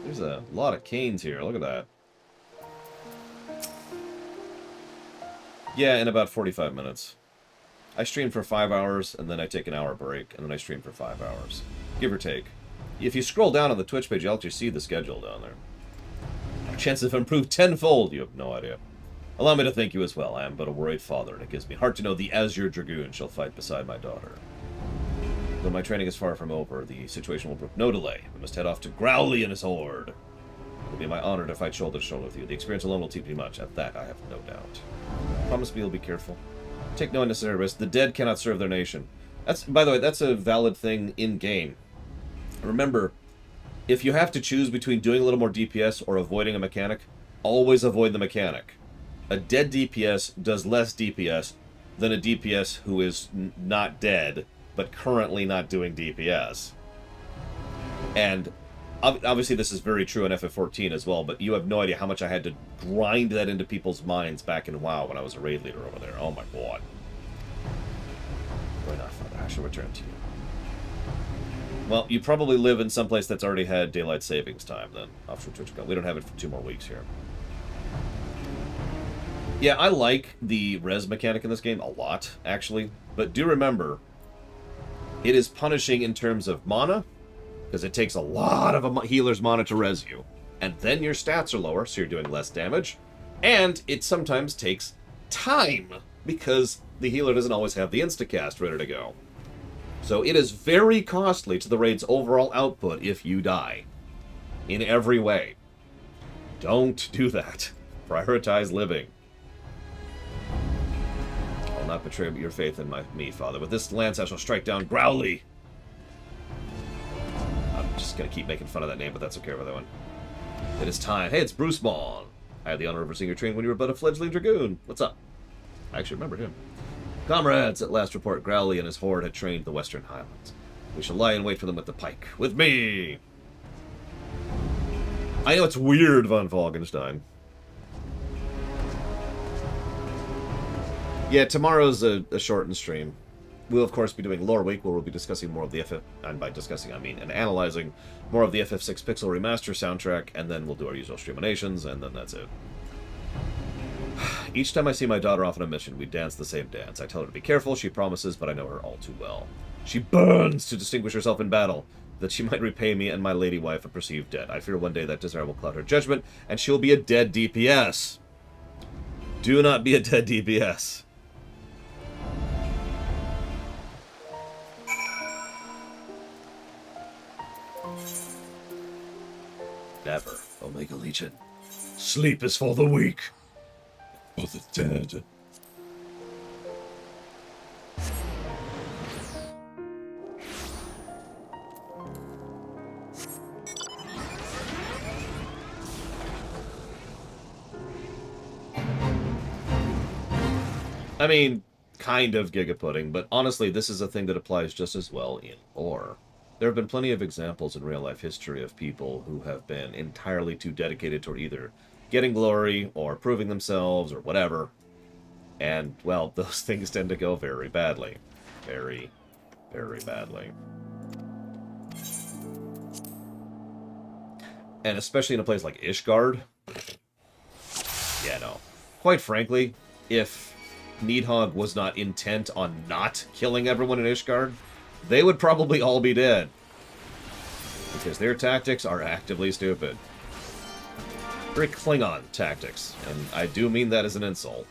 There's a lot of canes here. Look at that. Yeah, in about 45 minutes. I stream for 5 hours, and then I take an hour break, and then I stream for 5 hours. Give or take. If you scroll down on the Twitch page, you'll actually see the schedule down there. Our chances have improved tenfold, you have no idea. Allow me to thank you as well. I am but a worried father, and it gives me heart to know the Azure Dragoon shall fight beside my daughter. Though my training is far from over, the situation will brook no delay. We must head off to Growly and his horde. It will be my honor to fight shoulder to shoulder with you. The experience alone will teach me much. At that, I have no doubt. Promise me you'll be careful. Take no unnecessary risks. The dead cannot serve their nation. That's, by the way, that's a valid thing in-game. Remember, if you have to choose between doing a little more DPS or avoiding a mechanic, always avoid the mechanic. a dead DPS does less DPS than a DPS who is not dead, but currently not doing DPS. And obviously this is very true in FF14 as well, but you have no idea how much I had to grind that into people's minds back in WoW when I was a raid leader over there. Oh my god. Why not, Father? I shall return to you. Well, you probably live in some place that's already had daylight savings time, then. Offshore Church. We don't have it for 2 more weeks here. Yeah, I like the res mechanic in this game a lot, actually. But do remember, it is punishing in terms of mana, because it takes a lot of a healer's mana to res you. And then your stats are lower, so you're doing less damage. And it sometimes takes time, because the healer doesn't always have the instacast ready to go. So it is very costly to the raid's overall output if you die. In every way. Don't do that. Prioritize living. I'll not betray your faith in me, Father. With this lance I shall strike down Growly. I'm just going to keep making fun of that name, but that's okay with that one. It is time. Hey, it's Bruce Maughan. I had the honor of overseeing your train when you were but a fledgling dragoon. What's up? I actually remember him. Comrades, at last report, Growly and his horde had trained the Western Highlands. We shall lie in wait for them with the pike. With me! I know it's weird, von Falkenstein. Yeah, tomorrow's a shortened stream. We'll, of course, be doing Lore Week, where we'll be discussing more of the FF... And by discussing, I mean, and analyzing more of the FF6 Pixel Remaster soundtrack, and then we'll do our usual streaminations, and then that's it. Each time I see my daughter off on a mission, we dance the same dance. I tell her to be careful, she promises, but I know her all too well. She burns to distinguish herself in battle, that she might repay me and my lady wife a perceived debt. I fear one day that desire will cloud her judgment, and she'll be a dead DPS. Do not be a dead DPS. Never, Omega Legion. Sleep is for the weak. Or the dead. I mean, kind of gigapudding, but honestly, this is a thing that applies just as well in lore. There have been plenty of examples in real-life history of people who have been entirely too dedicated toward either getting glory or proving themselves or whatever. And, well, those things tend to go very badly. Very, very badly. And especially in a place like Ishgard. Yeah, no. Quite frankly, if Nidhogg was not intent on not killing everyone in Ishgard, they would probably all be dead. Because their tactics are actively stupid. Very Klingon tactics, and I do mean that as an insult.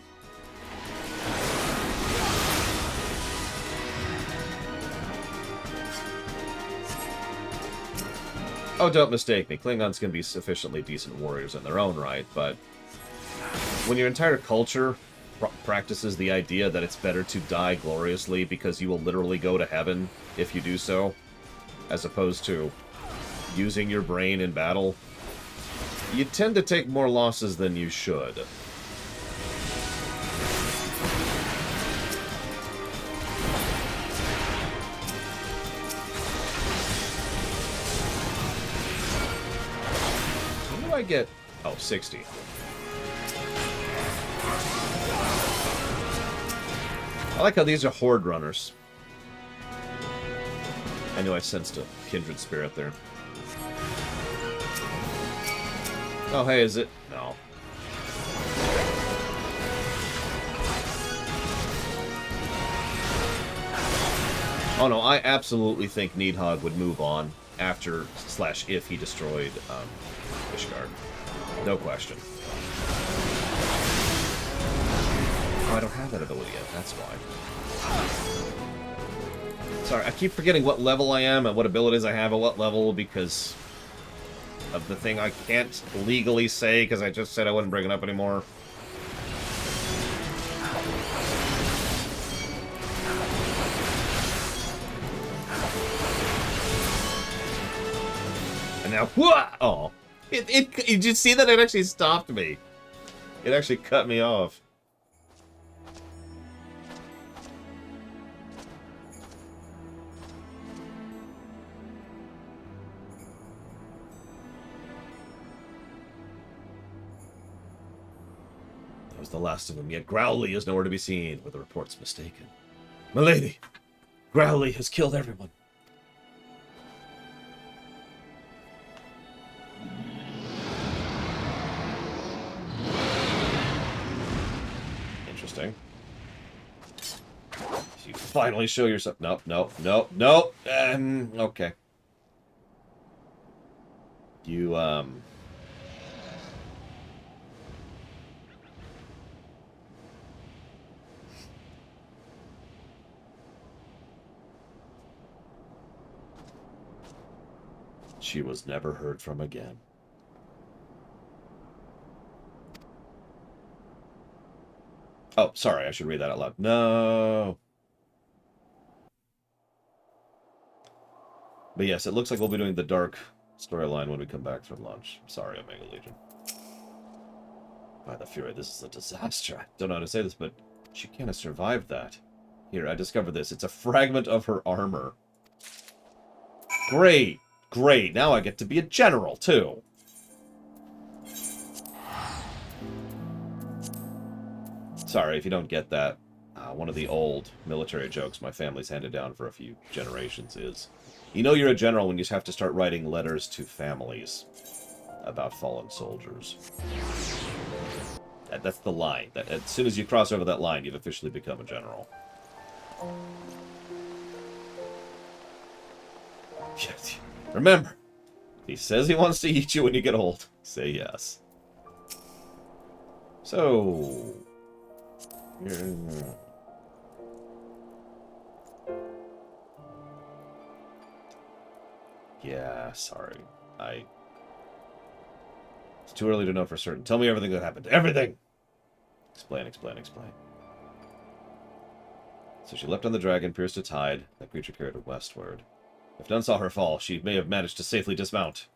Oh, don't mistake me, Klingons can be sufficiently decent warriors in their own right, but when your entire culture practices the idea that it's better to die gloriously because you will literally go to heaven if you do so, as opposed to using your brain in battle, you tend to take more losses than you should. What do I get? Oh, 60. I like how these are horde runners. I knew I sensed a kindred spirit there. Oh, hey, is it? No. Oh, no, I absolutely think Nidhogg would move on after / if he destroyed Ishgard. No question. Oh, I don't have that ability yet, that's why. Sorry, I keep forgetting what level I am and what abilities I have at what level because of the thing I can't legally say because I just said I wouldn't bring it up anymore. And now, whoa! Oh, did you see that? It actually stopped me. It actually cut me off. That was the last of them, yet Growly is nowhere to be seen, where the report's mistaken. Milady, Growly has killed everyone. Interesting. You finally show yourself. Nope, nope, nope, nope. Okay. You, She was never heard from again. Oh, sorry, I should read that out loud. No. But yes, it looks like we'll be doing the dark storyline when we come back from lunch. Sorry, Omega Legion. By the Fury, this is a disaster. I don't know how to say this, but she can't have survived that. Here, I discovered this. It's a fragment of her armor. Great. Great. Now I get to be a general, too. Sorry if you don't get that. One of the old military jokes my family's handed down for a few generations is, you know you're a general when you have to start writing letters to families about fallen soldiers. That's the line. That as soon as you cross over that line, you've officially become a general. Remember, if he says he wants to eat you when you get old, say yes. So... Yeah, sorry. It's too early to know for certain. Tell me everything that happened. Everything! Explain, explain, explain. So she leapt on the dragon, pierced its hide. That creature carried her westward. If none saw her fall, she may have managed to safely dismount.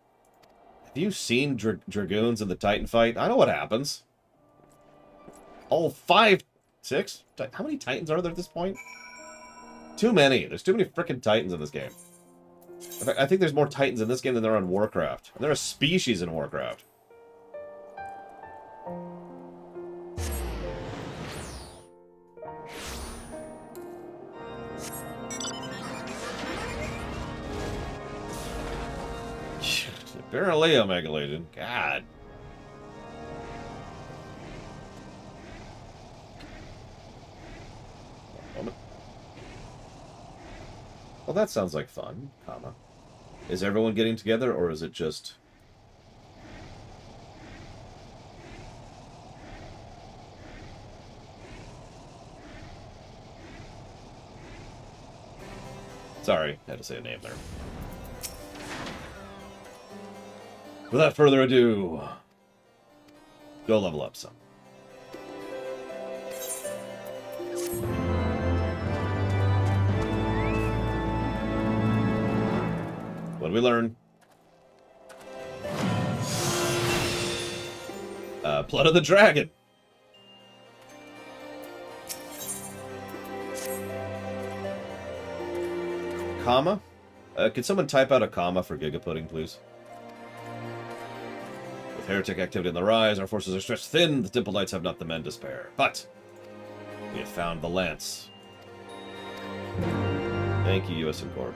Have you seen dragoons in the Titan fight? I know what happens. All 5, 6? How many Titans are there at this point? Too many. There's too many frickin' Titans in this game. In fact, I think there's more Titans in this game than there are in Warcraft. And they're a species in Warcraft. Apparently, Omega Legion. God. Well, that sounds like fun, comma. Is everyone getting together, or is it just... Sorry, had to say a name there. Without further ado, go level up some. What did we learn? Blood of the Dragon. Comma? Could someone type out a comma for Gigapudding, please? With heretic activity on the rise, our forces are stretched thin. The Temple Knights have not the men to spare. But we have found the lance. Thank you, U.S. Corps.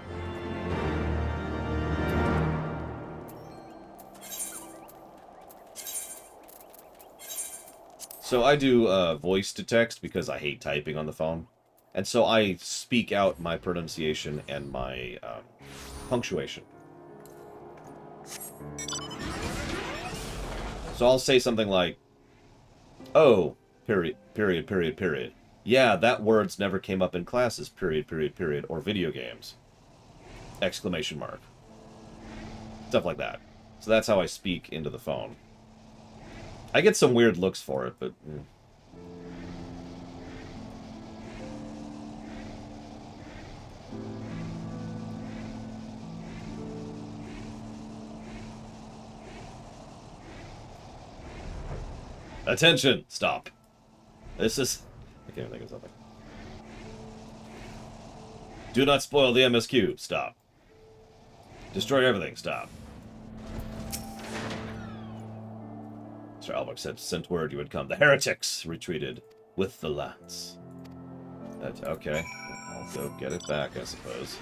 So I do voice to text because I hate typing on the phone. And so I speak out my pronunciation and my punctuation. So I'll say something like, oh, period, period, period, period. Yeah, that words never came up in classes, period, period, period, or video games. Exclamation mark. Stuff like that. So that's how I speak into the phone. I get some weird looks for it, but... Attention! Stop. This is... I can't even think of something. Do not spoil the MSQ. Stop. Destroy everything. Stop. Sir Albrecht said, sent word you would come. The heretics retreated with the lance. That's okay. I'll go get it back, I suppose.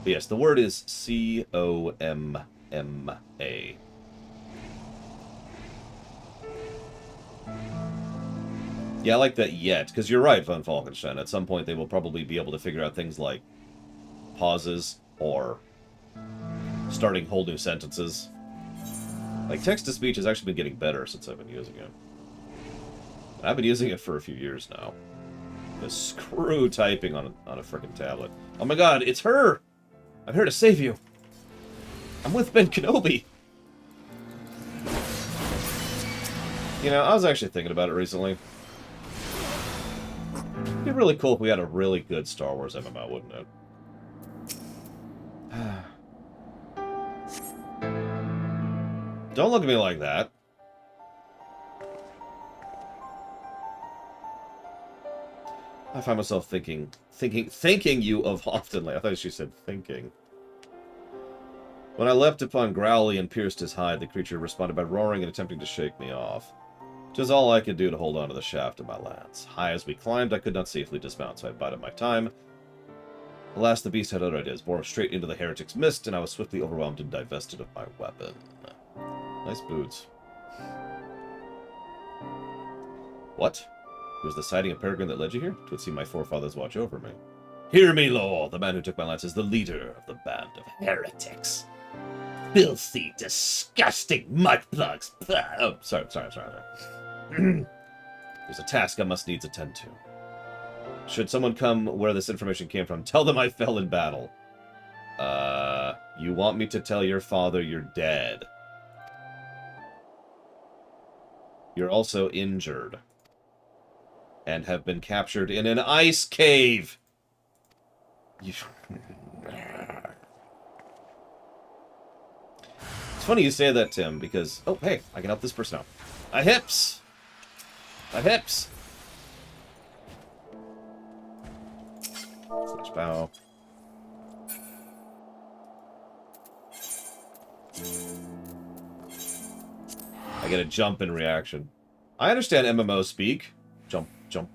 But yes, the word is C-O-M-M-A. Yeah, I like that yet, because you're right, Von Falkenstein. At some point, they will probably be able to figure out things like pauses or starting whole new sentences. Like, text-to-speech has actually been getting better since I've been using it. I've been using it for a few years now. Just screw typing on a frickin' tablet. Oh my god, it's her! I'm here to save you. I'm with Ben Kenobi. You know, I was actually thinking about it recently. It'd be really cool if we had a really good Star Wars MMO, wouldn't it? Don't look at me like that. I find myself thinking you of often. I thought she said thinking. When I leapt upon Growly and pierced his hide, the creature responded by roaring and attempting to shake me off. It was all I could do to hold on to the shaft of my lance. High as we climbed, I could not safely dismount, so I bided my time. Alas, the beast had other ideas, bore straight into the heretic's mist, and I was swiftly overwhelmed and divested of my weapon. Nice boots. What? It was the sighting of Peregrine that led you here? 'Twould seem my forefathers watch over me. Hear me, Lord! The man who took my lance is the leader of the band of heretics. Filthy, disgusting mudplugs! Oh, sorry. There's a task I must needs attend to. Should someone come where this information came from, tell them I fell in battle. You want me to tell your father you're dead. You're also injured. And have been captured in an ice cave! It's funny you say that, Tim, because... Oh, hey, I can help this person out. My hips! My hips! Slash bow. I get a jump in reaction. I understand MMO speak. Jump, jump,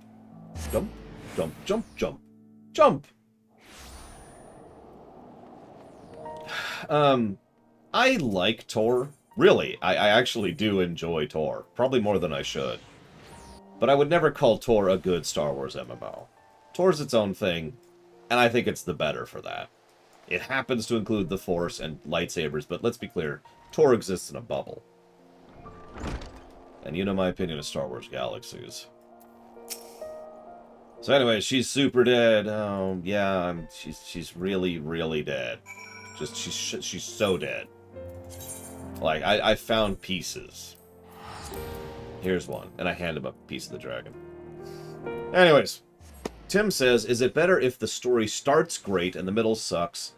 jump, jump, jump, jump, jump! I like Tor. Really, I actually do enjoy Tor. Probably more than I should. But I would never call Tor a good Star Wars MMO. Tor's its own thing, and I think it's the better for that. It happens to include the Force and lightsabers, but let's be clear, Tor exists in a bubble. And you know my opinion of Star Wars Galaxies. So anyway, she's super dead. Oh, yeah, she's really, really dead. She's so dead. Like, I found pieces. Here's one. And I hand him a piece of the dragon. Anyways. Tim says, is it better if the story starts great and the middle sucks?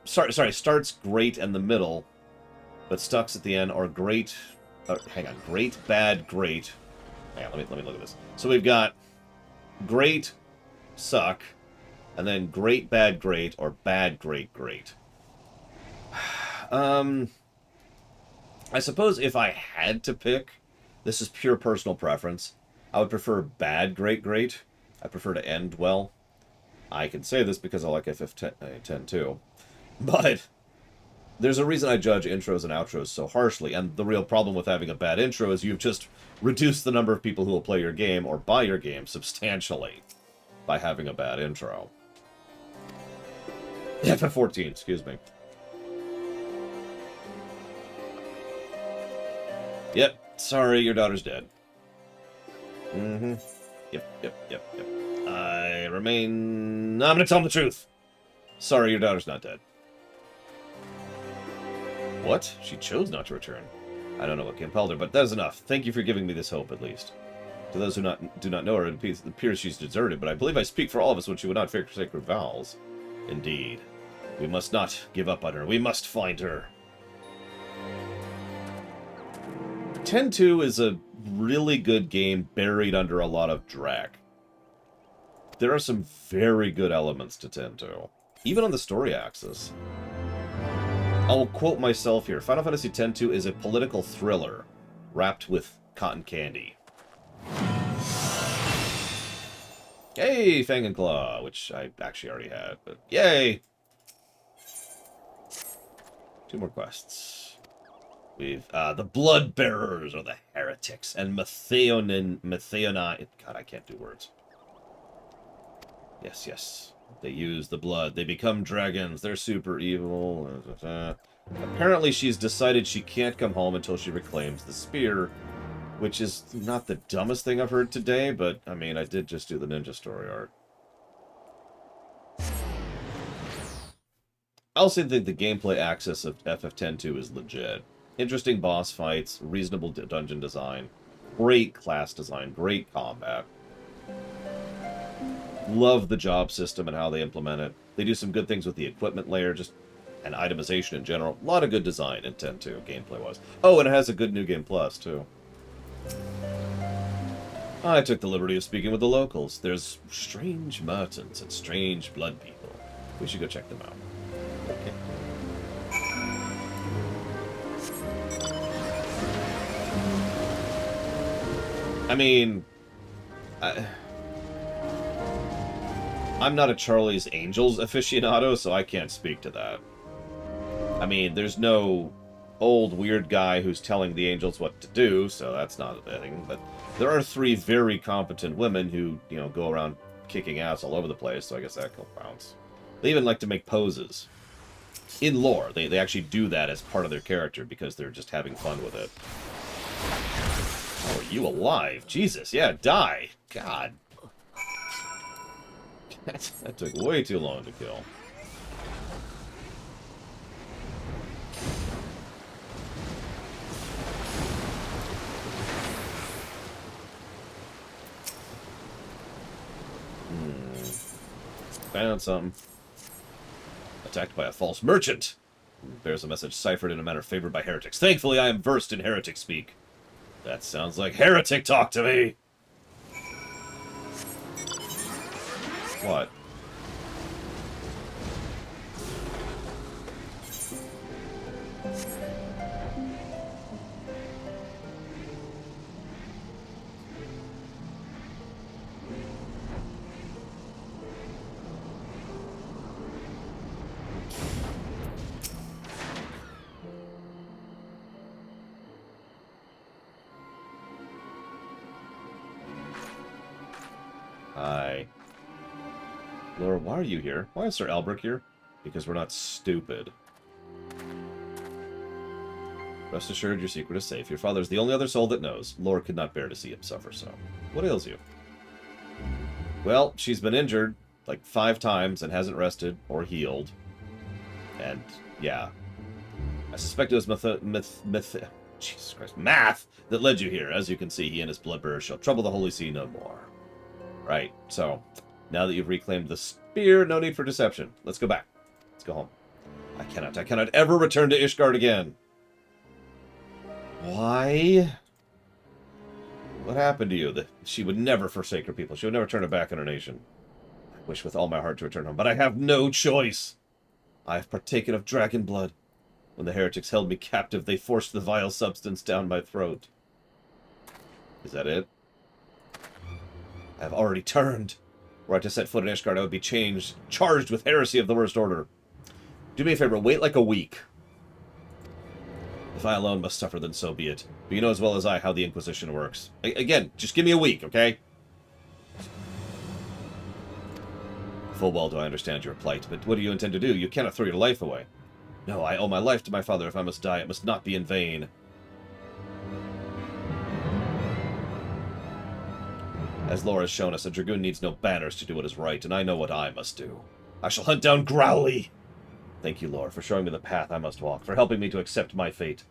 Starts great and the middle, but sucks at the end, or great... hang on. Great, bad, great. Hang on, let me look at this. So we've got great, suck, and then great, bad, great, or bad, great, great. I suppose if I had to pick, this is pure personal preference, I would prefer bad, great, great. I prefer to end well. I can say this because I like FF10 too. But there's a reason I judge intros and outros so harshly, and the real problem with having a bad intro is you've just reduced the number of people who will play your game or buy your game substantially by having a bad intro. FF14, excuse me. Yep, sorry, your daughter's dead. Mm-hmm. Yep. I'm gonna tell him the truth. Sorry, your daughter's not dead. What? She chose not to return. I don't know what compelled her, but that is enough. Thank you for giving me this hope, at least. To those who do not know her, it appears she's deserted, but I believe I speak for all of us when she would not break sacred vows. Indeed. We must not give up on her. We must find her. 10-2 is a really good game buried under a lot of drag. There are some very good elements to 10-2, even on the story axis. I'll quote myself here. Final Fantasy X-2 is a political thriller wrapped with cotton candy. Yay, Fang and Claw, which I actually already had, but yay! 2 more quests. We've the Blood Bearers, or the Heretics, and Matheonine. God, I can't do words. Yes, yes. They use the blood. They become dragons. They're super evil. Apparently, she's decided she can't come home until she reclaims the spear, which is not the dumbest thing I've heard today, but, I mean, I did just do the ninja story art. I also think the gameplay axis of FF10-2 is legit. Interesting boss fights, reasonable dungeon design, great class design, great combat. Love the job system and how they implement it. They do some good things with the equipment layer, just and itemization in general. A lot of good design in 10-2, gameplay-wise. Oh, and it has a good New Game Plus, too. I took the liberty of speaking with the locals. There's strange merchants and strange blood people. We should go check them out. Okay. I mean, I'm not a Charlie's Angels aficionado, so I can't speak to that. I mean, there's no old weird guy who's telling the angels what to do, so that's not a thing. But there are 3 very competent women who, you know, go around kicking ass all over the place, so I guess that counts. They even like to make poses. In lore, they actually do that as part of their character because they're just having fun with it. Oh, are you alive? Jesus, yeah, die. God. That took way too long to kill. Found something. Attacked by a false merchant. Bears a message ciphered in a manner favored by heretics. Thankfully, I am versed in heretic speak. That sounds like heretic talk to me. What? Hi. Laura, why are you here? Why is Sir Albrecht here? Because we're not stupid. Rest assured, your secret is safe. Your father is the only other soul that knows. Laura could not bear to see him suffer so. What ails you? Well, she's been injured like 5 times and hasn't rested or healed. And, yeah. I suspect it was Jesus Christ, math that led you here. As you can see, he and his bloodbearers shall trouble the Holy See no more. Right, so, now that you've reclaimed the spear, no need for deception. Let's go back. Let's go home. I cannot ever return to Ishgard again. Why? What happened to you? That she would never forsake her people. She would never turn her back on her nation. I wish with all my heart to return home, but I have no choice. I have partaken of dragon blood. When the heretics held me captive, they forced the vile substance down my throat. Is that it? I have already turned. Were I to set foot in Ishgard, I would be charged with heresy of the worst order. Do me a favor, wait like a week. If I alone must suffer, then so be it. But you know as well as I how the Inquisition works. Again, just give me a week, okay? Full well do I understand your plight, but what do you intend to do? You cannot throw your life away. No, I owe my life to my father. If I must die, it must not be in vain. As Laura has shown us, a dragoon needs no banners to do what is right, and I know what I must do. I shall hunt down Growly! Thank you, Laura, for showing me the path I must walk, for helping me to accept my fate.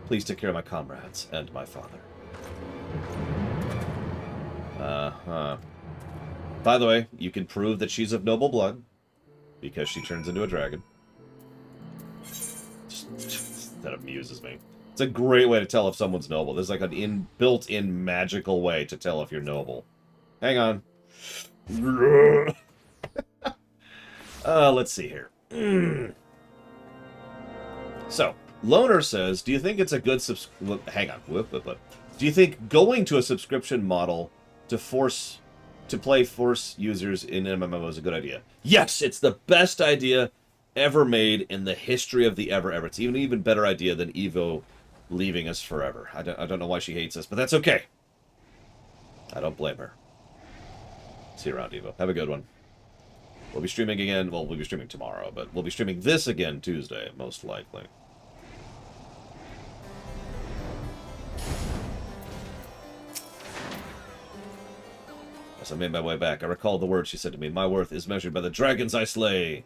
Please take care of my comrades and my father. By the way, you can prove that she's of noble blood, because she turns into a dragon. That amuses me. It's a great way to tell if someone's noble. There's like an built-in magical way to tell if you're noble. Hang on. Let's see here. So, Loner says, do you think it's a good hang on. Do you think going to a subscription model to play force users in MMO is a good idea? Yes, it's the best idea ever made in the history of the ever. It's an even better idea than Evo leaving us forever. I don't know why she hates us, but that's okay. I don't blame her. See you around, Evo. Have a good one. We'll be streaming again. Well, we'll be streaming tomorrow, but we'll be streaming this again Tuesday, most likely. As I made my way back, I recalled the words she said to me. My worth is measured by the dragons I slay.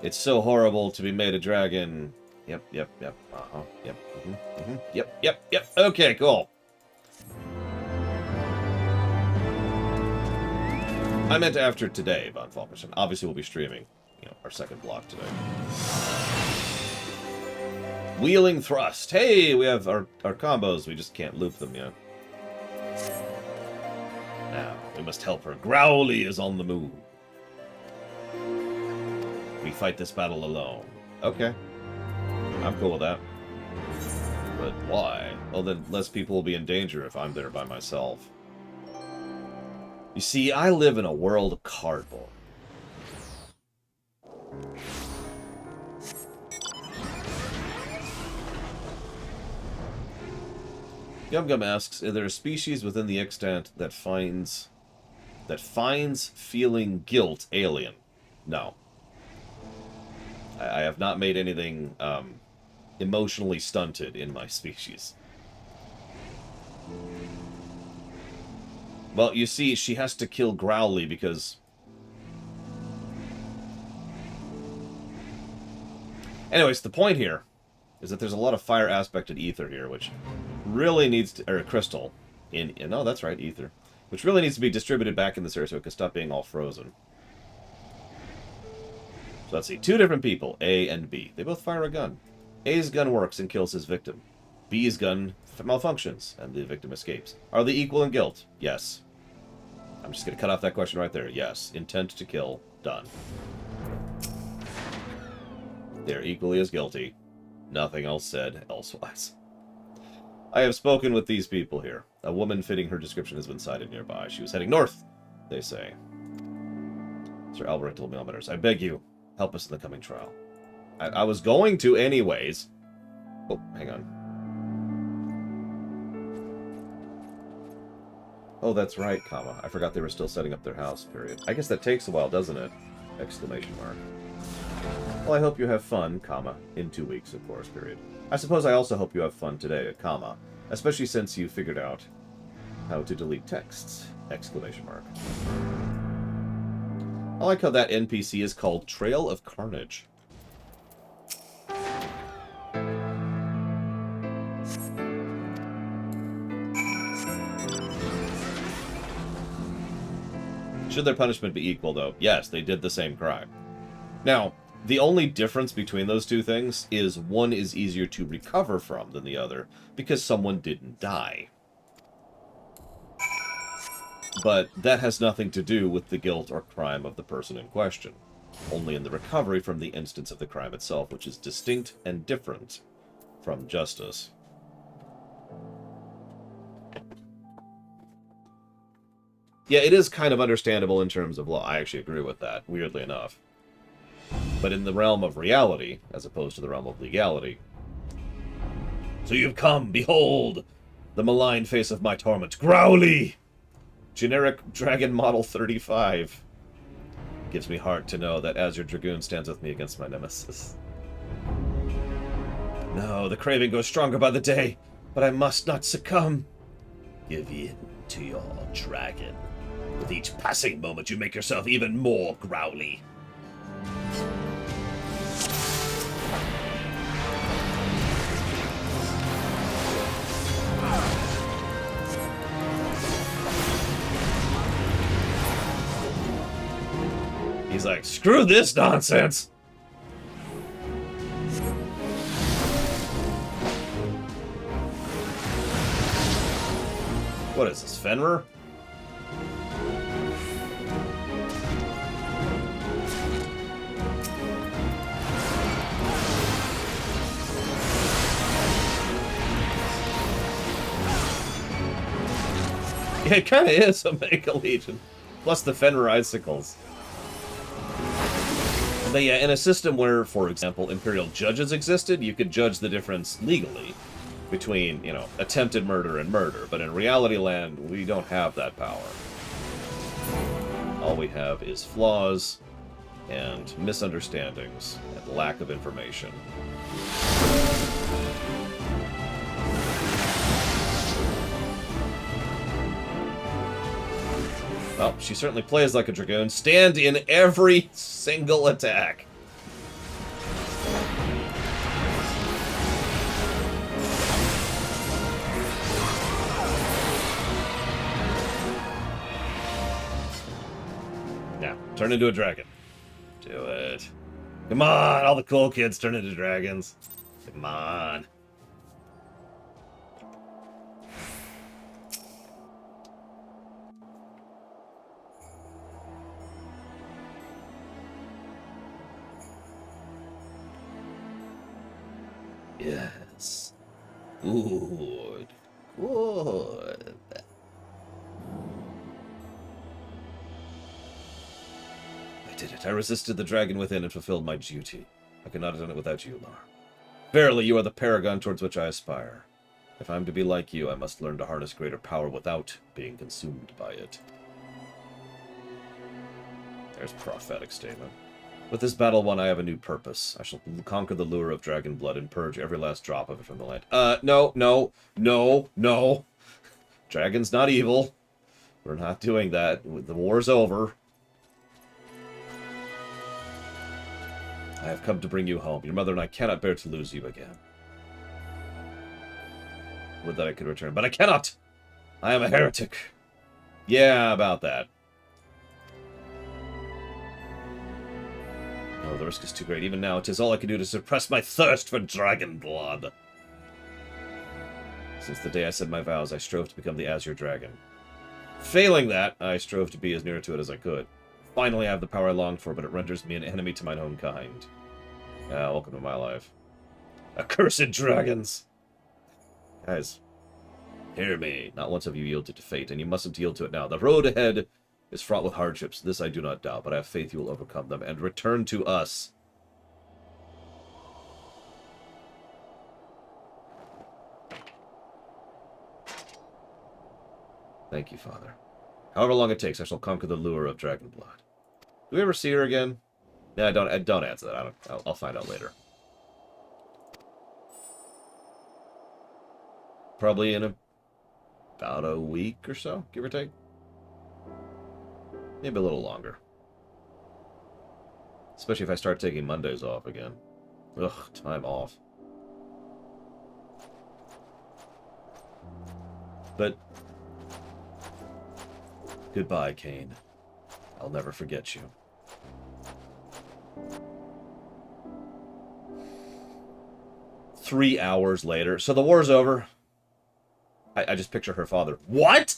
It's so horrible to be made a dragon. Yep. Uh-huh. Yep. Yep. Okay, cool. I meant after today, Von Falkerson. Obviously, we'll be streaming, our second block today. Wheeling thrust. Hey, we have our combos. We just can't loop them yet. Now, we must help her. Growly is on the move. We fight this battle alone. Okay. I'm cool with that. But why? Well, then less people will be in danger if I'm there by myself. You see, I live in a world of cardboard. Gum asks, is there a species within the extant that finds feeling guilt alien? No. I have not made anything emotionally stunted in my species. Well, you see, she has to kill Growly because... Anyways, the point here is that there's a lot of fire aspected ether here, which really needs to... Or crystal. No, that's right, ether. Which really needs to be distributed back in this area so it can stop being all frozen. So let's see. Two different people, A and B. They both fire a gun. A's gun works and kills his victim. B's gun malfunctions, and the victim escapes. Are they equal in guilt? Yes. I'm just going to cut off that question right there. Yes. Intent to kill. Done. They're equally as guilty. Nothing else said elsewise. I have spoken with these people here. A woman fitting her description has been sighted nearby. She was heading north, they say. Sir Albrecht told me all matters. I beg you, help us in the coming trial. I was going to anyways. Oh, hang on. Oh, that's right, comma. I forgot they were still setting up their house, period. I guess that takes a while, doesn't it? Exclamation mark. Well, I hope you have fun, comma. In 2 weeks, of course, period. I suppose I also hope you have fun today, comma. Especially since you figured out how to delete texts, exclamation mark. I like how that NPC is called Trail of Carnage. Should their punishment be equal, though? Yes, they did the same crime. Now, the only difference between those two things is one is easier to recover from than the other, because someone didn't die. But that has nothing to do with the guilt or crime of the person in question. Only in the recovery from the instance of the crime itself, which is distinct and different from justice. Yeah, it is kind of understandable in terms of law. I actually agree with that, weirdly enough. But in the realm of reality, as opposed to the realm of legality. So you've come, behold, the malign face of my torment. Growly! Generic Dragon Model 35. Gives me heart to know that Azure Dragoon stands with me against my nemesis. No, the craving grows stronger by the day, but I must not succumb. Give in to your dragon. With each passing moment, you make yourself even more growly. He's like, screw this nonsense! What is this, Fenrir? Yeah, it kind of is a Mega Legion. Plus the Fenrir icicles. But yeah, in a system where, for example, Imperial judges existed, you could judge the difference legally between, you know, attempted murder and murder. But in reality land, we don't have that power. All we have is flaws and misunderstandings and lack of information. Well, she certainly plays like a Dragoon. Stand in every single attack. Now, turn into a dragon. Do it. Come on, all the cool kids turn into dragons. Come on. Yes. Good. Good. I did it. I resisted the dragon within and fulfilled my duty. I could not have done it without you, Lar. Verily, you are the paragon towards which I aspire. If I am to be like you, I must learn to harness greater power without being consumed by it. There's prophetic statement. With this battle won, I have a new purpose. I shall conquer the lure of dragon blood and purge every last drop of it from the land. No. Dragon's not evil. We're not doing that. The war's over. I have come to bring you home. Your mother and I cannot bear to lose you again. Would that I could return, but I cannot! I am a heretic. Yeah, about that. Oh, the risk is too great. Even now, it is all I can do to suppress my thirst for dragon blood. Since the day I said my vows, I strove to become the Azure Dragon. Failing that, I strove to be as near to it as I could. Finally, I have the power I longed for, but it renders me an enemy to mine own kind. Welcome to my life. Accursed dragons! Guys, hear me. Not once have you yielded to fate, and you mustn't yield to it now. The road ahead is fraught with hardships. This I do not doubt, but I have faith you will overcome them and return to us. Thank you, Father. However long it takes, I shall conquer the lure of dragon blood. Do we ever see her again? Yeah, don't answer that. I'll find out later. Probably in about a week or so, give or take. Maybe a little longer. Especially if I start taking Mondays off again. Ugh, time off. But goodbye, Kane. I'll never forget you. Three hours later. So the war's over. I just picture her father. What?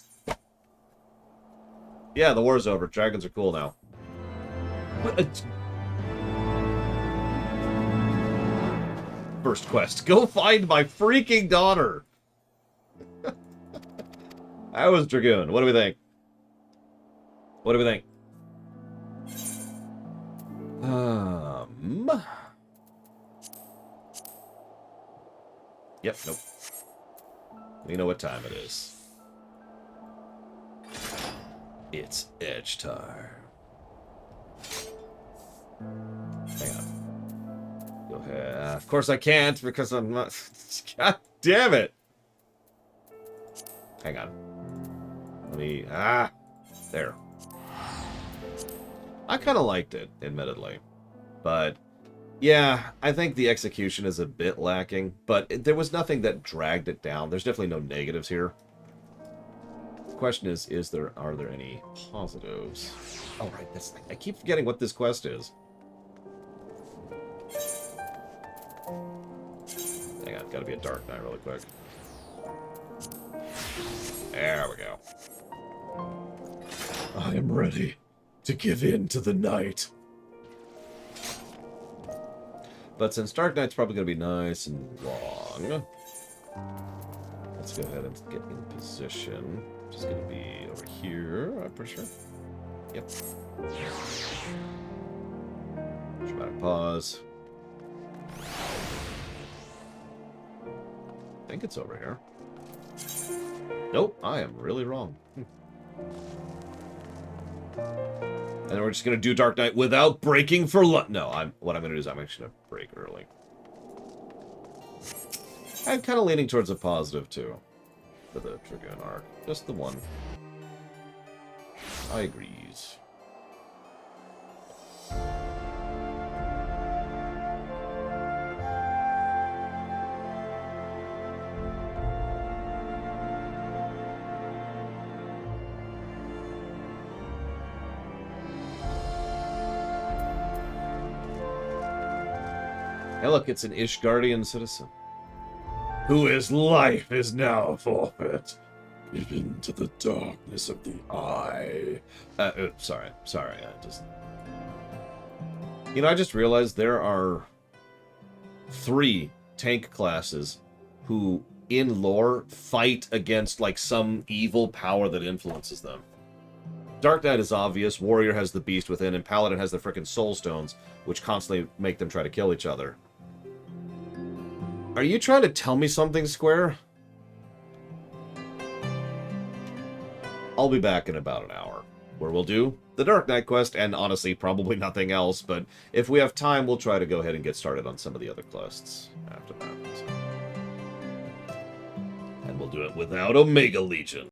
Yeah, the war's over. Dragons are cool now. First quest. Go find my freaking daughter. I was Dragoon. What do we think? What do we think? Yep, nope. We know what time it is. It's edge time. Hang on. Go ahead. Of course I can't because I'm not... God damn it! Hang on. Let me... There. I kind of liked it, admittedly. But, yeah, I think the execution is a bit lacking. But there was nothing that dragged it down. There's definitely no negatives here. The question is are there any positives? Oh, right, I keep forgetting what this quest is. Hang on, gotta be a Dark Knight really quick. There we go. I am ready to give in to the night. But since Dark Knight's probably going to be nice and long, let's go ahead and get in position. Just going to be over here, I'm pretty sure. Yep. Dramatic pause. I think it's over here. Nope, I am really wrong. And we're just going to do Dark Knight without breaking for lunch. No, what I'm going to do is I'm actually going to break early. I'm kind of leaning towards a positive, too. For the Dragoon arc. Just the one. I agree. Hey, look, it's an Ishgardian citizen. Who his life is now forfeit. Given to the darkness of the eye. Sorry, just... You know, I just realized there are 3 tank classes who, in lore, fight against, like, some evil power that influences them. Dark Knight is obvious, Warrior has the Beast within, and Paladin has the frickin' Soul Stones, which constantly make them try to kill each other. Are you trying to tell me something, Square? I'll be back in about an hour, where we'll do the Dark Knight quest, and honestly, probably nothing else, but if we have time, we'll try to go ahead and get started on some of the other quests after that. And we'll do it without Omega Legion.